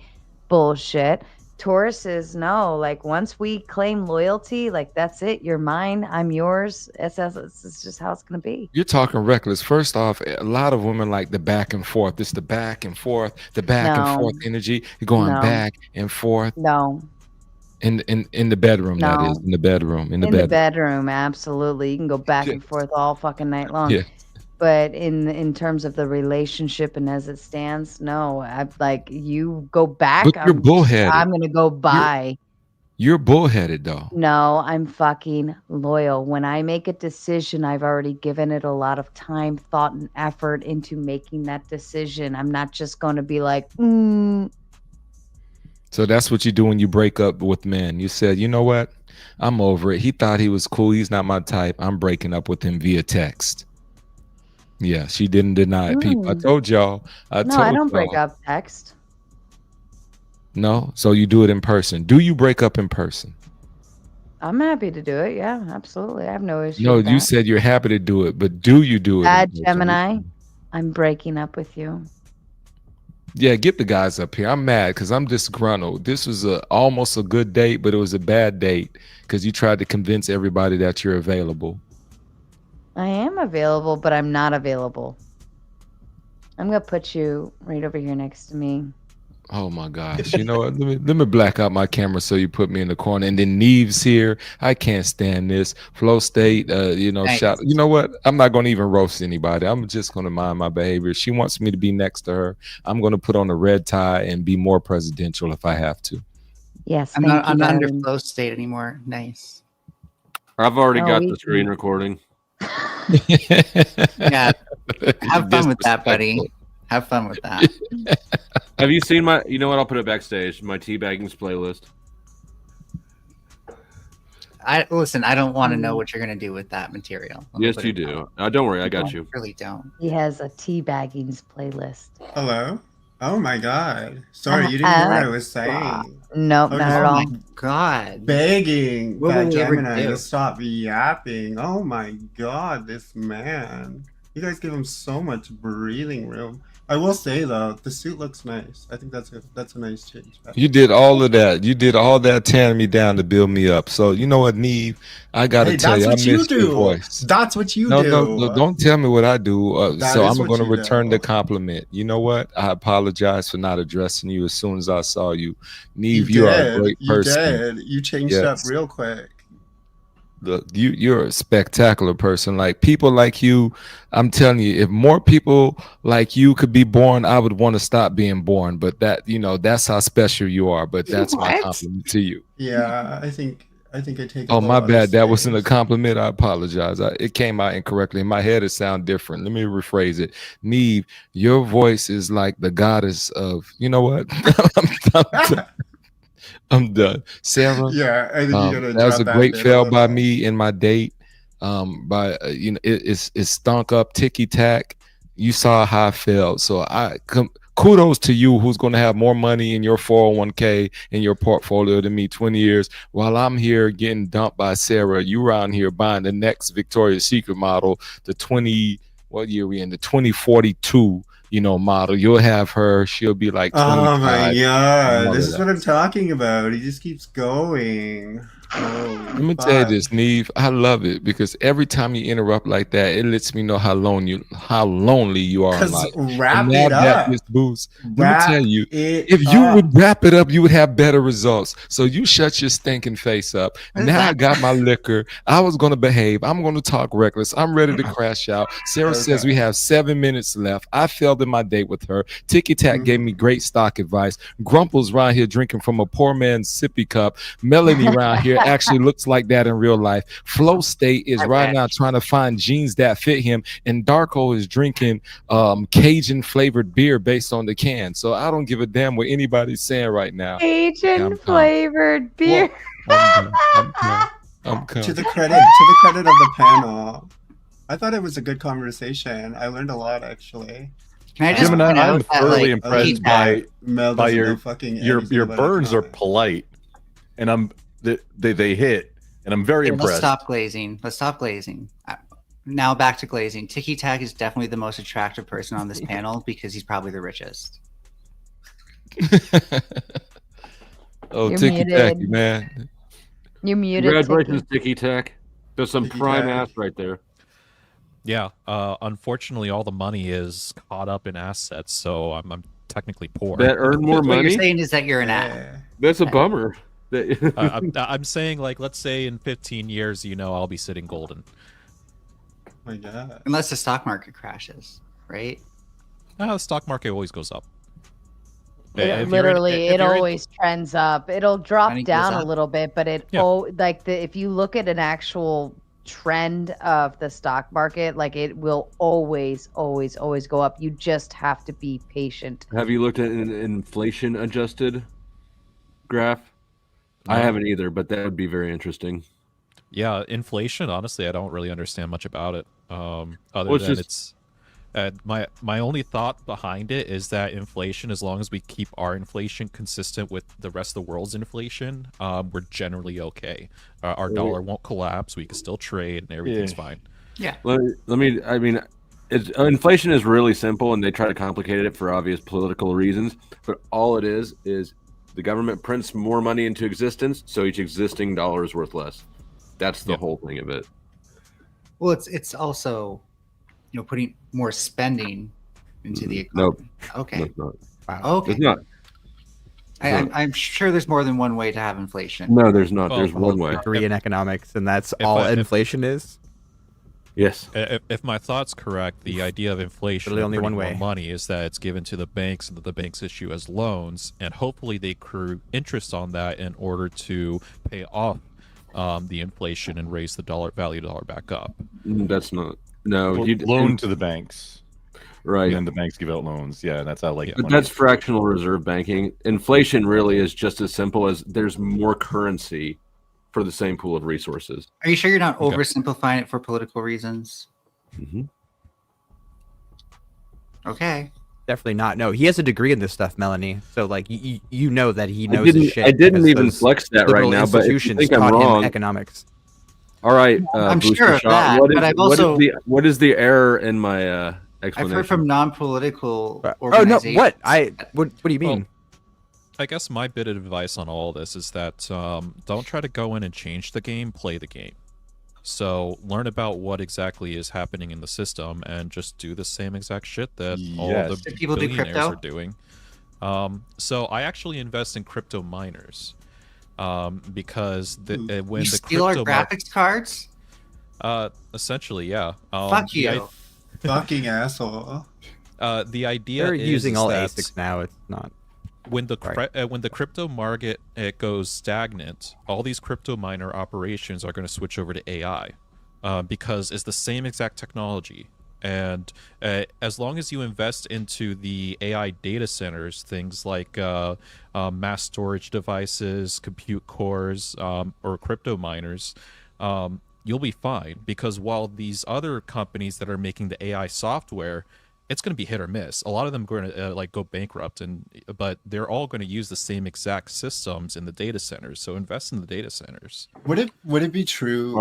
Speaker 3: bullshit. Taurus is no, like once we claim loyalty, like that's it. You're mine, I'm yours. It's just how it's gonna be.
Speaker 1: You're talking reckless. First off, a lot of women like the back and forth. It's the back and forth, and forth energy. You're going back and forth.
Speaker 3: No.
Speaker 1: In the bedroom, that is.
Speaker 3: No.
Speaker 1: In the bedroom. In the
Speaker 3: In the
Speaker 1: bedroom.
Speaker 3: bedroom, absolutely. You can go back and forth all fucking night long.
Speaker 1: Yeah.
Speaker 3: But in terms of the relationship and as it stands, no. You go back,
Speaker 1: But you're bullheaded.
Speaker 3: I'm gonna go by.
Speaker 1: You're bullheaded though.
Speaker 3: No, I'm fucking loyal. When I make a decision, I've already given it a lot of time, thought, and effort into making that decision. I'm not just going to be like,
Speaker 1: So that's what you do when you break up with men. You said, you know what? I'm over it. He thought he was cool. He's not my type. I'm breaking up with him via text. Yeah, she didn't deny it, people. I told y'all.
Speaker 3: I don't break up text.
Speaker 1: No? So you do it in person. Do you break up in person?
Speaker 3: I'm happy to do it. Yeah, absolutely. I have no issue
Speaker 1: No,
Speaker 3: with
Speaker 1: you
Speaker 3: that.
Speaker 1: said you're happy to do it, but do you do it?
Speaker 3: Bad Gemini, I'm breaking up with you.
Speaker 1: Yeah, get the guys up here. I'm mad because I'm disgruntled. This was almost a good date, but it was a bad date because you tried to convince everybody that you're available.
Speaker 3: I am available, but I'm not available. I'm going to put you right over here next to me.
Speaker 1: Oh my gosh. You know what? Let me black out my camera so you put me in the corner. And then Neve's here. I can't stand this. Flow State,
Speaker 16: Nice.
Speaker 1: shout. You know what? I'm not going to even roast anybody. I'm just going to mind my behavior. She wants me to be next to her. I'm going to put on a red tie and be more presidential if I have to.
Speaker 3: Yes,
Speaker 16: I'm not under flow state anymore. Nice.
Speaker 10: I've already
Speaker 3: Oh,
Speaker 10: got
Speaker 3: we
Speaker 10: the screen recording.
Speaker 16: Yeah. Have fun with that, buddy. Have fun with that.
Speaker 10: Have you seen my? You know what? I'll put it backstage. My teabaggings playlist.
Speaker 16: Listen. I don't want to know what you're gonna do with that material.
Speaker 10: Yes, you do. Don't worry, I got you.
Speaker 16: Really don't.
Speaker 3: He has a teabaggings playlist.
Speaker 4: Hello? Oh my god. Sorry, you didn't hear what I was saying.
Speaker 3: Nope, not at all.
Speaker 16: Oh my god.
Speaker 4: Begging
Speaker 16: What will
Speaker 4: that
Speaker 16: we ever
Speaker 4: Gemini
Speaker 16: do?
Speaker 4: to stop yapping. Oh my god, this man. You guys give him so much breathing room. I will say though, the suit looks nice. I think that's a nice change.
Speaker 1: You did all of that. You did all that tearing me down to build me up. So you know what, Neve? I gotta tell you, I miss your voice.
Speaker 4: That's what you
Speaker 1: No,
Speaker 4: do.
Speaker 1: no, don't tell me what I do.
Speaker 4: That
Speaker 1: So
Speaker 4: is
Speaker 1: I'm
Speaker 4: what
Speaker 1: going to
Speaker 4: you
Speaker 1: return
Speaker 4: do.
Speaker 1: the compliment. You know what? I apologize for not addressing you as soon as I saw you. Neve, you are a great person.
Speaker 4: You changed up
Speaker 1: Yes.
Speaker 4: real quick.
Speaker 1: Look, you're a spectacular person. Like people like you, I'm telling you, if more people like you could be born, I would want to stop being born. But that's how special you are. But that's my
Speaker 4: What?
Speaker 1: compliment to you.
Speaker 4: Yeah, I think I take.
Speaker 1: Oh, my bad. That wasn't a compliment. I apologize. It came out incorrectly. In my head, it sounded different. Let me rephrase it. Neve, your voice is like the goddess of, you know what? I'm done. Sarah.
Speaker 4: Yeah, I think you gotta
Speaker 1: that was
Speaker 4: drop
Speaker 1: a
Speaker 4: that
Speaker 1: great
Speaker 4: bit a
Speaker 1: fail by
Speaker 4: little.
Speaker 1: me in my date. It stunk up ticky tack. You saw how I felt. So kudos to you, who's going to have more money in your 401k in your portfolio than me 20 years while I'm here getting dumped by Sarah. You around here buying the next Victoria's Secret model, what year we in? The 2042, model. You'll have her. She'll be like 25.
Speaker 4: Oh my god,
Speaker 1: All
Speaker 4: this
Speaker 1: of
Speaker 4: is
Speaker 1: that.
Speaker 4: what I'm talking about. He just keeps going.
Speaker 1: Let me tell you this, Neve. I love it because every time you interrupt like that, it lets me know how lonely you are in
Speaker 4: 'Cause
Speaker 1: life.
Speaker 4: wrap
Speaker 1: And now
Speaker 4: it
Speaker 1: that
Speaker 4: up.
Speaker 1: this boost, let me
Speaker 4: Wrap
Speaker 1: tell you,
Speaker 4: it
Speaker 1: if you
Speaker 4: up.
Speaker 1: would wrap it up, you would have better results. So you shut your stinking face up. Now I got my liquor. I was going to behave. I'm going to talk reckless. I'm ready to crash out. Sarah says we have 7 minutes left. I failed in my date with her. Ticky Tack gave me great stock advice. Grumple's around here drinking from a poor man's sippy cup. Melanie around here actually looks like that in real life. Flow State is right now trying to find jeans that fit him, and Darko is drinking Cajun flavored beer based on the can. So I don't give a damn what anybody's saying right now.
Speaker 3: Cajun flavored beer.
Speaker 1: I'm calm.
Speaker 4: To the credit of the panel, I thought it was a good conversation. I learned a lot actually.
Speaker 16: Can I just
Speaker 19: Gemini,
Speaker 16: point out
Speaker 19: I'm
Speaker 16: that,
Speaker 19: thoroughly
Speaker 16: like,
Speaker 19: impressed
Speaker 4: Mel
Speaker 19: by
Speaker 4: doesn't
Speaker 19: your
Speaker 4: know fucking
Speaker 19: your
Speaker 4: anything about
Speaker 19: burns are polite, and they hit, and I'm very
Speaker 16: Okay, let's
Speaker 19: impressed.
Speaker 16: stop glazing. Let's stop glazing. Now back to glazing. Tiki Tack is definitely the most attractive person on this panel because he's probably the richest.
Speaker 1: Oh,
Speaker 3: You're
Speaker 1: Ticky Tacky,
Speaker 3: muted.
Speaker 1: man.
Speaker 3: You're muted.
Speaker 10: Congratulations,
Speaker 3: Tiki.
Speaker 10: Ticky Tack. There's some
Speaker 4: Ticky
Speaker 10: prime
Speaker 4: Tack.
Speaker 10: ass right there.
Speaker 20: Yeah, unfortunately, all the money is caught up in assets, so I'm technically poor.
Speaker 10: That earn more
Speaker 16: What you're
Speaker 10: money?
Speaker 16: saying is that you're an ass.
Speaker 10: That's a bummer.
Speaker 20: I'm saying, like, let's say in 15 years, I'll be sitting golden.
Speaker 4: Oh my God.
Speaker 16: Unless the stock market crashes, right?
Speaker 20: The stock market always goes up.
Speaker 3: It always trends up. It'll drop
Speaker 16: Money goes
Speaker 3: down a
Speaker 16: up.
Speaker 3: little bit, but if you look at an actual trend of the stock market, like it will always go up. You just have to be patient.
Speaker 10: Have you looked at an inflation adjusted graph?
Speaker 20: No.
Speaker 10: I haven't either, but that would be very interesting.
Speaker 20: Yeah, inflation, honestly, I don't really understand much about it. Other
Speaker 10: Well,
Speaker 20: than it's my only thought behind it is that inflation, as long as we keep our inflation consistent with the rest of the world's inflation, we're generally okay. Our dollar won't collapse. We can still trade, and everything's fine.
Speaker 16: Yeah.
Speaker 10: Inflation is really simple, and they try to complicate it for obvious political reasons. But all it is the government prints more money into existence, so each existing dollar is worth less. That's the whole thing of it.
Speaker 16: Well, it's also, putting more spending into the economy.
Speaker 10: Nope.
Speaker 16: Okay.
Speaker 10: No, it's not.
Speaker 16: Wow. Okay.
Speaker 10: It's not.
Speaker 16: I'm sure there's more than one way to have inflation.
Speaker 10: No, there's not. There's one way.
Speaker 2: Degree in economics, and that's all inflation is.
Speaker 10: Yes.
Speaker 20: If my thought's correct, the idea of inflation,
Speaker 2: Literally only one way.
Speaker 20: money, is that it's given to the banks and that the banks issue as loans, and hopefully they accrue interest on that in order to pay off the inflation and raise the value of the dollar back up.
Speaker 10: That's not. No,
Speaker 19: Well, loan to the banks,
Speaker 10: right?
Speaker 19: And then the banks give out loans. Yeah, that's how
Speaker 10: But
Speaker 19: money
Speaker 10: that's
Speaker 19: is.
Speaker 10: fractional reserve banking. Inflation really is just as simple as there's more currency for the same pool of resources.
Speaker 16: Are you sure you're not oversimplifying it for political reasons?
Speaker 10: Mm-hmm.
Speaker 16: Okay.
Speaker 2: Definitely not. No, he has a degree in this stuff, Melanie. So, like, you know that he knows
Speaker 10: didn't-
Speaker 2: his shit.
Speaker 10: I didn't
Speaker 2: because
Speaker 10: even
Speaker 2: those
Speaker 10: flex that right
Speaker 2: liberal
Speaker 10: now, but if you
Speaker 2: institutions
Speaker 10: think I'm
Speaker 2: taught him
Speaker 10: wrong-
Speaker 2: economics.
Speaker 10: All right,
Speaker 16: I'm
Speaker 10: Booster
Speaker 16: sure of
Speaker 10: Shot,
Speaker 16: that,
Speaker 10: what is-
Speaker 16: but I've
Speaker 10: what is
Speaker 16: also-
Speaker 10: what is the error in my explanation?
Speaker 16: I've heard from non-political
Speaker 2: Oh no!
Speaker 16: organizations.
Speaker 2: What? What do you mean?
Speaker 20: I guess my bit of advice on all this is that don't try to go in and change the game, play the game. So learn about what exactly is happening in the system and just do the same exact shit that all
Speaker 16: Yes.
Speaker 20: the
Speaker 16: Do people do
Speaker 20: billionaires
Speaker 16: crypto?
Speaker 20: are doing. So I actually invest in crypto miners because when
Speaker 16: You
Speaker 20: the
Speaker 16: steal our
Speaker 20: crypto
Speaker 16: graphics cards?
Speaker 20: essentially, yeah.
Speaker 16: Fuck you.
Speaker 4: Fucking asshole.
Speaker 20: The idea
Speaker 2: They're
Speaker 20: is
Speaker 2: using all
Speaker 20: that
Speaker 2: ASICs now. It's not.
Speaker 20: when the crypto market goes stagnant, all these crypto miner operations are going to switch over to AI because it's the same exact technology. And as long as you invest into the AI data centers, things like mass storage devices, compute cores, or crypto miners, you'll be fine. Because while these other companies that are making the AI software, it's going to be hit or miss. A lot of them are going to go bankrupt, but they're all going to use the same exact systems in the data centers. So invest in the data centers.
Speaker 4: Would it be true?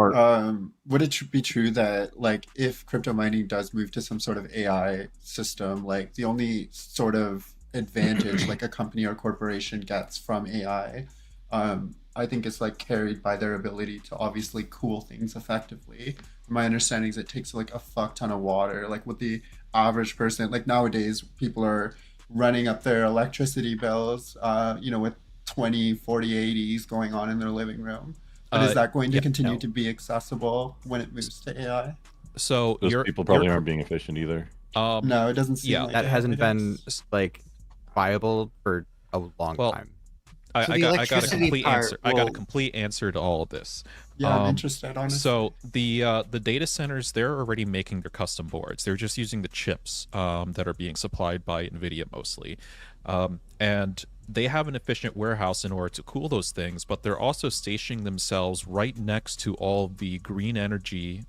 Speaker 4: Would it be true that, like, if crypto mining does move to some sort of AI system, like the only sort of advantage like a company or corporation gets from AI, I think is like carried by their ability to obviously cool things effectively. My understanding is it takes like a fuck ton of water. Like with the average person, like nowadays people are running up their electricity bills, with 20, 40, 80s going on in their living room. But is that going to continue to be accessible when it moves to AI?
Speaker 20: So
Speaker 19: Those people probably aren't being efficient either.
Speaker 4: No, it doesn't seem like
Speaker 2: that
Speaker 4: it,
Speaker 2: hasn't
Speaker 4: I
Speaker 2: been
Speaker 4: guess.
Speaker 2: like viable for a long time.
Speaker 20: I got a complete answer. I got a complete answer to all of this.
Speaker 4: Yeah, I'm interested, honestly.
Speaker 20: So the data centers, they're already making their custom boards. They're just using the chips that are being supplied by NVIDIA mostly, and they have an efficient warehouse in order to cool those things. But they're also stationing themselves right next to all the green energy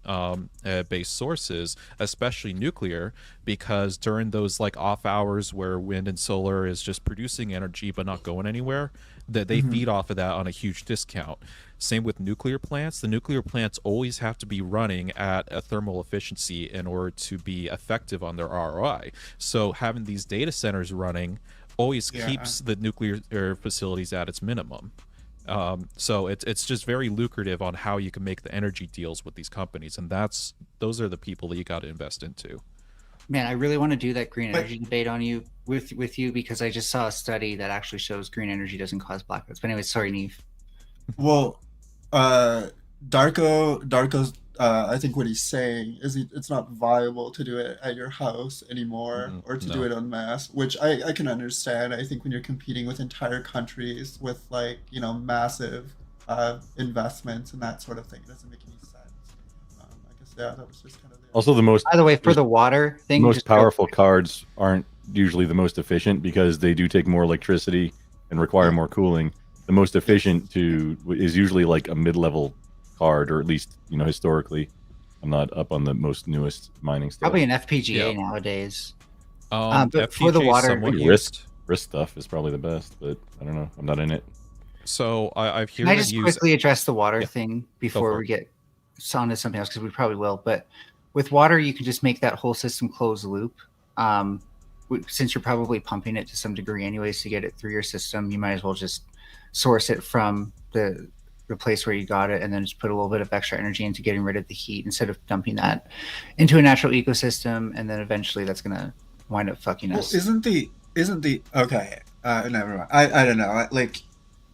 Speaker 20: based sources, especially nuclear, because during those like off hours where wind and solar is just producing energy but not going anywhere, that they feed off of that on a huge discount. Same with nuclear plants. The nuclear plants always have to be running at a thermal efficiency in order to be effective on their ROI. So having these data centers running always keeps the nuclear facilities at its minimum. So it's just very lucrative on how you can make the energy deals with these companies, and those are the people that you got to invest into.
Speaker 16: Man, I really want to do that green energy debate on you with you because I just saw a study that actually shows green energy doesn't cause blackouts. But anyway, sorry, Neve.
Speaker 4: Well, Darko's. I think what he's saying is it's not viable to do it at your house anymore, or to do it en masse, which I can understand. I think when you're competing with entire countries with like massive investments and that sort of thing, it doesn't make any sense. I guess that was just kind of.
Speaker 19: Also, the most.
Speaker 16: By the way, for the water thing,
Speaker 19: most powerful cards aren't usually the most efficient because they do take more electricity and require more cooling. The most efficient is usually like a mid-level card, or at least historically. I'm not up on the most newest mining stuff.
Speaker 16: Probably an FPGA nowadays.
Speaker 20: But
Speaker 16: FPGA for the water,
Speaker 19: risk stuff is probably the best, but I don't know. I'm not in it.
Speaker 20: So I've
Speaker 16: Can I just quickly address the water thing before we get on to something else, because we probably will. But with water, you can just make that whole system closed loop. Since you're probably pumping it to some degree anyways to get it through your system, you might as well just source it from the place where you got it, and then just put a little bit of extra energy into getting rid of the heat instead of dumping that into a natural ecosystem, and then eventually that's gonna wind up fucking us.
Speaker 4: Isn't the okay? Never mind. I don't know. Like,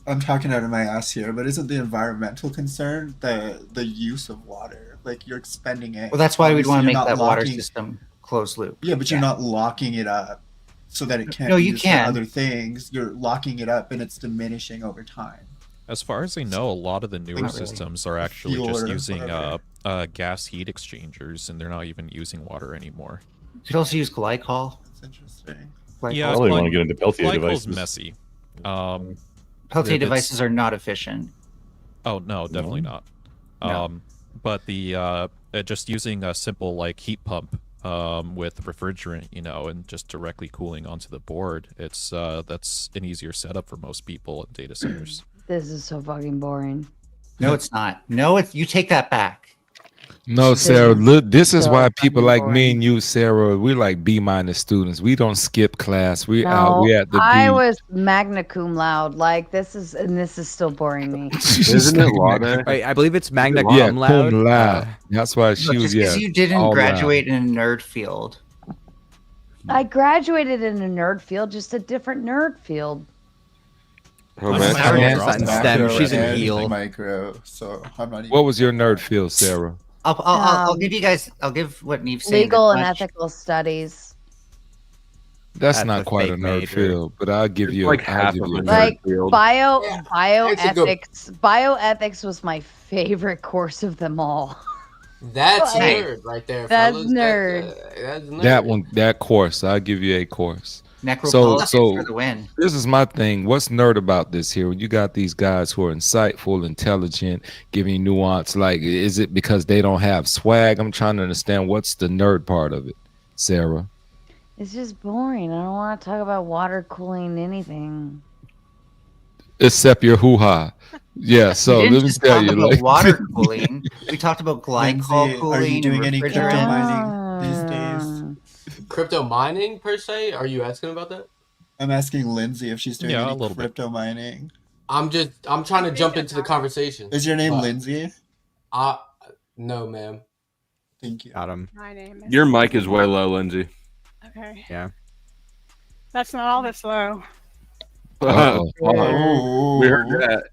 Speaker 4: I'm talking out of my ass here, but isn't the environmental concern the use of water? Like, you're expending it.
Speaker 16: Well, that's why we'd want to
Speaker 4: Obviously,
Speaker 16: make
Speaker 4: you're
Speaker 16: that
Speaker 4: not
Speaker 16: water
Speaker 4: locking-
Speaker 16: system closed loop.
Speaker 4: Yeah, but you're not locking it up so that it can't
Speaker 16: No,
Speaker 4: be
Speaker 16: you
Speaker 4: used
Speaker 16: can.
Speaker 4: for other things. You're locking it up and it's diminishing over time.
Speaker 20: As far as I know, a lot of the newer
Speaker 4: Not really.
Speaker 20: systems are actually
Speaker 4: Fuel
Speaker 20: just
Speaker 4: or
Speaker 20: using
Speaker 4: whatever.
Speaker 20: gas heat exchangers, and they're not even using water anymore.
Speaker 16: You could also use glycol.
Speaker 4: That's interesting.
Speaker 20: Yeah,
Speaker 19: I really want to get into Peltier
Speaker 20: glycol's
Speaker 19: devices.
Speaker 20: messy.
Speaker 16: Peltier devices are not efficient.
Speaker 20: Oh no, definitely not.
Speaker 16: No.
Speaker 20: But the just using a simple like heat pump with refrigerant, and just directly cooling onto the board, that's an easier setup for most people in data centers.
Speaker 3: This is so fucking boring.
Speaker 16: No, it's not. No, you take that back.
Speaker 1: No, Sarah, look, this is
Speaker 3: so
Speaker 1: why people
Speaker 3: fucking
Speaker 1: like me
Speaker 3: boring.
Speaker 1: and you, Sarah, we're like B- students. We don't skip class. We out.
Speaker 3: No,
Speaker 1: We at the
Speaker 3: I
Speaker 1: B.
Speaker 3: was magna cum laude. Like this is still boring me.
Speaker 10: Isn't it laude?
Speaker 2: I believe it's magna
Speaker 1: Yeah,
Speaker 2: cum laude.
Speaker 1: cum laude. That's why she
Speaker 16: Look,
Speaker 1: was.
Speaker 16: just because you didn't
Speaker 1: all
Speaker 16: graduate in a nerd field.
Speaker 3: I graduated in a nerd field, just a different nerd field.
Speaker 2: Sarah's not in STEM. She's in
Speaker 4: and
Speaker 2: heal.
Speaker 4: micro, so I'm not even.
Speaker 1: What was your nerd field, Sarah?
Speaker 16: I'll give you guys. I'll give what Neve's saying.
Speaker 3: Legal and
Speaker 16: much.
Speaker 3: ethical studies.
Speaker 1: That's
Speaker 2: That's
Speaker 1: not
Speaker 2: a
Speaker 1: quite a
Speaker 2: fake
Speaker 1: nerd
Speaker 2: major.
Speaker 1: field, but I'll give you.
Speaker 10: like
Speaker 1: I'll
Speaker 10: half
Speaker 1: give
Speaker 10: of
Speaker 1: you
Speaker 10: a
Speaker 1: a
Speaker 10: nerd
Speaker 3: Like
Speaker 10: field.
Speaker 3: bioethics. Bioethics was my favorite course of them all.
Speaker 9: That's
Speaker 3: Like,
Speaker 9: nerd right there,
Speaker 3: that's
Speaker 9: fellas.
Speaker 3: nerd.
Speaker 9: That's nerd.
Speaker 1: That one, that course. I'll give you a course.
Speaker 16: Necropolitics
Speaker 1: So
Speaker 16: for the win.
Speaker 1: this is my thing. What's nerd about this here? When you got these guys who are insightful, intelligent, giving nuance, like, is it because they don't have swag? I'm trying to understand what's the nerd part of it, Sarah.
Speaker 3: It's just boring. I don't want to talk about water cooling anything.
Speaker 1: Except your hoo-ha. Yeah, so
Speaker 16: we didn't
Speaker 1: let me
Speaker 16: just
Speaker 1: tell
Speaker 16: talk
Speaker 1: you.
Speaker 16: about
Speaker 1: like,
Speaker 16: water cooling. We talked about glycol
Speaker 4: Lindsay,
Speaker 16: cooling.
Speaker 4: are you doing
Speaker 16: and
Speaker 4: any crypto
Speaker 16: refrigerant.
Speaker 4: mining these days?
Speaker 9: Crypto mining per se? Are you asking about that?
Speaker 4: I'm asking Lindsay if she's doing
Speaker 20: Yeah, a
Speaker 4: any
Speaker 20: little bit.
Speaker 4: crypto mining.
Speaker 9: I'm trying to jump into the conversation.
Speaker 4: Is your name
Speaker 9: but-
Speaker 4: Lindsay?
Speaker 9: No, ma'am.
Speaker 4: Thank you.
Speaker 2: Got him.
Speaker 22: My name is.
Speaker 10: Your mic is way low, Lindsay.
Speaker 22: Okay.
Speaker 2: Yeah.
Speaker 22: That's not all this low.
Speaker 4: Oh.
Speaker 10: We heard that.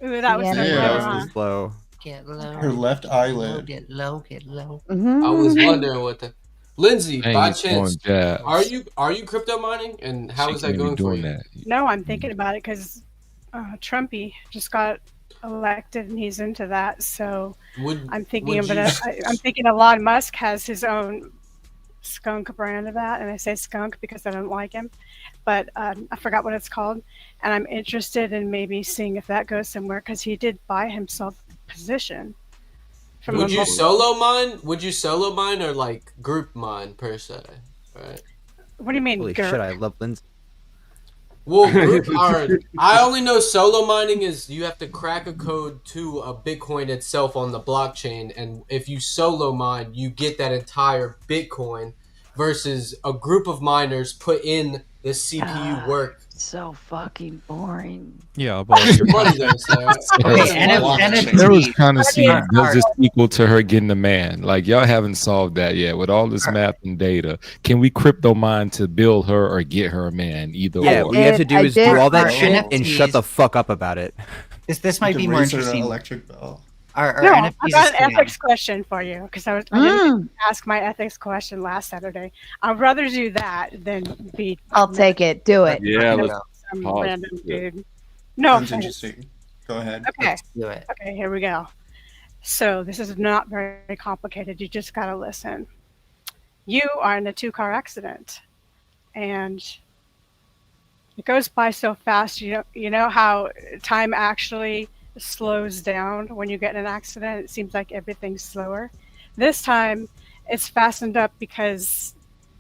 Speaker 22: Ooh, that was
Speaker 3: Yeah,
Speaker 22: so
Speaker 4: yeah,
Speaker 22: low,
Speaker 4: that was
Speaker 22: huh?
Speaker 2: Just low.
Speaker 16: Get low.
Speaker 4: Her left eyelid.
Speaker 16: Get low. Get low.
Speaker 3: Mhm.
Speaker 9: I was wondering what the Lindsay,
Speaker 1: Dang,
Speaker 9: by
Speaker 1: he's
Speaker 9: chance,
Speaker 1: throwing jabs.
Speaker 9: are you crypto mining, and how
Speaker 1: She
Speaker 9: is that
Speaker 1: can't be
Speaker 9: going for
Speaker 1: doing
Speaker 9: you?
Speaker 1: that.
Speaker 22: No, I'm thinking about it because Trumpy just got elected and he's into that. So I'm thinking
Speaker 9: would
Speaker 22: of it.
Speaker 9: you-
Speaker 22: I'm thinking Elon Musk has his own skunk brand of that, and I say skunk because I don't like him, but I forgot what it's called, and I'm interested in maybe seeing if that goes somewhere because he did buy himself a position. From
Speaker 9: Would
Speaker 22: a
Speaker 9: you
Speaker 22: lo-
Speaker 9: solo mine? Would you solo mine or like group mine per se? Right.
Speaker 22: What do you mean?
Speaker 2: Holy
Speaker 22: GERP?
Speaker 2: shit! I love Lindsay.
Speaker 9: Well, group are. I only know solo mining is you have to crack a code to a Bitcoin itself on the blockchain, and if you solo mine, you get that entire Bitcoin. Versus a group of miners put in the CPU work.
Speaker 3: So fucking boring.
Speaker 20: Yeah, but
Speaker 9: It's funny though, Sarah.
Speaker 1: Sarah was trying to see does this equal to her getting a man? Like, y'all haven't solved that yet with all this math and data. Can we crypto mine to build her or get her a man? Either
Speaker 2: Yeah,
Speaker 1: or.
Speaker 2: what you have to do
Speaker 3: I
Speaker 2: is
Speaker 3: did
Speaker 2: do all that
Speaker 3: for
Speaker 2: shit and shut the fuck up about it.
Speaker 16: This might be more
Speaker 4: raise her
Speaker 16: interesting.
Speaker 4: electric bill.
Speaker 16: Our
Speaker 22: No,
Speaker 16: NFTs
Speaker 22: I got
Speaker 16: is
Speaker 22: an ethics question for you because I didn't ask my ethics question last Saturday. I'd rather do that than be.
Speaker 3: I'll take it. Do it.
Speaker 10: Yeah,
Speaker 22: you know,
Speaker 10: let's
Speaker 22: some
Speaker 10: pause.
Speaker 22: random dude. No
Speaker 4: Sounds
Speaker 22: offense.
Speaker 4: interesting. Go ahead.
Speaker 22: Okay.
Speaker 16: Let's do it.
Speaker 22: Okay, here we go. So this is not very complicated. You just gotta listen. You are in a 2-car accident, and it goes by so fast. You know how time actually slows down when you get in an accident. It seems like everything's slower. This time, it's fastened up because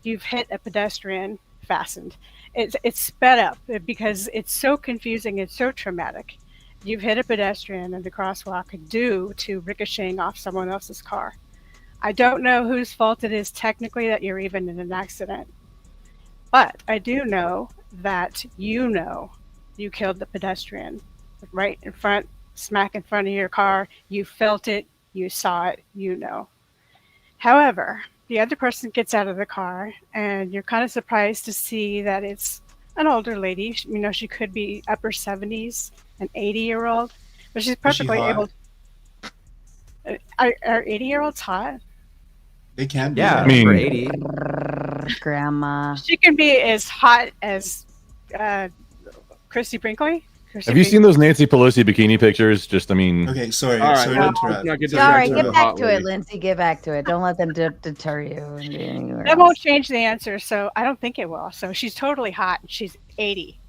Speaker 22: you've hit a pedestrian. Fastened. It's sped up because it's so confusing. It's so traumatic. You've hit a pedestrian in the crosswalk due to ricocheting off someone else's car. I don't know whose fault it is technically that you're even in an accident, but I do know that you killed the pedestrian right in front, smack in front of your car. You felt it, you saw it, you know. However, the other person gets out of the car and you're kind of surprised to see that it's an older lady. You know, she could be upper 70s, an 80-year-old, but she's perfectly able to. Are 80-year-olds hot?
Speaker 4: They can be.
Speaker 2: Yeah,
Speaker 19: I mean,
Speaker 2: for 80.
Speaker 3: Grandma.
Speaker 22: She can be as hot as Christy Brinkley.
Speaker 19: Have you seen those Nancy Pelosi bikini pictures? Just, I mean.
Speaker 4: Okay, sorry.
Speaker 10: All right,
Speaker 4: sorry
Speaker 10: well,
Speaker 4: to interrupt.
Speaker 10: not get
Speaker 3: Sorry,
Speaker 10: distracted
Speaker 3: get
Speaker 10: by
Speaker 3: back
Speaker 10: hot
Speaker 3: to it,
Speaker 10: lady.
Speaker 3: Lindsay. Get back to it. Don't let them deter you. And be anywhere
Speaker 22: That
Speaker 3: else.
Speaker 22: won't change the answer, so I don't think it will. So she's totally hot. And she's 80.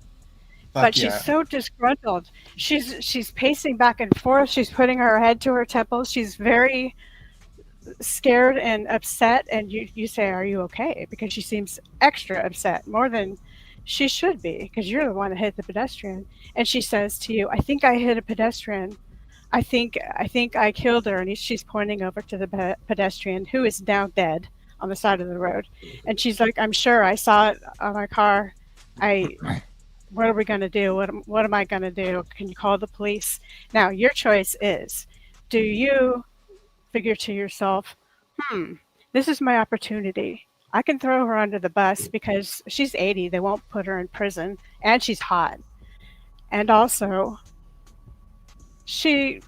Speaker 22: But she's so disgruntled. She's pacing back and forth. She's putting her head to her temples. She's very scared and upset. And you say, "Are you okay?" Because she seems extra upset, more than she should be, because you're the one that hit the pedestrian. And she says to you, "I think I hit a pedestrian. I think I killed her." And she's pointing over to the pedestrian, who is now dead on the side of the road. And she's like, "I'm sure I saw it on my car. What are we going to do? What am I going to do? Can you call the police?" Now, your choice is, do you figure to yourself, this is my opportunity. I can throw her under the bus because she's 80. They won't put her in prison. And she's hot. And also, she's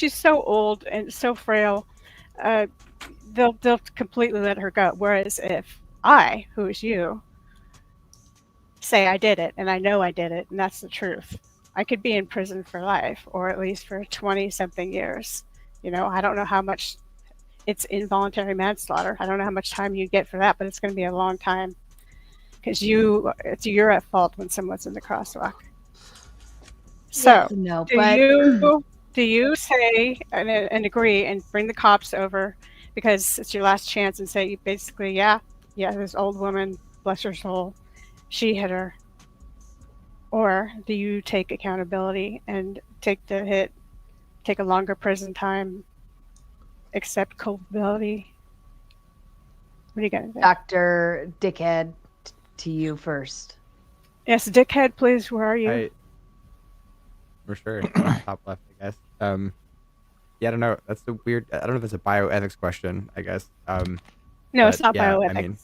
Speaker 22: so old and so frail. They'll completely let her go. Whereas if I, who is you, say I did it, and I know I did it, and that's the truth, I could be in prison for life, or at least for 20-something years. You know, I don't know how much it's involuntary manslaughter. I don't know how much time you get for that, but it's going to be a long time because you're at fault when someone's in the crosswalk. So, do you say and agree and bring the cops over because it's your last chance and say basically, yeah, this old woman, bless her soul, she hit her? Or do you take accountability and take the hit, take a longer prison time, accept culpability? What are you going to do?
Speaker 3: Dr. Dickhead, to you first.
Speaker 22: Yes, Dickhead, please. Where are you?
Speaker 2: For sure. Top left, I guess. Yeah, I don't know. That's the weird. I don't know if it's a bioethics question, I guess.
Speaker 22: No, it's not bioethics.
Speaker 2: I mean,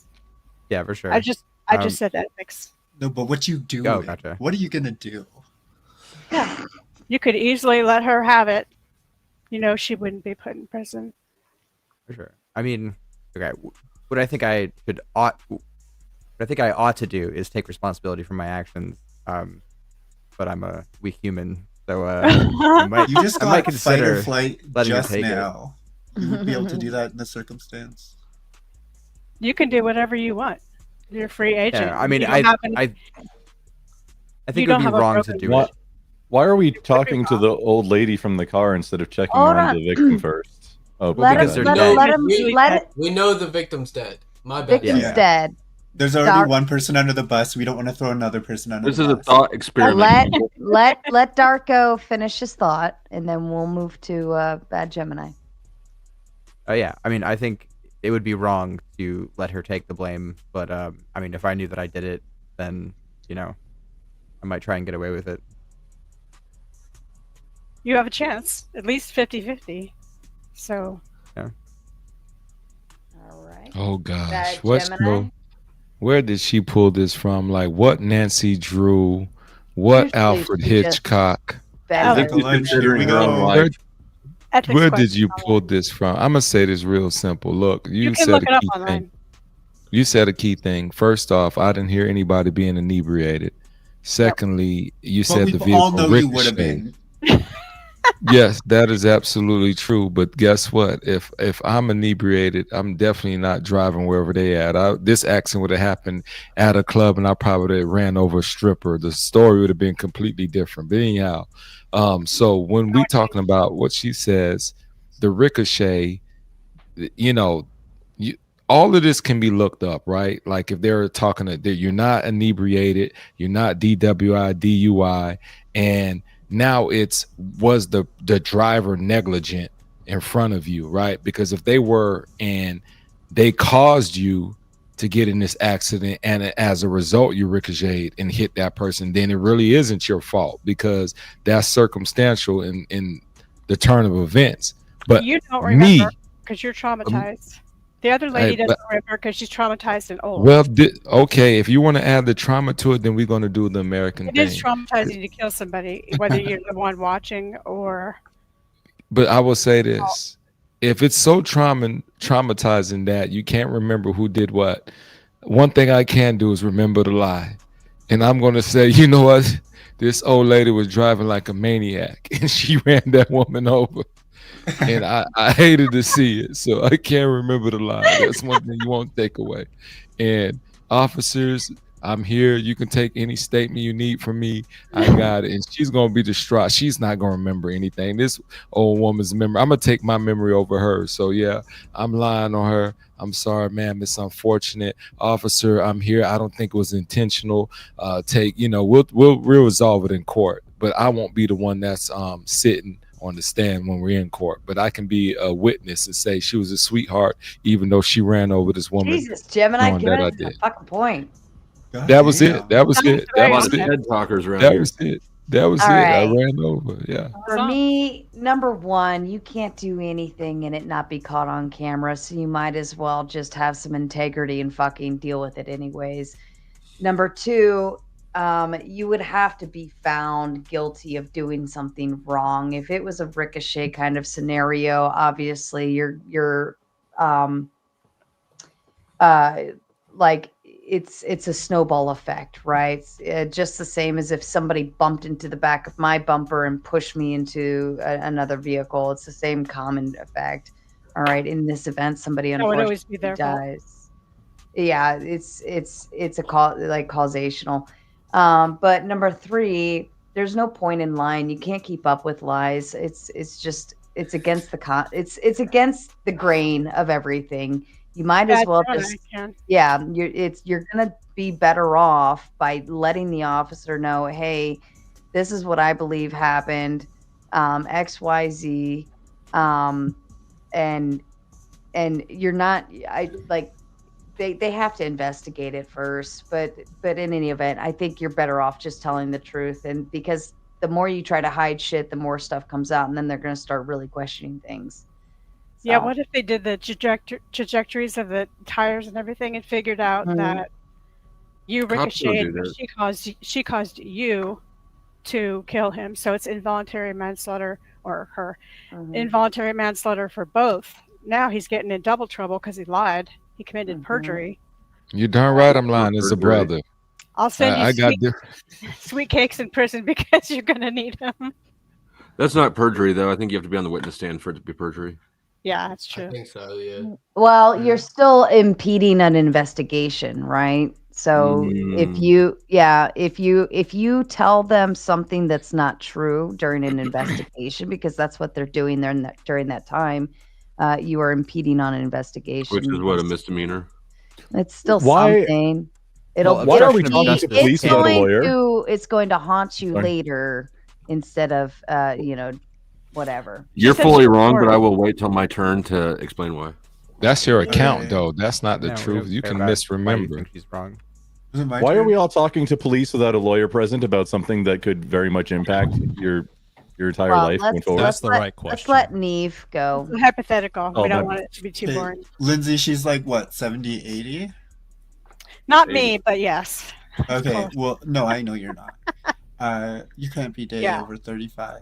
Speaker 2: yeah, for sure.
Speaker 22: I just said ethics.
Speaker 4: No, but what you do?
Speaker 2: Oh, gotcha.
Speaker 4: What are you gonna do?
Speaker 22: Yeah, you could easily let her have it. You know, she wouldn't be put in prison.
Speaker 2: For sure. I mean, okay. What I think I ought to do is take responsibility for my actions. But I'm a weak human, so I might consider
Speaker 4: fight or flight
Speaker 2: letting
Speaker 4: just
Speaker 2: her take
Speaker 4: now. You would be able to do that in this circumstance.
Speaker 22: You can do whatever you want. You're a free agent.
Speaker 2: Yeah, I mean, I think it would be wrong to do it.
Speaker 19: Why are we talking to the old lady from the car instead of checking on the victim first? Oh,
Speaker 2: because they're dead.
Speaker 9: We know the victim's dead. My bad.
Speaker 3: Victim's dead.
Speaker 4: There's already one person under the bus. We don't want to throw another person under the bus.
Speaker 10: This is a thought experiment.
Speaker 3: Let Darko finish his thought, and then we'll move to Bad Gemini.
Speaker 2: Oh yeah, I mean, I think it would be wrong to let her take the blame, but I mean, if I knew that I did it, then I might try and get away with it.
Speaker 22: You have a chance, at least 50-50. So.
Speaker 2: Yeah.
Speaker 3: All right.
Speaker 1: Oh gosh,
Speaker 3: Bad
Speaker 1: what's
Speaker 3: Gemini?
Speaker 1: where did she pull this from? Like, what Nancy Drew What
Speaker 3: Usually
Speaker 1: Alfred
Speaker 3: she just
Speaker 1: Hitchcock?
Speaker 3: begs
Speaker 4: Take a
Speaker 3: her.
Speaker 4: lunch. Here we go.
Speaker 1: Where did you pull this from? I'm gonna say this real simple. Look,
Speaker 22: You can
Speaker 1: said
Speaker 22: look
Speaker 1: a
Speaker 22: it up
Speaker 1: key
Speaker 22: online.
Speaker 1: thing. You said a key thing. First off, I didn't hear anybody being inebriated. Secondly, you
Speaker 4: But
Speaker 1: said
Speaker 4: we
Speaker 1: the vehicle
Speaker 4: all know you would have
Speaker 1: ricocheted.
Speaker 4: been.
Speaker 1: Yes, that is absolutely true. But guess what? If I'm inebriated, I'm definitely not driving wherever they at. This accident would have happened at a club, and I probably would have ran over a stripper. The story would have been completely different. But anyhow, so when we talking about what she says, the ricochet, you know, all of this can be looked up, right? Like if they're talking that you're not inebriated, you're not DWI, DUI, and now was the driver negligent in front of you, right? Because if they were and they caused you to get in this accident and as a result you ricocheted and hit that person, then it really isn't your fault because that's circumstantial in the turn of events. But
Speaker 22: you don't remember because you're traumatized. The other lady doesn't remember because she's traumatized and old.
Speaker 1: Well, okay, if you want to add the trauma to it, then we're going to do the American
Speaker 22: It
Speaker 1: thing.
Speaker 22: is traumatizing to kill somebody, whether you're the one watching or.
Speaker 1: But I will say this: if it's so traumatizing that you can't remember who did what, one thing I can do is remember the lie, and I'm going to say, you know what? This old lady was driving like a maniac, and she ran that woman over. And I hated to see it, so I can't remember the lie. That's one thing you won't take away. And officers, I'm here. You can take any statement you need from me. I got it. And she's gonna be distraught. She's not gonna remember anything. This old woman's memory. I'm gonna take my memory over hers. So yeah, I'm lying on her. I'm sorry, ma'am. It's unfortunate. Officer, I'm here. I don't think it was intentional. We'll resolve it in court, but I won't be the one that's sitting on the stand when we're in court, but I can be a witness and say she was a sweetheart, even though she ran over this woman.
Speaker 3: Jesus, Gemini, give
Speaker 1: that I
Speaker 3: us a
Speaker 1: did.
Speaker 3: fucking point.
Speaker 1: That was it. That was it. That was it.
Speaker 10: Head talkers around
Speaker 1: That
Speaker 10: here.
Speaker 1: was it. That was it.
Speaker 3: All
Speaker 1: I
Speaker 3: right.
Speaker 1: ran over. Yeah.
Speaker 3: For me, number one, you can't do anything and it not be caught on camera, so you might as well just have some integrity and fucking deal with it anyways. Number two, you would have to be found guilty of doing something wrong. If it was a ricochet kind of scenario, obviously you're like it's a snowball effect, right? Just the same as if somebody bumped into the back of my bumper and pushed me into another vehicle. It's the same common effect. All right. In this event, somebody
Speaker 22: That would always
Speaker 3: unfortunately
Speaker 22: be their fault.
Speaker 3: dies. Yeah, it's a causational. But number three, there's no point in lying. You can't keep up with lies. It's against it's against the grain of everything. You might as well just you're gonna be better off by letting the officer know, hey, this is what I believe happened, XYZ, and you're not they have to investigate it first, but in any event, I think you're better off just telling the truth, and because the more you try to hide shit, the more stuff comes out, and then they're going to start really questioning things.
Speaker 22: Yeah, what if they did the trajectories of the tires and everything and figured out that you ricocheted, but she caused you to kill him, so it's involuntary manslaughter, or her involuntary manslaughter for both. Now he's getting in double trouble because he lied. He committed perjury.
Speaker 1: You're darn right. I'm lying. It's a brother.
Speaker 22: I'll send you sweet cakes in prison because you're gonna need them.
Speaker 10: That's not perjury, though. I think you have to be on the witness stand for it to be perjury.
Speaker 22: Yeah, that's true.
Speaker 9: I think so. Yeah.
Speaker 3: Well, you're still impeding an investigation, right? So if you tell them something that's not true during an investigation, because that's what they're doing there during that time, you are impeding on an investigation.
Speaker 10: Which is what, a misdemeanor?
Speaker 3: It's still something.
Speaker 19: Why are we talking to police without a lawyer?
Speaker 3: It's going to haunt you later instead of whatever.
Speaker 10: You're fully wrong, but I will wait till my turn to explain why.
Speaker 1: That's your account, though. That's not the truth. You can misremember.
Speaker 2: She's wrong.
Speaker 19: Why are we all talking to police without a lawyer present about something that could very much impact your entire life going forward?
Speaker 20: That's the right question.
Speaker 3: Let's let Neve go.
Speaker 22: It's hypothetical. We don't want it to be too boring.
Speaker 4: Lindsay, she's like what, 70, 80?
Speaker 22: Not me, but yes.
Speaker 4: Okay, well, no, I know you're not. you can't be dating
Speaker 22: Yeah.
Speaker 4: over 35.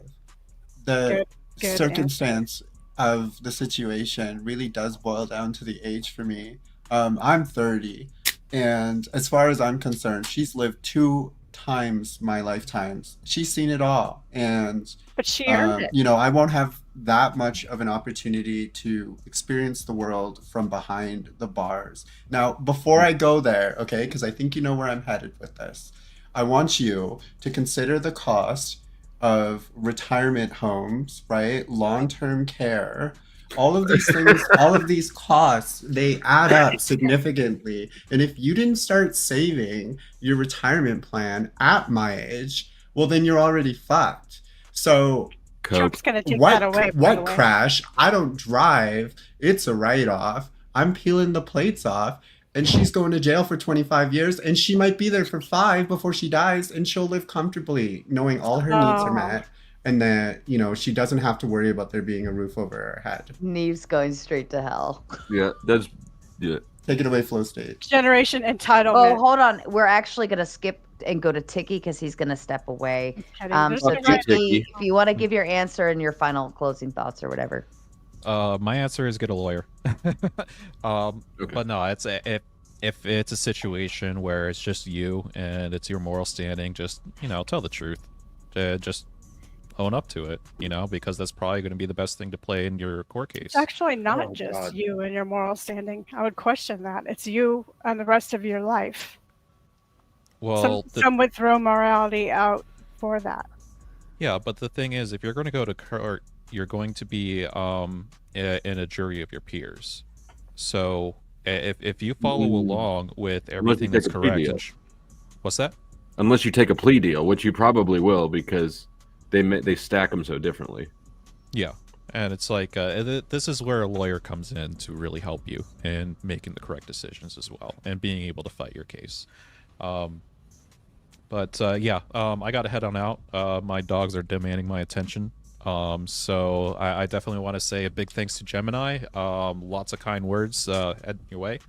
Speaker 4: The
Speaker 22: Good
Speaker 4: circumstance of the situation really does boil down to the age for me. I'm 30, and as far as I'm concerned, she's lived 2 times my lifetimes. She's seen it all, and
Speaker 22: But she earned it.
Speaker 4: you know, I won't have that much of an opportunity to experience the world from behind the bars. Now, before I go there, okay, because I think you know where I'm headed with this, I want you to consider the cost of retirement homes, right? Long-term care, all of these things, all of these costs, they add up significantly. And if you didn't start saving your retirement plan at my age, well, then you're already fucked. So
Speaker 22: Trump's going to take that away. by the
Speaker 4: what
Speaker 22: way.
Speaker 4: crash? I don't drive. It's a write-off. I'm peeling the plates off. And she's going to jail for 25 years, and she might be there for 5 before she dies, and she'll live comfortably, knowing all her needs are met, and that, you know, she doesn't have to worry about there being a roof over her head.
Speaker 3: Neve's going straight to hell.
Speaker 10: Yeah, that's yeah.
Speaker 4: Take it away, Flow State.
Speaker 22: Generation entitlement.
Speaker 3: Oh, hold on. We're actually going to skip and go to Tiki because he's going to step away. So Tiki, if you want to give your answer and your final closing thoughts or whatever.
Speaker 20: My answer is get a lawyer. But no, it's if it's a situation where it's just you and it's your moral standing, just tell the truth. Just own up to it, because that's probably going to be the best thing to play in your court case.
Speaker 22: It's actually not just you and your moral standing. I would question that. It's you and the rest of your life.
Speaker 20: Well,
Speaker 22: some would throw morality out for that.
Speaker 20: Yeah, but the thing is, if you're going to go to court, you're going to be in a jury of your peers. So if you follow along with everything that's correct, what's that?
Speaker 10: Unless you take a plea deal, which you probably will, because they stack them so differently.
Speaker 20: Yeah, and it's like this is where a lawyer comes in to really help you in making the correct decisions as well and being able to fight your case. But I got to head on out. My dogs are demanding my attention. So I definitely want to say a big thanks to Gemini. Lots of kind words heading your way.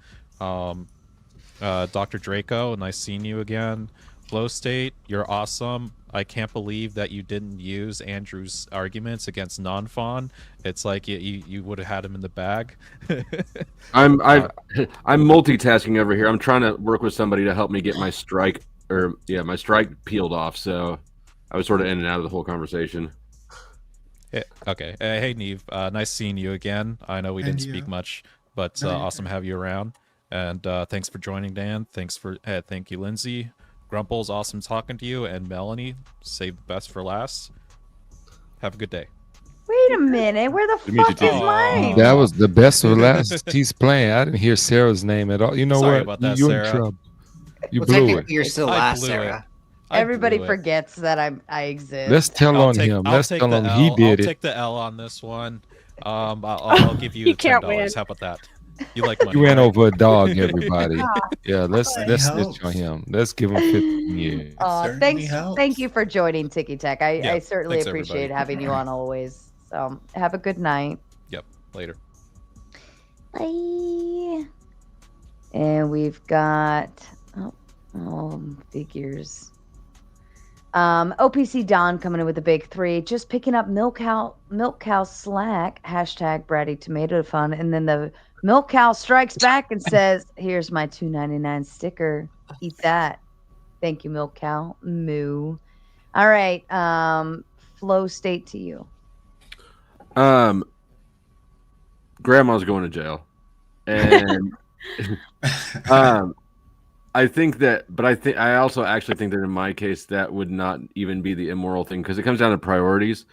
Speaker 20: Dr. Draco, nice seeing you again. Flow State, you're awesome. I can't believe that you didn't use Andrew's arguments against non-fawn. It's like you would have had him in the bag.
Speaker 10: I'm multitasking over here. I'm trying to work with somebody to help me get my strike peeled off. So I was sort of in and out of the whole conversation.
Speaker 20: Yeah, okay. Hey, Neve. Nice seeing you again. I know we didn't speak much, but awesome to have you around. And thanks for joining, Dan. Thank you, Lindsay. Grumple's awesome talking to you. And Melanie, save the best for last. Have a good day.
Speaker 3: Wait a minute. Where the fuck is mine?
Speaker 1: That was the best for last. He's playing. I didn't hear Sarah's name at all. You know
Speaker 20: Sorry
Speaker 1: what?
Speaker 20: about that,
Speaker 1: You're
Speaker 20: Sarah.
Speaker 1: in trouble. You
Speaker 16: Well,
Speaker 1: blew
Speaker 16: technically,
Speaker 1: it.
Speaker 16: you're still last, Sarah.
Speaker 3: Everybody forgets that I exist.
Speaker 1: Let's tell on him. Let's tell him he did
Speaker 20: I'll
Speaker 1: it.
Speaker 20: take the L on this one. I'll give you $10. How about that? You like money?
Speaker 1: You ran
Speaker 20: right?
Speaker 1: over a dog, everybody. Yeah, let's snitch on him. Let's give him 15 years.
Speaker 3: Thank you for joining Tiki Tech. I certainly
Speaker 20: thanks,
Speaker 3: appreciate
Speaker 20: everybody.
Speaker 3: having you on always. So have a good night.
Speaker 20: Yep. Later.
Speaker 3: Bye. And we've got figures. OPC Don coming in with a big 3. Just picking up milk cow slack. Hashtag Bratty Tomato Fun. And then the milk cow strikes back and says, "Here's my $2.99 sticker. Eat that. Thank you, milk cow. Moo." All right. Flow State to you.
Speaker 10: Grandma's going to jail, and I also actually think that in my case that would not even be the immoral thing, because it comes down to priorities.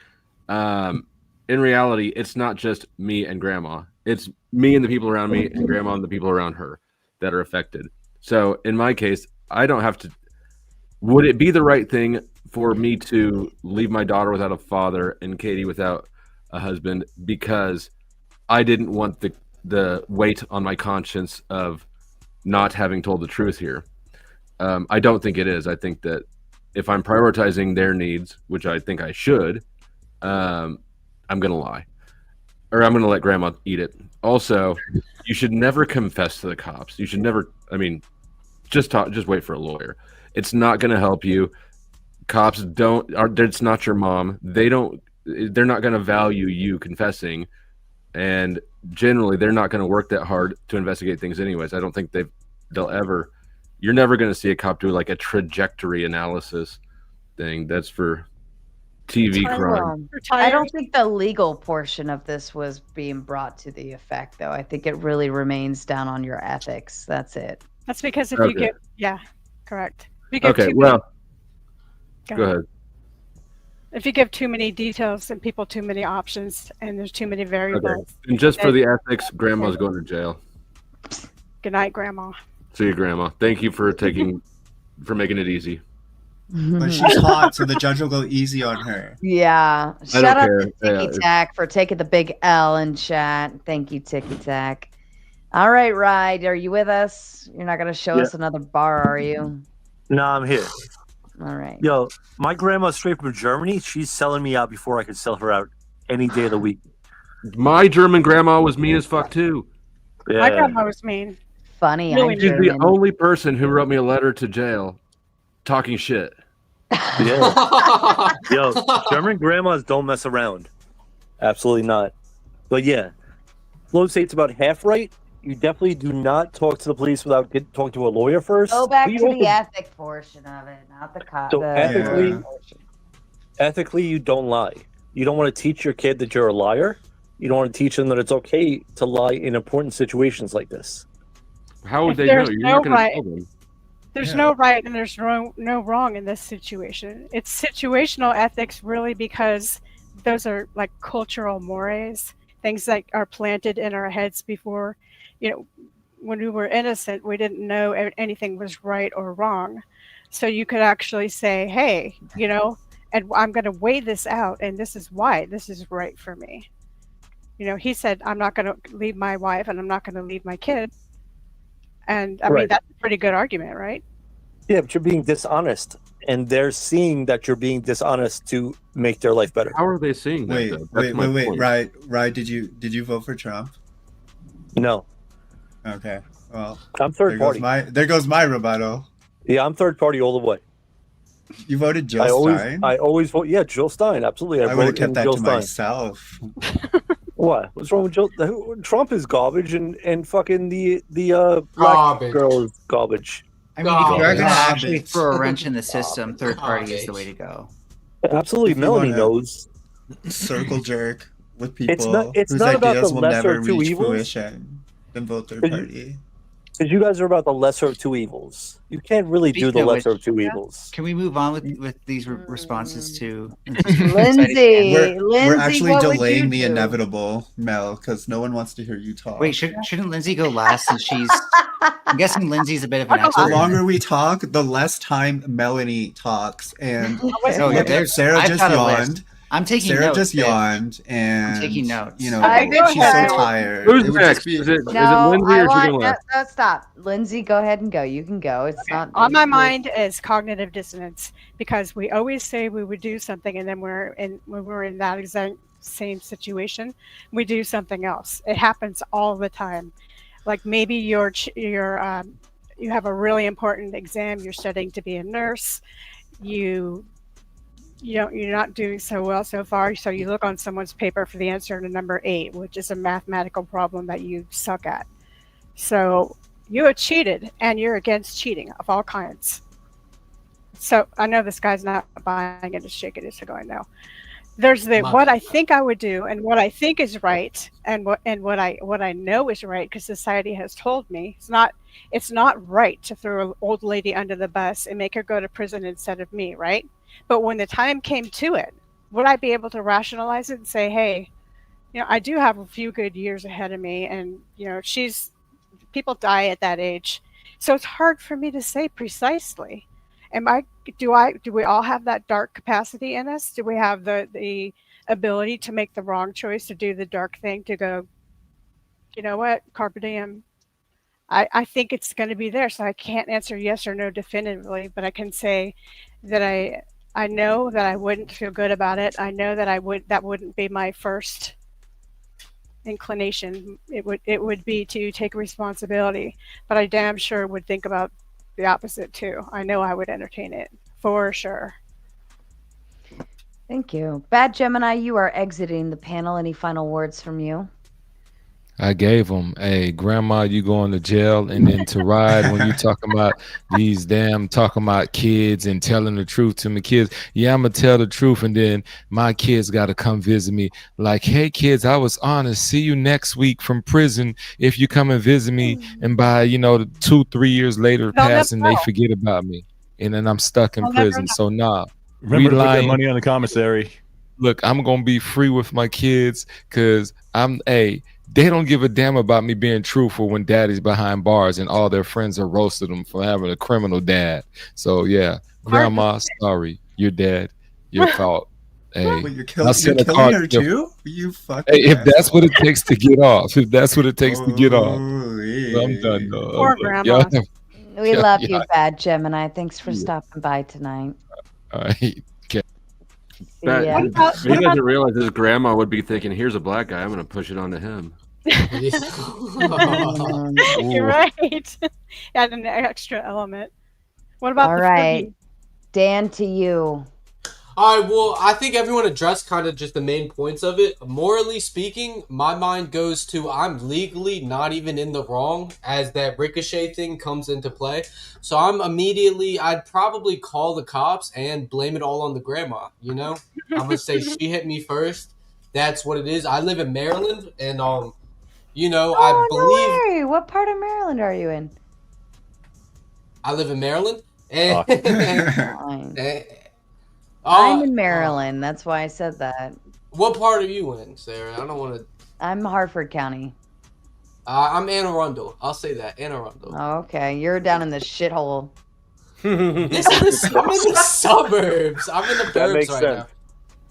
Speaker 10: In reality, it's not just me and Grandma. It's me and the people around me, and Grandma and the people around her that are affected. So in my case, I don't have to. Would it be the right thing for me to leave my daughter without a father and Katie without a husband because I didn't want the weight on my conscience of not having told the truth here? I don't think it is. I think that if I'm prioritizing their needs, which I think I should, I'm going to lie. Or I'm going to let Grandma eat it. Also, you should never confess to the cops. You should never, just wait for a lawyer. It's not going to help you. Cops it's not your mom. They're not going to value you confessing, and generally they're not going to work that hard to investigate things anyways. I don't think they'll ever. You're never going to see a cop do like a trajectory analysis thing. That's for TV crime.
Speaker 3: I don't think the legal portion of this was being brought to the effect, though. I think it really remains down on your ethics. That's it.
Speaker 22: That's because if
Speaker 10: Okay.
Speaker 22: you get, yeah, correct. If you give
Speaker 10: Okay,
Speaker 22: too
Speaker 10: well,
Speaker 22: many,
Speaker 10: go ahead.
Speaker 22: If you give too many details and people too many options and there's too many variables.
Speaker 10: Okay. And just for
Speaker 22: then-
Speaker 10: the ethics, Grandma's going to jail.
Speaker 22: Good night, Grandma.
Speaker 10: See you, Grandma. Thank you for making it easy.
Speaker 4: But she's hot, so the judge will go easy on her.
Speaker 3: Yeah.
Speaker 10: I
Speaker 3: Shout
Speaker 10: don't
Speaker 3: out
Speaker 10: care.
Speaker 3: to Ticky Tack for taking the big L in chat. Thank you, Ticky Tack. All right, Ride, are you with us? You're not going to show
Speaker 12: Yeah.
Speaker 3: us another bar, are you?
Speaker 12: No, I'm here.
Speaker 3: All right.
Speaker 12: Yo, my grandma's straight from Germany. She's selling me out before I could sell her out any day of the week.
Speaker 10: My German grandma was mean as fuck too.
Speaker 22: My grandma was mean.
Speaker 3: Funny.
Speaker 22: Really
Speaker 3: I'm
Speaker 10: She's the
Speaker 3: German.
Speaker 10: only person who wrote me a letter to jail talking shit.
Speaker 12: Yeah. Yo, German grandmas don't mess around. Absolutely not. But yeah, Flo state's about half right. You definitely do not talk to the police without talking to a lawyer first.
Speaker 3: Go back
Speaker 12: But you
Speaker 3: to
Speaker 12: also-
Speaker 3: the ethic portion of it, not the cop.
Speaker 12: So ethically, you don't lie. You don't want to teach your kid that you're a liar. You don't want to teach them that it's okay to lie in important situations like this.
Speaker 10: How would
Speaker 22: If
Speaker 10: they know?
Speaker 22: there's
Speaker 10: You're
Speaker 22: no
Speaker 10: not going to
Speaker 22: right-
Speaker 10: tell them.
Speaker 22: There's no right and there's no wrong in this situation. It's situational ethics really because those are like cultural mores, things that are planted in our heads before, when we were innocent, we didn't know anything was right or wrong. So you could actually say, hey, and I'm going to weigh this out and this is why this is right for me. He said, I'm not going to leave my wife and I'm not going to leave my kid. And I mean,
Speaker 12: Right.
Speaker 22: that's a pretty good argument, right?
Speaker 12: Yeah, but you're being dishonest, and they're seeing that you're being dishonest to make their life better.
Speaker 10: How are they seeing that?
Speaker 4: Wait,
Speaker 10: though? That's
Speaker 4: wait,
Speaker 10: my
Speaker 4: wait,
Speaker 10: point.
Speaker 4: Right. Did you vote for Trump?
Speaker 12: No,
Speaker 4: Okay. Well,
Speaker 12: I'm third party.
Speaker 4: There goes my rebuttal.
Speaker 12: Yeah, I'm third party all the way.
Speaker 4: You voted Jill Stein?
Speaker 12: I always vote. Yeah, Jill Stein. Absolutely.
Speaker 4: I would have
Speaker 12: vote
Speaker 4: kept
Speaker 12: in
Speaker 4: that
Speaker 12: Jill
Speaker 4: to
Speaker 12: Stein.
Speaker 4: myself.
Speaker 12: What? What's wrong with Jill? Trump is garbage, and fucking the black
Speaker 9: Garbage.
Speaker 12: girl is garbage.
Speaker 16: I mean, if you are going to
Speaker 12: Garbage.
Speaker 16: actually throw a wrench in the system, third party is the way to go.
Speaker 12: Absolutely,
Speaker 4: If you
Speaker 12: Melanie
Speaker 4: wanna
Speaker 12: knows.
Speaker 4: Circle jerk with people
Speaker 12: It's
Speaker 4: whose
Speaker 12: not about
Speaker 4: ideas
Speaker 12: the
Speaker 4: will
Speaker 12: lesser
Speaker 4: never
Speaker 12: of two
Speaker 4: reach
Speaker 12: evils.
Speaker 4: fruition. Then vote third
Speaker 12: Could you-
Speaker 4: party.
Speaker 12: Because you guys are about the lesser of two evils. You can't really do the
Speaker 16: Speaking of
Speaker 12: lesser
Speaker 16: which,
Speaker 12: of two evils.
Speaker 16: Can we move on with these responses to
Speaker 3: Lindsay,
Speaker 4: We're actually
Speaker 3: what would you
Speaker 4: delaying the
Speaker 3: do?
Speaker 4: inevitable, Mel, because no one wants to hear you talk.
Speaker 16: Wait, shouldn't Lindsay go last since she's? I'm guessing Lindsay's a bit of an
Speaker 4: The
Speaker 16: expert.
Speaker 4: longer we talk, the less time Melanie talks, and
Speaker 16: Oh, yeah, there's-
Speaker 4: Sarah
Speaker 16: I've
Speaker 4: just
Speaker 16: got a
Speaker 4: yawned.
Speaker 16: list. I'm taking
Speaker 4: Sarah
Speaker 16: notes,
Speaker 4: just
Speaker 16: Dave.
Speaker 4: yawned, and
Speaker 16: taking notes.
Speaker 4: You know,
Speaker 3: Go
Speaker 4: she's
Speaker 3: ahead.
Speaker 4: so tired.
Speaker 10: Who's
Speaker 4: It would
Speaker 10: next?
Speaker 4: just be-
Speaker 10: Is it
Speaker 3: No,
Speaker 10: Lindsay
Speaker 3: I
Speaker 10: or
Speaker 3: want
Speaker 10: Jiggle left?
Speaker 3: no, stop. Lindsay, go ahead and go. You can go. It's not
Speaker 22: On my mind is cognitive dissonance because we always say we would do something and then when we're in that exact same situation, we do something else. It happens all the time. Like maybe you have a really important exam. You're studying to be a nurse. You're not doing so well so far, so you look on someone's paper for the answer to number 8, which is a mathematical problem that you suck at. So you have cheated, and you're against cheating of all kinds. So I know this guy's not buying it, just shaking his head going, no. There's what I think I would do, and what I think is right, and what I know is right, because society has told me it's not right to throw an old lady under the bus and make her go to prison instead of me, right? But when the time came to it, would I be able to rationalize it and say, hey, I do have a few good years ahead of me, and people die at that age, so it's hard for me to say precisely. Do we all have that dark capacity in us? Do we have the ability to make the wrong choice, to do the dark thing, to go, you know what, carpe diem? I think it's going to be there, so I can't answer yes or no definitively, but I can say that I know that I wouldn't feel good about it. I know that that wouldn't be my first inclination. It would be to take responsibility, but I damn sure would think about the opposite too. I know I would entertain it for sure.
Speaker 3: Thank you. Bad Gemini, you are exiting the panel. Any final words from you?
Speaker 1: I gave them, hey, grandma, you going to jail. And then to ride when you talking about these talking about kids and telling the truth to my kids. Yeah, I'm going to tell the truth. And then my kids got to come visit me like, hey, kids, I was honest. See you next week from prison if you come and visit me. And by, 2-3 years later pass and they forget about me. And then I'm stuck in prison. So nah.
Speaker 19: Remember to put that money on the commissary.
Speaker 1: Look, I'm going to be free with my kids because they don't give a damn about me being truthful when daddy's behind bars and all their friends are roasting them for having a criminal dad. So yeah, grandma, sorry, your dad, your fault. Hey,
Speaker 4: you're killing her too? You fucking
Speaker 1: hey, if that's what it takes to get off, I'm done.
Speaker 22: Poor grandma.
Speaker 3: We love you, Bad Gemini. Thanks for stopping by tonight.
Speaker 1: All right.
Speaker 10: He doesn't realize his grandma would be thinking, here's a black guy, I'm going to push it onto him.
Speaker 22: You're right. Add an extra element. What about
Speaker 3: all right, Dan, to you.
Speaker 9: All right, well, I think everyone addressed kind of just the main points of it. Morally speaking, my mind goes to I'm legally not even in the wrong as that ricochet thing comes into play. So I'd probably call the cops and blame it all on the grandma, I'm going to say she hit me first. That's what it is. I live in Maryland and, I believe...
Speaker 3: No way. What part of Maryland are you in?
Speaker 9: I live in Maryland. And,
Speaker 3: I'm in Maryland. That's why I said that.
Speaker 9: What part are you in, Sarah? I don't want to...
Speaker 3: I'm Hartford County.
Speaker 9: I'm Anne Arundel. I'll say that. Anne Arundel.
Speaker 3: Oh, okay. You're down in the shithole.
Speaker 9: I'm in the suburbs. I'm in the burbs right now.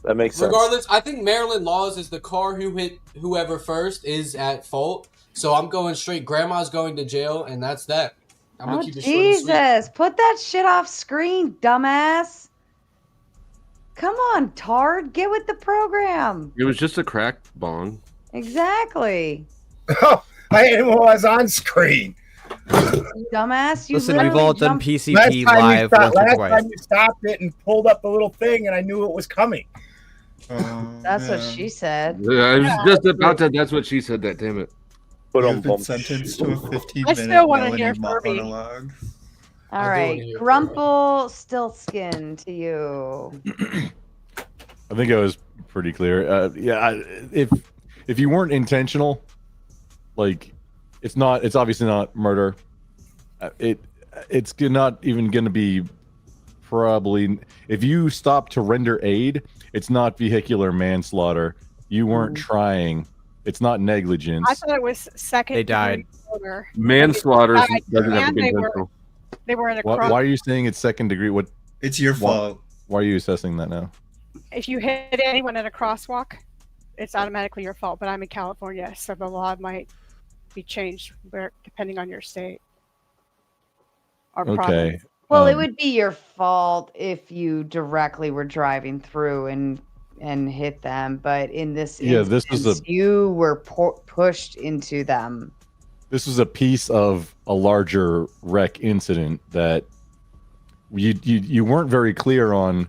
Speaker 12: That makes sense.
Speaker 9: Regardless, I think Maryland laws is the car who hit whoever first is at fault. So I'm going straight. Grandma's going to jail, and that's that. I'm gonna keep it short and sweet.
Speaker 3: Jesus. Put that shit off screen, dumbass. Come on, Tard. Get with the program.
Speaker 10: It was just a crack bong.
Speaker 3: Exactly.
Speaker 11: Oh, I was on screen.
Speaker 3: You dumbass. You
Speaker 2: Listen, we've all done PCP
Speaker 11: last
Speaker 2: live once or
Speaker 11: last
Speaker 2: twice.
Speaker 11: time you stopped it and pulled up the little thing, and I knew it was coming.
Speaker 3: That's what she said.
Speaker 10: Yeah, I was just about to. That's what she said. That damn it.
Speaker 4: You've been sentenced to a 15-minute
Speaker 22: I still want to
Speaker 4: Melanie
Speaker 22: hear Furby.
Speaker 4: monologue.
Speaker 3: All right. Grumple Stiltskin to you.
Speaker 19: I think I was pretty clear. If you weren't intentional, like it's obviously not murder. It's not even going to be probably if you stop to render aid, it's not vehicular manslaughter. You weren't trying. It's not negligence.
Speaker 22: I thought it was second.
Speaker 19: They died.
Speaker 22: Murder.
Speaker 10: Manslaughter doesn't have to
Speaker 22: And
Speaker 10: be
Speaker 22: they
Speaker 10: intentional.
Speaker 22: They were in a
Speaker 19: Why are you saying it's second degree? What?
Speaker 4: It's your fault.
Speaker 19: Why are you assessing that now?
Speaker 22: If you hit anyone in a crosswalk, it's automatically your fault. But I'm in California, so the law might be changed depending on your state. Or province.
Speaker 3: Well, it would be your fault if you directly were driving through and hit them, but in this instance, you were pushed into them.
Speaker 19: This was a piece of a larger wreck incident that you weren't very clear on.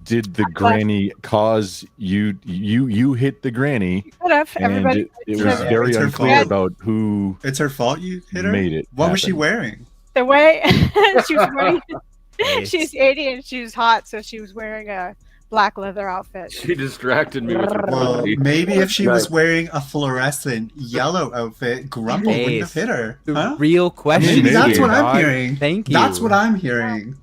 Speaker 19: Did the granny cause you hit the granny?
Speaker 22: Could have.
Speaker 19: And it was very unclear about who.
Speaker 4: It's her fault you hit her?
Speaker 19: Made it.
Speaker 4: What was she
Speaker 19: happen.
Speaker 4: wearing?
Speaker 22: The way she was wearing, she's 80 and she was hot, so she was wearing a black leather outfit.
Speaker 10: She distracted me with her
Speaker 4: Well,
Speaker 10: pussy.
Speaker 4: maybe if she was wearing a fluorescent yellow outfit, Grumble wouldn't have hit her.
Speaker 2: The real question.
Speaker 4: Maybe that's what I'm
Speaker 2: dog.
Speaker 4: hearing.
Speaker 2: Thank you.
Speaker 4: That's what I'm hearing.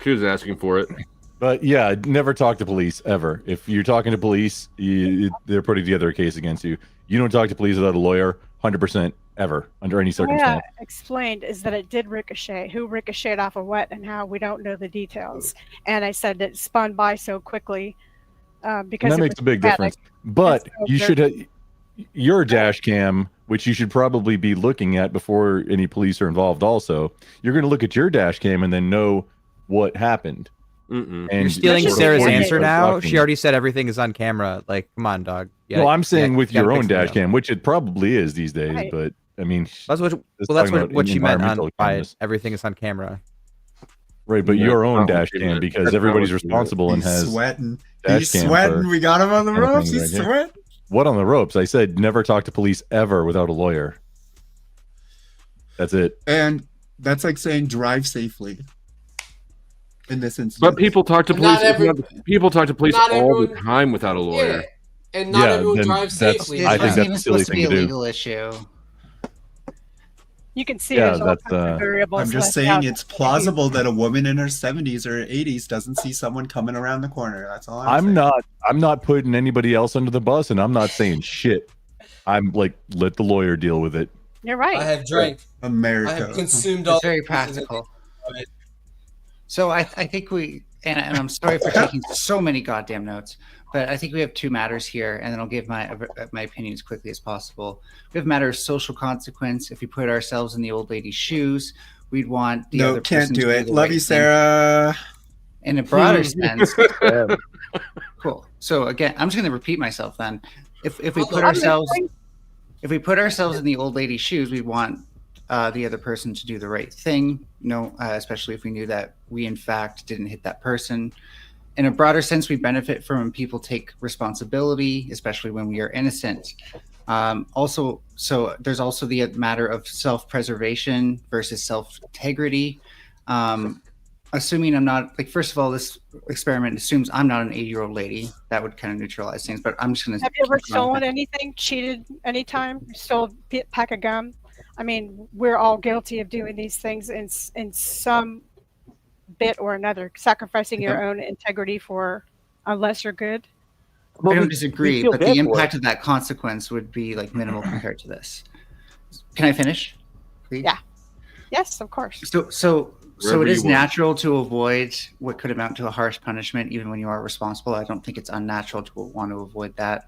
Speaker 10: She was asking for it.
Speaker 19: But yeah, never talk to police ever. If you're talking to police, they're putting together a case against you. You don't talk to police without a lawyer, 100% ever, under any circumstance.
Speaker 22: Explained is that it did ricochet. Who ricocheted off of what and how, we don't know the details. And I said it spun by so quickly because
Speaker 19: And that makes a big difference. But you should have your dash cam, which you should probably be looking at before any police are involved. Also, you're going to look at your dash cam and then know what happened.
Speaker 2: And
Speaker 19: And
Speaker 2: you're stealing
Speaker 19: before
Speaker 2: Sarah's
Speaker 19: you
Speaker 2: answer
Speaker 19: start
Speaker 2: now.
Speaker 19: talking.
Speaker 2: She already said everything is on camera. Like, come on, dog. Yeah,
Speaker 19: Well, I'm saying with
Speaker 2: you gotta
Speaker 19: your own
Speaker 2: fix it
Speaker 19: dash
Speaker 2: now.
Speaker 19: cam, which it probably is these days.
Speaker 22: Right.
Speaker 19: But I mean,
Speaker 2: That's what.
Speaker 19: it's
Speaker 2: Well, that's
Speaker 19: talking about
Speaker 2: what she meant on
Speaker 19: environmental
Speaker 2: by
Speaker 19: cameras.
Speaker 2: everything is on camera.
Speaker 19: Right, but
Speaker 10: No,
Speaker 19: your own
Speaker 10: not
Speaker 19: dash
Speaker 10: what she
Speaker 19: cam
Speaker 10: meant.
Speaker 19: because
Speaker 10: That's not
Speaker 19: everybody's
Speaker 10: what she meant.
Speaker 19: responsible and
Speaker 4: He's
Speaker 19: has
Speaker 4: sweating.
Speaker 19: dash
Speaker 4: He's
Speaker 19: cam
Speaker 4: sweating.
Speaker 19: for
Speaker 4: We got him on the
Speaker 19: kind of
Speaker 4: ropes.
Speaker 19: thing
Speaker 4: He's
Speaker 19: right here.
Speaker 4: sweating.
Speaker 19: What on the ropes? I said never talk to police ever without a lawyer. That's it.
Speaker 4: And that's like saying drive safely. In this instance,
Speaker 10: But people talk to
Speaker 9: Not
Speaker 10: police. People talk to police
Speaker 9: not
Speaker 10: all the
Speaker 9: everyone-
Speaker 10: time without a lawyer.
Speaker 9: Yeah, and not
Speaker 19: Yeah,
Speaker 9: everyone
Speaker 19: then
Speaker 9: drives
Speaker 19: that's-
Speaker 9: safely.
Speaker 19: I think
Speaker 16: It's
Speaker 19: that's
Speaker 16: even
Speaker 19: a silly
Speaker 16: supposed to be
Speaker 19: thing
Speaker 16: a
Speaker 19: to do.
Speaker 16: legal issue.
Speaker 22: You can see
Speaker 19: Yeah,
Speaker 22: there's all
Speaker 19: that's,
Speaker 22: kinds of variables.
Speaker 4: I'm just
Speaker 22: left
Speaker 4: saying
Speaker 22: out.
Speaker 4: it's plausible that a woman in her 70s or 80s doesn't see someone coming around the corner. That's all I'm saying.
Speaker 19: I'm not putting anybody else under the bus, and I'm not saying shit. I'm like, let the lawyer deal with it.
Speaker 22: You're right.
Speaker 9: I have drank.
Speaker 4: America.
Speaker 9: I have consumed all.
Speaker 16: It's very practical. So I think and I'm sorry for taking so many goddamn notes, but I think we have two matters here, and then I'll give my opinion as quickly as possible. We have a matter of social consequence. If we put ourselves in the old lady's shoes, we'd want the other person
Speaker 4: can't do
Speaker 16: to
Speaker 4: it.
Speaker 16: the
Speaker 4: Love
Speaker 16: right
Speaker 4: you,
Speaker 16: thing.
Speaker 4: Sarah.
Speaker 16: In a broader sense, cool. So again, I'm just going to repeat myself then. If we put ourselves in the old lady's shoes, we want the other person to do the right thing. Especially if we knew that we in fact didn't hit that person. In a broader sense, we benefit from when people take responsibility, especially when we are innocent. So there's also the matter of self-preservation versus self-integrity. Assuming I'm not, first of all, this experiment assumes I'm not an 80-year-old lady. That would kind of neutralize things, but I'm just going to.
Speaker 22: Have you ever stolen anything, cheated anytime, stole a pack of gum? I mean, we're all guilty of doing these things in some bit or another, sacrificing your own integrity for a lesser good.
Speaker 16: I don't disagree, but the impact of that consequence would be minimal compared to this. Can I finish, please?
Speaker 22: Yeah. Yes, of course.
Speaker 16: So
Speaker 10: Wherever
Speaker 16: it is
Speaker 10: you want.
Speaker 16: natural to avoid what could amount to a harsh punishment, even when you are responsible. I don't think it's unnatural to want to avoid that.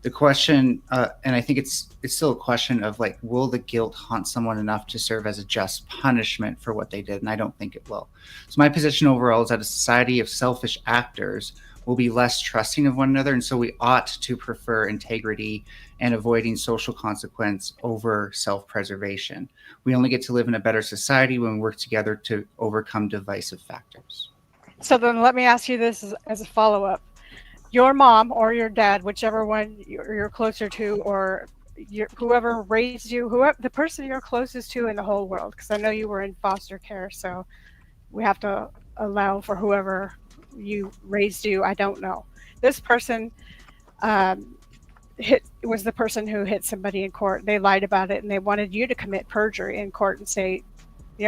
Speaker 16: The question, and I think it's still a question of will the guilt haunt someone enough to serve as a just punishment for what they did? And I don't think it will. So my position overall is that a society of selfish actors will be less trusting of one another, and so we ought to prefer integrity and avoiding social consequence over self-preservation. We only get to live in a better society when we work together to overcome divisive factors.
Speaker 22: So then let me ask you this as a follow-up. Your mom or your dad, whichever one you're closer to, or whoever raised you, the person you're closest to in the whole world, because I know you were in foster care, so we have to allow for whoever you raised you. I don't know. This person was the person who hit somebody in court. They lied about it, and they wanted you to commit perjury in court and say,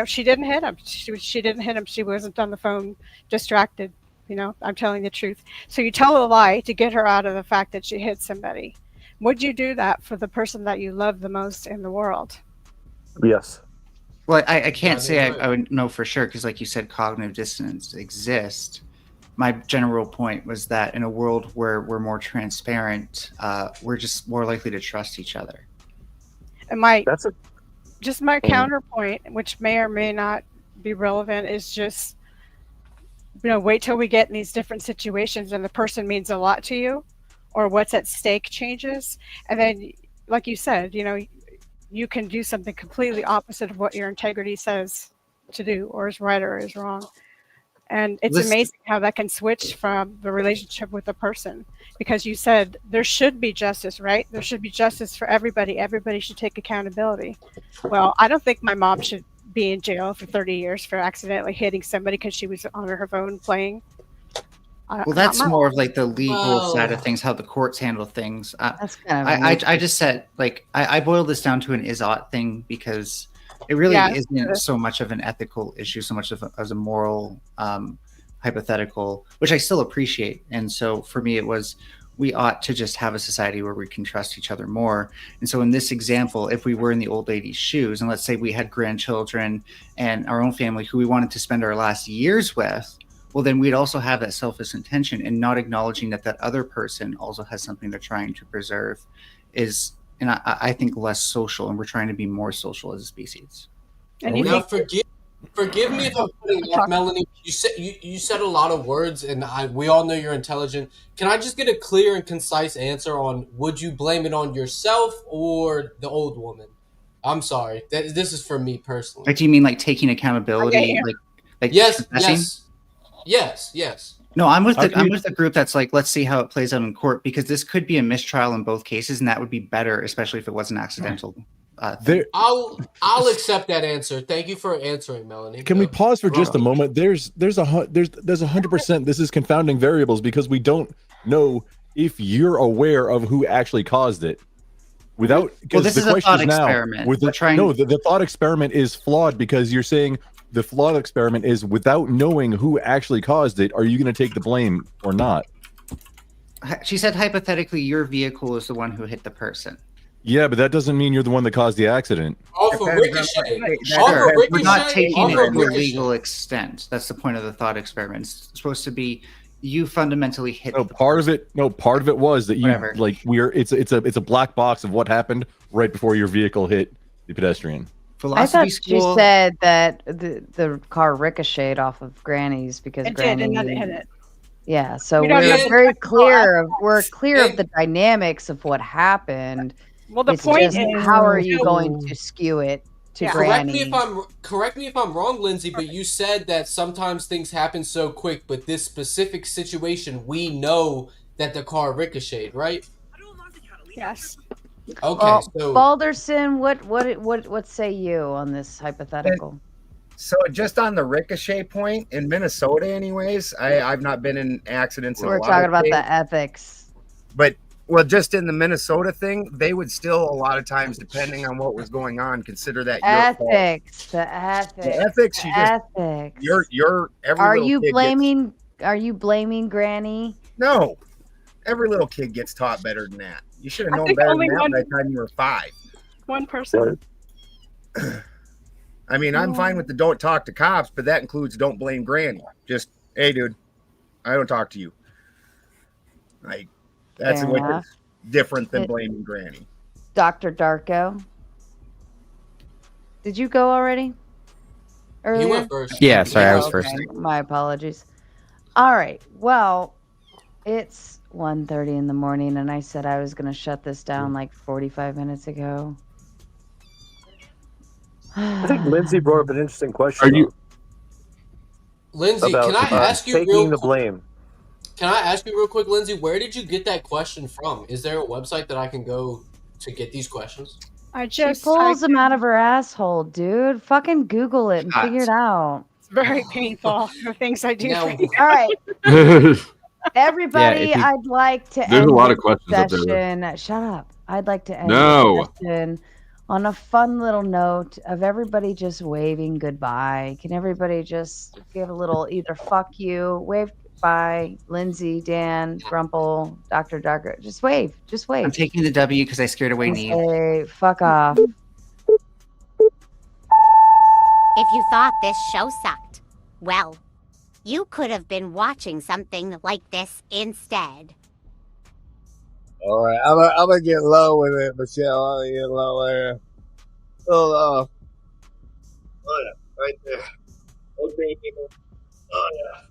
Speaker 22: she didn't hit him. She didn't hit him. She wasn't on the phone distracted. I'm telling the truth. So you tell a lie to get her out of the fact that she hit somebody. Would you do that for the person that you love the most in the world?
Speaker 12: Yes.
Speaker 16: Well, I can't say I would know for sure because, like you said, cognitive dissonance exists. My general point was that in a world where we're more transparent, we're just more likely to trust each other.
Speaker 22: And my counterpoint, which may or may not be relevant, is just wait till we get in these different situations and the person means a lot to you, or what's at stake changes, and then, like you said, you can do something completely opposite of what your integrity says to do, or is right or is wrong. And it's amazing how that can switch from the relationship with the person, because you said there should be justice, right? There should be justice for everybody. Everybody should take accountability. Well, I don't think my mom should be in jail for 30 years for accidentally hitting somebody because she was on her phone playing.
Speaker 16: Well, that's more of the legal side of things, how the courts handle things.
Speaker 3: That's kind of
Speaker 16: I just said, I boiled this down to an is-ought thing because it really isn't so much of an ethical issue, so much as a moral hypothetical, which I still appreciate. And so for me, it was, we ought to just have a society where we can trust each other more. And so in this example, if we were in the old lady's shoes, and let's say we had grandchildren and our own family who we wanted to spend our last years with, well, then we'd also have that selfish intention, and not acknowledging that other person also has something they're trying to preserve is, and I think, less social, and we're trying to be more social as a species.
Speaker 9: And forgive me if I'm putting off, Melanie. You said a lot of words, and we all know you're intelligent. Can I just get a clear and concise answer on, would you blame it on yourself or the old woman? I'm sorry. This is for me personally.
Speaker 16: Do you mean taking accountability? Like
Speaker 9: Yes,
Speaker 16: confessing?
Speaker 9: yes.
Speaker 16: No, I'm with the group that's like, let's see how it plays out in court, because this could be a mistrial in both cases, and that would be better, especially if it wasn't accidental.
Speaker 9: I'll accept that answer. Thank you for answering, Melanie.
Speaker 8: Can we pause for just a moment? There's 100%. This is confounding variables because we don't know if you're aware of who actually caused it. Without,
Speaker 16: well, this is a thought experiment.
Speaker 8: The thought experiment is flawed because you're saying the flawed experiment is without knowing who actually caused it. Are you going to take the blame or not?
Speaker 16: She said hypothetically, your vehicle is the one who hit the person.
Speaker 8: Yeah, but that doesn't mean you're the one that caused the accident.
Speaker 16: We're not taking it to a legal extent. That's the point of the thought experiment. It's supposed to be you fundamentally hit.
Speaker 8: Part of it was that you it's a black box of what happened right before your vehicle hit the pedestrian.
Speaker 3: I thought you said that the car ricocheted off of Granny's because Granny
Speaker 22: did, and it hit it.
Speaker 3: Yeah, so
Speaker 22: We
Speaker 3: we're
Speaker 22: don't know.
Speaker 3: very clear of the dynamics of what happened.
Speaker 22: Well, the
Speaker 3: It's
Speaker 22: point
Speaker 3: just,
Speaker 22: is,
Speaker 3: how are you going to skew it to Granny?
Speaker 9: Correct me if I'm wrong, Lindsay, but you said that sometimes things happen so quick, but this specific situation, we know that the car ricocheted, right?
Speaker 22: Yes.
Speaker 9: Okay,
Speaker 3: Well,
Speaker 9: so
Speaker 3: Balderson, what say you on this hypothetical?
Speaker 11: So just on the ricochet point, in Minnesota anyways, I've not been in accidents in
Speaker 3: We're
Speaker 11: a lot
Speaker 3: talking
Speaker 11: of
Speaker 3: about
Speaker 11: states,
Speaker 3: the ethics.
Speaker 11: but well, just in the Minnesota thing, they would still a lot of times, depending on what was going on, consider that your fault.
Speaker 3: The ethics.
Speaker 11: The ethics, you just
Speaker 3: ethics.
Speaker 11: you're every
Speaker 3: Are
Speaker 11: little
Speaker 3: you
Speaker 11: kid
Speaker 3: blaming? Are you blaming Granny?
Speaker 11: No, every little kid gets taught better than that. You should have
Speaker 22: I
Speaker 11: known
Speaker 22: think
Speaker 11: better than
Speaker 22: only
Speaker 11: that
Speaker 22: one-
Speaker 11: by the time you were 5.
Speaker 22: One person.
Speaker 11: I mean, I'm fine with the don't talk to cops, but that includes don't blame Granny. Just, hey, dude, I don't talk to you. Like, that's
Speaker 3: Fair
Speaker 11: what
Speaker 3: enough.
Speaker 11: is different than blaming Granny.
Speaker 3: Dr. Darko. Did you go already? Earlier?
Speaker 9: went first.
Speaker 2: Yeah, sorry, I was
Speaker 3: Okay,
Speaker 2: first.
Speaker 3: My apologies. All right. Well, it's 1:30 in the morning, and I said I was going to shut this down like 45 minutes ago.
Speaker 12: I think Lindsay brought up an interesting question.
Speaker 9: Lindsay,
Speaker 12: about,
Speaker 9: can I ask you
Speaker 12: taking
Speaker 9: real
Speaker 12: the blame?
Speaker 9: Can I ask you real quick, Lindsay, where did you get that question from? Is there a website that I can go to get these questions?
Speaker 3: She pulls them out of her asshole, dude. Fucking Google it and figure it out.
Speaker 22: It's very painful. The things I do.
Speaker 9: Now-
Speaker 22: for you.
Speaker 3: All right. Everybody,
Speaker 10: Yeah, if you-
Speaker 3: I'd like to
Speaker 10: There's
Speaker 3: end
Speaker 10: a lot of
Speaker 3: this
Speaker 10: questions up there,
Speaker 3: session. Shut up. I'd like to end
Speaker 10: No.
Speaker 3: this session on a fun little note of everybody just waving goodbye. Can everybody just give a little either fuck you, wave goodbye, Lindsay, Dan, Grumple, Dr. Darker. Just wave. Just wave.
Speaker 16: I'm taking the W because I scared away
Speaker 3: Just
Speaker 16: Neve.
Speaker 3: say fuck off.
Speaker 13: If you thought this show sucked, well, you could have been watching something like this instead.
Speaker 23: All right, I'm gonna get low with it, Michelle. I'm gonna get low there. Oh yeah, right there. Okay, people. Oh yeah.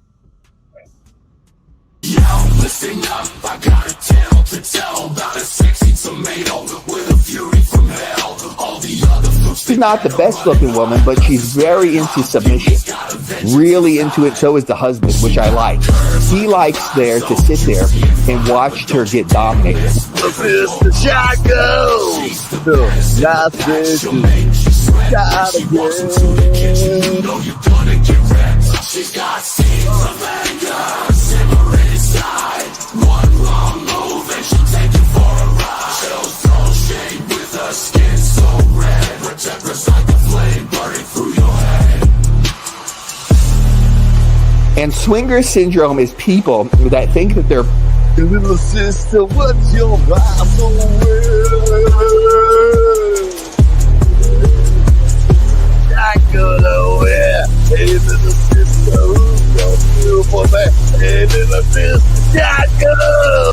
Speaker 24: Listen up, I got a tale to tell about a sexy tomato with a fury from hell. All the other folks.
Speaker 25: She's not the best looking woman, but she's very into submission. Really into it, so is the husband, which I like. He likes there to sit there and watch her get dominated.
Speaker 23: Mr. Chaco! Not this
Speaker 24: She's got seeds of anger simmering inside. One wrong move and she'll take you for a ride. She'll throw shade with her skin so red. Projectors like a flame burning through your head.
Speaker 25: And swinger syndrome is people that think that they're
Speaker 23: little sister, what's your Bible word? Chaco nowhere. Hey, little sister, who's your beautiful man? Hey, little sister, Chaco!